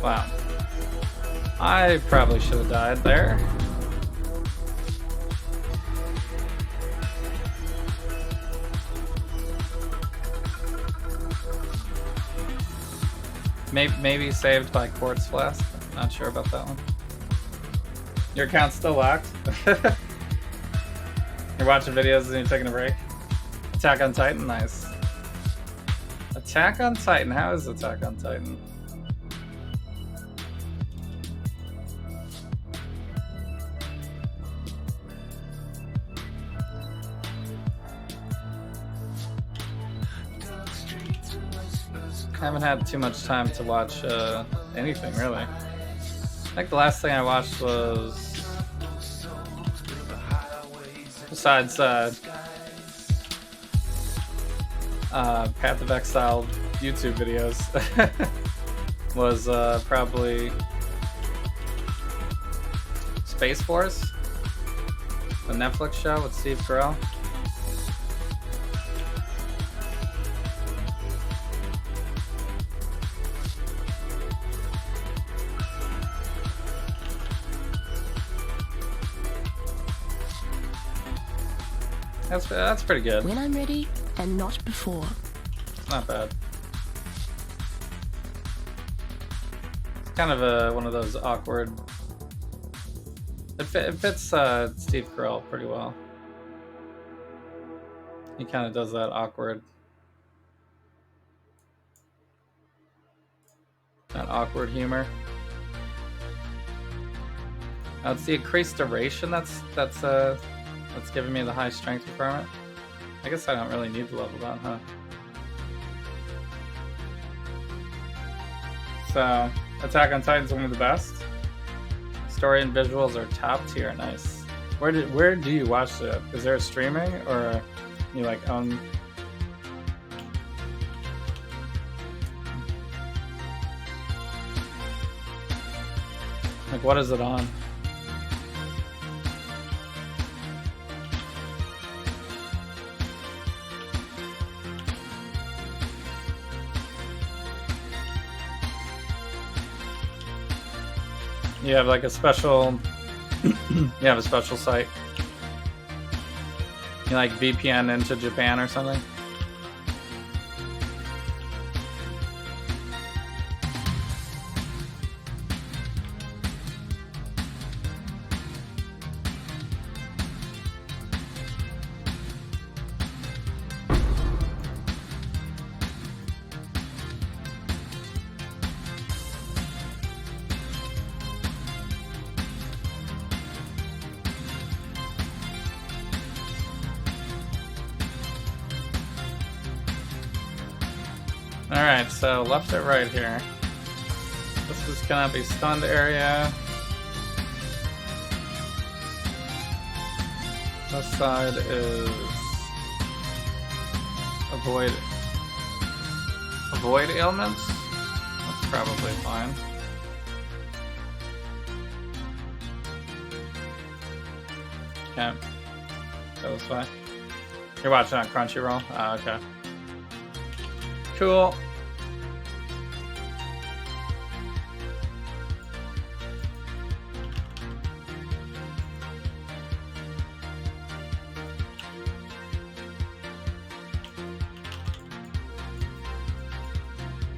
Wow. I probably should have died there. Maybe saved by Quartz Flask. Not sure about that one. Your account's still locked? You're watching videos and you're taking a break? Attack on Titan? Nice. Attack on Titan? How is Attack on Titan? I haven't had too much time to watch anything really. I think the last thing I watched was, besides Path of Exile YouTube videos, was probably Space Force, the Netflix show with Steve Carell. That's pretty good. When I'm ready and not before. Not bad. It's kind of one of those awkward. It fits Steve Carell pretty well. He kind of does that awkward humor. It's the increased duration that's giving me the high strength requirement. I guess I don't really need to level down, huh? So, Attack on Titan's one of the best. Story and visuals are top tier, nice. Where do you watch it? Is there a streaming or you like own? Like what is it on? You have like a special, you have a special site. You like VPN into Japan or something? Alright, so left or right here. This is gonna be stunned area. This side is avoid ailments. That's probably fine. Okay. Go this way. You're watching on Crunchyroll? Oh, okay. Cool.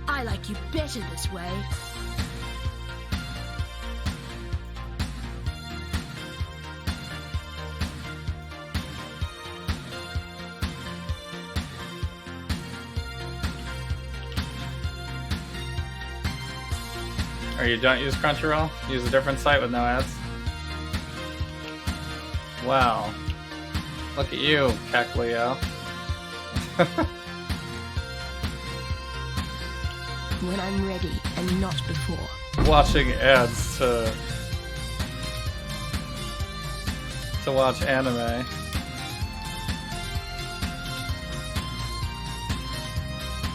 I like you better this way. Or you don't use Crunchyroll? Use a different site with no ads? Wow. Look at you, Kekleo. When I'm ready and not before. Watching ads to watch anime.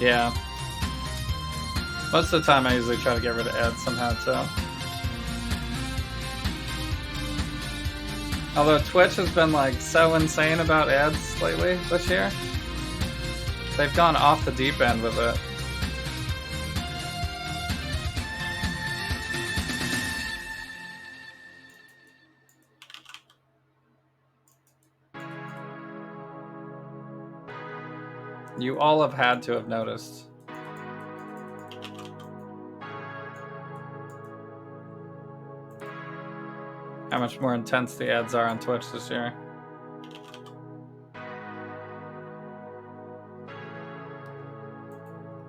Yeah. Most of the time I usually try to get rid of ads somehow too. Although Twitch has been like so insane about ads lately this year. They've gone off the deep end with it. You all have had to have noticed. How much more intense the ads are on Twitch this year.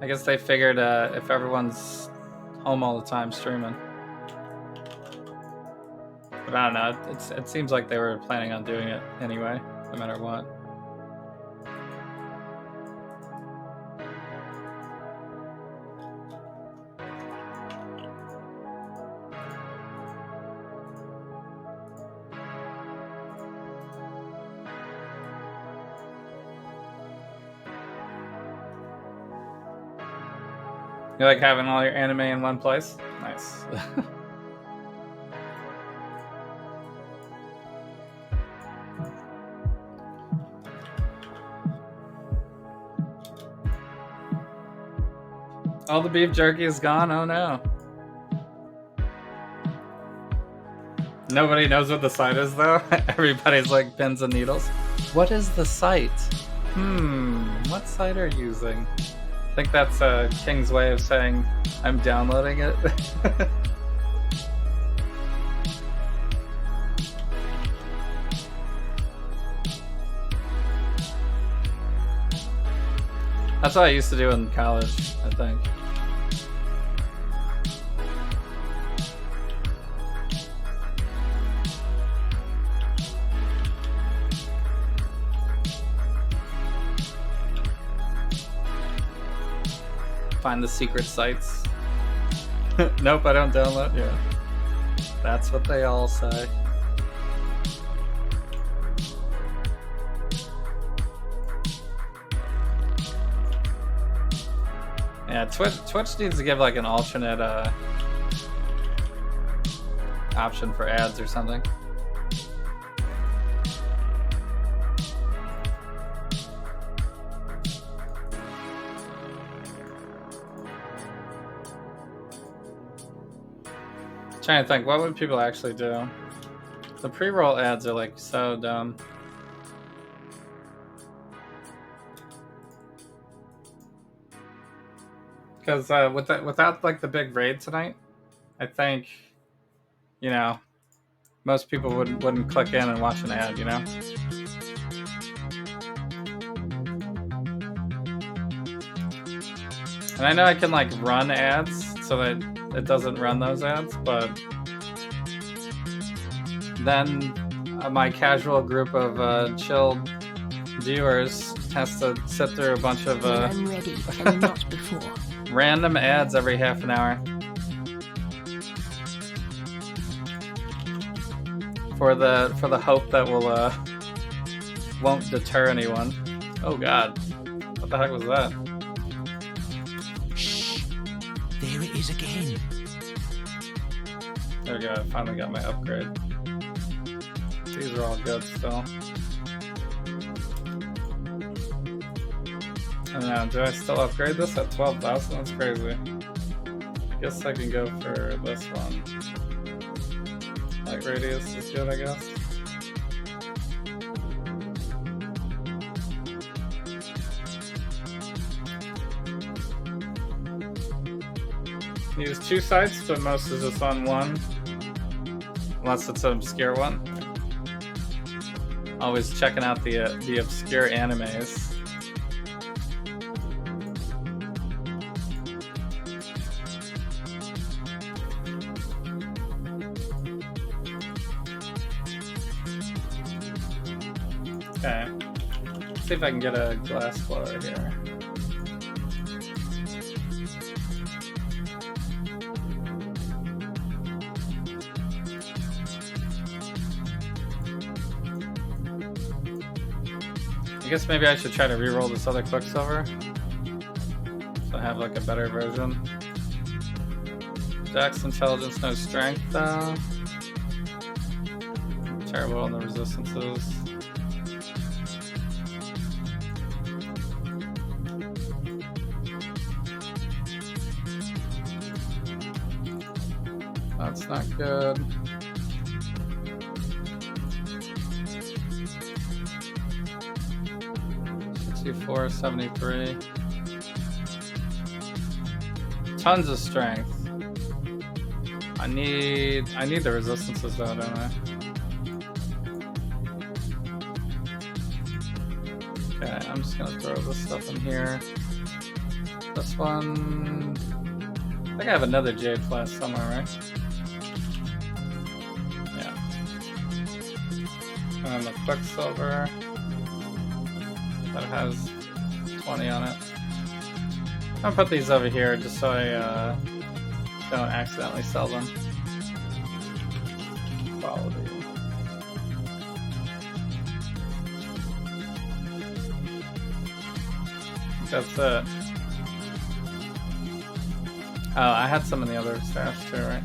I guess they figured if everyone's home all the time streaming. But I don't know, it seems like they were planning on doing it anyway, no matter what. You like having all your anime in one place? Nice. All the beef jerky is gone? Oh no. Nobody knows what the site is though. Everybody's like pins and needles. What is the site? What site are you using? I think that's King's way of saying I'm downloading it. That's what I used to do in college, I think. Find the secret sites. Nope, I don't download. Yeah. That's what they all say. Yeah, Twitch needs to give like an alternate option for ads or something. Trying to think, what would people actually do? The pre-roll ads are like so dumb. Because without like the big raid tonight, I think, you know, most people wouldn't click in and watch an ad, you know? And I know I can like run ads so that it doesn't run those ads, but then my casual group of chill viewers just has to sit through a bunch of When I'm ready and not before. random ads every half an hour. For the hope that will won't deter anyone. Oh god. What the heck was that? Shh! There it is again. There we go, I finally got my upgrade. These are all good still. I don't know, do I still upgrade this at 12,000? That's crazy. I guess I can go for this one. Light radius is good, I guess. Use 2 sites, but most is just on one. Unless it's an obscure one. Always checking out the obscure animes. Okay. Let's see if I can get a glass blower here. I guess maybe I should try to reroll this other Quicksilver. So I have like a better version. Dex, intelligence, no strength though. Terrible on the resistances. That's not good. Four 73. Tons of strength. I need the resistances though, don't I? Okay, I'm just gonna throw this stuff in here. This one, I think I have another Jade Flask somewhere, right? Yeah. And the Quicksilver that has 20 on it. I'm gonna put these over here just so I don't accidentally sell them. Quality. That's it. Oh, I had some in the other stash too, right?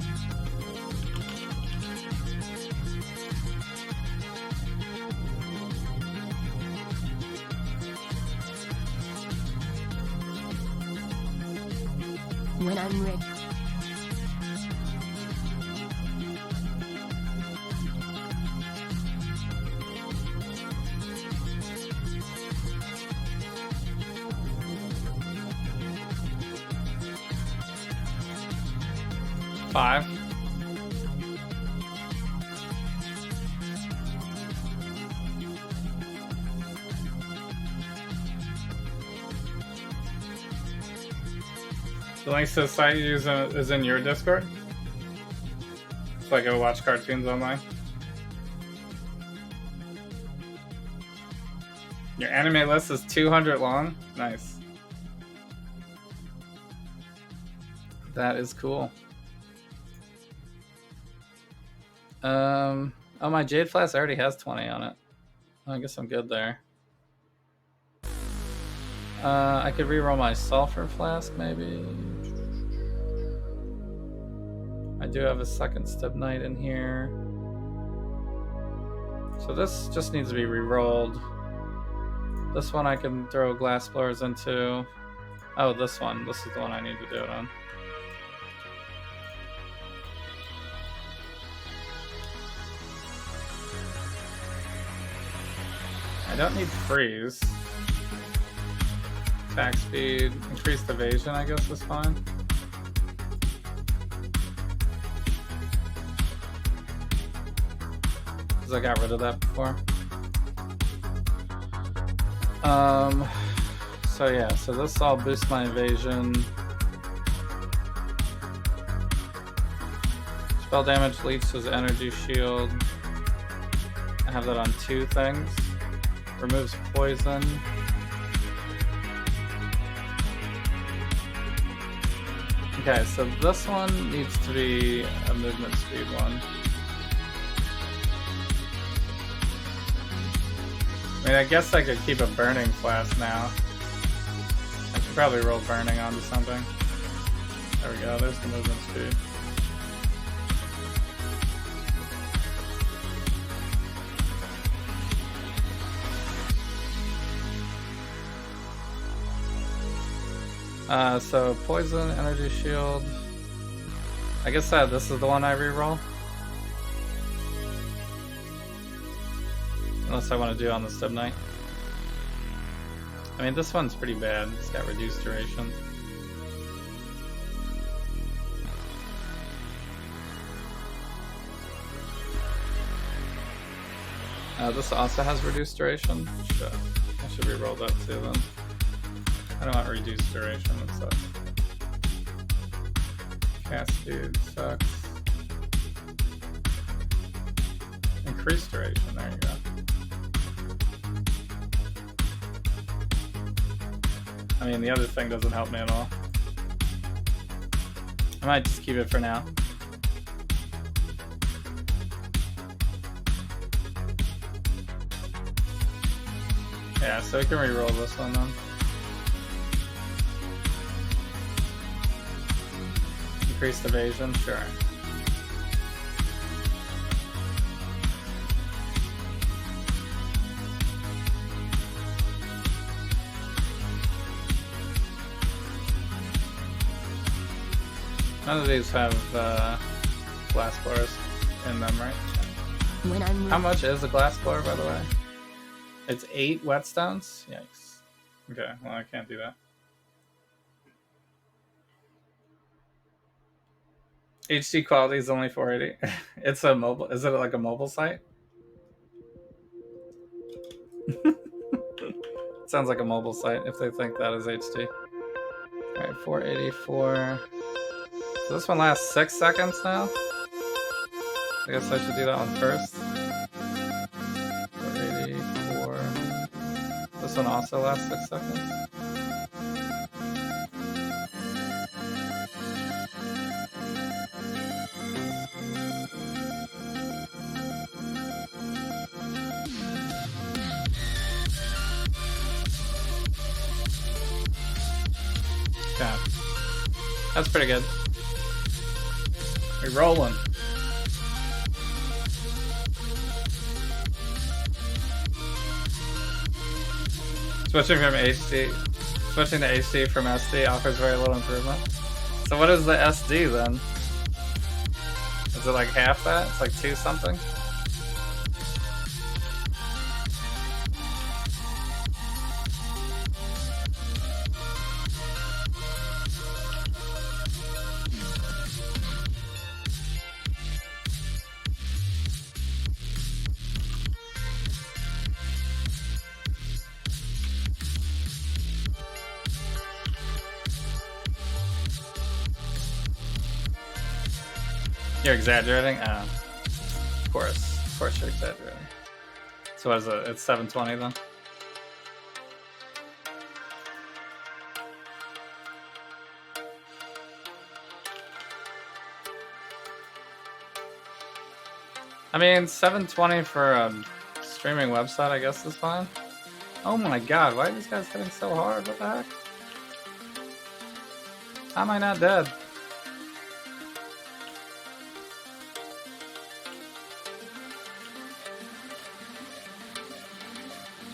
When I'm ready. Five. The links to the site you use is in your Discord. So I go watch cartoons online. Your anime list is 200 long? Nice. That is cool. Oh, my Jade Flask already has 20 on it. I guess I'm good there. I could reroll my Sulfur Flask, maybe. I do have a second Stibnite in here. So this just needs to be rerolled. This one I can throw glass blowers into. Oh, this one. This is the one I need to do it on. I don't need freeze. Attack speed, increased evasion, I guess is fine. Because I got rid of that before. So yeah, so this all boosts my evasion. Spell damage leeches energy shield. I have that on 2 things. Removes poison. Okay, so this one needs to be a movement speed one. I mean, I guess I could keep a burning flask now. I should probably roll burning onto something. There we go, there's the movement speed. So poison, energy shield. I guess this is the one I reroll. Unless I want to do it on the Stub Knight. I mean, this one's pretty bad. It's got reduced duration. This also has reduced duration. I should reroll that too then. I don't want reduced duration, it sucks. Cast speed sucks. Increased duration, there you go. I mean, the other thing doesn't help me at all. I might just keep it for now. Yeah, so we can reroll this one then. Increased evasion, sure. None of these have glass bars in them, right? When I'm How much is a glass bar, by the way? It's 8 whetstones? Yikes. Okay, well, I can't do that. HD quality is only 480. It's a mobile. Is it like a mobile site? Sounds like a mobile site if they think that is HD. Alright, 484. So this one lasts 6 seconds now. I guess I should do that one first. 484. This one also lasts 6 seconds. Okay. That's pretty good. We're rolling. Switching to HD from SD offers very little improvement. So what is the SD then? Is it like half that? It's like 2 something? You're exaggerating? Of course you're exaggerating. So what is it? It's 720 then? I mean, 720 for a streaming website, I guess is fine. Oh my god, why are these guys hitting so hard? What the heck? How am I not dead?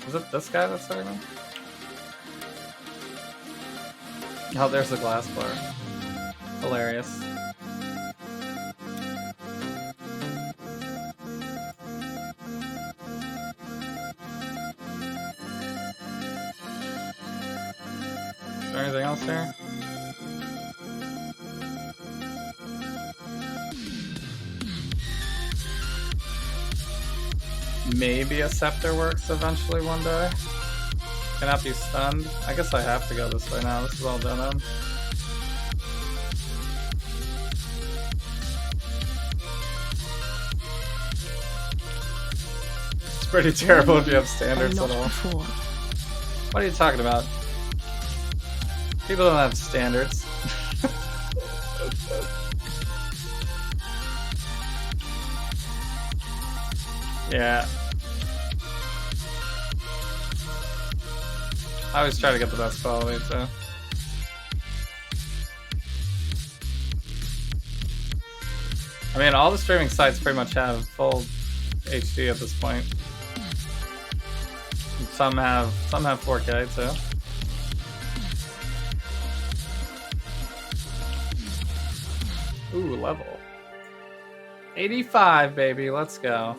Is it this guy that's hitting me? Oh, there's the glass bar. Hilarious. Is there anything else here? Maybe a scepter works eventually one day. Cannot be stunned. I guess I have to go this way now. This is all done on. It's pretty terrible if you have standards at all. before. What are you talking about? People don't have standards. Yeah. I always try to get the best quality, so. I mean, all the streaming sites pretty much have full HD at this point. Some have 4K too. Ooh, level 85, baby. Let's go.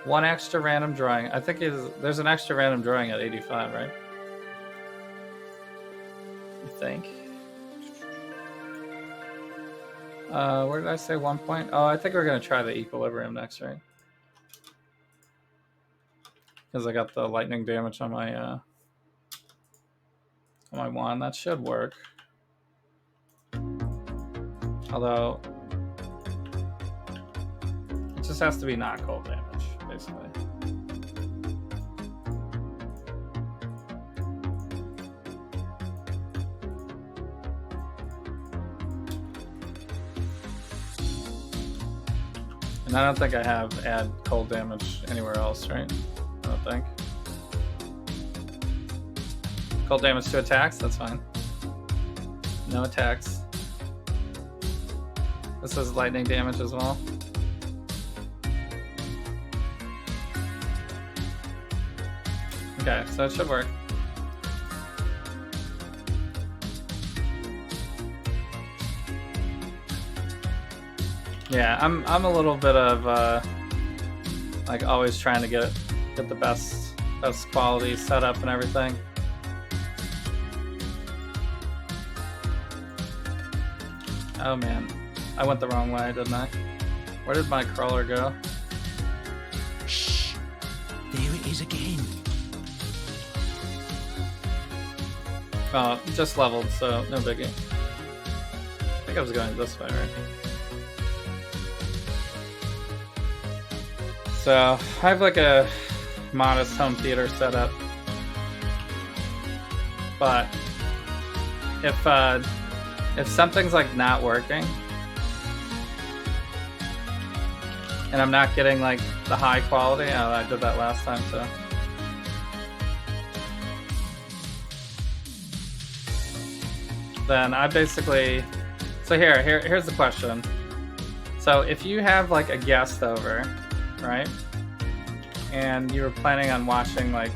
One extra random drawing. I think there's an extra random drawing at 85, right? I think. Where did I say 1 point? Oh, I think we're gonna try the equilibrium next, right? Because I got the lightning damage on my wand. That should work. Although it just has to be not cold damage, basically. And I don't think I have add cold damage anywhere else, right? I don't think. Cold damage to attacks, that's fine. No attacks. This is lightning damage as well. Okay, so it should work. Yeah, I'm a little bit of like always trying to get the best quality setup and everything. Oh man, I went the wrong way, didn't I? Where did my crawler go? Shh. There it is again. Oh, just leveled, so no biggie. I think I was going this way, right? So I have like a modest home theater setup, but if something's like not working and I'm not getting like the high quality, oh, I did that last time, so. Then I basically, so here's the question. So if you have like a guest over, right? And you were planning on watching like,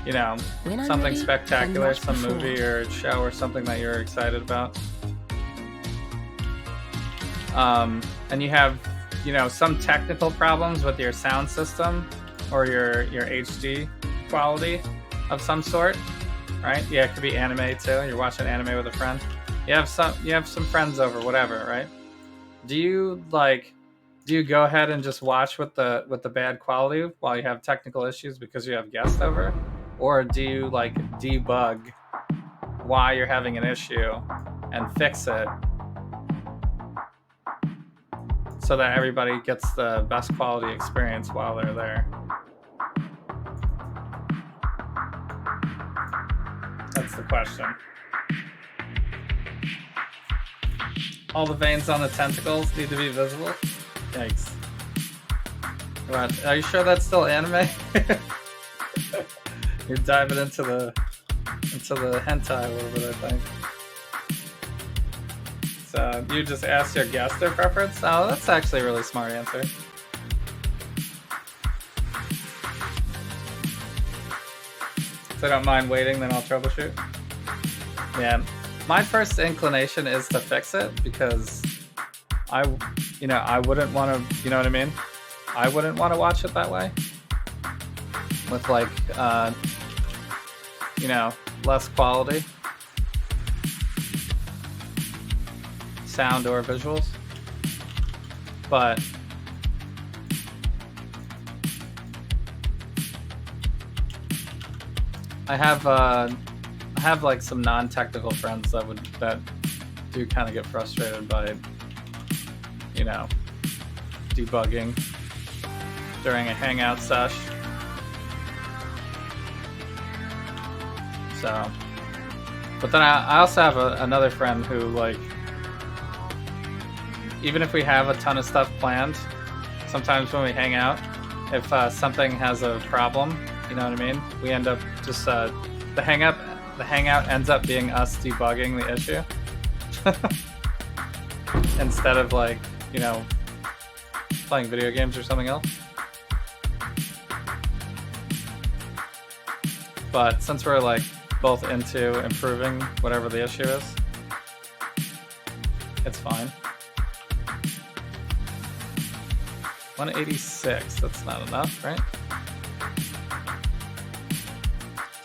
you know, When I'm something ready, spectacular, and not some before. movie or show or something that you're excited about. And you have, you know, some technical problems with your sound system or your HD quality of some sort, right? Yeah, it could be anime too. You're watching anime with a friend. You have some friends over, whatever, right? Do you go ahead and just watch with the bad quality while you have technical issues because you have guests over? Or do you like debug why you're having an issue and fix it so that everybody gets the best quality experience while they're there? That's the question. All the veins on the tentacles need to be visible? Yikes. What? Are you sure that's still anime? You're diving into the hentai a little bit, I think. So you just asked your guest their preference? Oh, that's actually a really smart answer. If they don't mind waiting, then I'll troubleshoot. Yeah, my first inclination is to fix it because I wouldn't want to, you know what I mean? I wouldn't want to watch it that way. With like, less quality. Sound or visuals. But I have like some non-technical friends that do kind of get frustrated by, you know, debugging during a hangout sesh. So But then I also have another friend who, like, even if we have a ton of stuff planned, sometimes when we hang out, if something has a problem, you know what I mean? We end up just the hangout ends up being us debugging the issue instead of, like, you know, playing video games or something else. But since we're, like, both into improving whatever the issue is, it's fine. 186, that's not enough, right?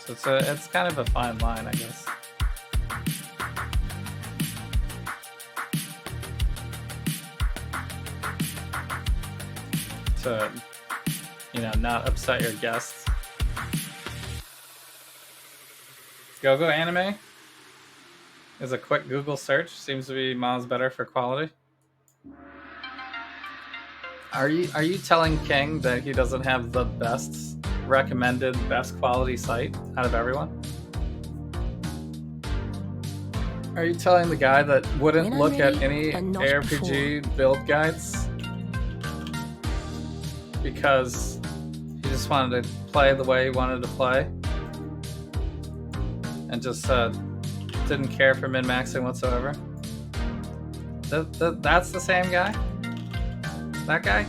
So it's kind of a fine line, I guess. To, you know, not upset your guests. Go Anime is a quick Google search. Seems to be miles better for quality. Are you telling King that he doesn't have the best recommended best quality site out of everyone? Are you telling the guy that wouldn't look at any ARPG build guides because he just wanted to play the way he wanted to play and just didn't care for min-maxing whatsoever? That's the same guy? That guy?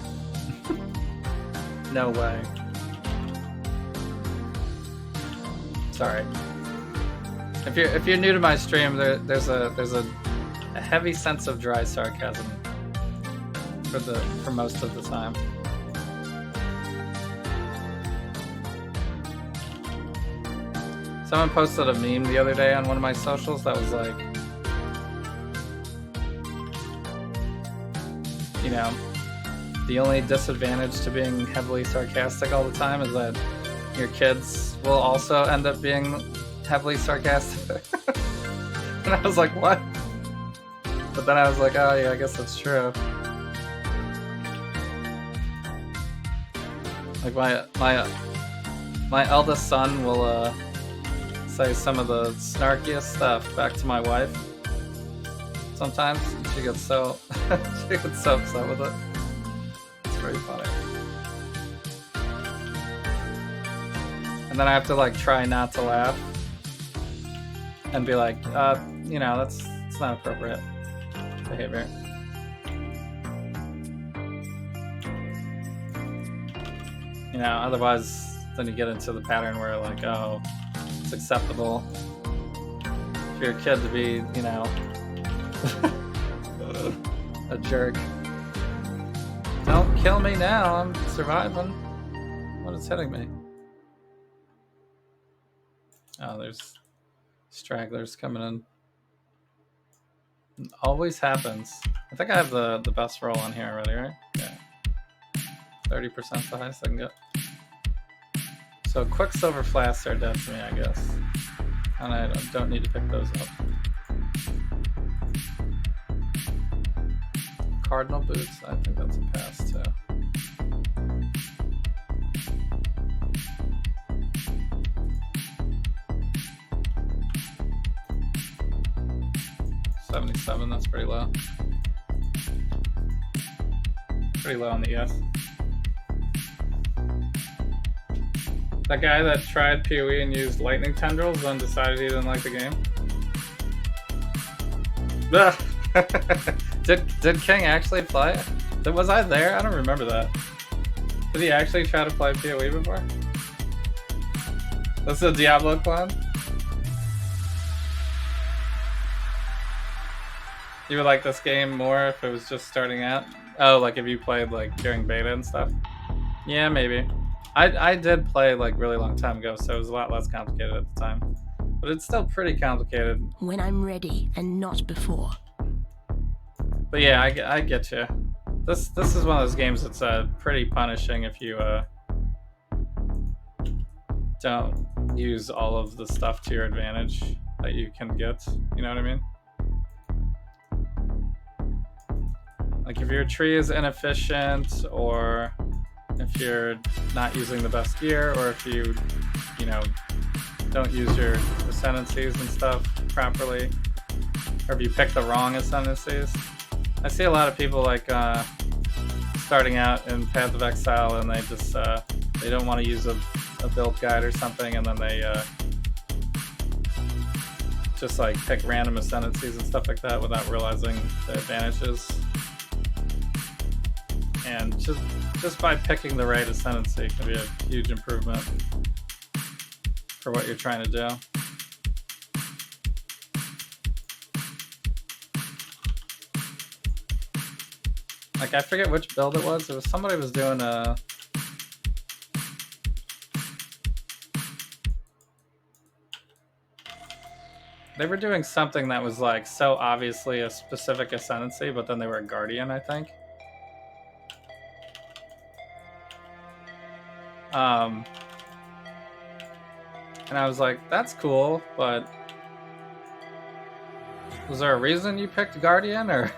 No way. Sorry. If you're new to my stream, there's a heavy sense of dry sarcasm for most of the time. Someone posted a meme the other day on one of my socials that was like, you know, the only disadvantage to being heavily sarcastic all the time is that your kids will also end up being heavily sarcastic. And I was like, what? But then I was like, oh yeah, I guess that's true. Like my eldest son will say some of the snarkiest stuff back to my wife. Sometimes she gets so upset with it. It's pretty funny. And then I have to, like, try not to laugh and be like, you know, it's not appropriate behavior. You know, otherwise then you get into the pattern where, like, oh, it's acceptable for your kid to be, you know, a jerk. Don't kill me now, I'm surviving. What is hitting me? Oh, there's stragglers coming in. It always happens. I think I have the best roll on here already, right? Yeah. 30% the highest I can get. So Quicksilver flasks are dead to me, I guess. And I don't need to pick those up. Cardinal boots, I think that's a pass too. $77, that's pretty low. Pretty low on the ES. That guy that tried PoE and used lightning tendrils and decided he didn't like the game. Did King actually play? Was I there? I don't remember that. Did he actually try to play PoE before? That's a Diablo clone? You would like this game more if it was just starting out? Oh, like if you played like during beta and stuff? Yeah, maybe. I did play like really long time ago, so it was a lot less complicated at the time. But it's still pretty complicated. When I'm ready and not before. But yeah, I get you. This is one of those games that's pretty punishing if you don't use all of the stuff to your advantage that you can get. You know what I mean? Like if your tree is inefficient, or if you're not using the best gear, or if you know, don't use your ascendancies and stuff properly, or if you pick the wrong ascendancies. I see a lot of people like starting out in Path of Exile, and they just they don't want to use a build guide or something, and then they just like pick random ascendancies and stuff like that without realizing the advantages. And just by picking the right ascendancy can be a huge improvement for what you're trying to do. Like, I forget which build it was. It was somebody was doing a... They were doing something that was like so obviously a specific ascendancy, but then they were a guardian, I think. And I was like, that's cool, but was there a reason you picked Guardian, or?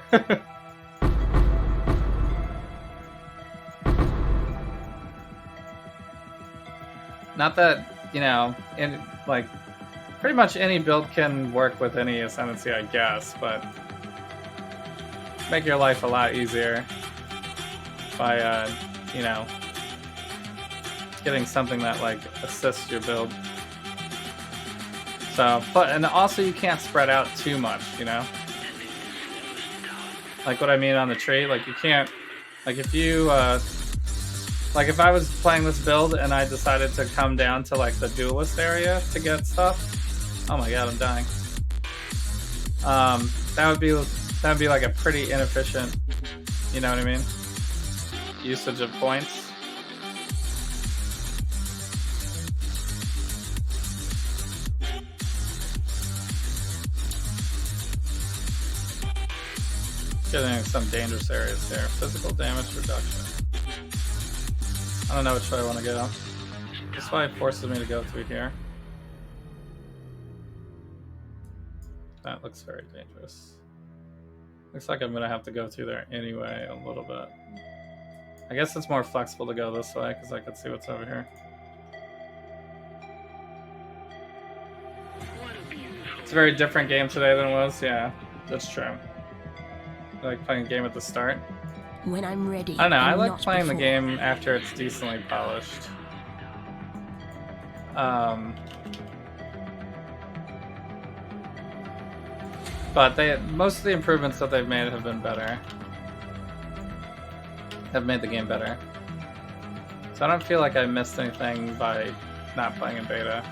Not that, you know, in like pretty much any build can work with any ascendancy, I guess, but make your life a lot easier by you know, getting something that like assists your build. So, but and also you can't spread out too much, you know. Like what I mean on the tree, like you can't, like if you, like if I was playing this build and I decided to come down to like the duelist area to get stuff, oh my god, I'm dying. That would be like a pretty inefficient, you know what I mean, usage of points. Getting some dangerous areas there. Physical damage reduction. I don't know which way I want to go. This way forces me to go through here. That looks very dangerous. Looks like I'm going to have to go through there anyway a little bit. I guess it's more flexible to go this way because I can see what's over here. It's a very different game today than it was. Yeah, that's true. I like playing a game at the start. When I'm ready. I don't know, I like not playing the before. game after it's decently polished. But most of the improvements that they've made have been better. Have made the game better. So I don't feel like I missed anything by not playing in beta.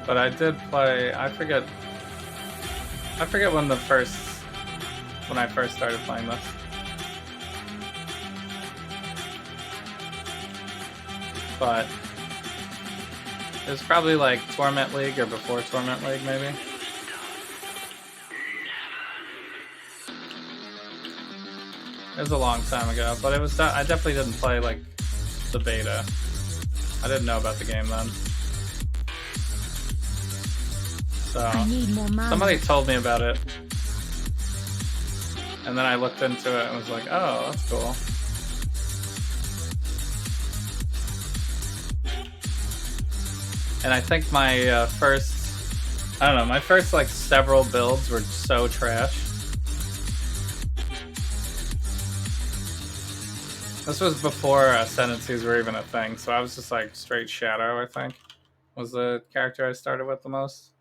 But I did play, I forget when I first started playing this. But it was probably like Torment League or before Torment League, maybe. It was a long time ago, but it was. I definitely didn't play like the beta. I didn't know about the game then. So I need more mana. somebody told me about it, and then I looked into it and was like, "Oh, that's cool." And I think my first, I don't know, my first like several builds were so trash. This was before ascendancies were even a thing, so I was just like straight Shadow, I think, was the character I started with the most.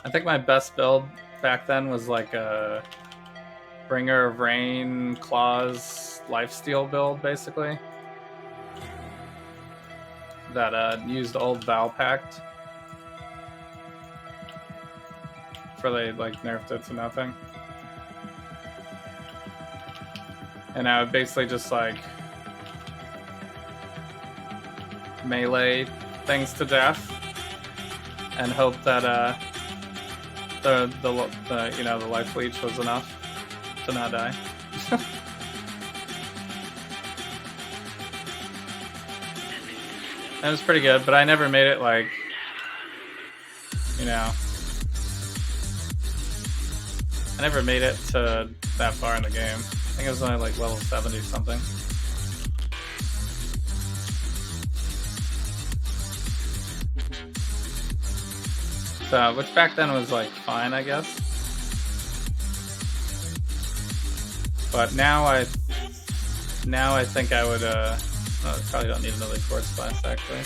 I think my best build back then was like a Bringer of Rain, Claws, Lifesteal build, basically. That used old Vow Pact. Before they like nerfed it to nothing. And I would basically just like melee things to death and hope that the you know, the life leech was enough to not die. It was pretty good, but I never made it like, you know, I never made it to that far in the game. I think it was only like level 70 something. So, which back then was like fine, I guess. But now I think I would oh, probably don't need another quartz class actually.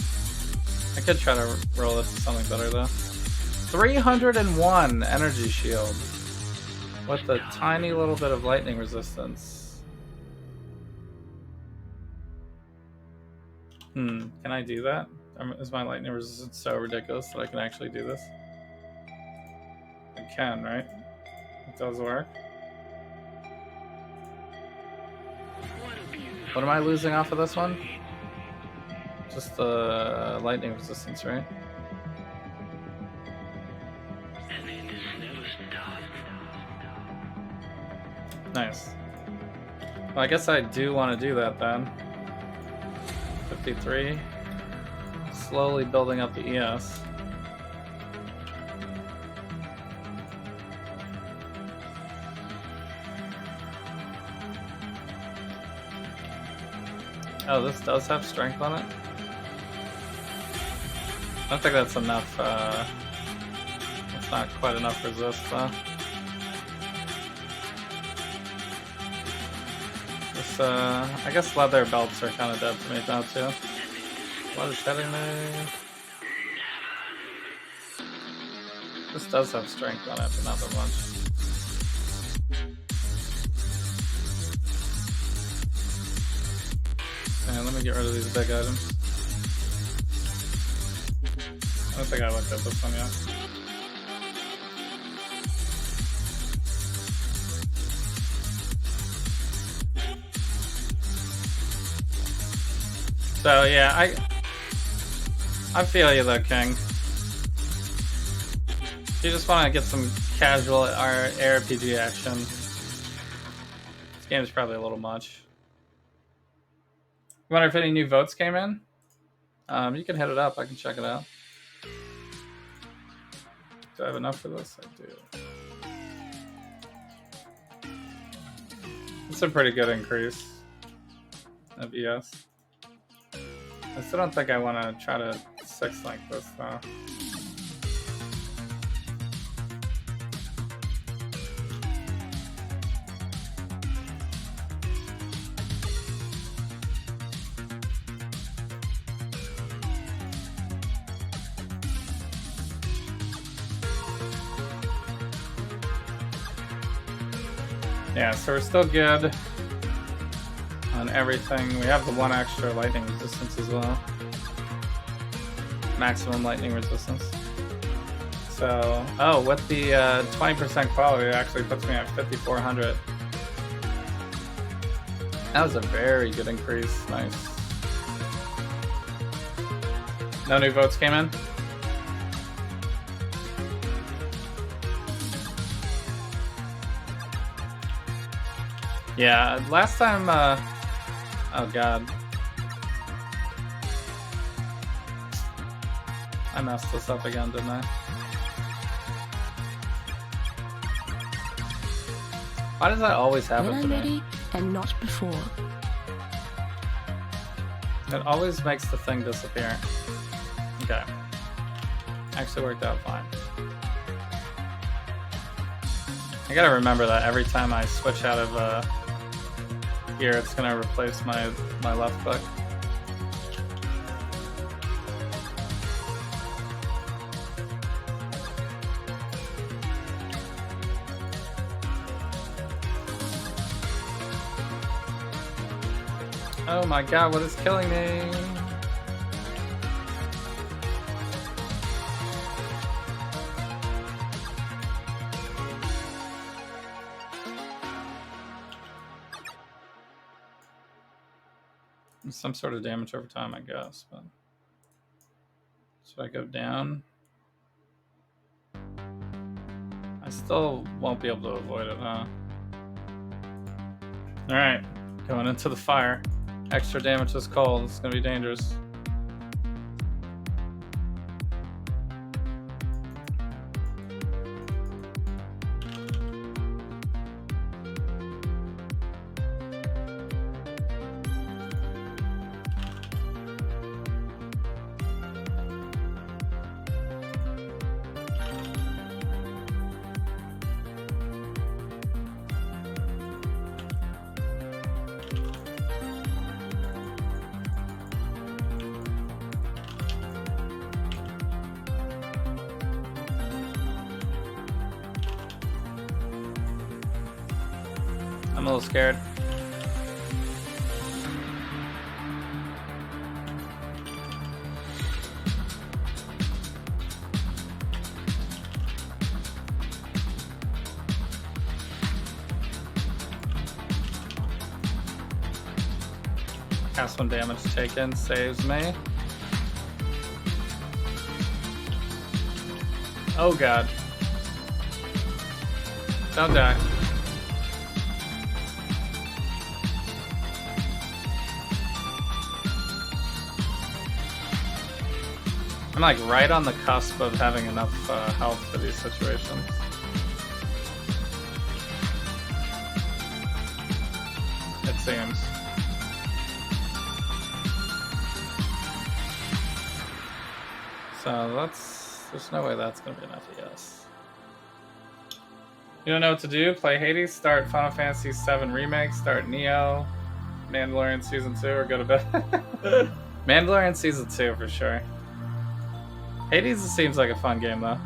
I could try to roll it to something better though. 301 energy shield with a tiny little bit of lightning resistance. Can I do that? Is my lightning resistance so ridiculous that I can actually do this? I can, right? It does work. What am I losing off of this one? Just the lightning resistance, right? Nice. Well, I guess I do want to do that then. 53. Slowly building up the ES. Oh, this does have strength on it? I don't think that's enough, that's not quite enough resist, though. This, I guess leather belts are kind of dead to me now, too. What is hitting me? This does have strength on it, but not that much. And let me get rid of these big items. I don't think I looked at this one yet. So yeah, I feel you though, King. You just want to get some casual ARPG action. This game is probably a little much. You wonder if any new votes came in? You can hit it up. I can check it out. Do I have enough for this? I do. It's a pretty good increase of ES. I still don't think I want to try to 6 like this though. Yeah, so we're still good on everything. We have the 1 extra lightning resistance as well. Maximum lightning resistance. So, oh, with the 20% quality, it actually puts me at 5,400. That was a very good increase. Nice. No new votes came in? Yeah, last time, oh god. I messed this up again, didn't I? Why does that always happen When to I'm me? ready and not before. It always makes the thing disappear. Okay. Actually worked out fine. I gotta remember that every time I switch out of here, it's gonna replace my left click. Oh my god, what is killing me? Some sort of damage over time, I guess, but so I go down. I still won't be able to avoid it, huh? Alright, going into the fire. Extra damage is cold, it's gonna be dangerous. I'm a little scared. Cast 1 damage taken, saves me. Oh god. Don't die. I'm like right on the cusp of having enough health for these situations. It seems. So there's no way that's gonna be enough, yes. You don't know what to do? Play Hades, start Final Fantasy VII Remake, start Neo, Mandalorian Season 2, or go to bed. Mandalorian Season 2 for sure. Hades seems like a fun game though. A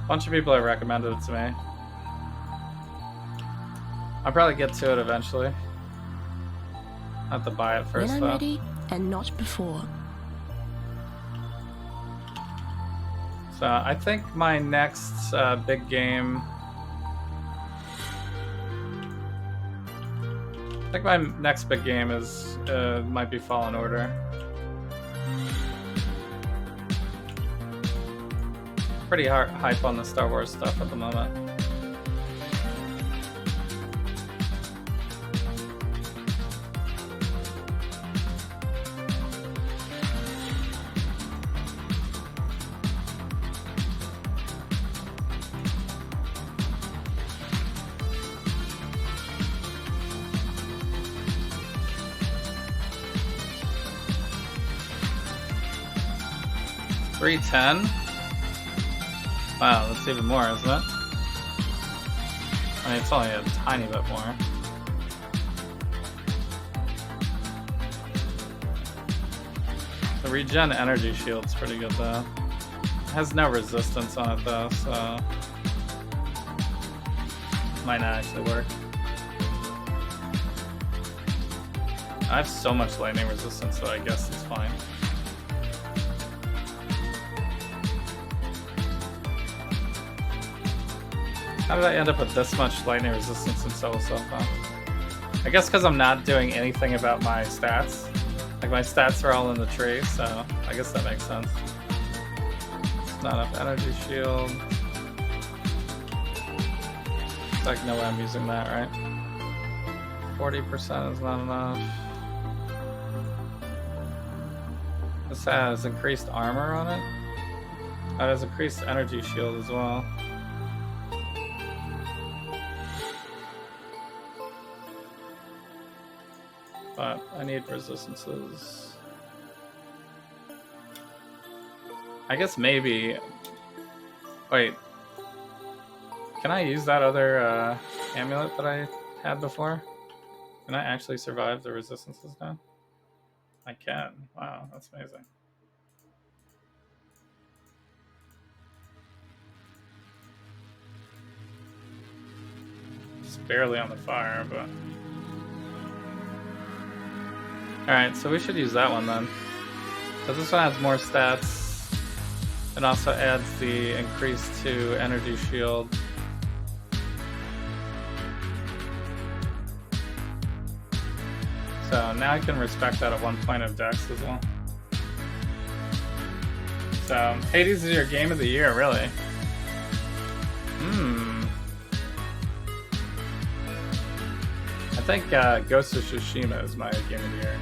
bunch of people have recommended it to me. I'll probably get to it eventually. I have to buy it first When though. I'm ready and not before. So I think my next big game. I think my next big game is might be Fallen Order. Pretty hype on the Star Wars stuff at the moment. $310. Wow, that's even more, isn't it? I mean, it's only a tiny bit more. The regen energy shield's pretty good though. It has no resistance on it though, so might not actually work. I have so much lightning resistance, so I guess it's fine. How did I end up with this much lightning resistance in solo self-found? I guess because I'm not doing anything about my stats. Like my stats are all in the tree, so I guess that makes sense. It's not enough energy shield. It's like no way I'm using that, right? 40% is not enough. This has increased armor on it. That has increased energy shield as well. But I need resistances. I guess maybe. Wait. Can I use that other amulet that I had before? Can I actually survive the resistances now? I can. Wow, that's amazing. Just barely on the fire, but. Alright, so we should use that one then. Because this one has more stats. It also adds the increase to energy shield. So now I can respect that at 1 point of dex as well. So Hades is your game of the year, really. I think Ghost of Tsushima is my game of the year.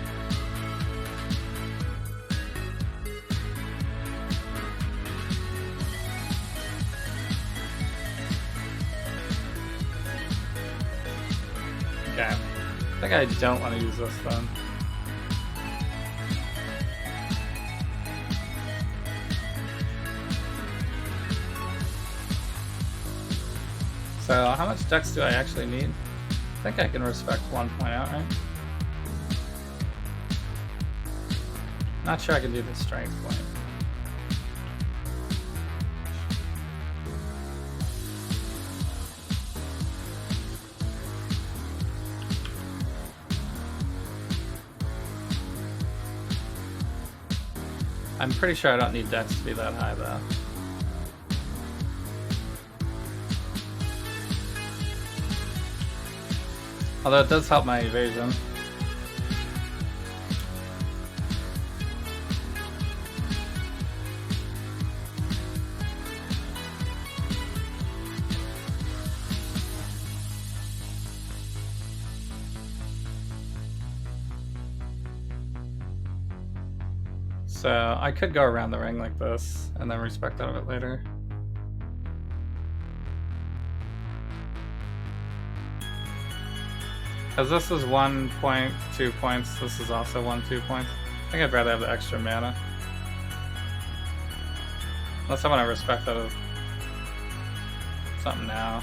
Okay. I think I don't want to use this then. So how much dex do I actually need? I think I can respect 1 point out, right? Not sure I can do the strength point. I'm pretty sure I don't need dex to be that high though. Although it does help my evasion. So I could go around the ring like this and then respect out of it later. Because this is 1 point, 2 points. This is also 1, 2 points. I think I'd rather have the extra mana. Unless I want to respect out of something now.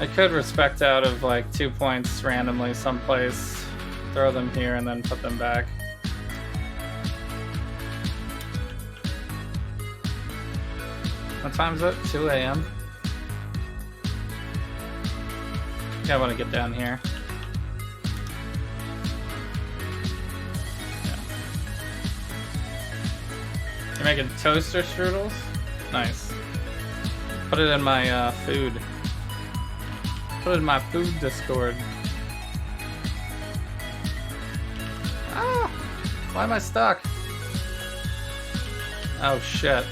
I could respect out of like 2 points randomly someplace, throw them here, and then put them back. What time is it? 2 a.m. Yeah, I want to get down here. Yeah. You're making toaster strudels? Nice. Put it in my food. Put it in my food Discord. Ah! Why am I stuck? Oh shit.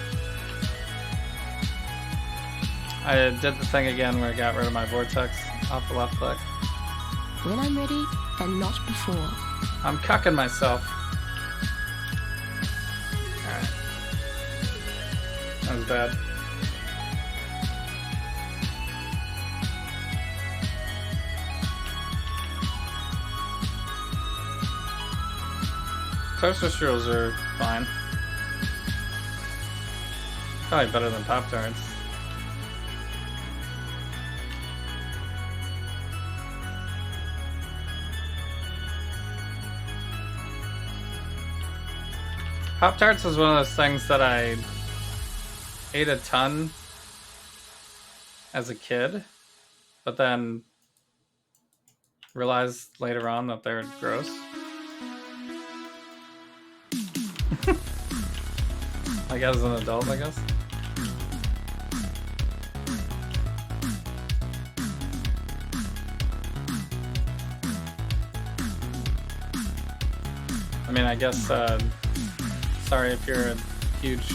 I did the thing again where I got rid of my vortex off the left click. When I'm ready and not before. I'm cucking myself. Alright. That was bad. Toaster strudels are fine. Probably better than Pop-Tarts. Pop-Tarts was one of those things that I ate a ton as a kid, but then realized later on that they're gross. Like as an adult, I guess. I mean, I guess, sorry if you're a huge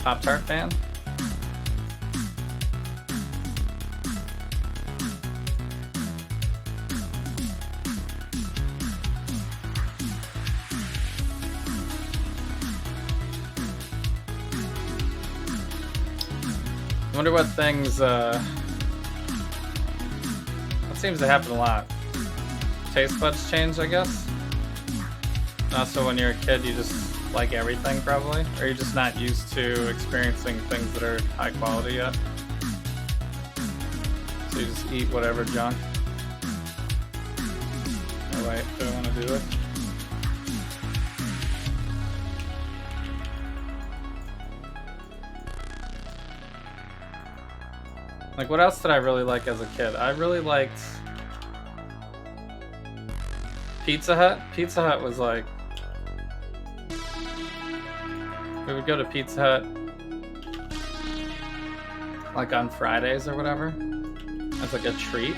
Pop-Tart fan. I wonder what things, that seems to happen a lot. Taste buds change, I guess. And also when you're a kid, you just like everything probably, or you're just not used to experiencing things that are high quality yet. So you just eat whatever junk. Oh wait, do I want to do this? Like, what else did I really like as a kid? I really liked Pizza Hut. Pizza Hut was like... We would go to Pizza Hut like on Fridays or whatever as like a treat.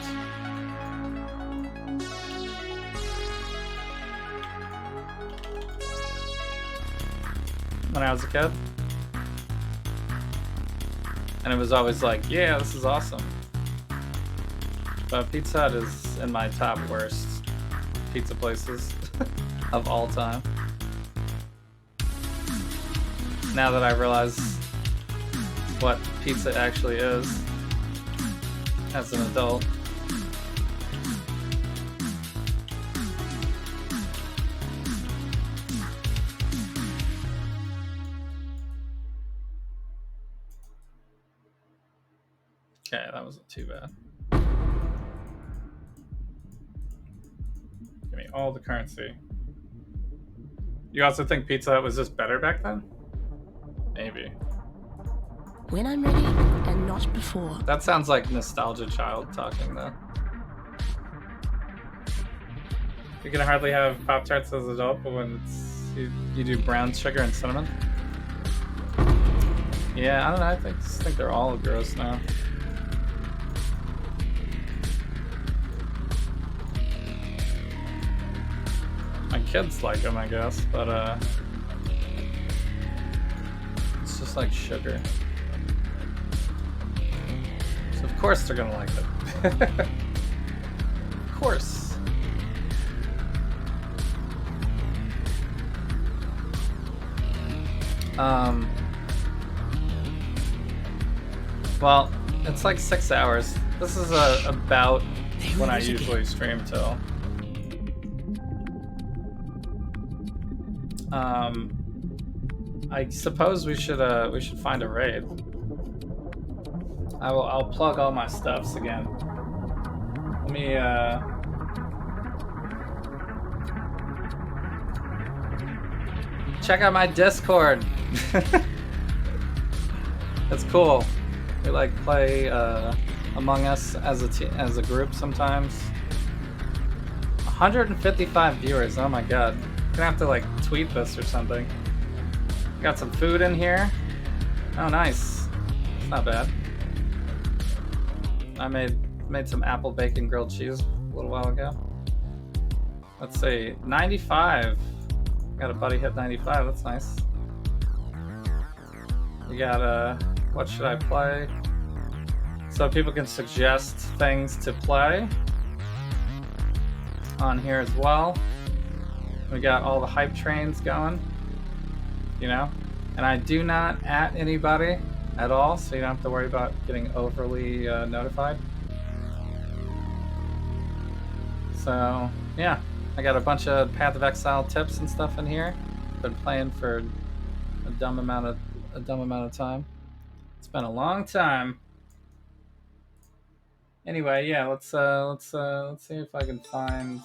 When I was a kid. And it was always like, yeah, this is awesome. But Pizza Hut is in my top worst pizza places of all time. Now that I realize what pizza actually is as an adult. Okay, that wasn't too bad. Give me all the currency. You also think Pizza Hut was just better back then? Maybe. When I'm ready and not before. That sounds like nostalgia child talking though. You can hardly have Pop-Tarts as an adult, but when you do brown sugar and cinnamon. Yeah, I don't know. I just think they're all gross now. My kids like them, I guess, but it's just like sugar. So of course they're gonna like it. Of course. Well, it's like 6 hours. This is about when I usually stream till. I suppose we should find a raid. I'll plug all my stuffs again. Let me check out my Discord. That's cool. We like play Among Us as a group sometimes. 155 viewers. Oh my god. Gonna have to like tweet this or something. Got some food in here. Oh nice. It's not bad. I made some apple bacon grilled cheese a little while ago. Let's see. 95. Got a buddy hit 95. That's nice. You got what should I play? So people can suggest things to play on here as well. We got all the hype trains going, you know, and I do not at anybody at all, so you don't have to worry about getting overly notified. So yeah, I got a bunch of Path of Exile tips and stuff in here. Been playing for a dumb amount of time. It's been a long time. Anyway, yeah, let's see if I can find.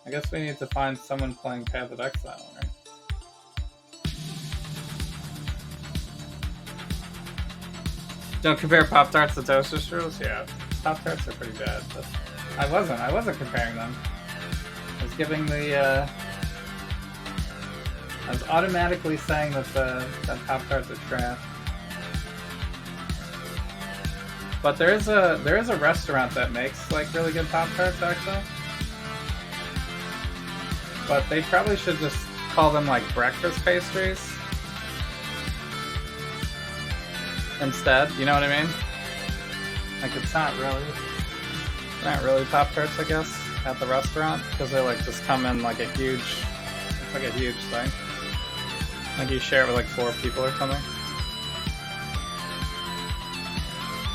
I guess we need to find someone playing Path of Exile, right? Don't compare Pop-Tarts to toaster strudels? Yeah, Pop-Tarts are pretty bad. But I wasn't comparing them. I was giving the, I was automatically saying that that Pop-Tarts are trash. But there is a restaurant that makes like really good Pop-Tarts actually. But they probably should just call them like breakfast pastries instead. You know what I mean? Like it's not really Pop-Tarts, I guess, at the restaurant because they like just come in like it's like a huge thing. Like you share it with like 4 people or something.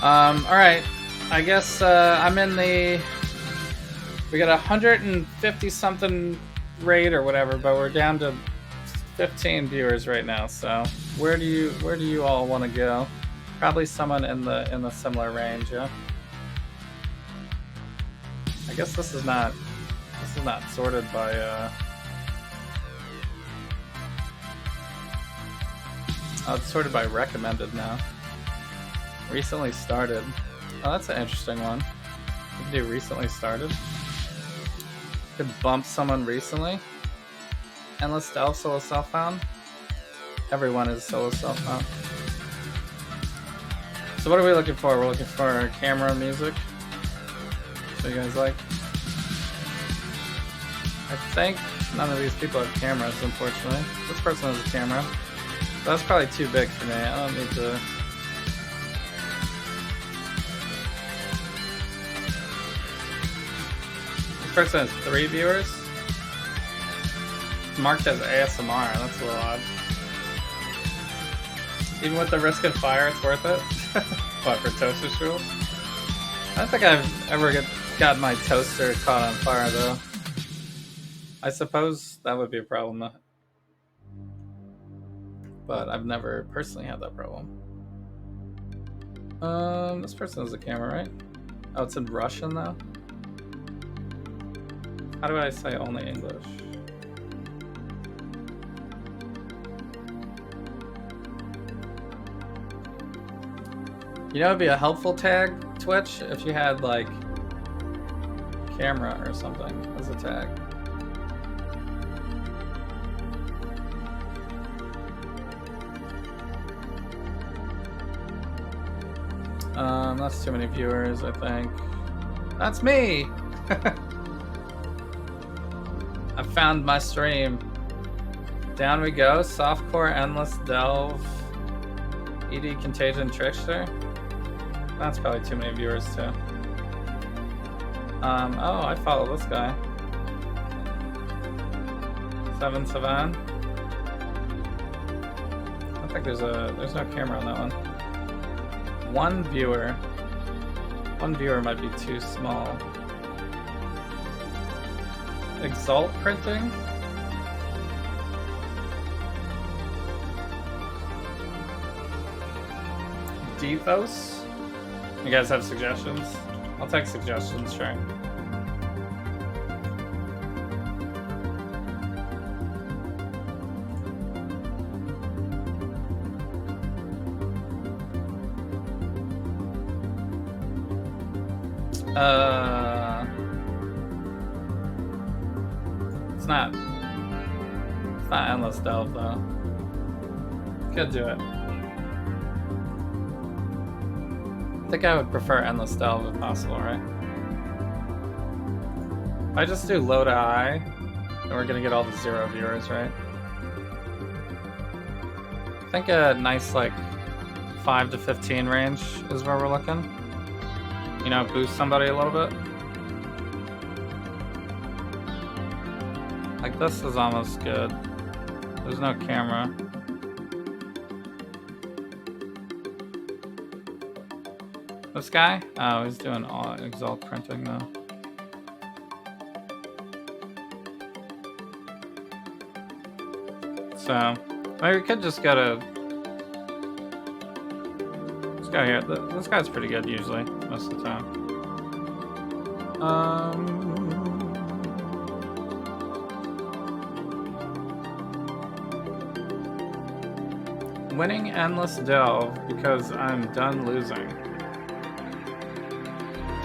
All right. I guess I'm in the. We got 150 something raid or whatever, but we're down to 15 viewers right now. So where do you all want to go? Probably someone in the similar range, yeah. I guess this is not sorted by oh, it's sorted by recommended now. Recently started. Oh, that's an interesting one. You can do recently started. Could bump someone recently. Endless Delve solo self-found. Everyone is solo self-found. So what are we looking for? We're looking for camera music. So you guys like? I think none of these people have cameras, unfortunately. This person has a camera. That's probably too big for me. I don't need to. This person has 3 viewers. Marked as ASMR. That's a little odd. Even with the risk of fire, it's worth it. What, for toaster strudels? I don't think I've ever got my toaster caught on fire, though. I suppose that would be a problem. But I've never personally had that problem. This person has a camera, right? Oh, it's in Russian, though? How do I say only English? You know, it'd be a helpful tag, Twitch, if you had like camera or something as a tag. That's too many viewers, I think. That's me! I found my stream. Down we go. Softcore, Endless Delve, ED Contagion Trickster. That's probably too many viewers too. Oh, I follow this guy. 77. I think there's no camera on that one. One viewer. One viewer might be too small. Exalt printing? Devos? You guys have suggestions? I'll take suggestions, sure. It's not Endless Delve though. Could do it. I think I would prefer Endless Delve if possible, right? If I just do low to high, then we're gonna get all the 0 viewers, right? I think a nice like 5 to 15 range is where we're looking. You know, boost somebody a little bit. Like this is almost good. There's no camera. This guy? Oh, he's doing all Exalt printing though. So, maybe we could just go to... Let's go here. This guy's pretty good usually, most of the time. Winning Endless Delve because I'm done losing.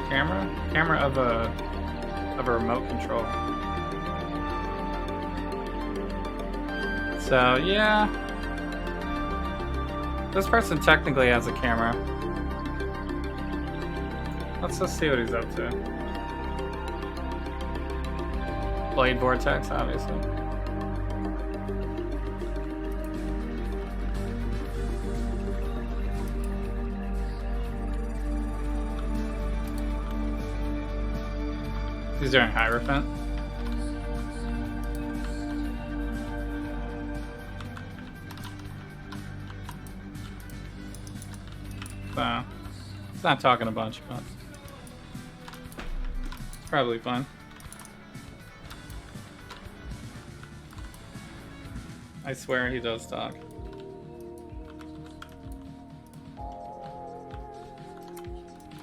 Camera of a remote control. So yeah, this person technically has a camera. Let's just see what he's up to. Blade Vortex, obviously. He's doing Hierophant. So, he's not talking a bunch, but it's probably fine. I swear he does talk.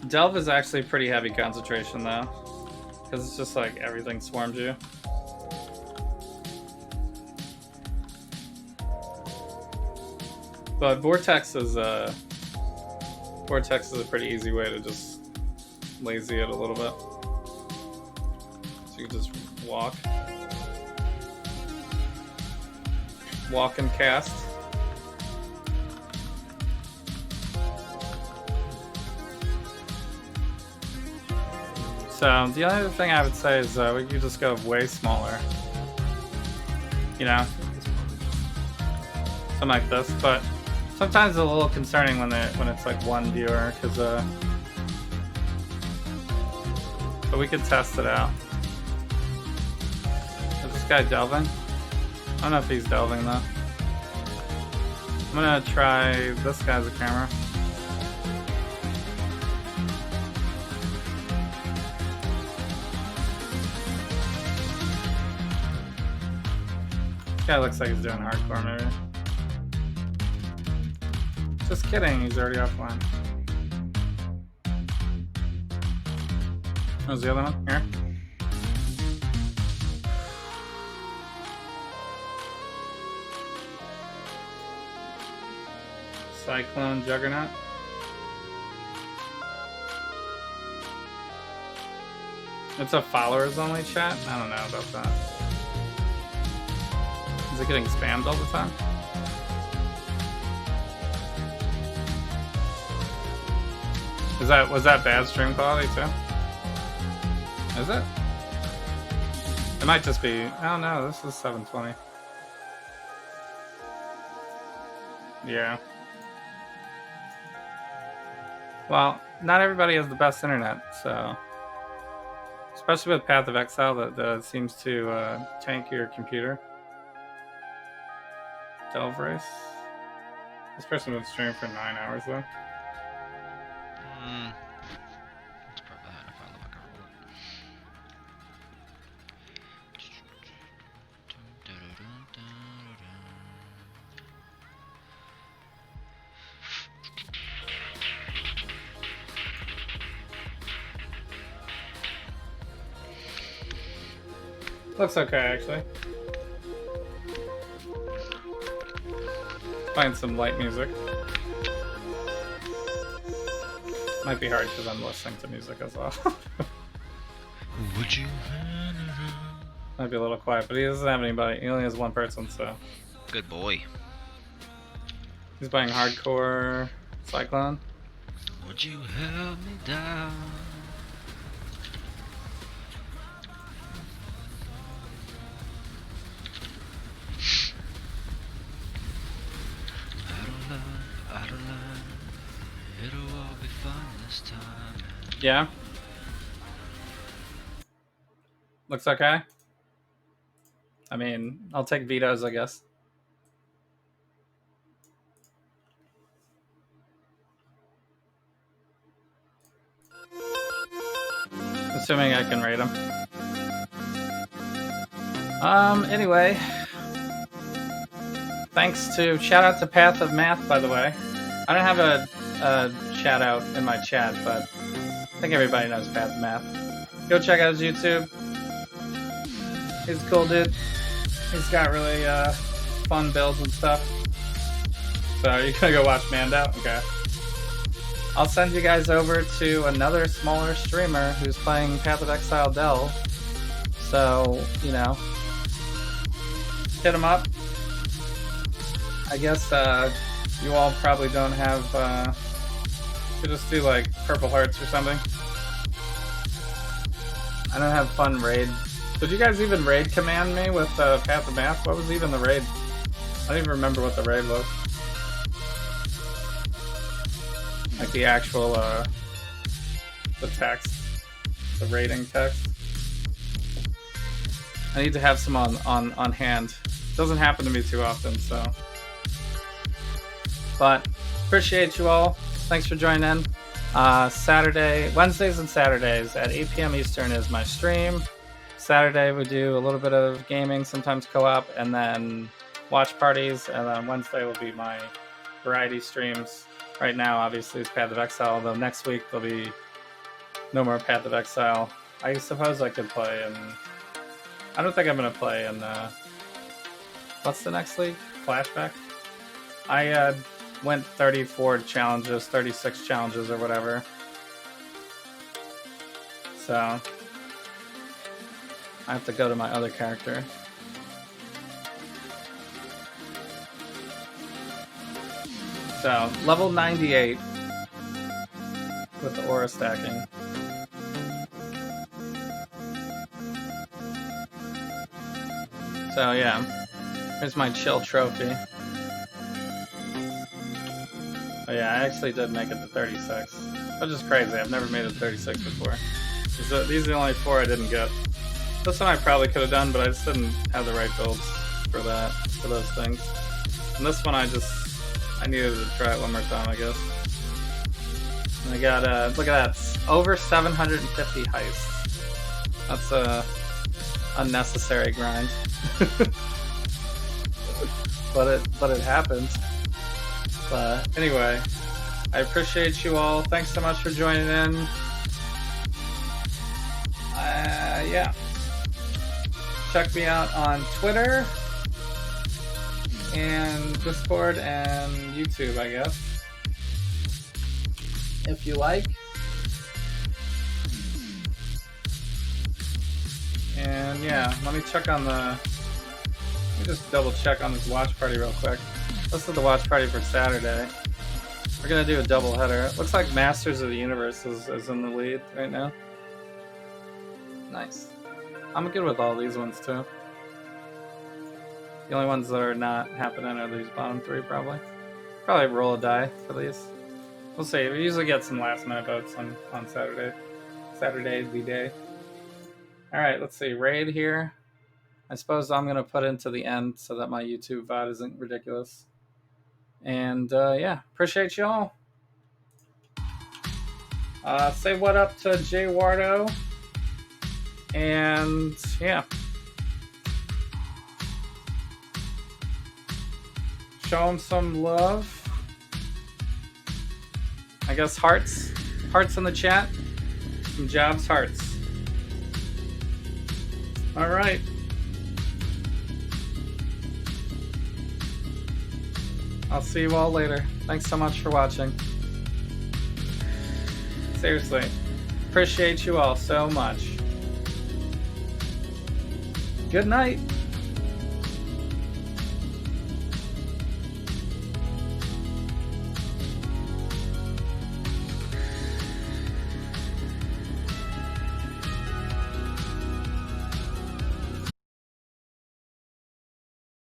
Delve is actually pretty heavy concentration though. Because it's just like everything swarms you. But Vortex is a pretty easy way to just lazy it a little bit. So you can just walk and cast. So the other thing I would say is we could just go way smaller. You know, something like this. But sometimes it's a little concerning when it's like one viewer, because but we could test it out. Is this guy delving? I don't know if he's delving though. I'm gonna try this guy as a camera. This guy looks like he's doing hardcore maybe. Just kidding, he's already offline. Where's the other one? Here. Cyclone Juggernaut. It's a followers only chat? I don't know about that. Is it getting spammed all the time? Was that bad stream quality too? Is it? It might just be. Oh no, this is 720. Yeah. Well, not everybody has the best internet, so especially with Path of Exile, that seems to tank your computer. Delve Race. This person would stream for 9 hours though. Let's grab that if I look like Looks okay, actually. Find some light music. Might be hard because I'm listening to music as well. Would you? Might be a little quiet, but he doesn't have anybody. He only has one person, so Good boy. he's playing hardcore Cyclone. Would you help me down? I don't know. It'll all be fine this time. Yeah. Looks okay. I mean, I'll take vetoes, I guess. Assuming I can rate them. Anyway. Thanks to, shout out to Path of Math, by the way. I don't have a shout out in my chat, but I think everybody knows Path of Math. Go check out his YouTube. He's a cool dude. He's got really fun builds and stuff. So you're gonna go watch Mandout? Okay. I'll send you guys over to another smaller streamer who's playing Path of Exile Delve. So, you know, hit him up. I guess you all probably don't have, you just do like Purple Hearts or something. I don't have fun raid. Did you guys even raid command me with Path of Math? What was even the raid? I don't even remember what the raid was. Like the actual, the text. The rating text. I need to have some on hand. Doesn't happen to me too often, so. But appreciate you all. Thanks for joining in. Wednesdays and Saturdays at 8 p.m. Eastern is my stream. Saturday we do a little bit of gaming, sometimes co-op, and then watch parties. And then Wednesday will be my variety streams. Right now, obviously, it's Path of Exile, although next week there'll be no more Path of Exile. I suppose I could play in... I don't think I'm going to play in... what's the next league? Flashback? I went 34 challenges, 36 challenges or whatever. So... I have to go to my other character. So, level 98 with the aura stacking. So yeah, here's my chill trophy. Oh yeah, I actually did make it to 36, which is crazy. I've never made it to 36 before. These are the only 4 I didn't get. This one I probably could have done, but I just didn't have the right builds for that, for those things. And this one I needed to try it one more time, I guess. And I got, look at that, over 750 heists. That's a unnecessary grind. but it happens. But anyway, I appreciate you all. Thanks so much for joining in. Yeah. Check me out on Twitter and Discord and YouTube, I guess, if you like. And yeah, let me check on the. Let me just double check on this watch party real quick. This is the watch party for Saturday. We're gonna do a double header. It looks like Masters of the Universe is in the lead right now. Nice. I'm good with all these ones too. The only ones that are not happening are these bottom three, probably. Probably roll a die for these. We'll see. We usually get some last minute votes on Saturday. Saturday the day. Alright, let's see. Raid here. I suppose I'm going to put into the end so that my YouTube VOD isn't ridiculous. And yeah, appreciate y'all. Say what up to Jay Wardo. And yeah. Show him some love. I guess hearts. Hearts in the chat. Some jobs, hearts. Alright. I'll see you all later. Thanks so much for watching. Seriously. Appreciate you all so much. Good night.